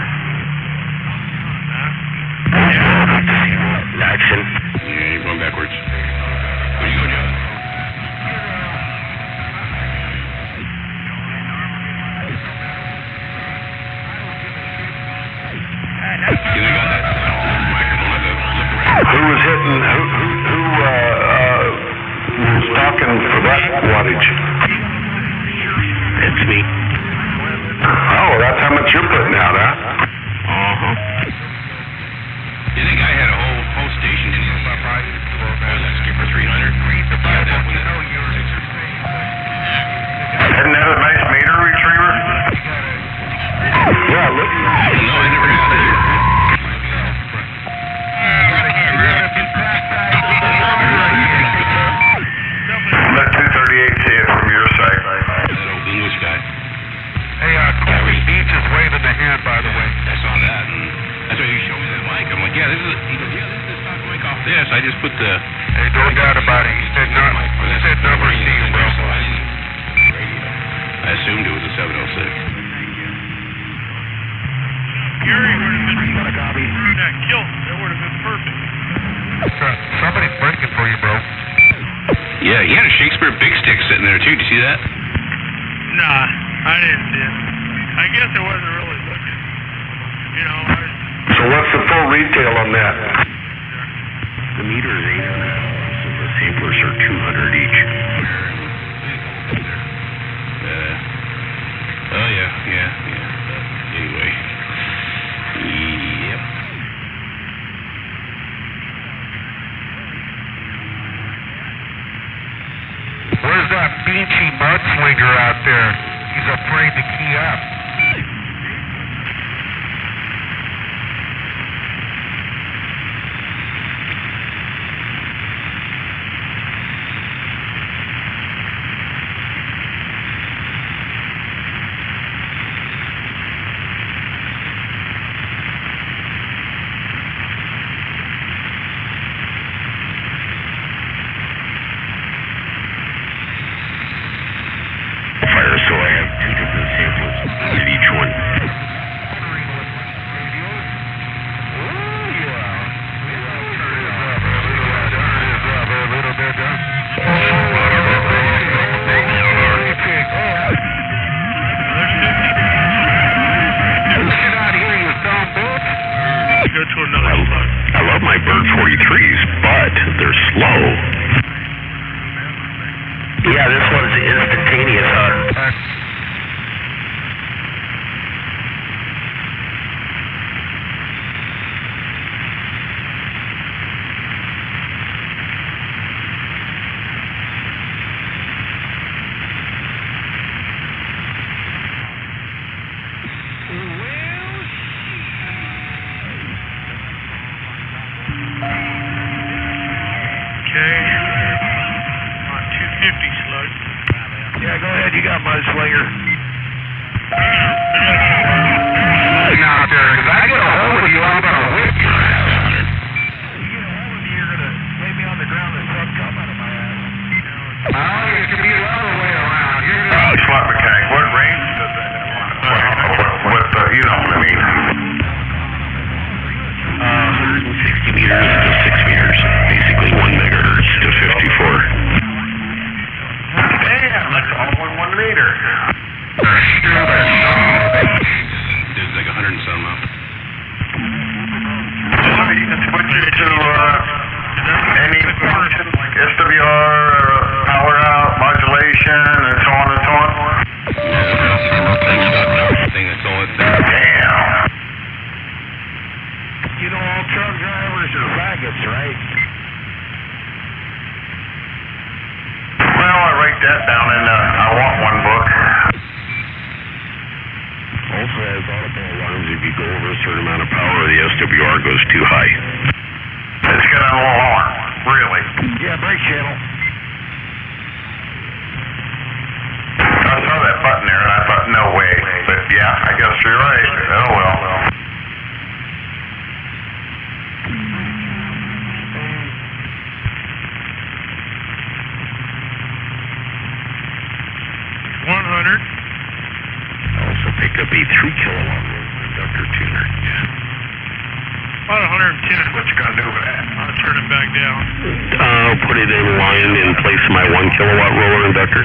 getting, who was talking for that wattage? It's me. Oh, that's how much you're putting out, huh? Uh-huh. Yeah, that guy had a whole station, didn't he? What was that, Skipper 300? Yeah, that one. Isn't that a nice meter retriever? Yeah, look. No, I never had it. Let 238 see it from your side. That old English guy. Hey, Coffee Beach is waving the hand, by the way. I saw that, and that's why he showed me that mic. I'm like, yeah, this is. He goes, yeah, this is the stock mic off this. I just put the. Hey, no doubt about it. He said number C, bro. I assumed it was a 706. Gary would have been that kill. That would have been perfect. Somebody's breaking for you, bro. Yeah, he had a Shakespeare Big Stick sitting there too. Did you see that? Nah, I didn't see it. I guess it wasn't really looking. You know, So what's the full retail on that? The meter is $800, and the samplers are $200 each. Oh, yeah. Anyway. Yep. Where's that beachy mudslinger out there? He's afraid to key up. So I have 2 different samples at each one. I love my Bird 43s, but they're slow. Yeah, this one's instantaneous, huh? Yeah, go ahead. You got mudslinger. Nah, Derek, if I get a hold of you, I'm going to whip your ass. You get a hold of me, you're going to lay me on the ground and suck cum out of my ass. Oh, it could be another way around. Slot mechanic, what range does that have? What, you know what I mean? 160 meters to 6 meters. Basically 1 megahertz to 54. Damn, that's all in 1 meter. There's like 100 and some up. You can switch it to any function like SWR, power out, modulation, and so on and so on. Thing that's all it's there. Damn. You know, all truck drivers are faggots, right? Well, I write that down in I want one book. Also has audible alarms if you go over a certain amount of power, the SWR goes too high. It's got an alarm, really. Yeah, brake channel. I saw that button there and I thought, no way. But yeah, I guess you're right. Oh well. Also pick up a 3-kilowatt inductor tuner. About 110. What you gonna do with that? I'll turn it back down. I'll put it in line in place of my 1-kilowatt roller inductor.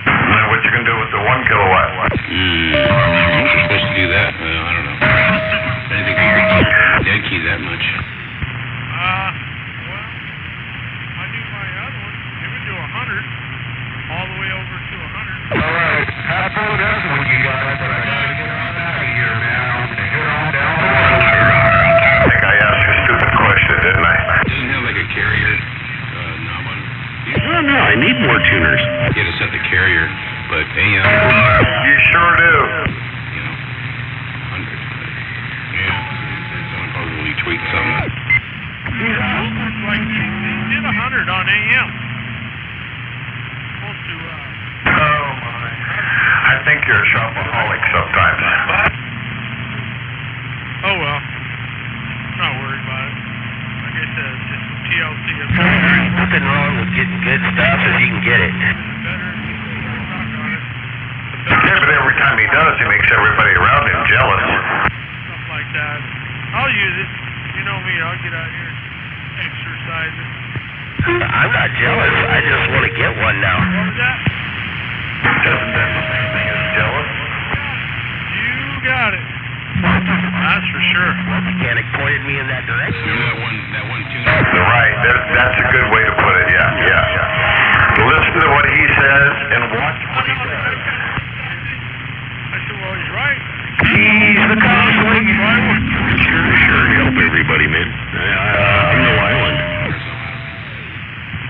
Now what you gonna do with the 1 kilowatt? I'm supposed to do that. I don't know. I didn't think you could dead key that much. need more tuners. You had to set the carrier, but AM. You sure do. You know, hundreds. But yeah, someone probably tweaked something. Like they did 100 on AM. Supposed to. Oh my! I think you're a shopaholic sometimes. Oh well. I'm not worried about it. Like I said, it's just TLC. There's nothing wrong with getting good stuff if you can get it. Yeah, but every time he does, he makes everybody around him jealous. Stuff like that. I'll use it. You know me. I'll get out here and exercise it. I'm not jealous. I just want to get one now. What was that? Doesn't that the same thing as jealous? You got it. That's for sure. Well, mechanic pointed me in that direction. Remember that one tune? Right. That's a good way to put it. Yeah. Listen to what he says and watch what he does. I said, well, he's right. He's the conflict. Sure, help everybody, man. I'm no island.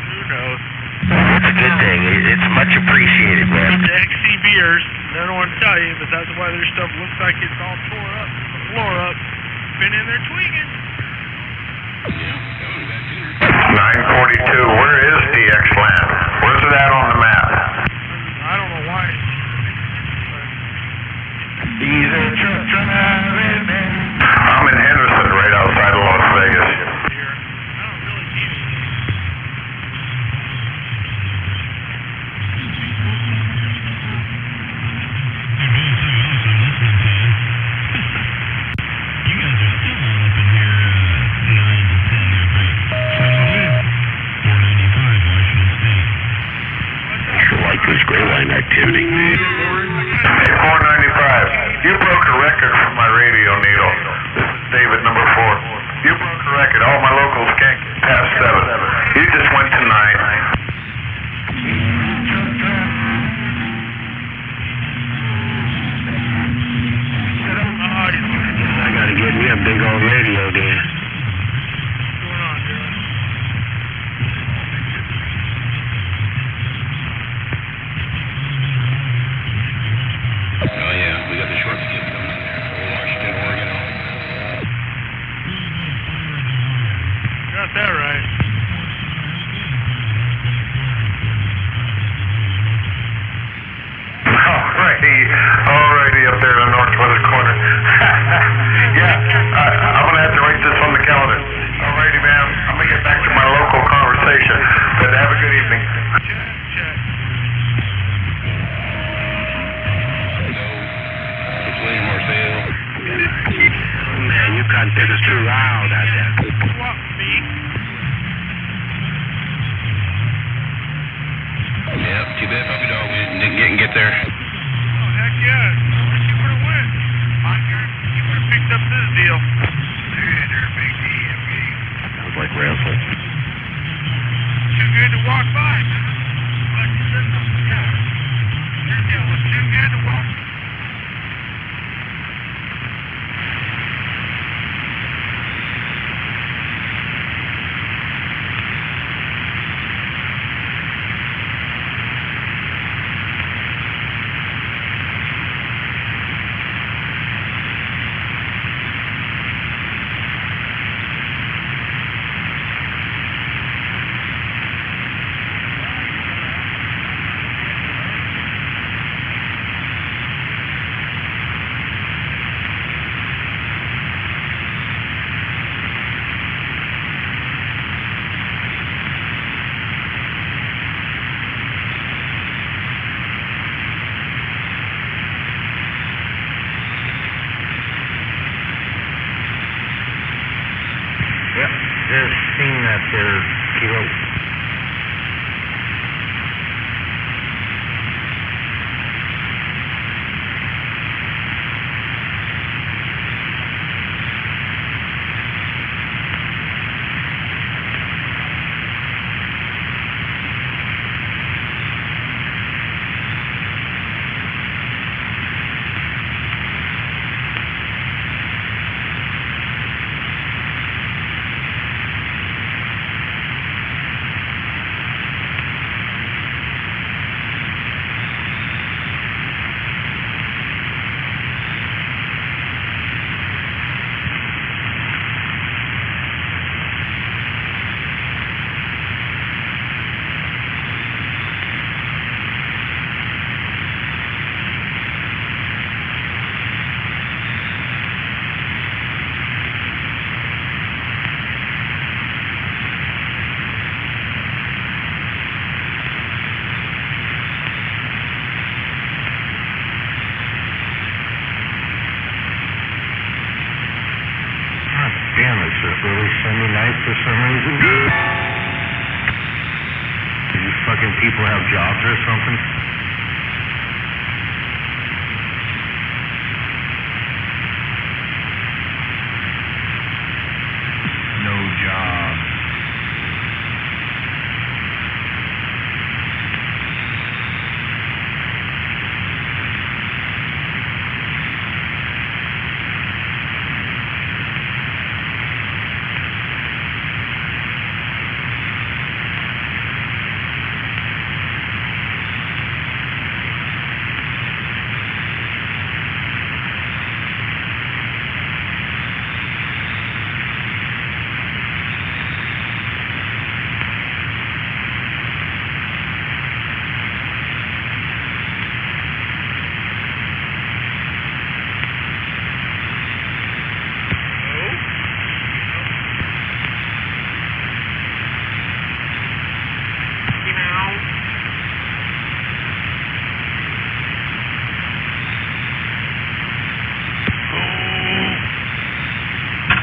Who knows? It's a good thing. It's much appreciated, man. Some of the XC beers, I don't want to tell you, but that's why their stuff looks like it's all tore up, the floor up. Been in there tweaking. 942. Where is DX Land? Where's it at on the map? I don't know why. He's a truck driving man. I'm in Henderson, right outside of Las Vegas. This gray line activity. Hey, 495. You broke a record for my radio needle. This is David, number 4. You broke a record. All my locals can't get past 7. You just went to 9. I gotta get me a big old radio there. Oh yeah, we got the short skip coming in there. Washington, Oregon. Got that right. Alrighty up there in the northwest corner. I'm gonna have to write this on the calendar. Alrighty, man. I'm gonna get back to my local conversation. But have a good evening. Man, you can't take us too loud out there. Yep, too bad puppy dog we didn't get there. Heck yeah. He would have went. He would have picked up this deal. Sounds like wrestle. Too good to walk by. Like you said, yeah. Your deal was too good to walk by. Just seen that there, Kilo. have jobs or something? No job.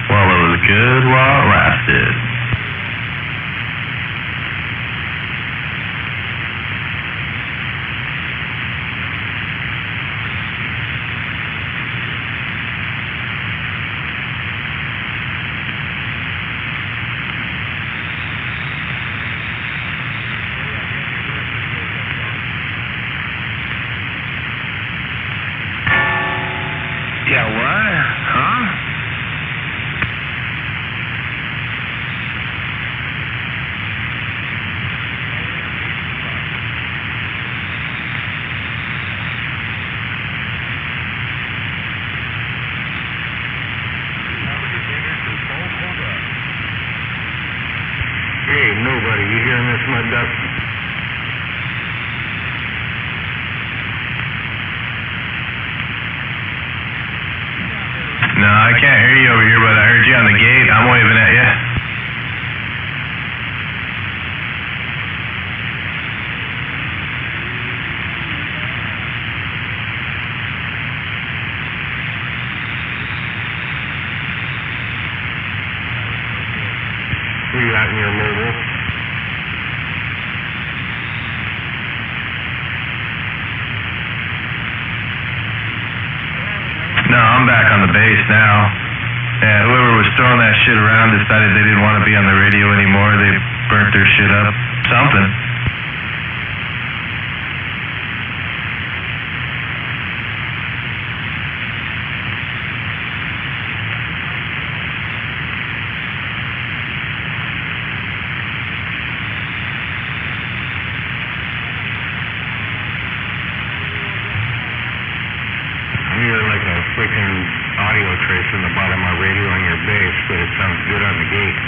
Well, it was good while it lasted. Yeah, what? Huh? Hey, nobody, you hearing this, mud duck? No, I can't hear you over here, but I heard you on the gate. I'm waving at you. Who you got in your mobile? No, I'm back on the base now. Yeah, whoever was throwing that shit around decided they didn't want to be on the radio anymore. They burnt their shit up. Something. I hear like a freaking audio trace in the bottom of my radio on your base, but it sounds good on the gate.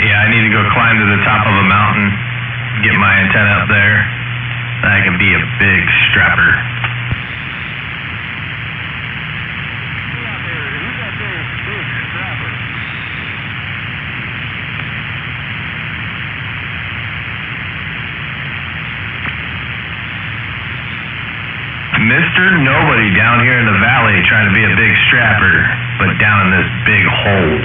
Yeah, I need to go climb to the top of a mountain, get my antenna up there. I can be a big strapper. Mr. Nobody down here in the valley trying to be a big strapper, but down in this big hole.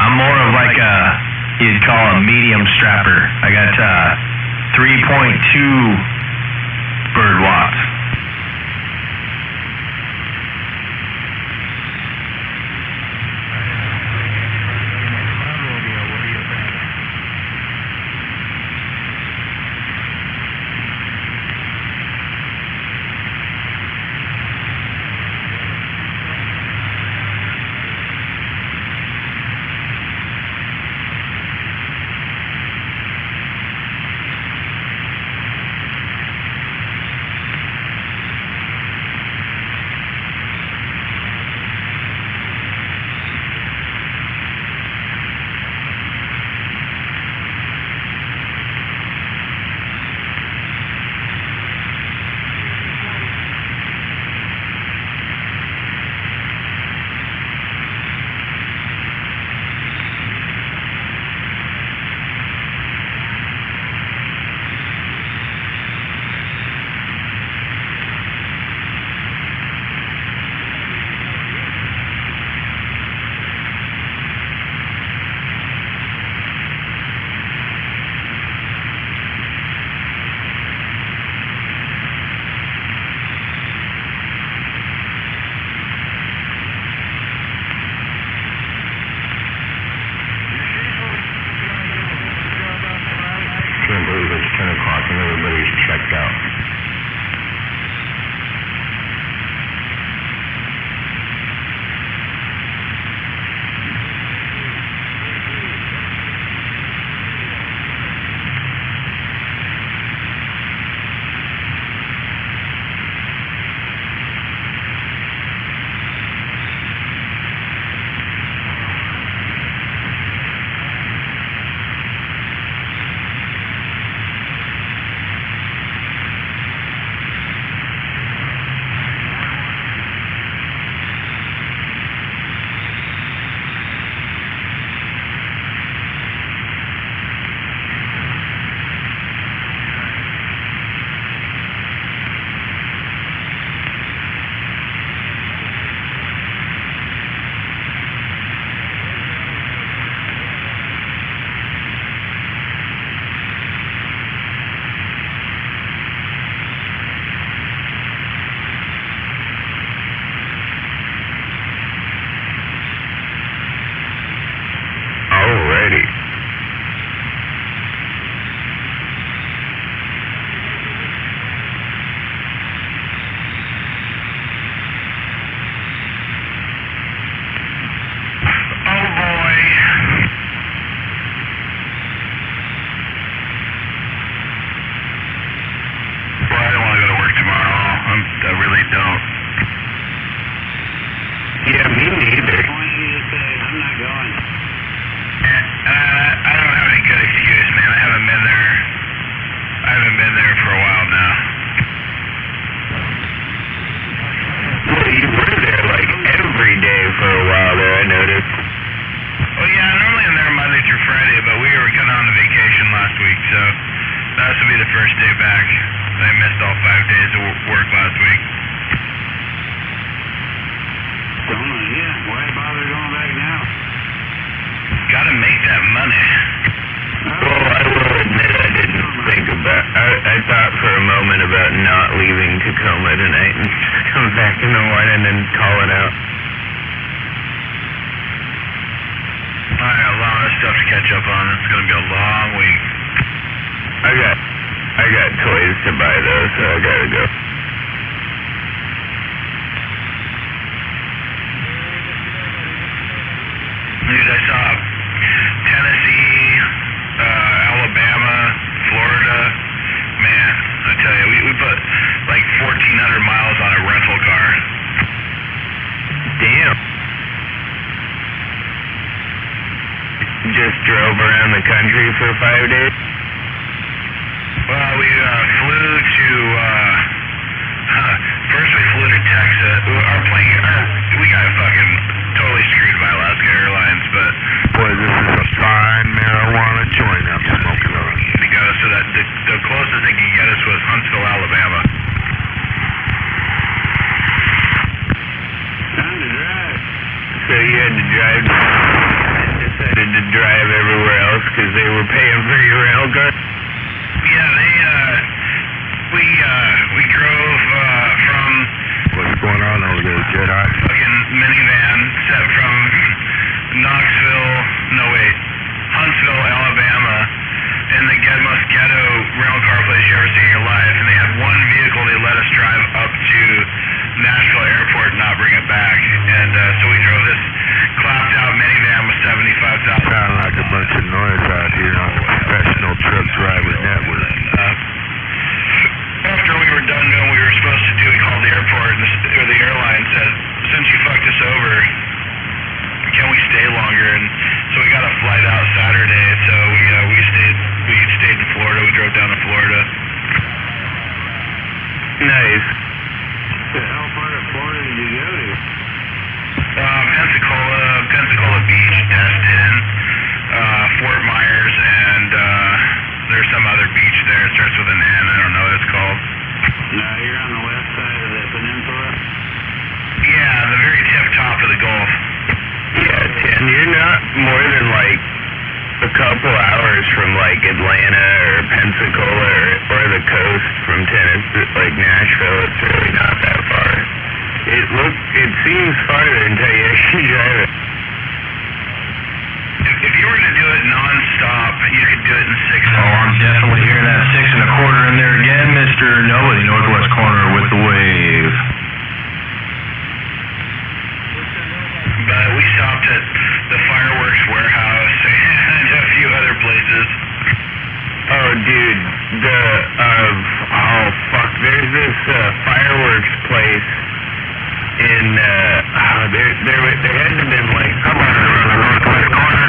I'm more of like a, you'd call a medium strapper. I got 3.2 bird watts. Scout. dude, there's this fireworks place in, there hadn't been like, come on, around the northwest corner,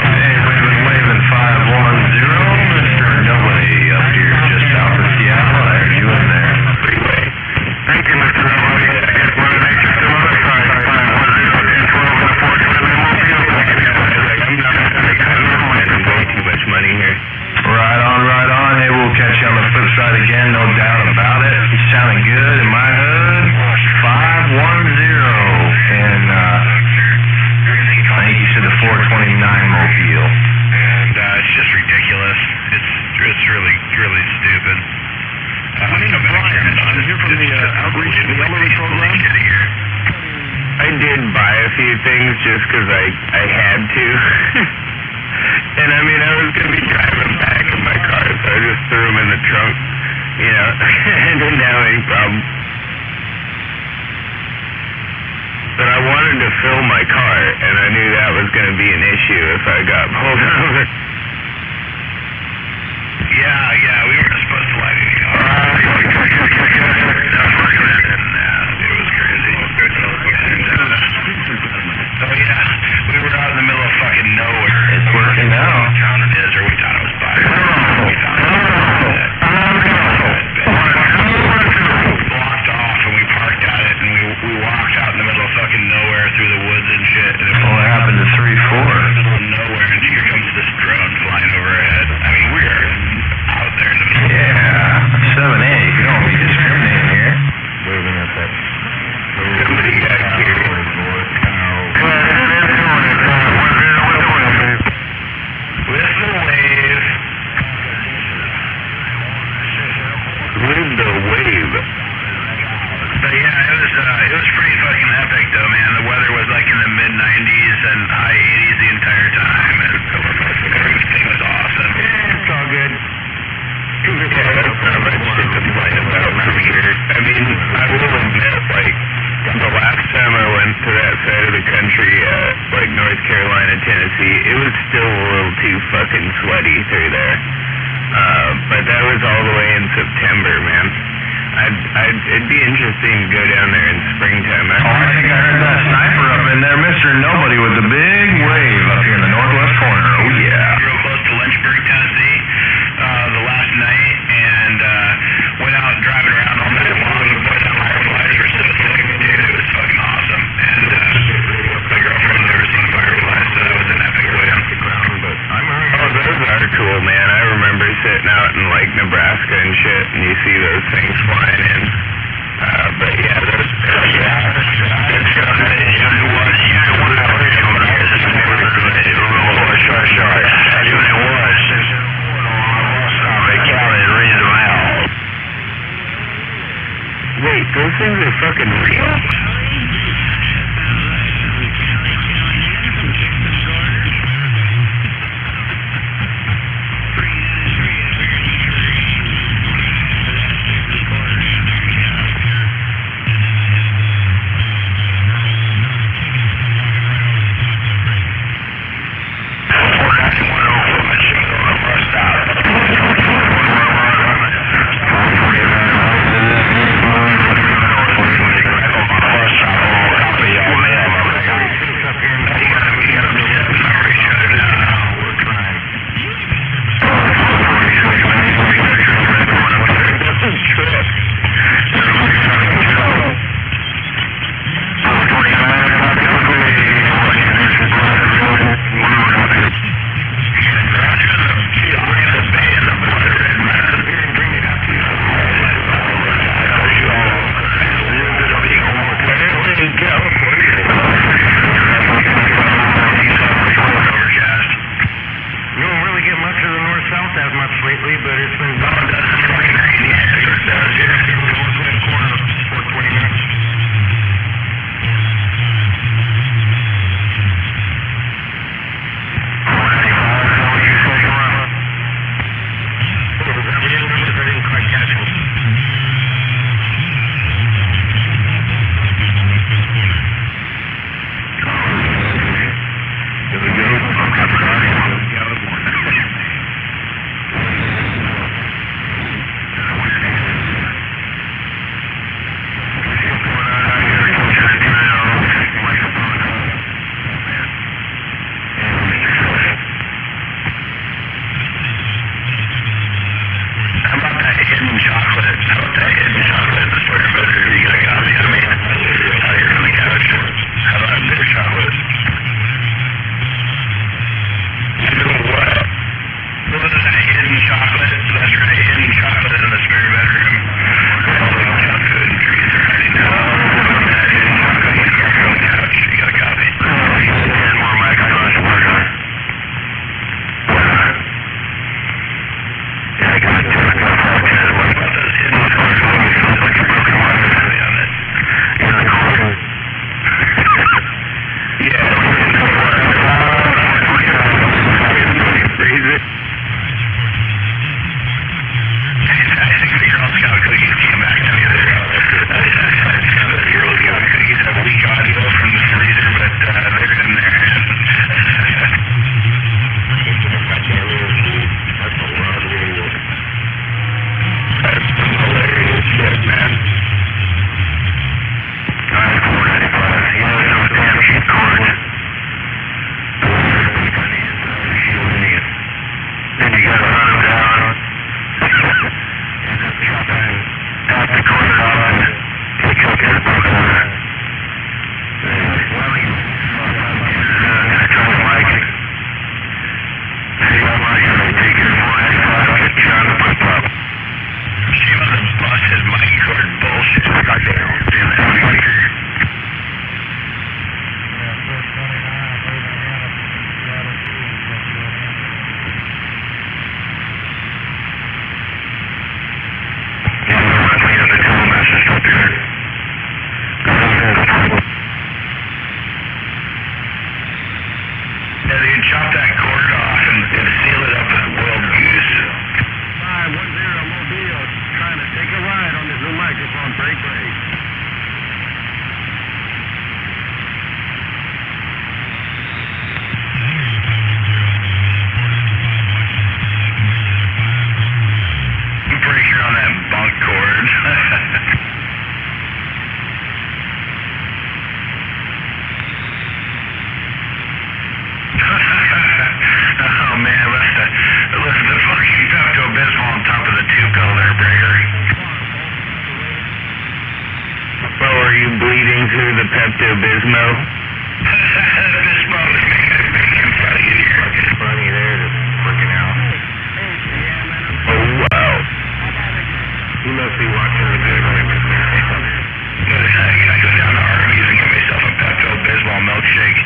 Hey, waving 510, Mr. Nobody up here just south of Seattle. I heard you in there. Freeway. Thank you, Mr. Nobody. I just wanted to make sure the other side, 510, 12, and 14. I'm way too much money here. Right on. Hey, we'll catch you on the flip side again, no doubt about it. He's sounding good in my hood. 510. And, I think you said the 429 Mobile. And it's just ridiculous. It's really, really stupid. My name is Brian. I'm here from the outreach and development program. I did buy a few things just because I had to. And I mean, I was going to be driving back in my car, so I just threw them in the trunk. You know, I didn't have any problem. But I wanted to fill my car, and I knew that was going to be an issue if I got pulled over. Yeah, we weren't supposed to light any cars. It was crazy. So yeah, we were out in the middle of fucking nowhere. It's working now. Town it is, or we thought it was fire. We thought it was blocked off, and we parked at it, and we walked out in the middle of fucking nowhere through the woods and shit. And What happened to 3-4? in the middle of nowhere, and here comes this drone flying over our head. I mean, we are out there in the middle. Yeah, 7-8. You don't be discriminating here. Waving at that. Somebody got curious. With the wave. With the wave. But yeah, it was pretty fucking epic though, man. The weather was like in the mid 90s and high 80s the entire time, and everything was awesome. It's all good. Yeah, that's not much to complain about from here. I mean, I will admit, like, the last time I went to that side of the country, like North Carolina, Tennessee, it was still a little too fucking sweaty through there. But that was all the way in September, man. It'd be interesting to go down there in springtime. I think I heard that sniper up in there, Mr. Nobody with the big wave up here in the northwest corner. Oh, yeah. Real close to Lynchburg, Tennessee, the last night, and went out driving around all night long. The boys on fireflies were so sick, dude. It was fucking awesome. And my girlfriend never seen fireflies, so that was an epic way on the ground. But oh, those are cool, man. I remember sitting out in like Nebraska and shit, and you see those things flying in. But yeah, those. Wait, those things are fucking real? to Bismo. Bismo is making funny in here. Fucking funny there, just freaking out. Oh, wow. You must be watching the good one. I gotta go down to Arby's and get myself a Pepto-Bismol milkshake.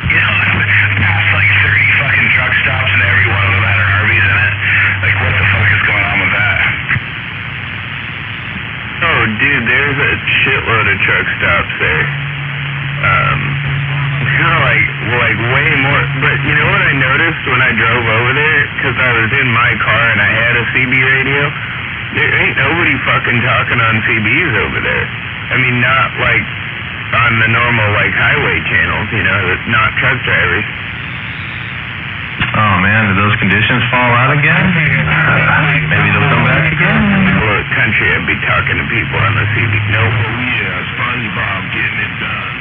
You know, I've passed like 30 fucking truck stops and every one of them had an Arby's in it. Like, what the fuck is going on with that? Oh, dude, there's a shitload of truck stops there. Like way more. But you know what I noticed when I drove over there? Because I was in my car and I had a CB radio. There ain't nobody fucking talking on CBs over there. I mean, not like on the normal like highway channels, you know, not truck drivers. Oh man, did those conditions fall out again? Maybe they'll come back again? Look, country, I'd be talking to people on the CB. Nope. Yeah, SpongeBob getting it done.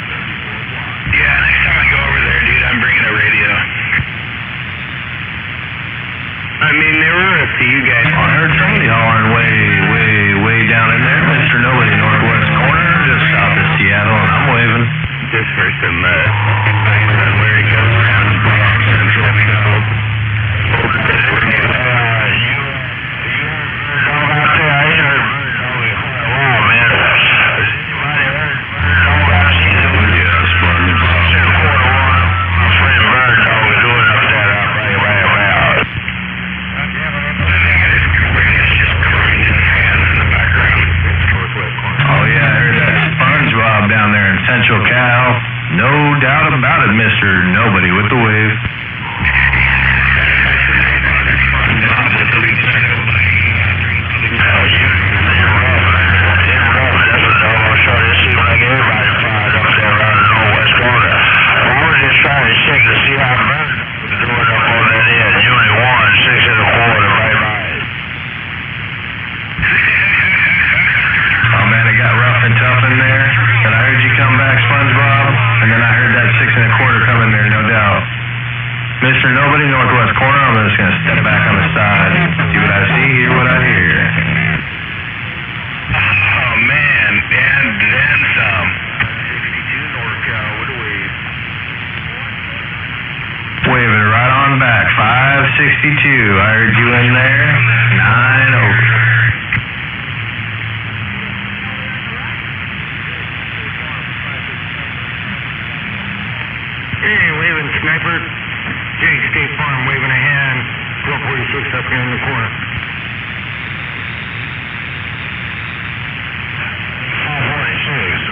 Yeah, next time I go over there, dude, I'm bringing a radio. I mean, there were a few guys. I heard somebody hollering way down in there. Mr. Nobody, northwest corner, just south of Seattle, and I'm waving. Just for some, where it goes around the block, central south. Central Cal, no doubt about it, Mr. Nobody with the wave. Oh man, it got rough and tough in there. And I heard you come back, SpongeBob, and then I heard that 6 1/4 coming there, no doubt. Mr. Nobody, northwest corner, I'm just going to step back on the side, see what I see, hear what I hear. Oh, man, and then some. 62 NorCal, what a wave. Waving right on back, 562, I heard you in there, 9 over. Hey, waving sniper. Jake State Farm waving a hand. 1246 up here in the corner. 429.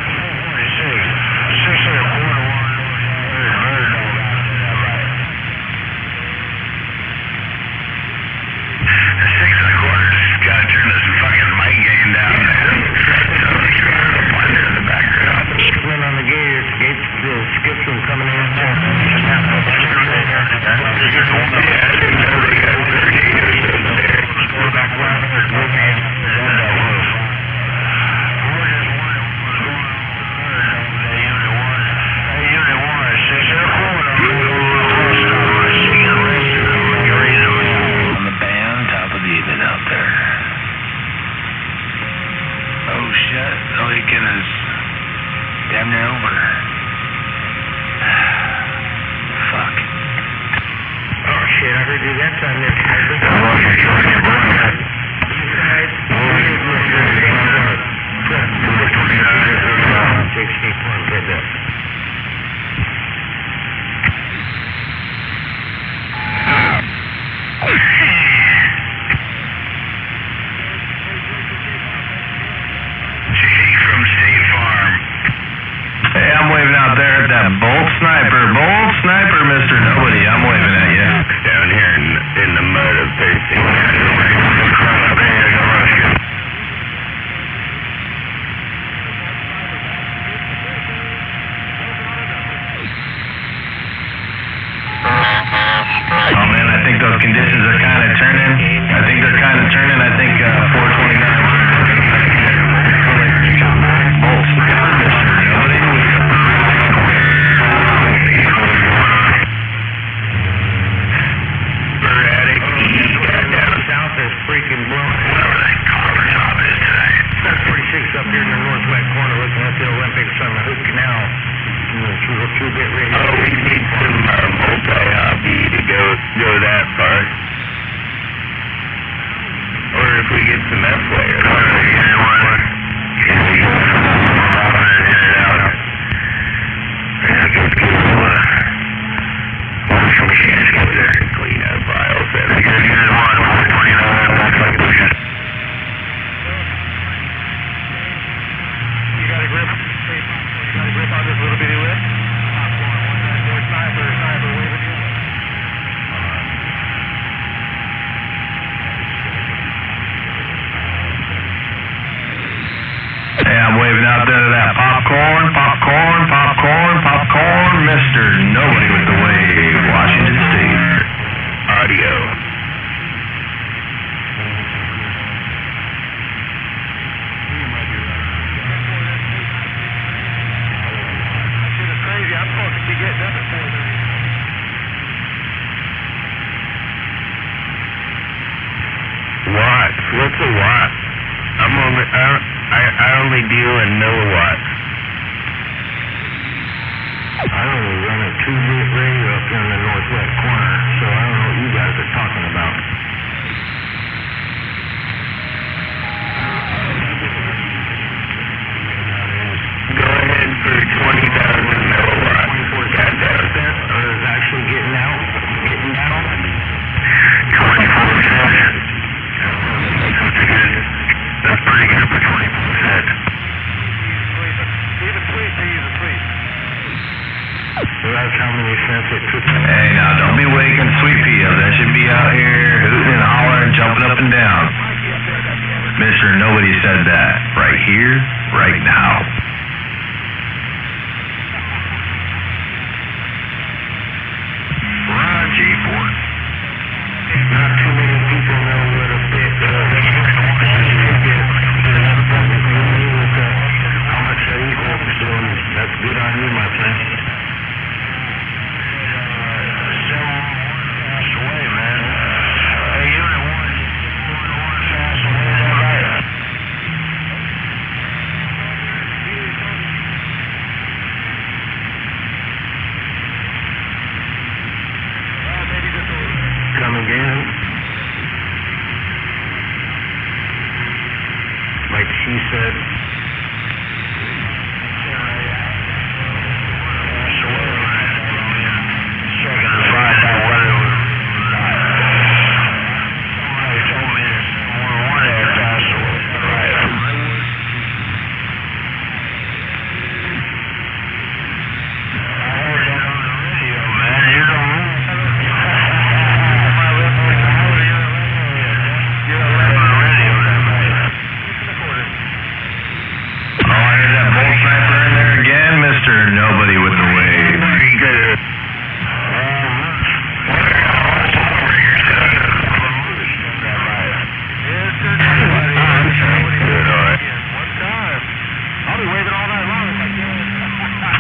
waves on the Hood Canal. Through bit radio. Oh, we need some multi-hobby to go that far. Or if we get some F-wire. Clean up files. You got a grip? You got a grip on this little bitty whip? Sniper waving you. Hey, I'm waving out there to that popcorn, Mr. Nobody with the Wave, Washington State. Audio. Watts. What's a watt? I only deal in milliwatts. I only run a 2-bit radio up here in the northwest corner, so I don't know what you guys are talking about. Go ahead for 20,000 milliwatts. 24%, or is actually getting down? 24%. That's good. That's pretty good for 20%. Even sweet peas are sweet. So that's how many cents it took. Hey, now don't be waking Sweet Pea up. That should be out here hooting and hollering, jumping up and down. Mr. Nobody said that. Right here, right now. Ron G-Ford. Not too many people know what a bit how much that equals, so that's good on you, my friend. Come again. Like she said. Nobody with the Wave. Pretty good.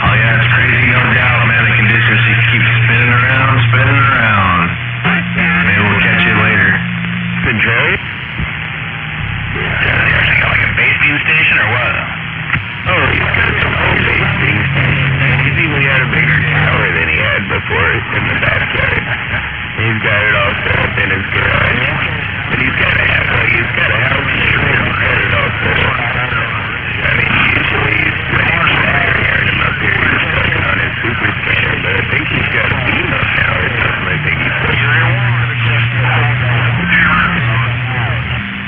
Oh yeah, it's crazy, no doubt, man. The conditions just keep spinning around. Maybe we'll catch you later. The Joe? Got like a base beam station or what? Oh, he's got some old base beam station. He's even got a bigger tower than he had before in the backyard. He's got it all set up in his garage. But he's got a house set it all set up. I mean, usually when he's backyard him up here, he's stuck on his super scanner, but I think he's got a beam up now or something. I think he's pushing it.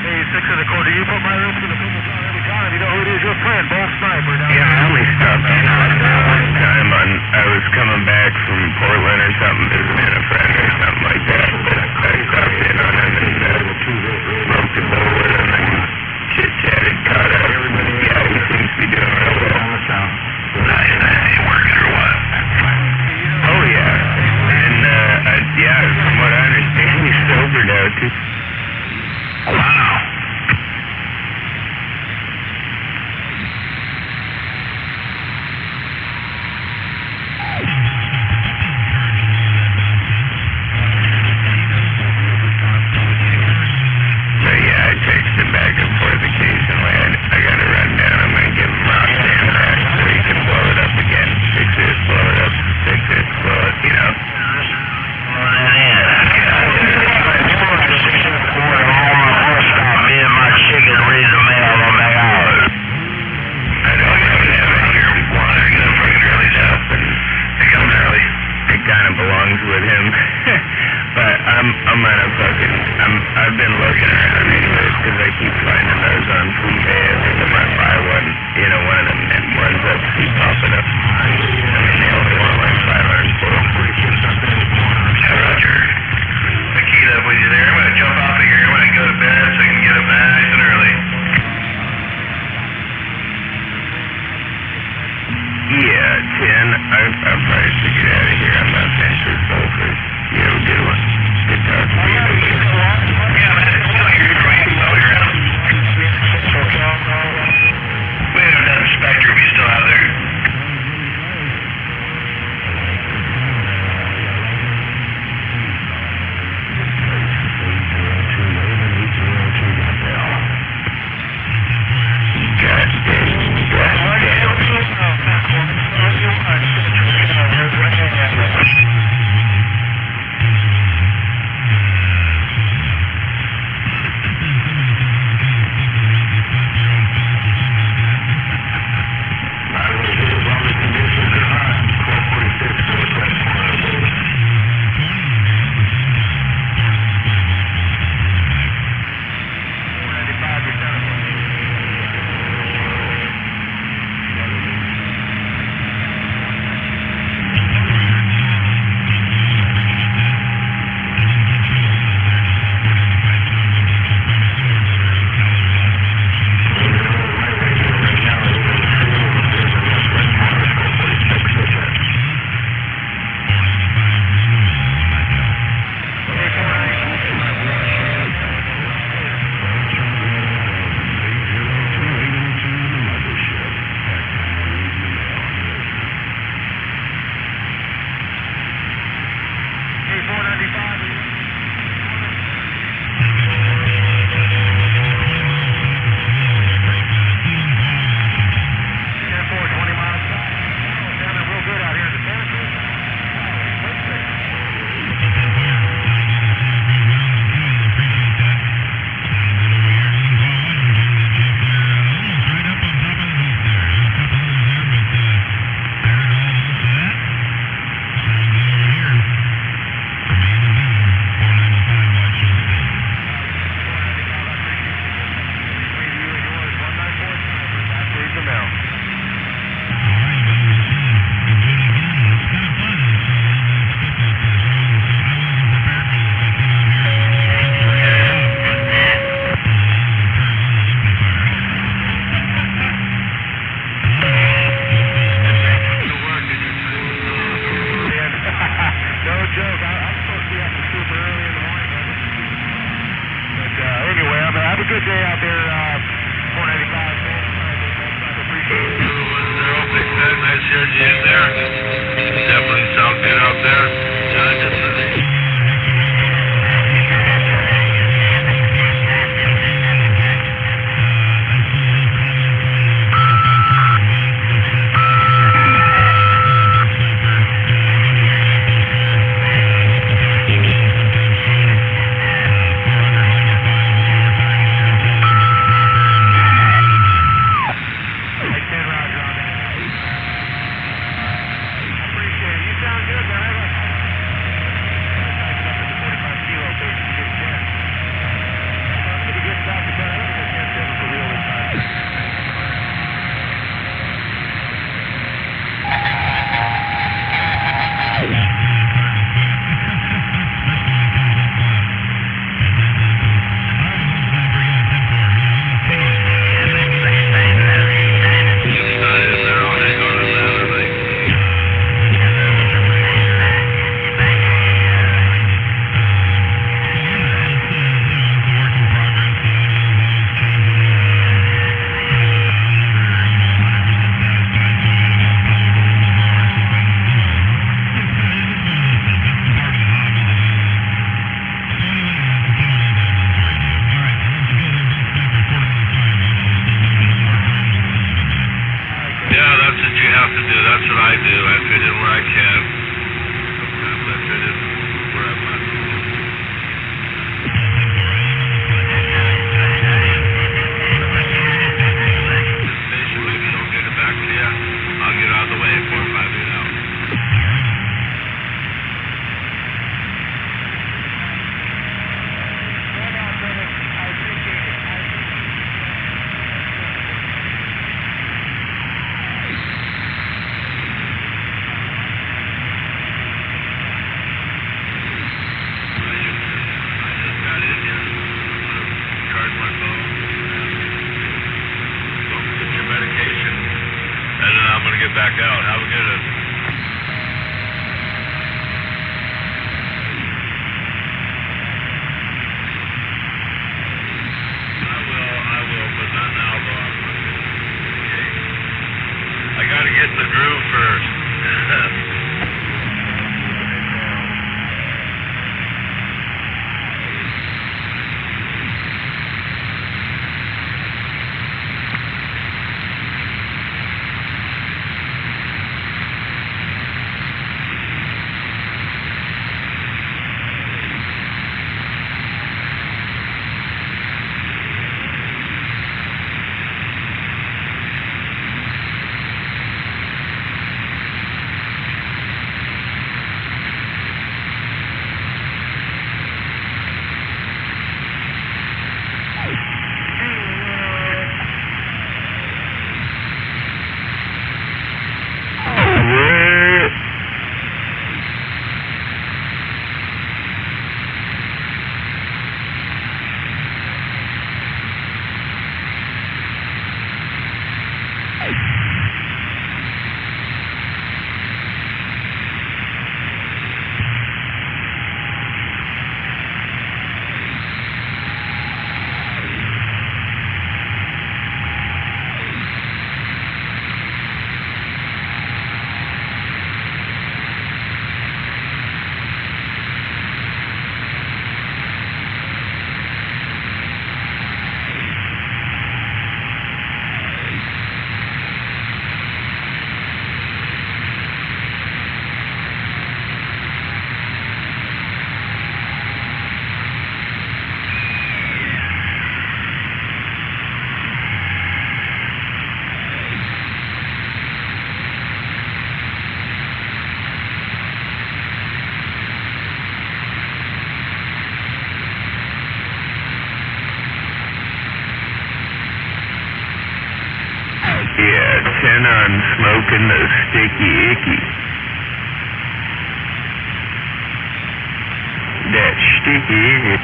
Hey, 6 of the quarter, you put my roof in the people on every time. You know who it is? Your friend, Bo Sniper. Yeah, I only stopped in one time I was coming back from Portland or something, visiting a friend or something like that, but I stopped in on him and broke the bowl with him and chit-chatted, caught up. Yeah, he seems to be doing real well. Nice. You working or what? Oh, yeah. And, yeah, from what I understand, he's sober now, too. Wow. So, yeah, I text him back and forth occasionally. I good to use there? Definitely sounds good out there. Yeah, definitely. Back out. Have a good one. I will, but not now, though. I gotta get in the groove first. Yeah, 10 on smoking the sticky icky. That sticky icky.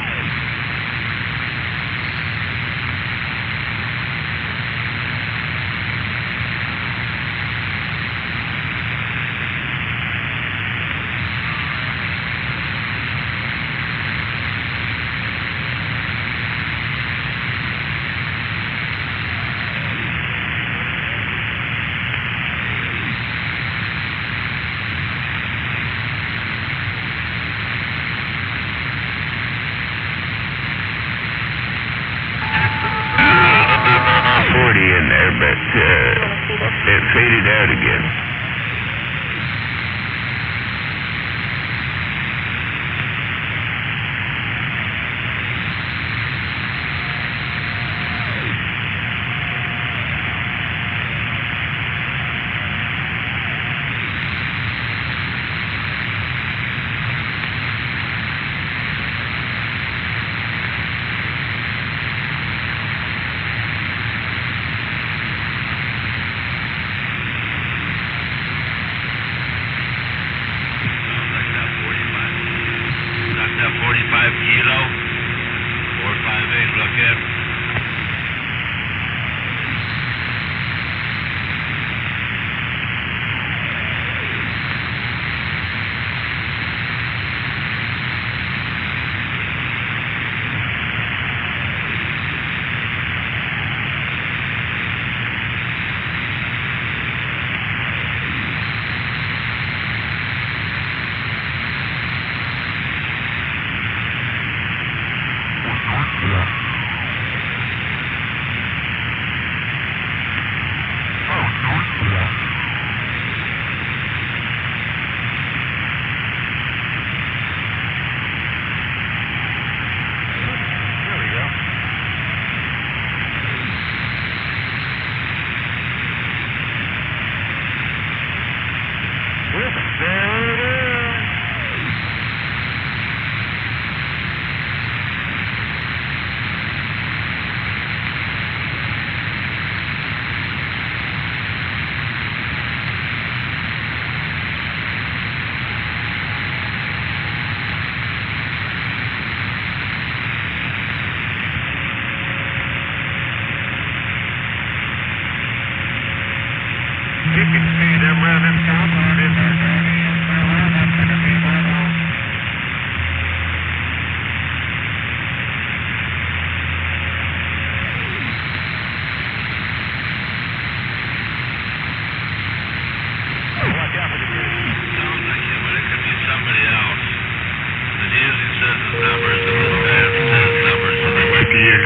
but it faded out again.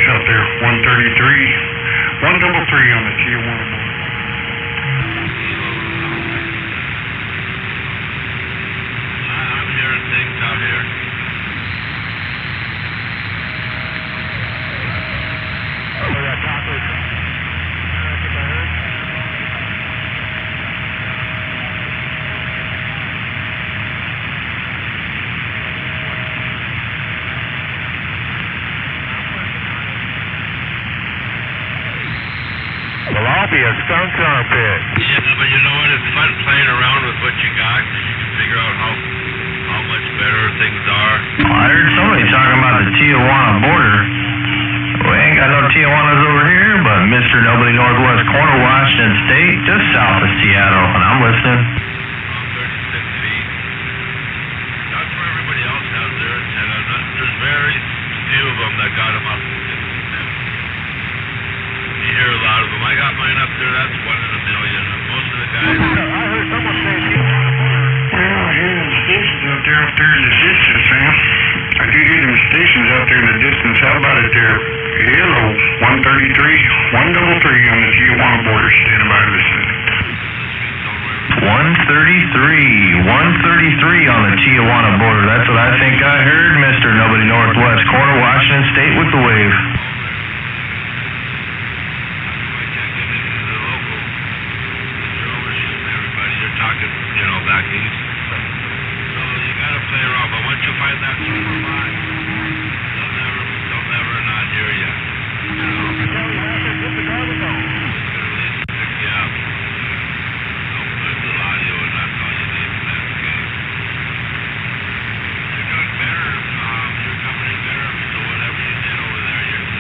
Out there, 133, 133 on the Tier 1 border. I'm hearing things out here. Well, I'll be a skunk armpit. Yeah, but you know what? It's fun playing around with what you got. You can figure out how much better things are. I heard somebody talking about the Tijuana border. We ain't got no Tijuanas over here, but Mr. Nobody Northwest Corner, Washington State, just south of Seattle, and I'm listening. 36 feet. That's where everybody else has their antenna. There's very few of them that got them up. You hear a lot of them. I got mine up there. That's 1 in a million. Most of the guys. I heard someone say Well, I hear the stations out there in the distance, man. I do hear them stations out there in the distance. How about it there? Hello, 133, 133 on the Tijuana border, standing by listening. 133 on the Tijuana border. That's what I think I heard, Mr. Nobody Northwest Corner, Washington State with the wave. Talking, back east. So you gotta play around, but once you find that super line, they'll never not hear you. It's gonna at least pick you up. There's the audio, and that's all you need in that case. You're doing better. You're coming in better. So whatever you did over there, you're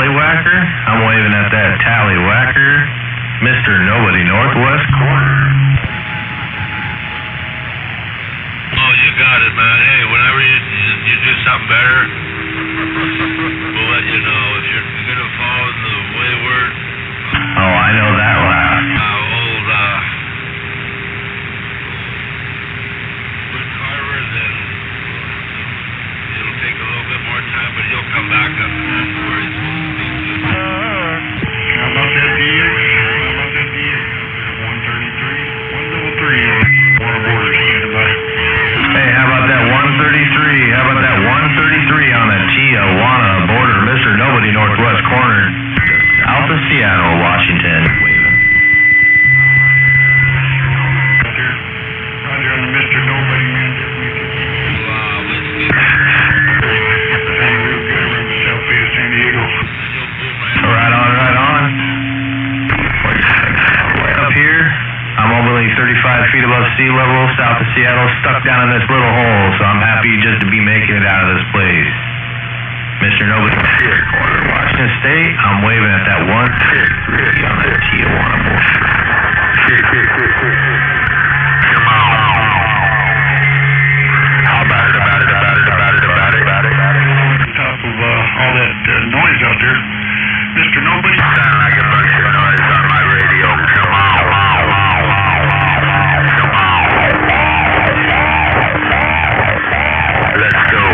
Tallywhacker? I'm waving at that Tallywhacker. Mr. Nobody Northwest Corner. Oh, you got it, man. Hey, whenever you do something better, we'll let you know. If you're gonna follow the wayward, Oh, I know that laugh. old Wood Carver, then it'll take a little bit more time, but he'll come back up where he's supposed to be. How about that DX? How about that DX? 133, 133. Water border standing by. Hey, how about that 133? How about that 133 on the Tijuana border, Mr. Nobody Northwest Corner, south of Seattle, Washington. Roger on the Mr. Nobody, man. Hang real good around the south bay of San Diego. Right on, right on. Up here, I'm only 35 feet above sea level, south of Seattle, stuck down in this little hole, so I'm happy just to be making it out of this place. Mr. Nobody Corner, Washington State, I'm waving at that 133 on the Tijuana border. How about it? On top of all that noise out there, Mr. Nobody. Sound like a bunch of noise on my radio. Come on. Let's go.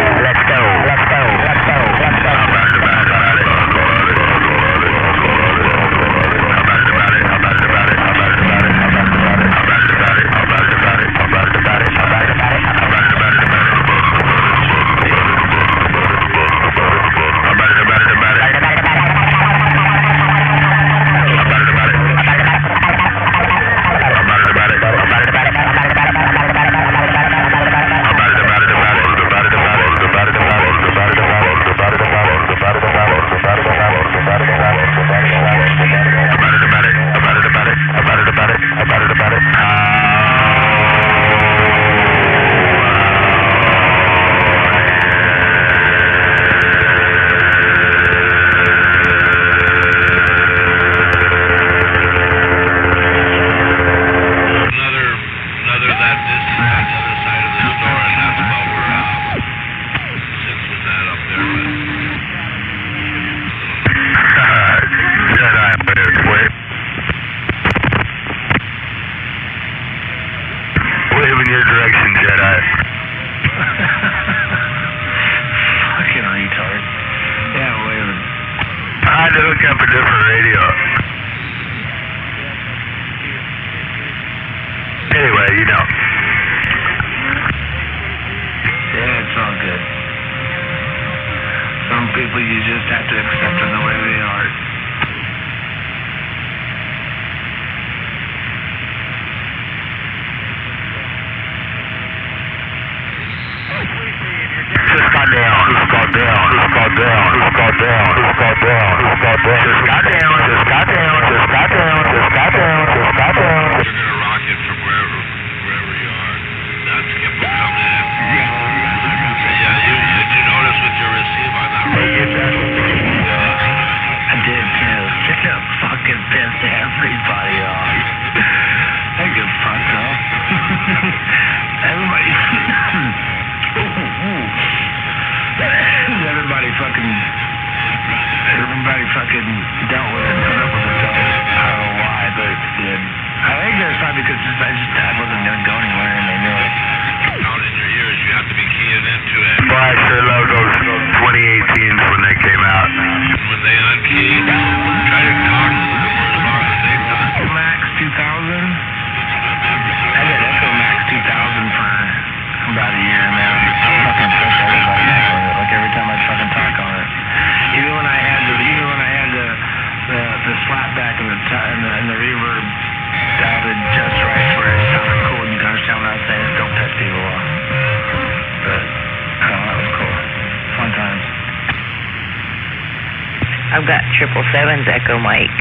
I've got 777's Echo Mike.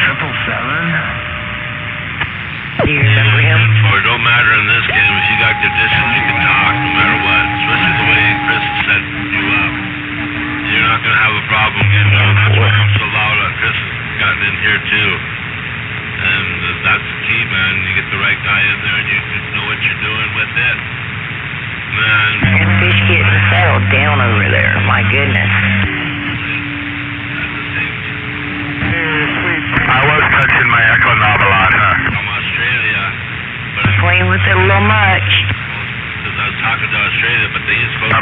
777? Do you remember him? Or it don't matter in this game. If you got the distance, you can talk no matter what. Especially the way Chris set you up. You gotten in here too. And that's the key, man. You get the right guy in there and you know what you're doing with it. Man. And fish getting settled down over there. My goodness. I was touching my echo knob a lot, huh? From Australia. But Playing with it a little much. because I was talking to Australia, but the East Coast.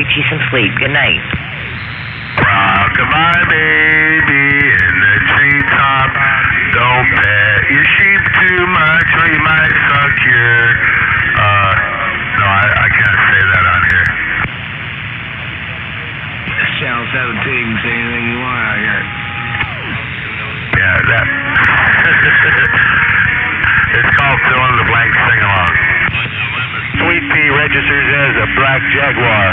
Get you some sleep. Good night. Rock-a-bye, baby, in the treetop. Don't pet your sheep too much or you might suck your... no, I can't say that on here. Channel 17 can say anything you want out here. Yeah, that... It's called Fill in the Blank Sing-Along. Sweet Pea registers as a black Jaguar.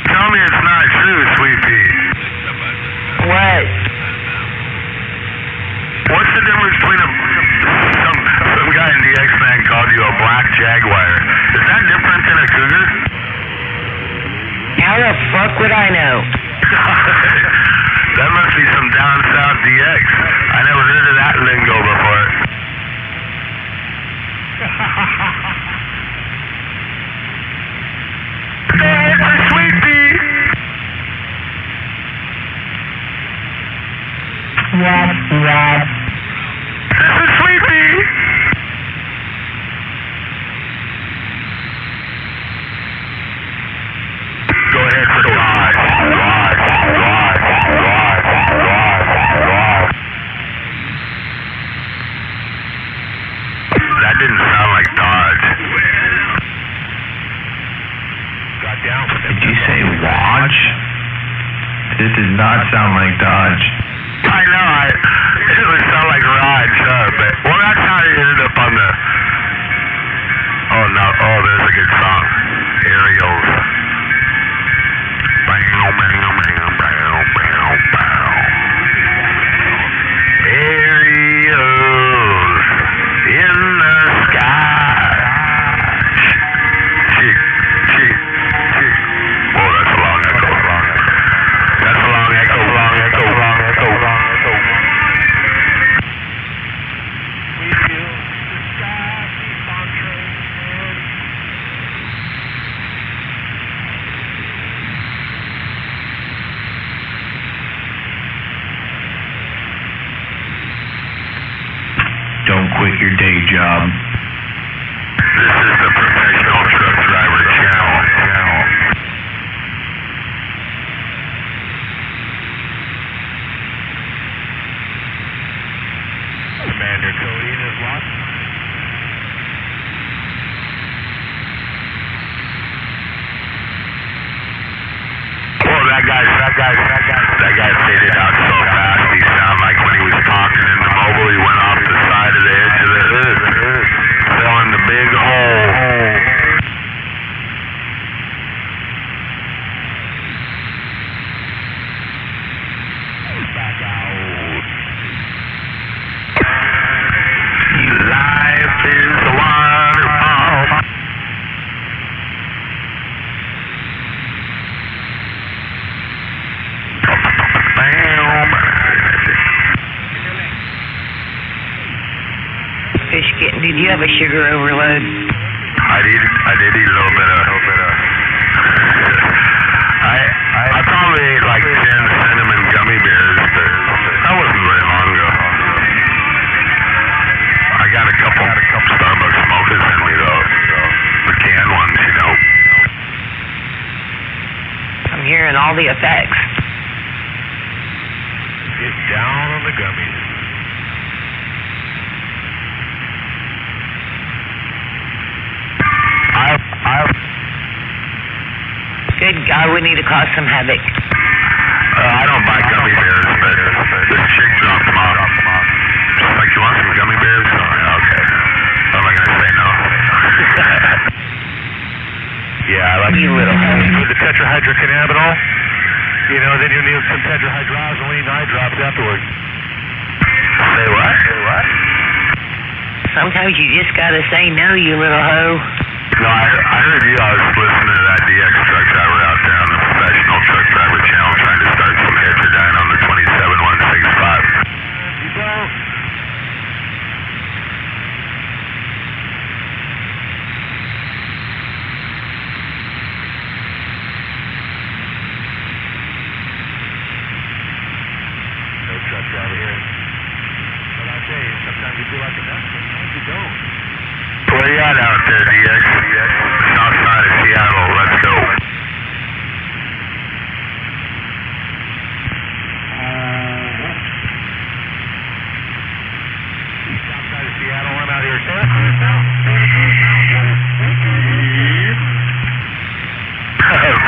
Tell me it's not true, Sweet Pea. What? What's the difference between some guy in the X-Man called you a black Jaguar? Is that different than a cougar? How the fuck would I know? That must be some down south DX. I never heard of that lingo before. Sweet Pea. This is Sweet Pea. Go ahead for Dodge. That didn't sound like Dodge. Got down. Did you say watch? It did not sound like Dodge. I know, it would sound like Raj, but, well, that's how he ended up on the, oh, No, oh, there's a good song. Aerials. Bow, bow, bow, bow, bow, bow. Aerials in the sky. Chick, chick, chick. Oh, that's a long echo. That's a long echo, long echo, long echo, long echo. We feel the sky keep on trailing. Don't quit your day job. This is the Professional Truck Driver Channel. Commander Cody and his lot. Oh, that guy faded out so fast. He sounded like when he was talking in the mobile, he went off the side of the edge of the hood. Fell in the big hole. Back out. Life is a waterfall. Fish kitten, did you have a sugar overload? I did eat a little bit of. I probably ate like 10 cinnamon gummy bears, but that wasn't very long ago. I got a couple Starbucks smokers in me though, the canned ones, you know. I'm hearing all the effects. Get down on the gummies. Good God, we need to cause some havoc. I don't buy gummy bears, but this chick dropped them off. She's like, you want some gummy bears? Oh, yeah, okay. What am I going to say no? Yeah, I like You little with the tetrahydrocannabinol. You know, then you need some tetrahydrozoline eye drops afterwards. Say what? Sometimes you just gotta say no, you little hoe. No, I heard you. I was listening to that DX truck driver out there on the Professional Truck Driver Channel trying to start some heterodyne on the 27165. You don't. No truck driver here. But I tell you, sometimes you feel like a nut, sometimes you don't. Where you at out there, DX? South side of Seattle. Let's go. South side of Seattle, I'm out here, sir.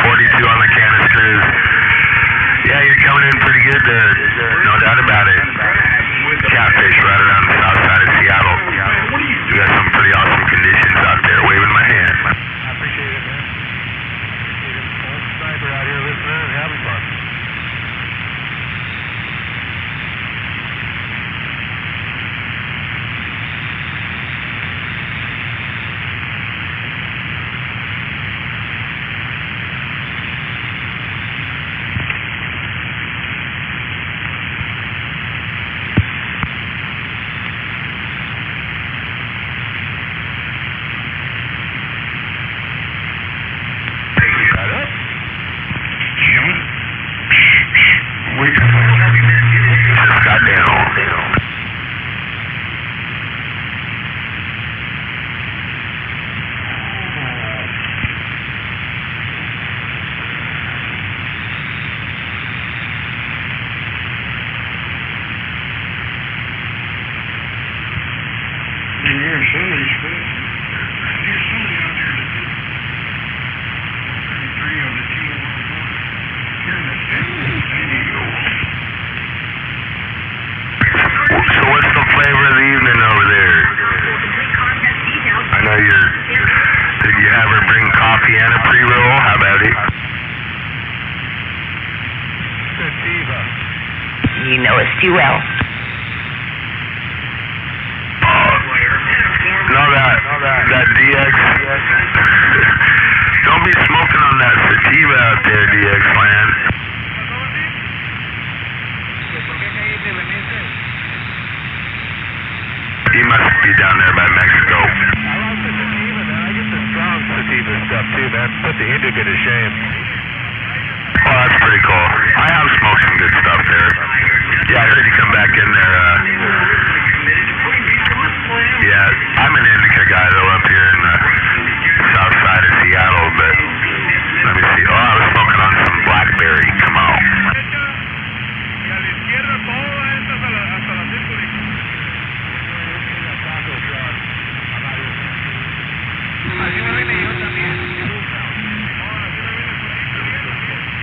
42 on the canisters. Yeah, you're coming in pretty good there. No doubt about it. Catfish right around the south side of Seattle. We got some pretty awesome conditions out there. Waving my hand. I appreciate it, man. Old sniper out here listening and having fun. Just got down. So what's the flavor of the evening over there? I know you're Sienna pre-roll, how about it? Sativa. You know it's too well. No, that DX. Don't be smoking on that sativa out there, DX land. He must be down there by Mexico. I like the sativa, man. I get the strong sativa stuff too, man. Put the indica to shame. Oh, that's pretty cool. I have smoked some good stuff there. Yeah, I heard you come back in there. Yeah, I'm an indica guy though up here in the south side of Seattle, but let me see. Oh, I was smoking on some blackberry. Come on.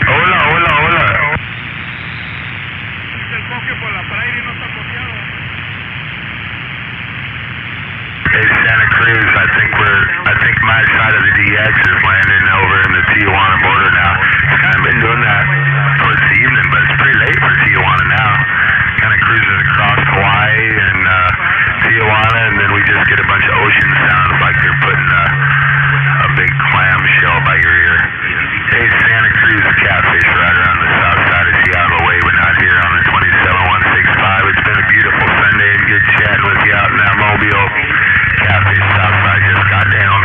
Hola, hola, hola. Hey, Santa Cruz, I think my side of the DX is landing over in the Tijuana border now. It's kind of been doing that towards the evening, but it's pretty late for Tijuana now. Kind of cruises across Hawaii and Tijuana, and then we just get a bunch of ocean sounds like they're putting a big clam shell by your ear. Hey, Santa Cruz Catfish right around the south side of Seattle, waving out here on the 27165. It's been a beautiful Sunday and good chatting with you out in that Mobile. Catfish Southside just got down.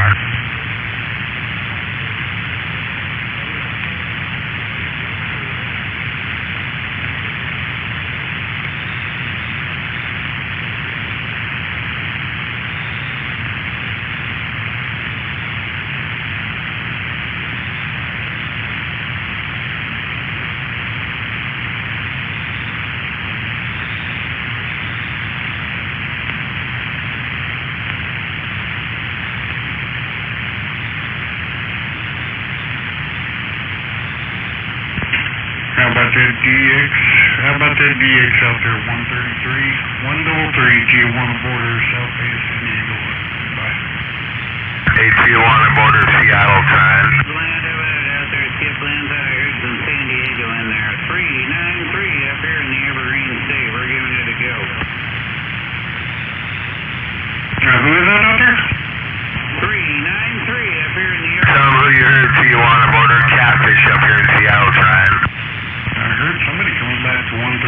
How about that DX out there, 133, 133, Tijuana border, South Bay of San Diego. Bye. Hey, Tijuana border, Seattle time. Out there, Skip Lands out here from San Diego in there. 393 up here in the Evergreen State. We're giving it a go. Who is that out there? 393 up here in the Evergreen. Tell them who you heard, Tijuana border, Catfish up here in Seattle time. I heard somebody coming back to 133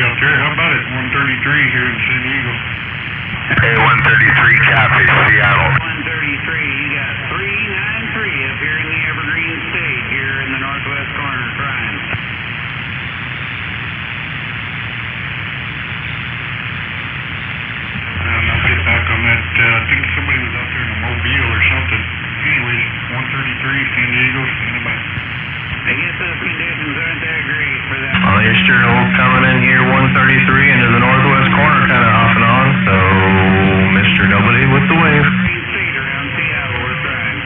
out there. How about it? 133 here in San Diego. Hey, 133 Catfish, Seattle. 133, you got 393 up here in the Evergreen State, here in the northwest corner of Grimes. I'll get back on that. I think somebody was out there in a Mobile or something. Anyways, 133, San Diego, standing by. I guess those conditions aren't that great for that. Well, Eastern coming in here 133 into the northwest corner, kind of off and on. So, Mr. Nobody with the wave. State around Seattle or Grimes.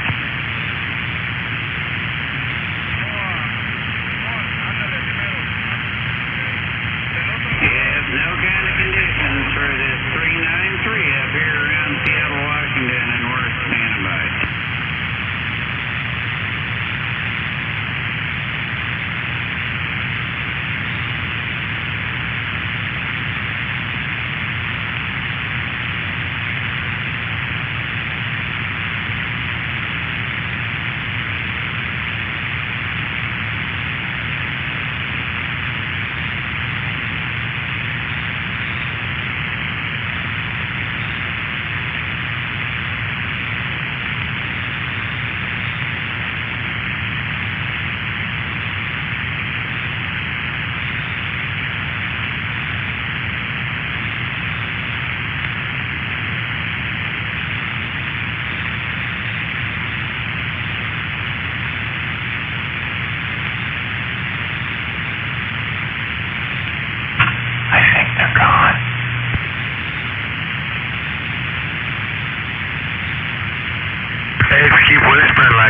Yes, no kind of conditions for this 393 up here around Seattle, Washington, and we're standing by.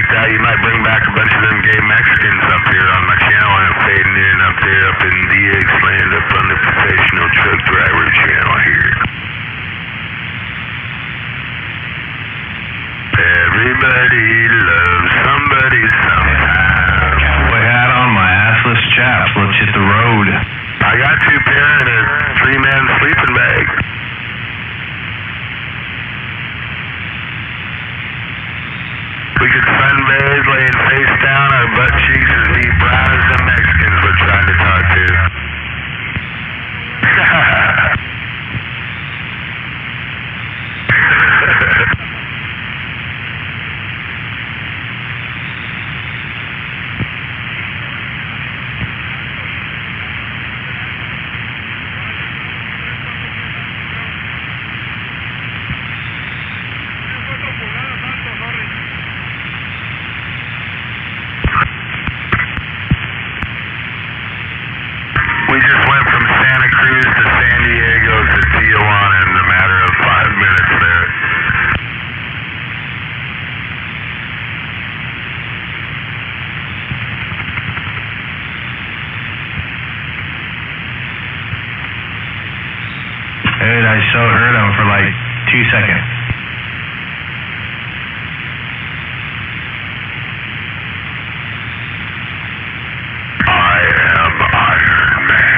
like that, you might bring back a bunch of them gay Mexicans up here on my channel and fading in up there up in DX land up on the professional truck driver channel here. Everybody loves somebody. days laying face down, our butt cheeks as deep brown as the Mexicans we're trying to talk to. We just went from Santa Cruz to San Diego to Tijuana in a matter of 5 minutes there. Dude, I so heard him for like 2 seconds. I am Iron Man.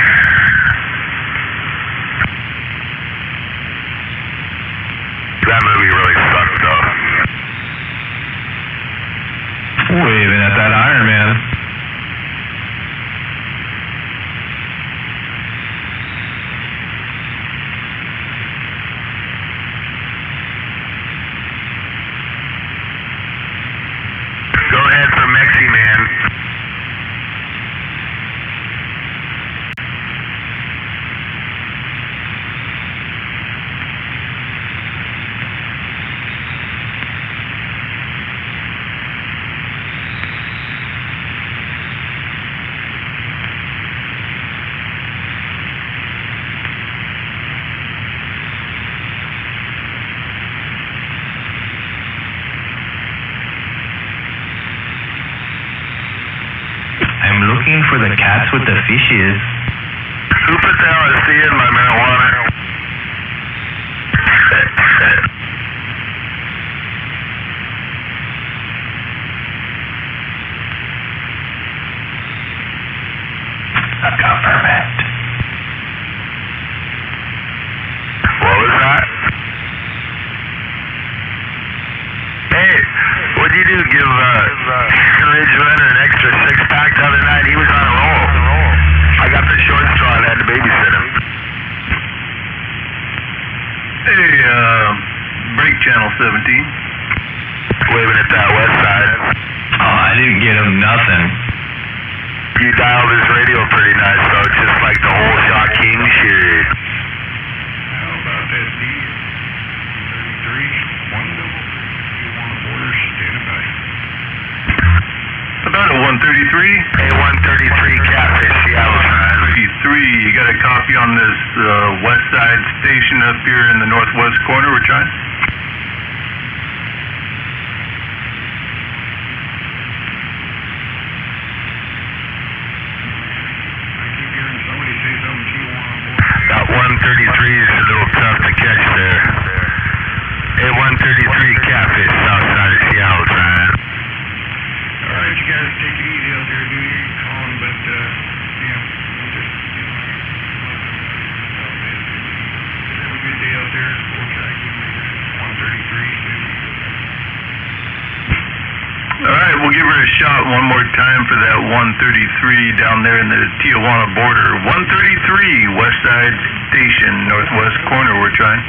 That movie really sucked though. Waving at that Iron Man. Go ahead for Mexi Man. I'm looking for the cats with the fishes. Who put the LSD in my marijuana? A government. What was that? Hey, what'd you do? Give Ridgeman an extra 6-pack the other night? He was on a roll. I got the short straw and had to babysit him. Hey, break channel 17. Waving at that west side. Oh, I didn't get him nothing. You dialed his radio pretty nice though, just like the whole Shot King shit. How about that D? 33, 133, Tijuana border, standing by. About a 133. Hey, 133 Catfish, Seattle time. 33, you got a copy on this west side station up here in the northwest corner we're trying? That 133 is a little tough to catch there. Hey, 133 Catfish, south side of Seattle time. Alright, you guys take it easy out there, dude. You're calling, but, yeah, just, have a good day out there. We'll try to get later. 133. Alright, we'll give her a shot one more time for that 133 down there in the Tijuana border. 133, west side station, northwest corner, we're trying.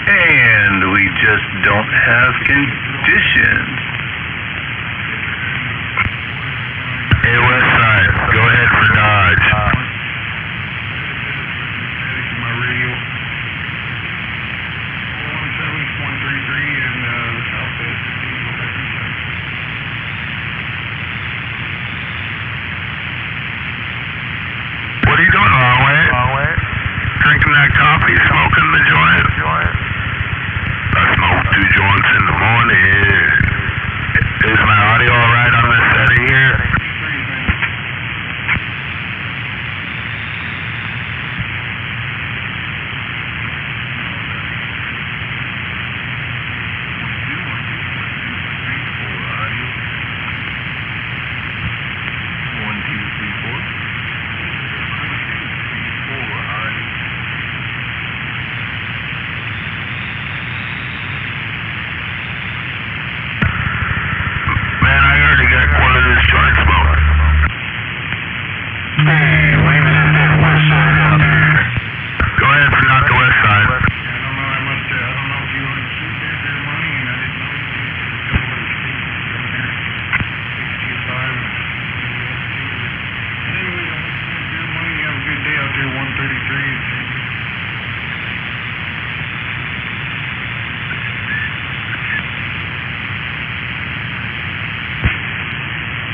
And we just don't have conditions. Hey, west side, go ahead for Dodge. My radio. 117, 133 in the southwest. What are you doing, long way? Drinking that coffee, smoking the joint? I smoke 2 joints in the morning.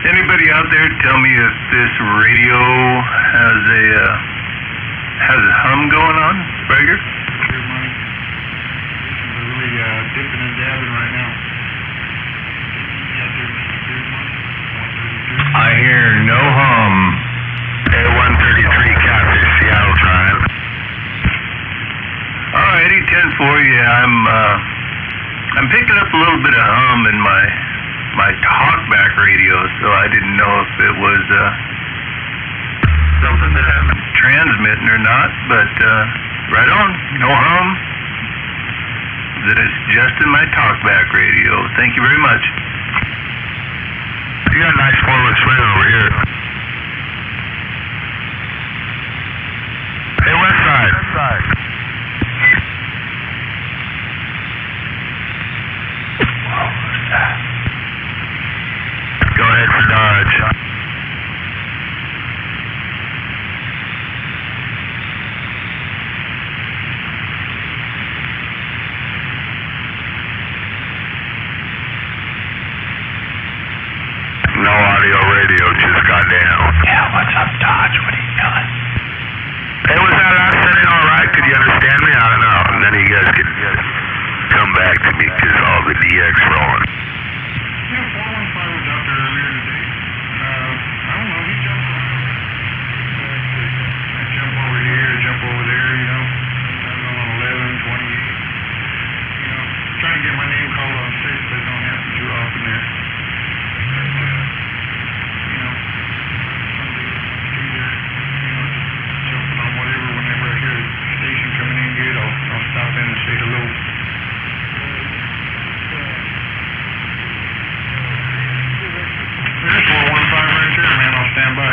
Anybody out there tell me if this radio has a hum going on, Sprager? Really dipping and dabbing right now. I hear no hum. A133 Catfish, Seattle time. Alrighty, 10-4, yeah, I'm picking up a little bit of hum in my talkback radio, so I didn't know if it was something that I'm transmitting or not, but right on, no hum. That is just in my talkback radio. Thank you very much. You got a nice cordless friend over here. Hey, west side. Go ahead for Dodge. No audio radio just got down. Yeah, what's up, Dodge? What are you doing? Hey, was that last setting all right? Could you understand me? I don't know. And then you guys could come back to me because all the DX rolling. Yeah, 415 was out there earlier today. I don't know, he jumped around. I jump over here, jump over there, you know. Sometimes I'm on 11, 28. You know, trying to get my name called on 6, but it don't happen too often there. You know, some days be there, you know, just jumping on whatever. Whenever I hear a station coming in good, I'll stop in and say hello. There's 415 right there, man. I'll stand by.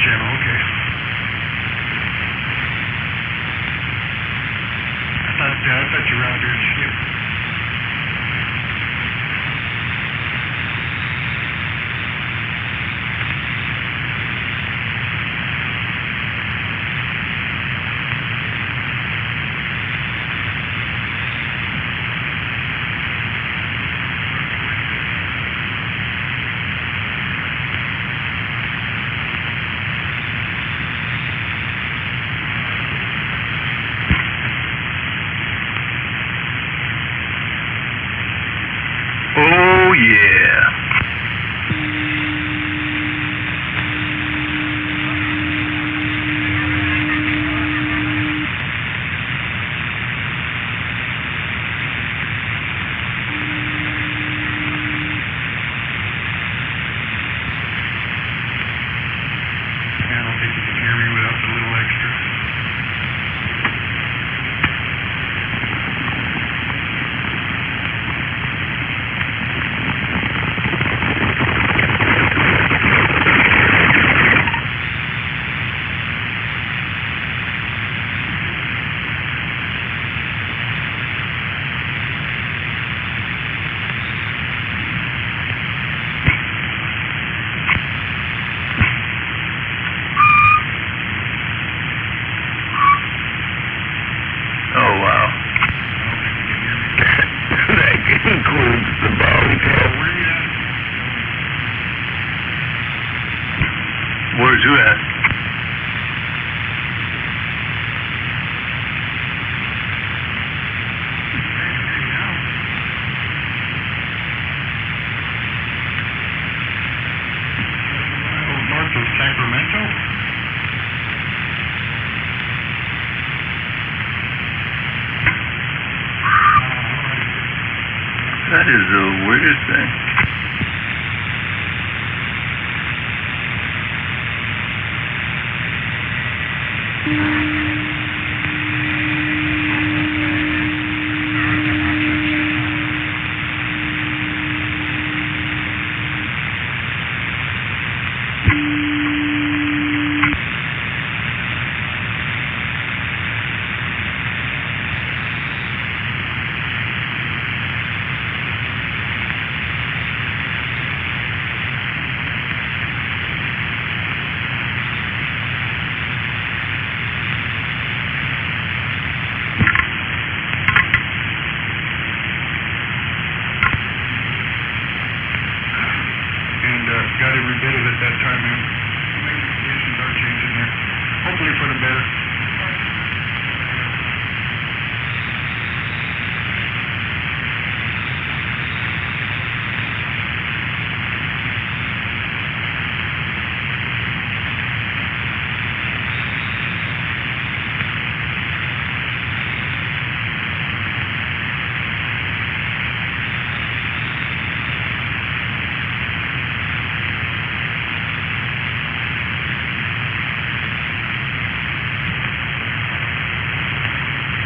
channel, okay. I thought you were out there in ship. Oh, yeah. I don't think you can hear me without the little extra. Oh, wow. That includes the bong tip. Where's you at? North of Sacramento? That is the weirdest thing. Got every bit of it that time, man. Maybe the conditions are changing there. Hopefully for the better.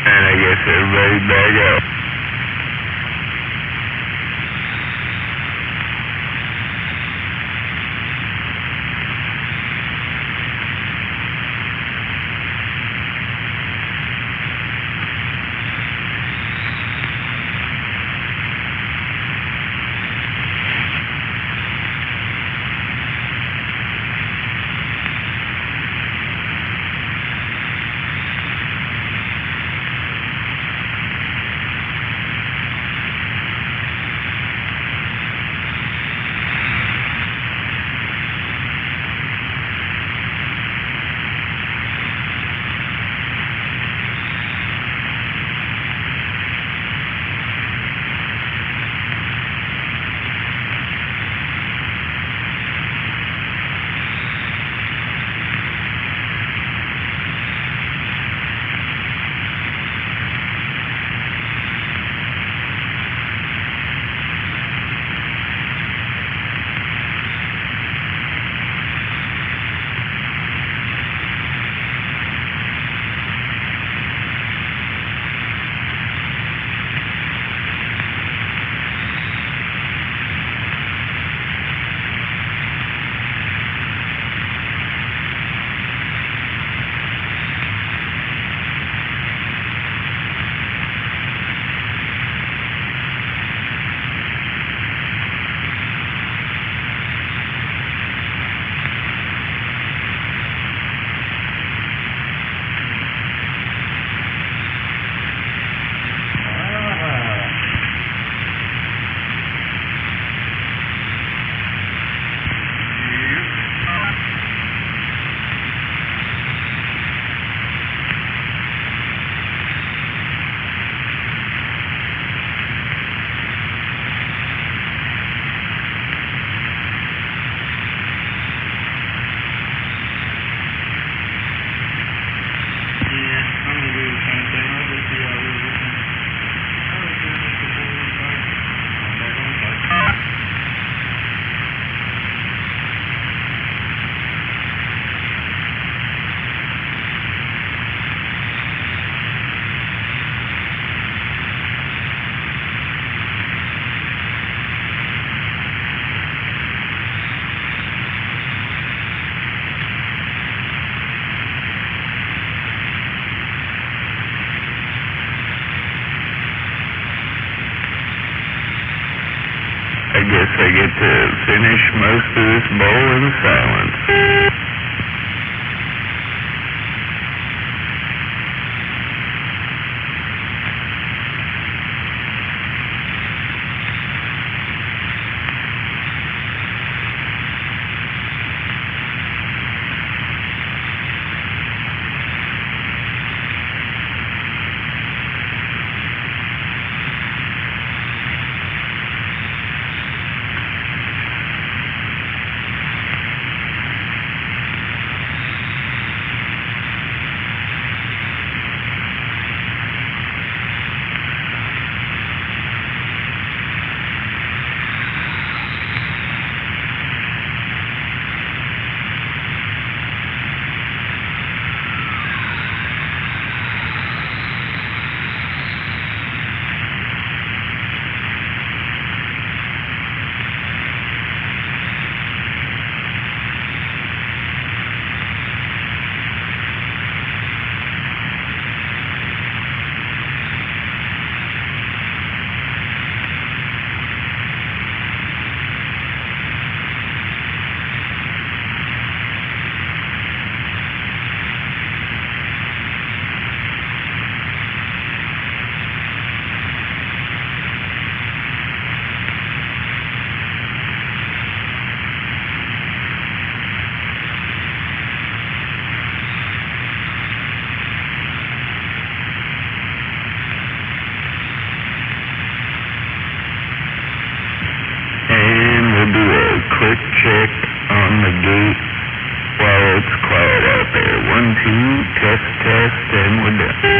And I guess everybody back up. guess I get to finish most of this bowl in silence. Quick check on the gate while it's quiet out there. 1, 2, test, and we're done.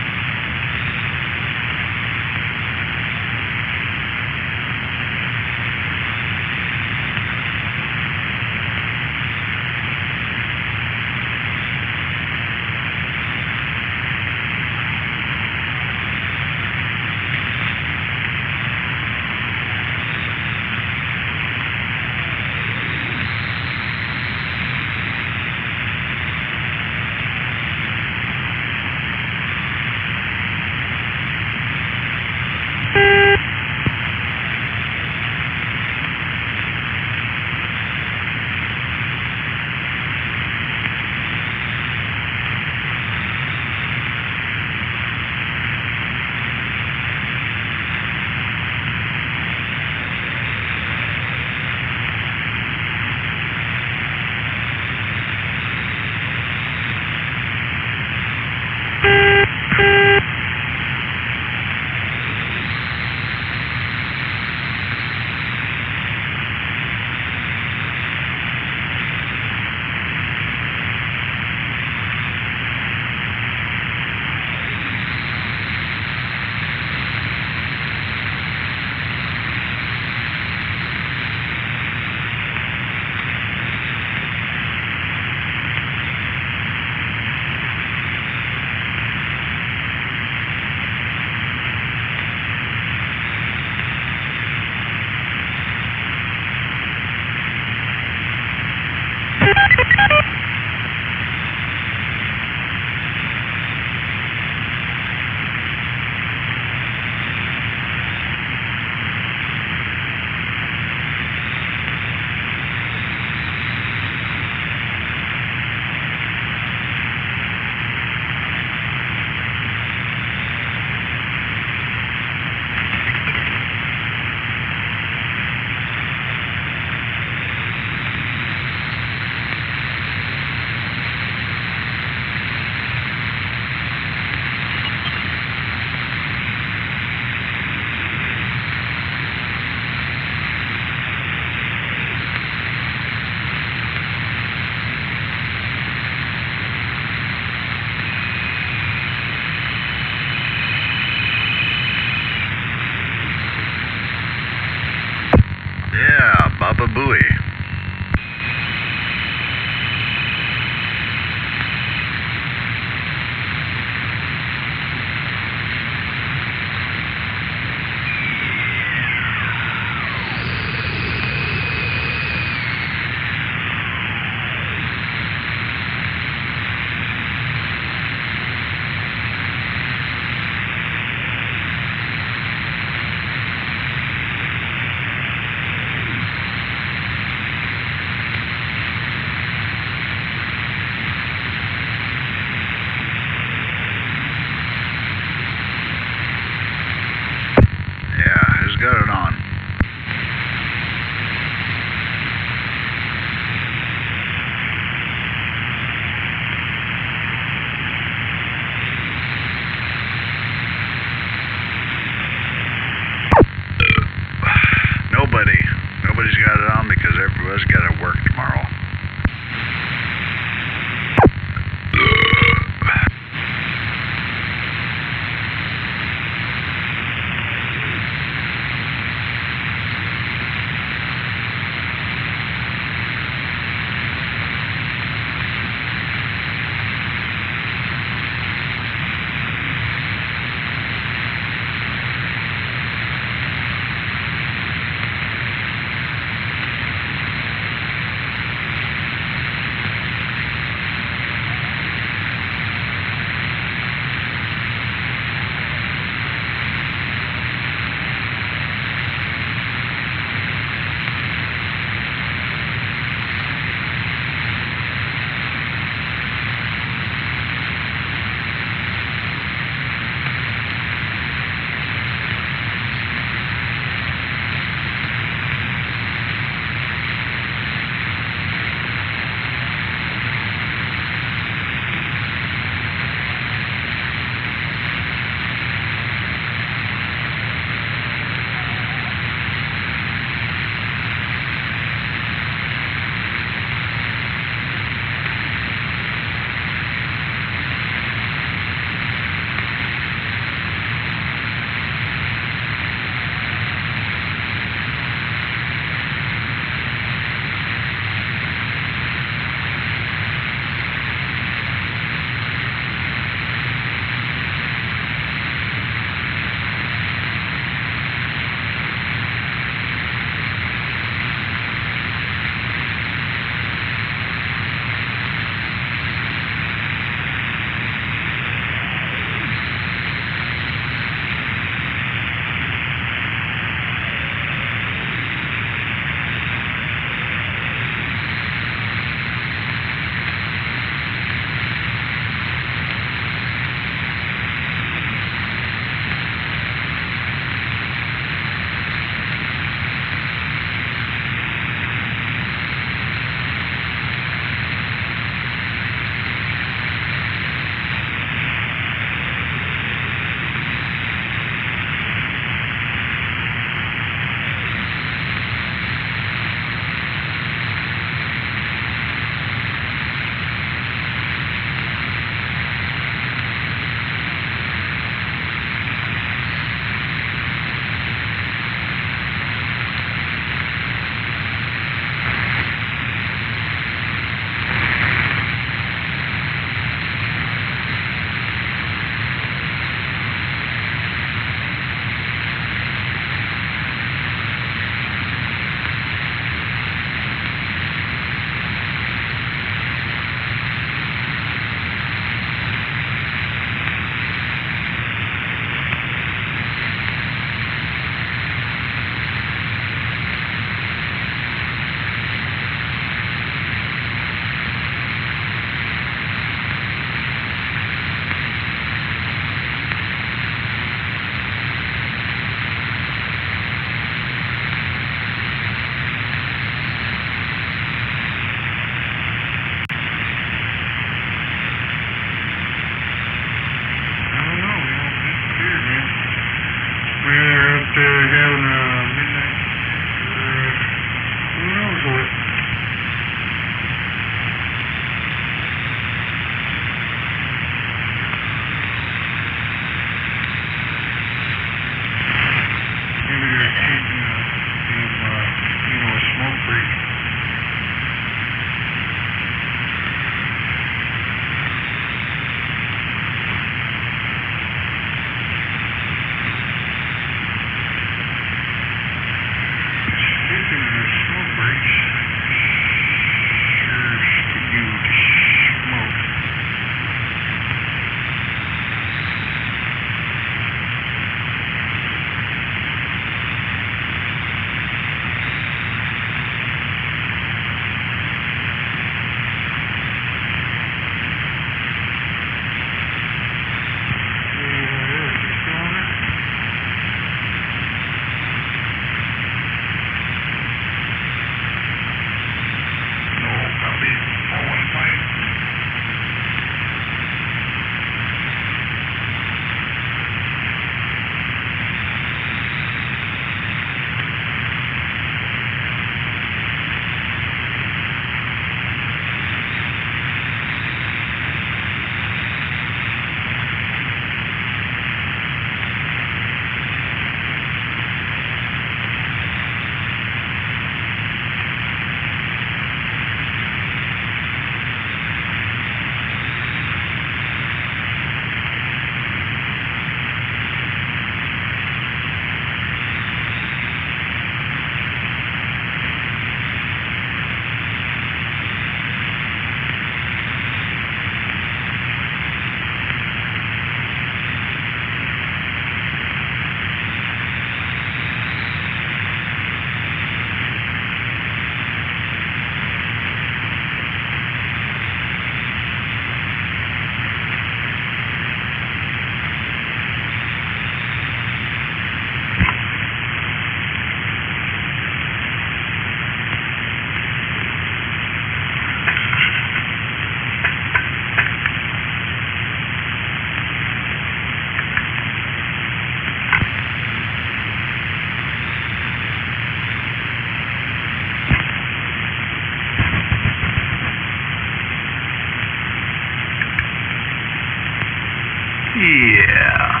Yeah.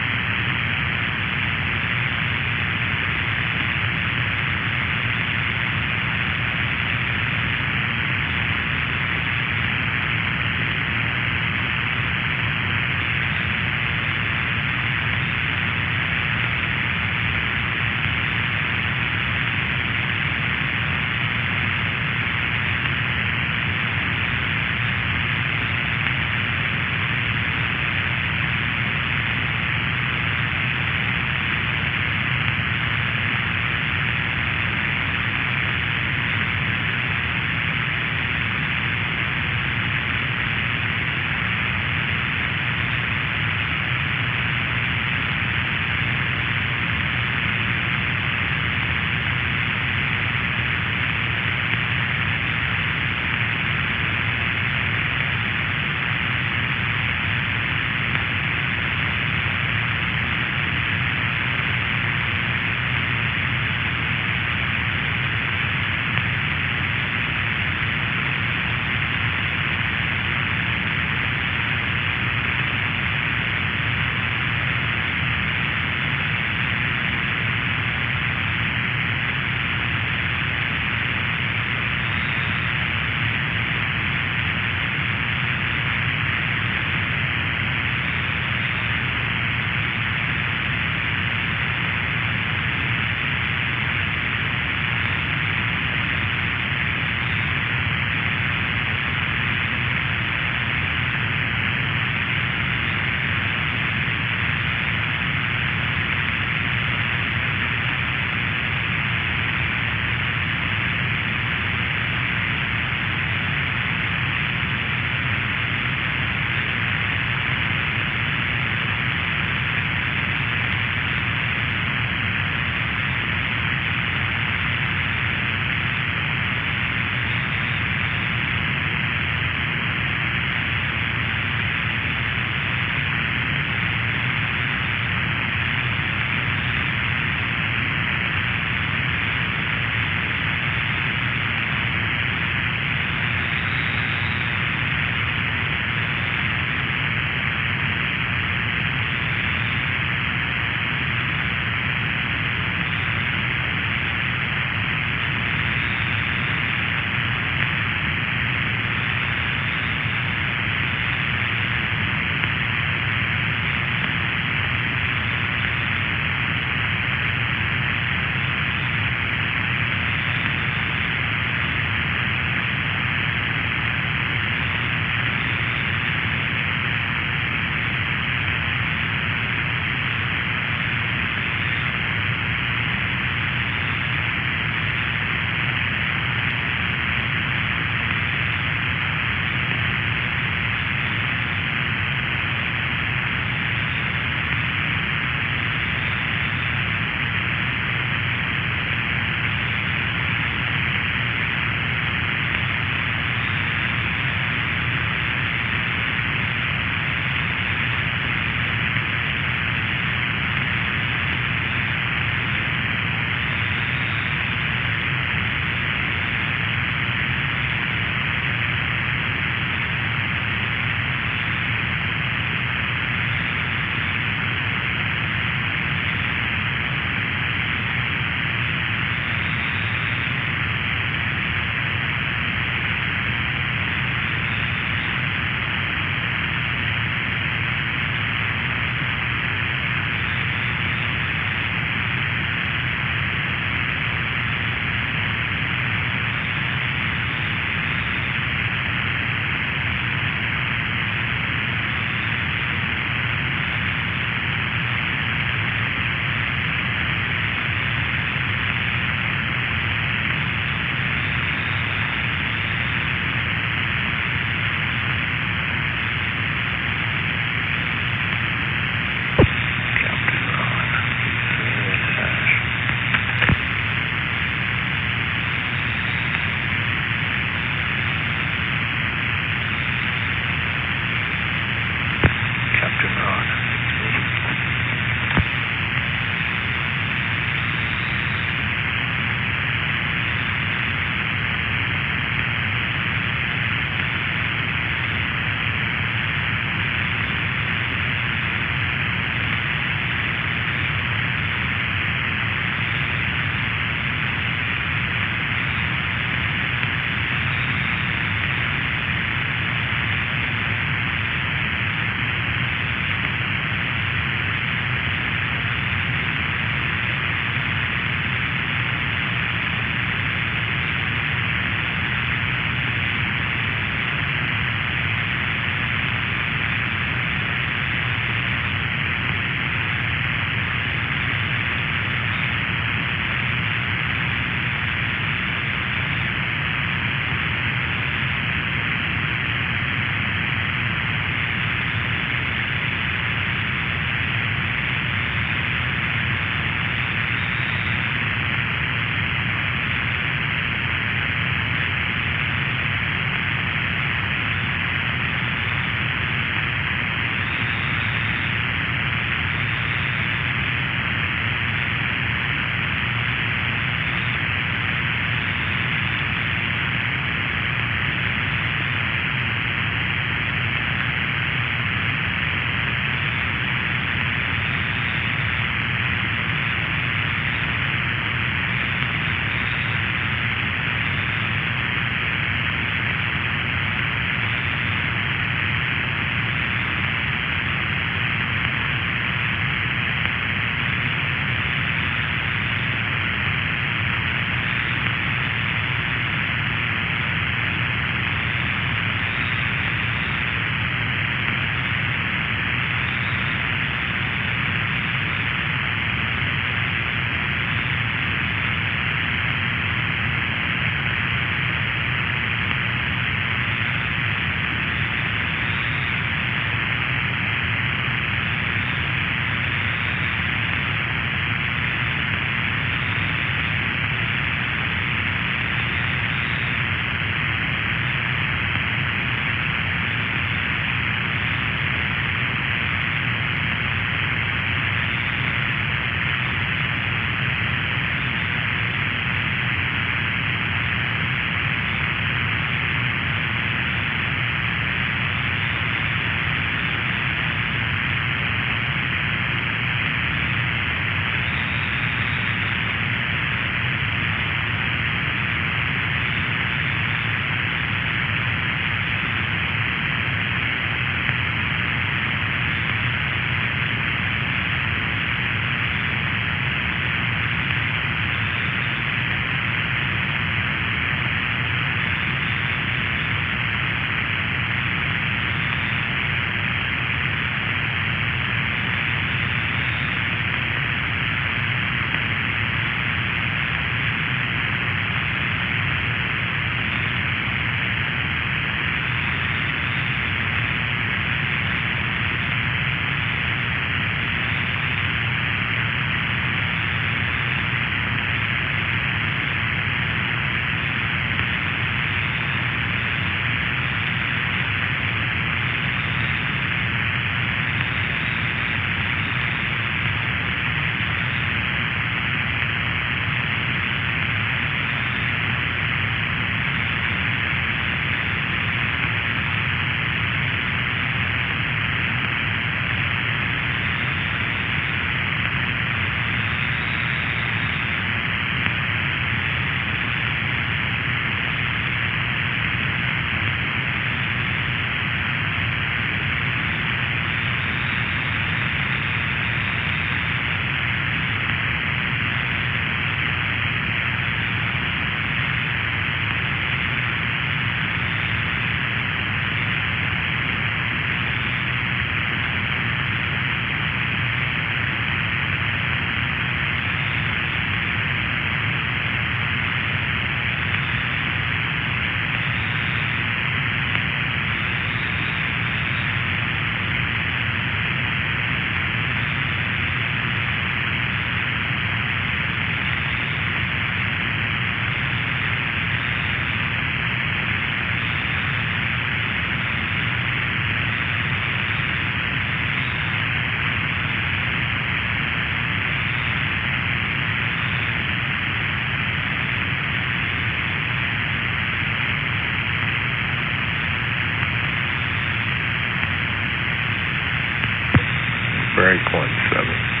Break 17.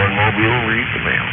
One Mobile, read the mail.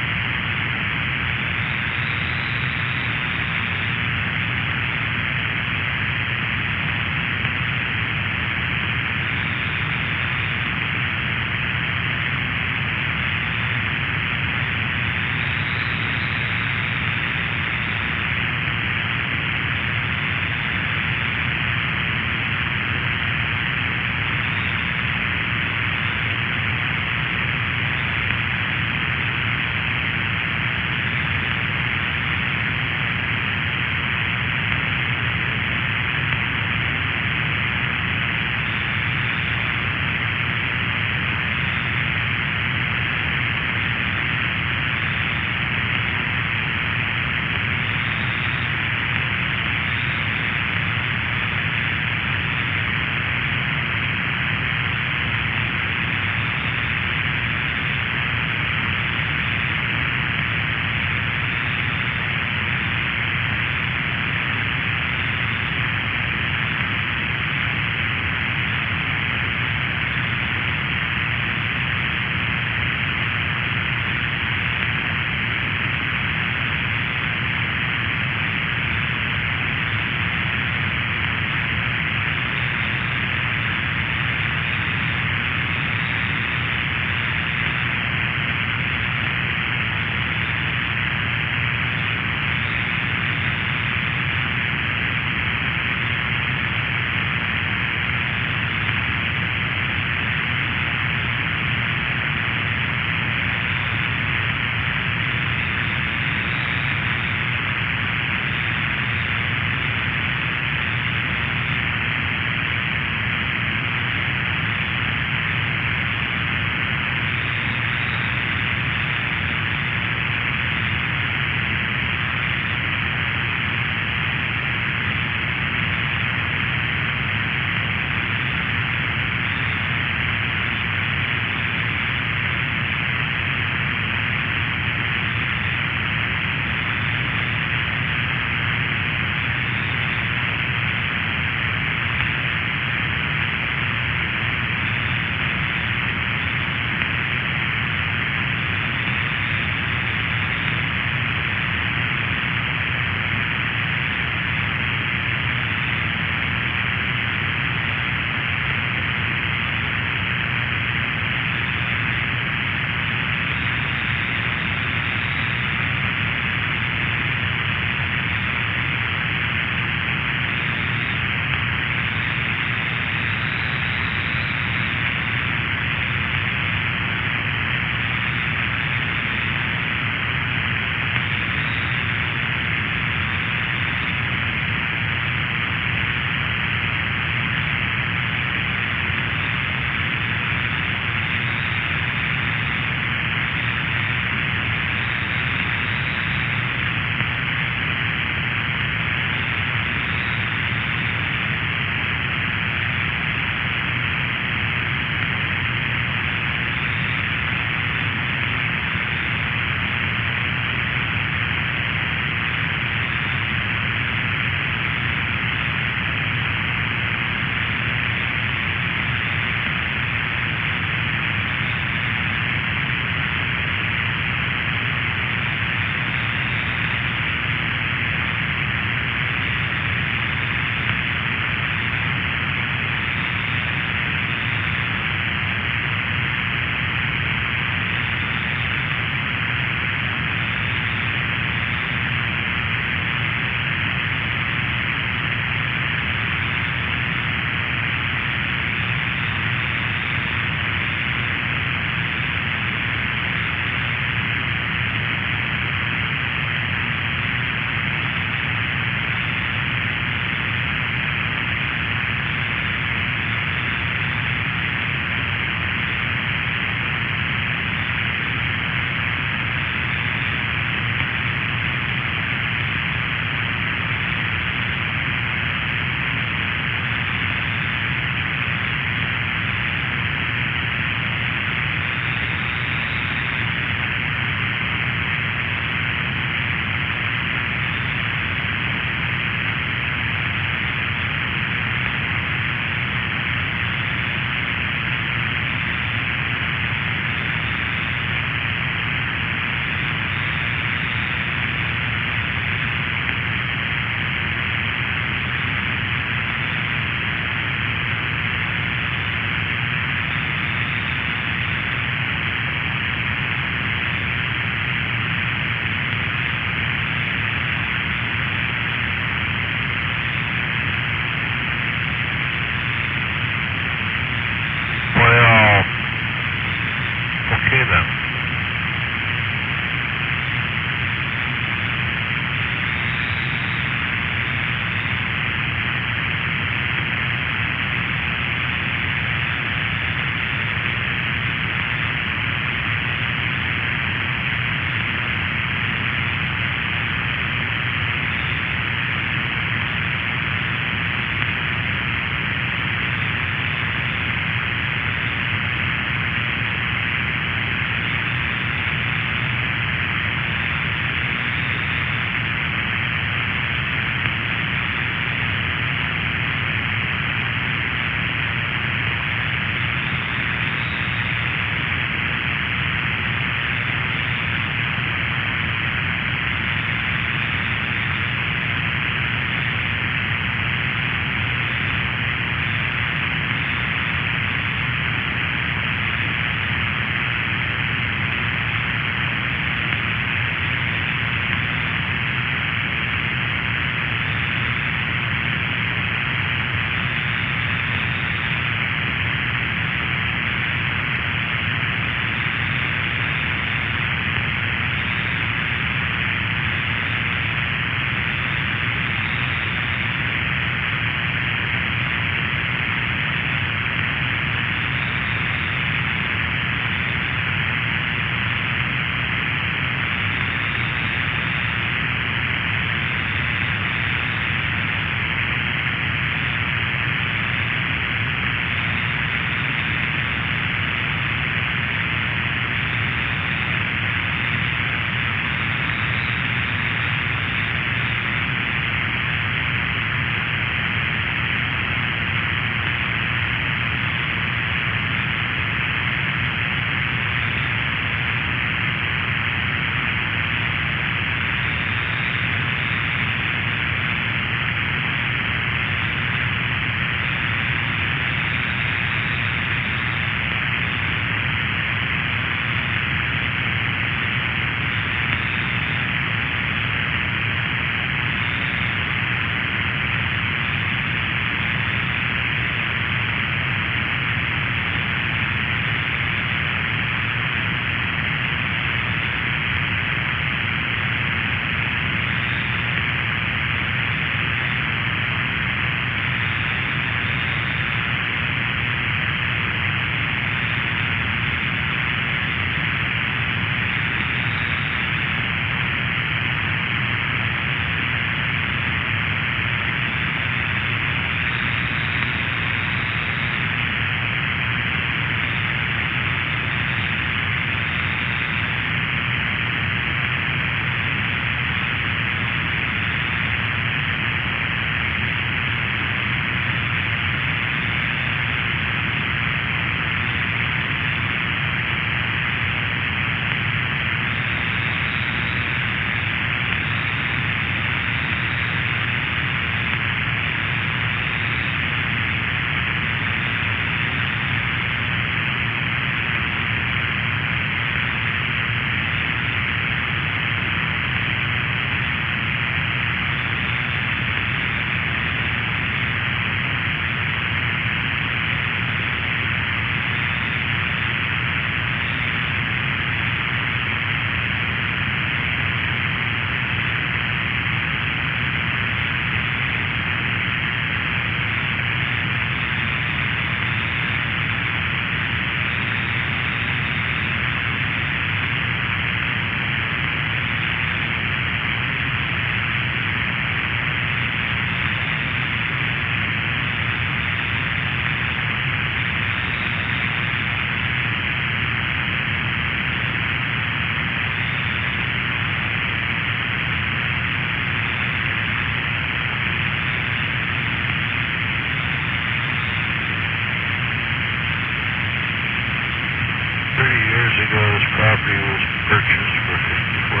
ago, this property was purchased for $54,000.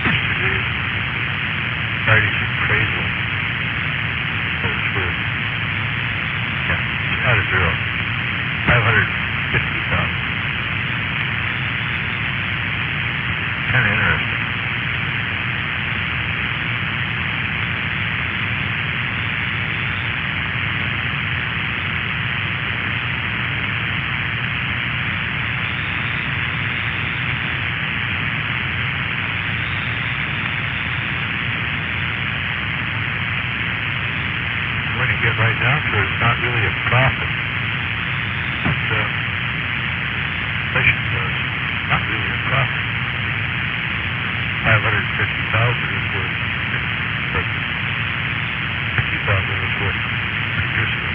Yesterday, Friday's appraisal. So it's worth, yeah, out of zero. $550,000. Kind of interesting. When you get right down to it, it's not really a profit. It's inflation does. Not really a profit. 550,000 is worth, but 50,000 is worth previously.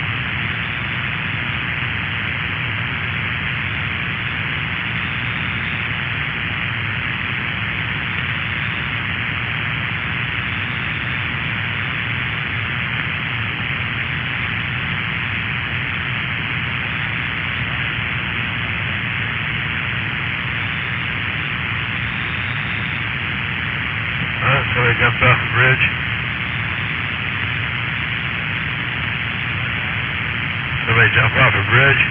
Somebody jumped off a bridge. Somebody jumped off a bridge.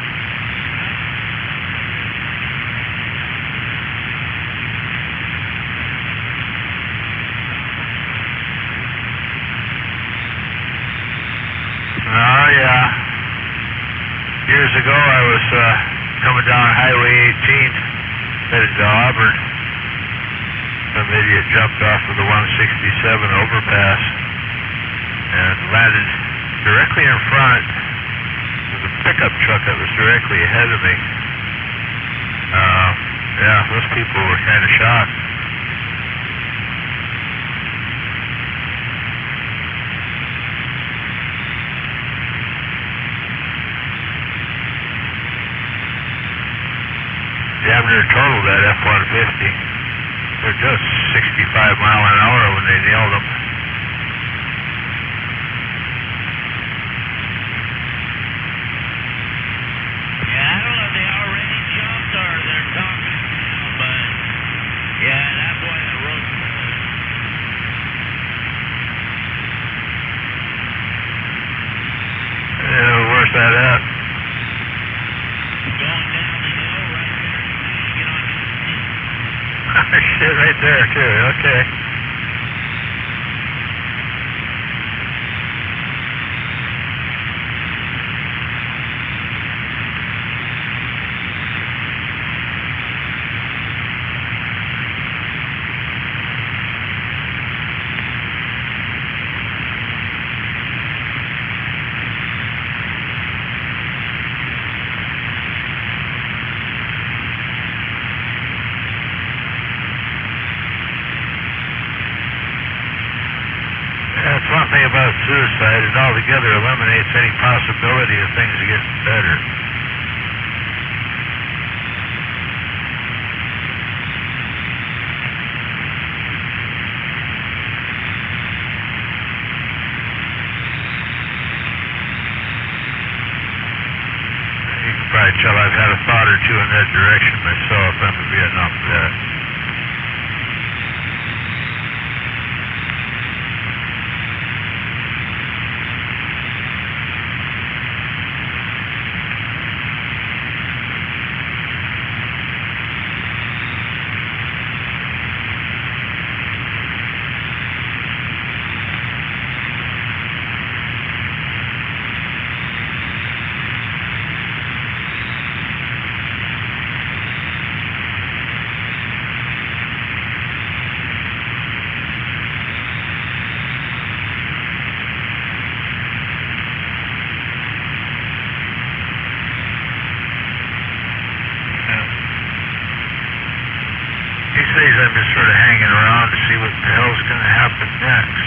Oh yeah. Years ago I was coming down Highway 18 headed to Auburn. Some idiot jumped off of the 167 overpass and landed directly in front of the pickup truck that was directly ahead of me. Yeah, those people were kind of shocked. Damn near totaled that F-150. They're just 65 mile an hour when they nailed them. Yeah, I don't know if they already jumped or they're talking now, but yeah, that boy that rode the road. Yeah, where's that at? Going down the hill right there. You know, Shit, right there too. Okay. That's one thing about suicide, it altogether eliminates any possibility of things getting better. You can probably tell I've had a thought or two in that direction myself. I'm a Vietnam vet. These days I'm just sort of hanging around to see what the hell's going to happen next.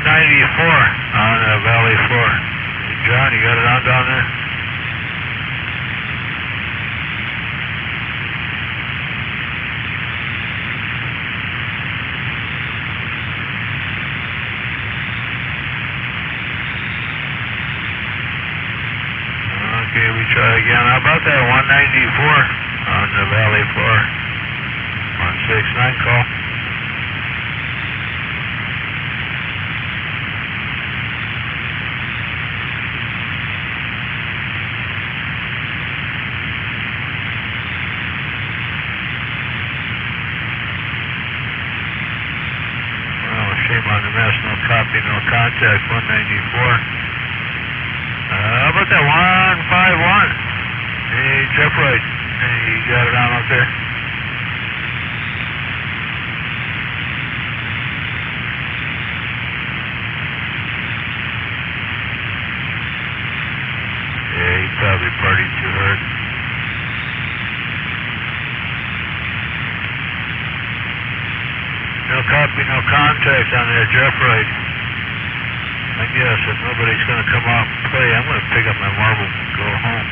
on the valley floor. John, you got it on down there? Okay, we try again. How about that 194 on the valley floor? 169 call. Shame on the mess, no copy, no contact, 194. How about that 151? Hey, Jeff Wright, hey, you got it on out there? Yeah, he probably partied too hard. No copy, no contact on there, Jeff Wright. I guess if nobody's going to come out and play, I'm going to pick up my marbles and go home.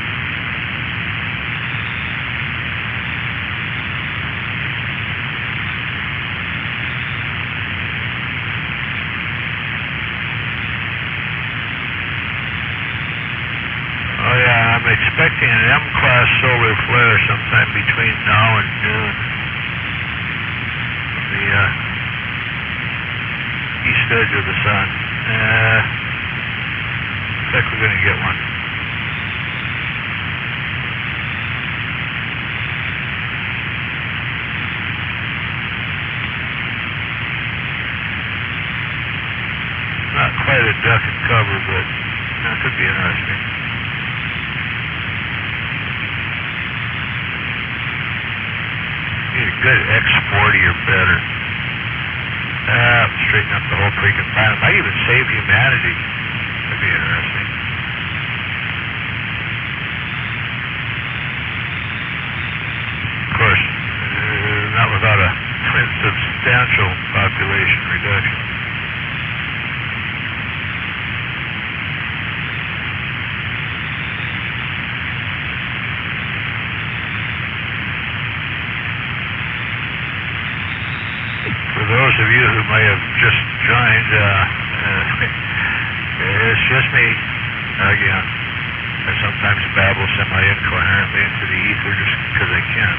Oh yeah, I'm expecting an M-class solar flare sometime between now and noon. The east edge of the sun. Looks like we're going to get one. Not quite a duck and cover, but that could be interesting. Need a good X40 or better. Straighten up the whole freaking planet. Might even save humanity. That'd be interesting. Of course, not without a substantial population reduction. For those of you who may have just joined, it's just me again. I sometimes babble semi-incoherently into the ether just because I can.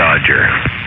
Dodger.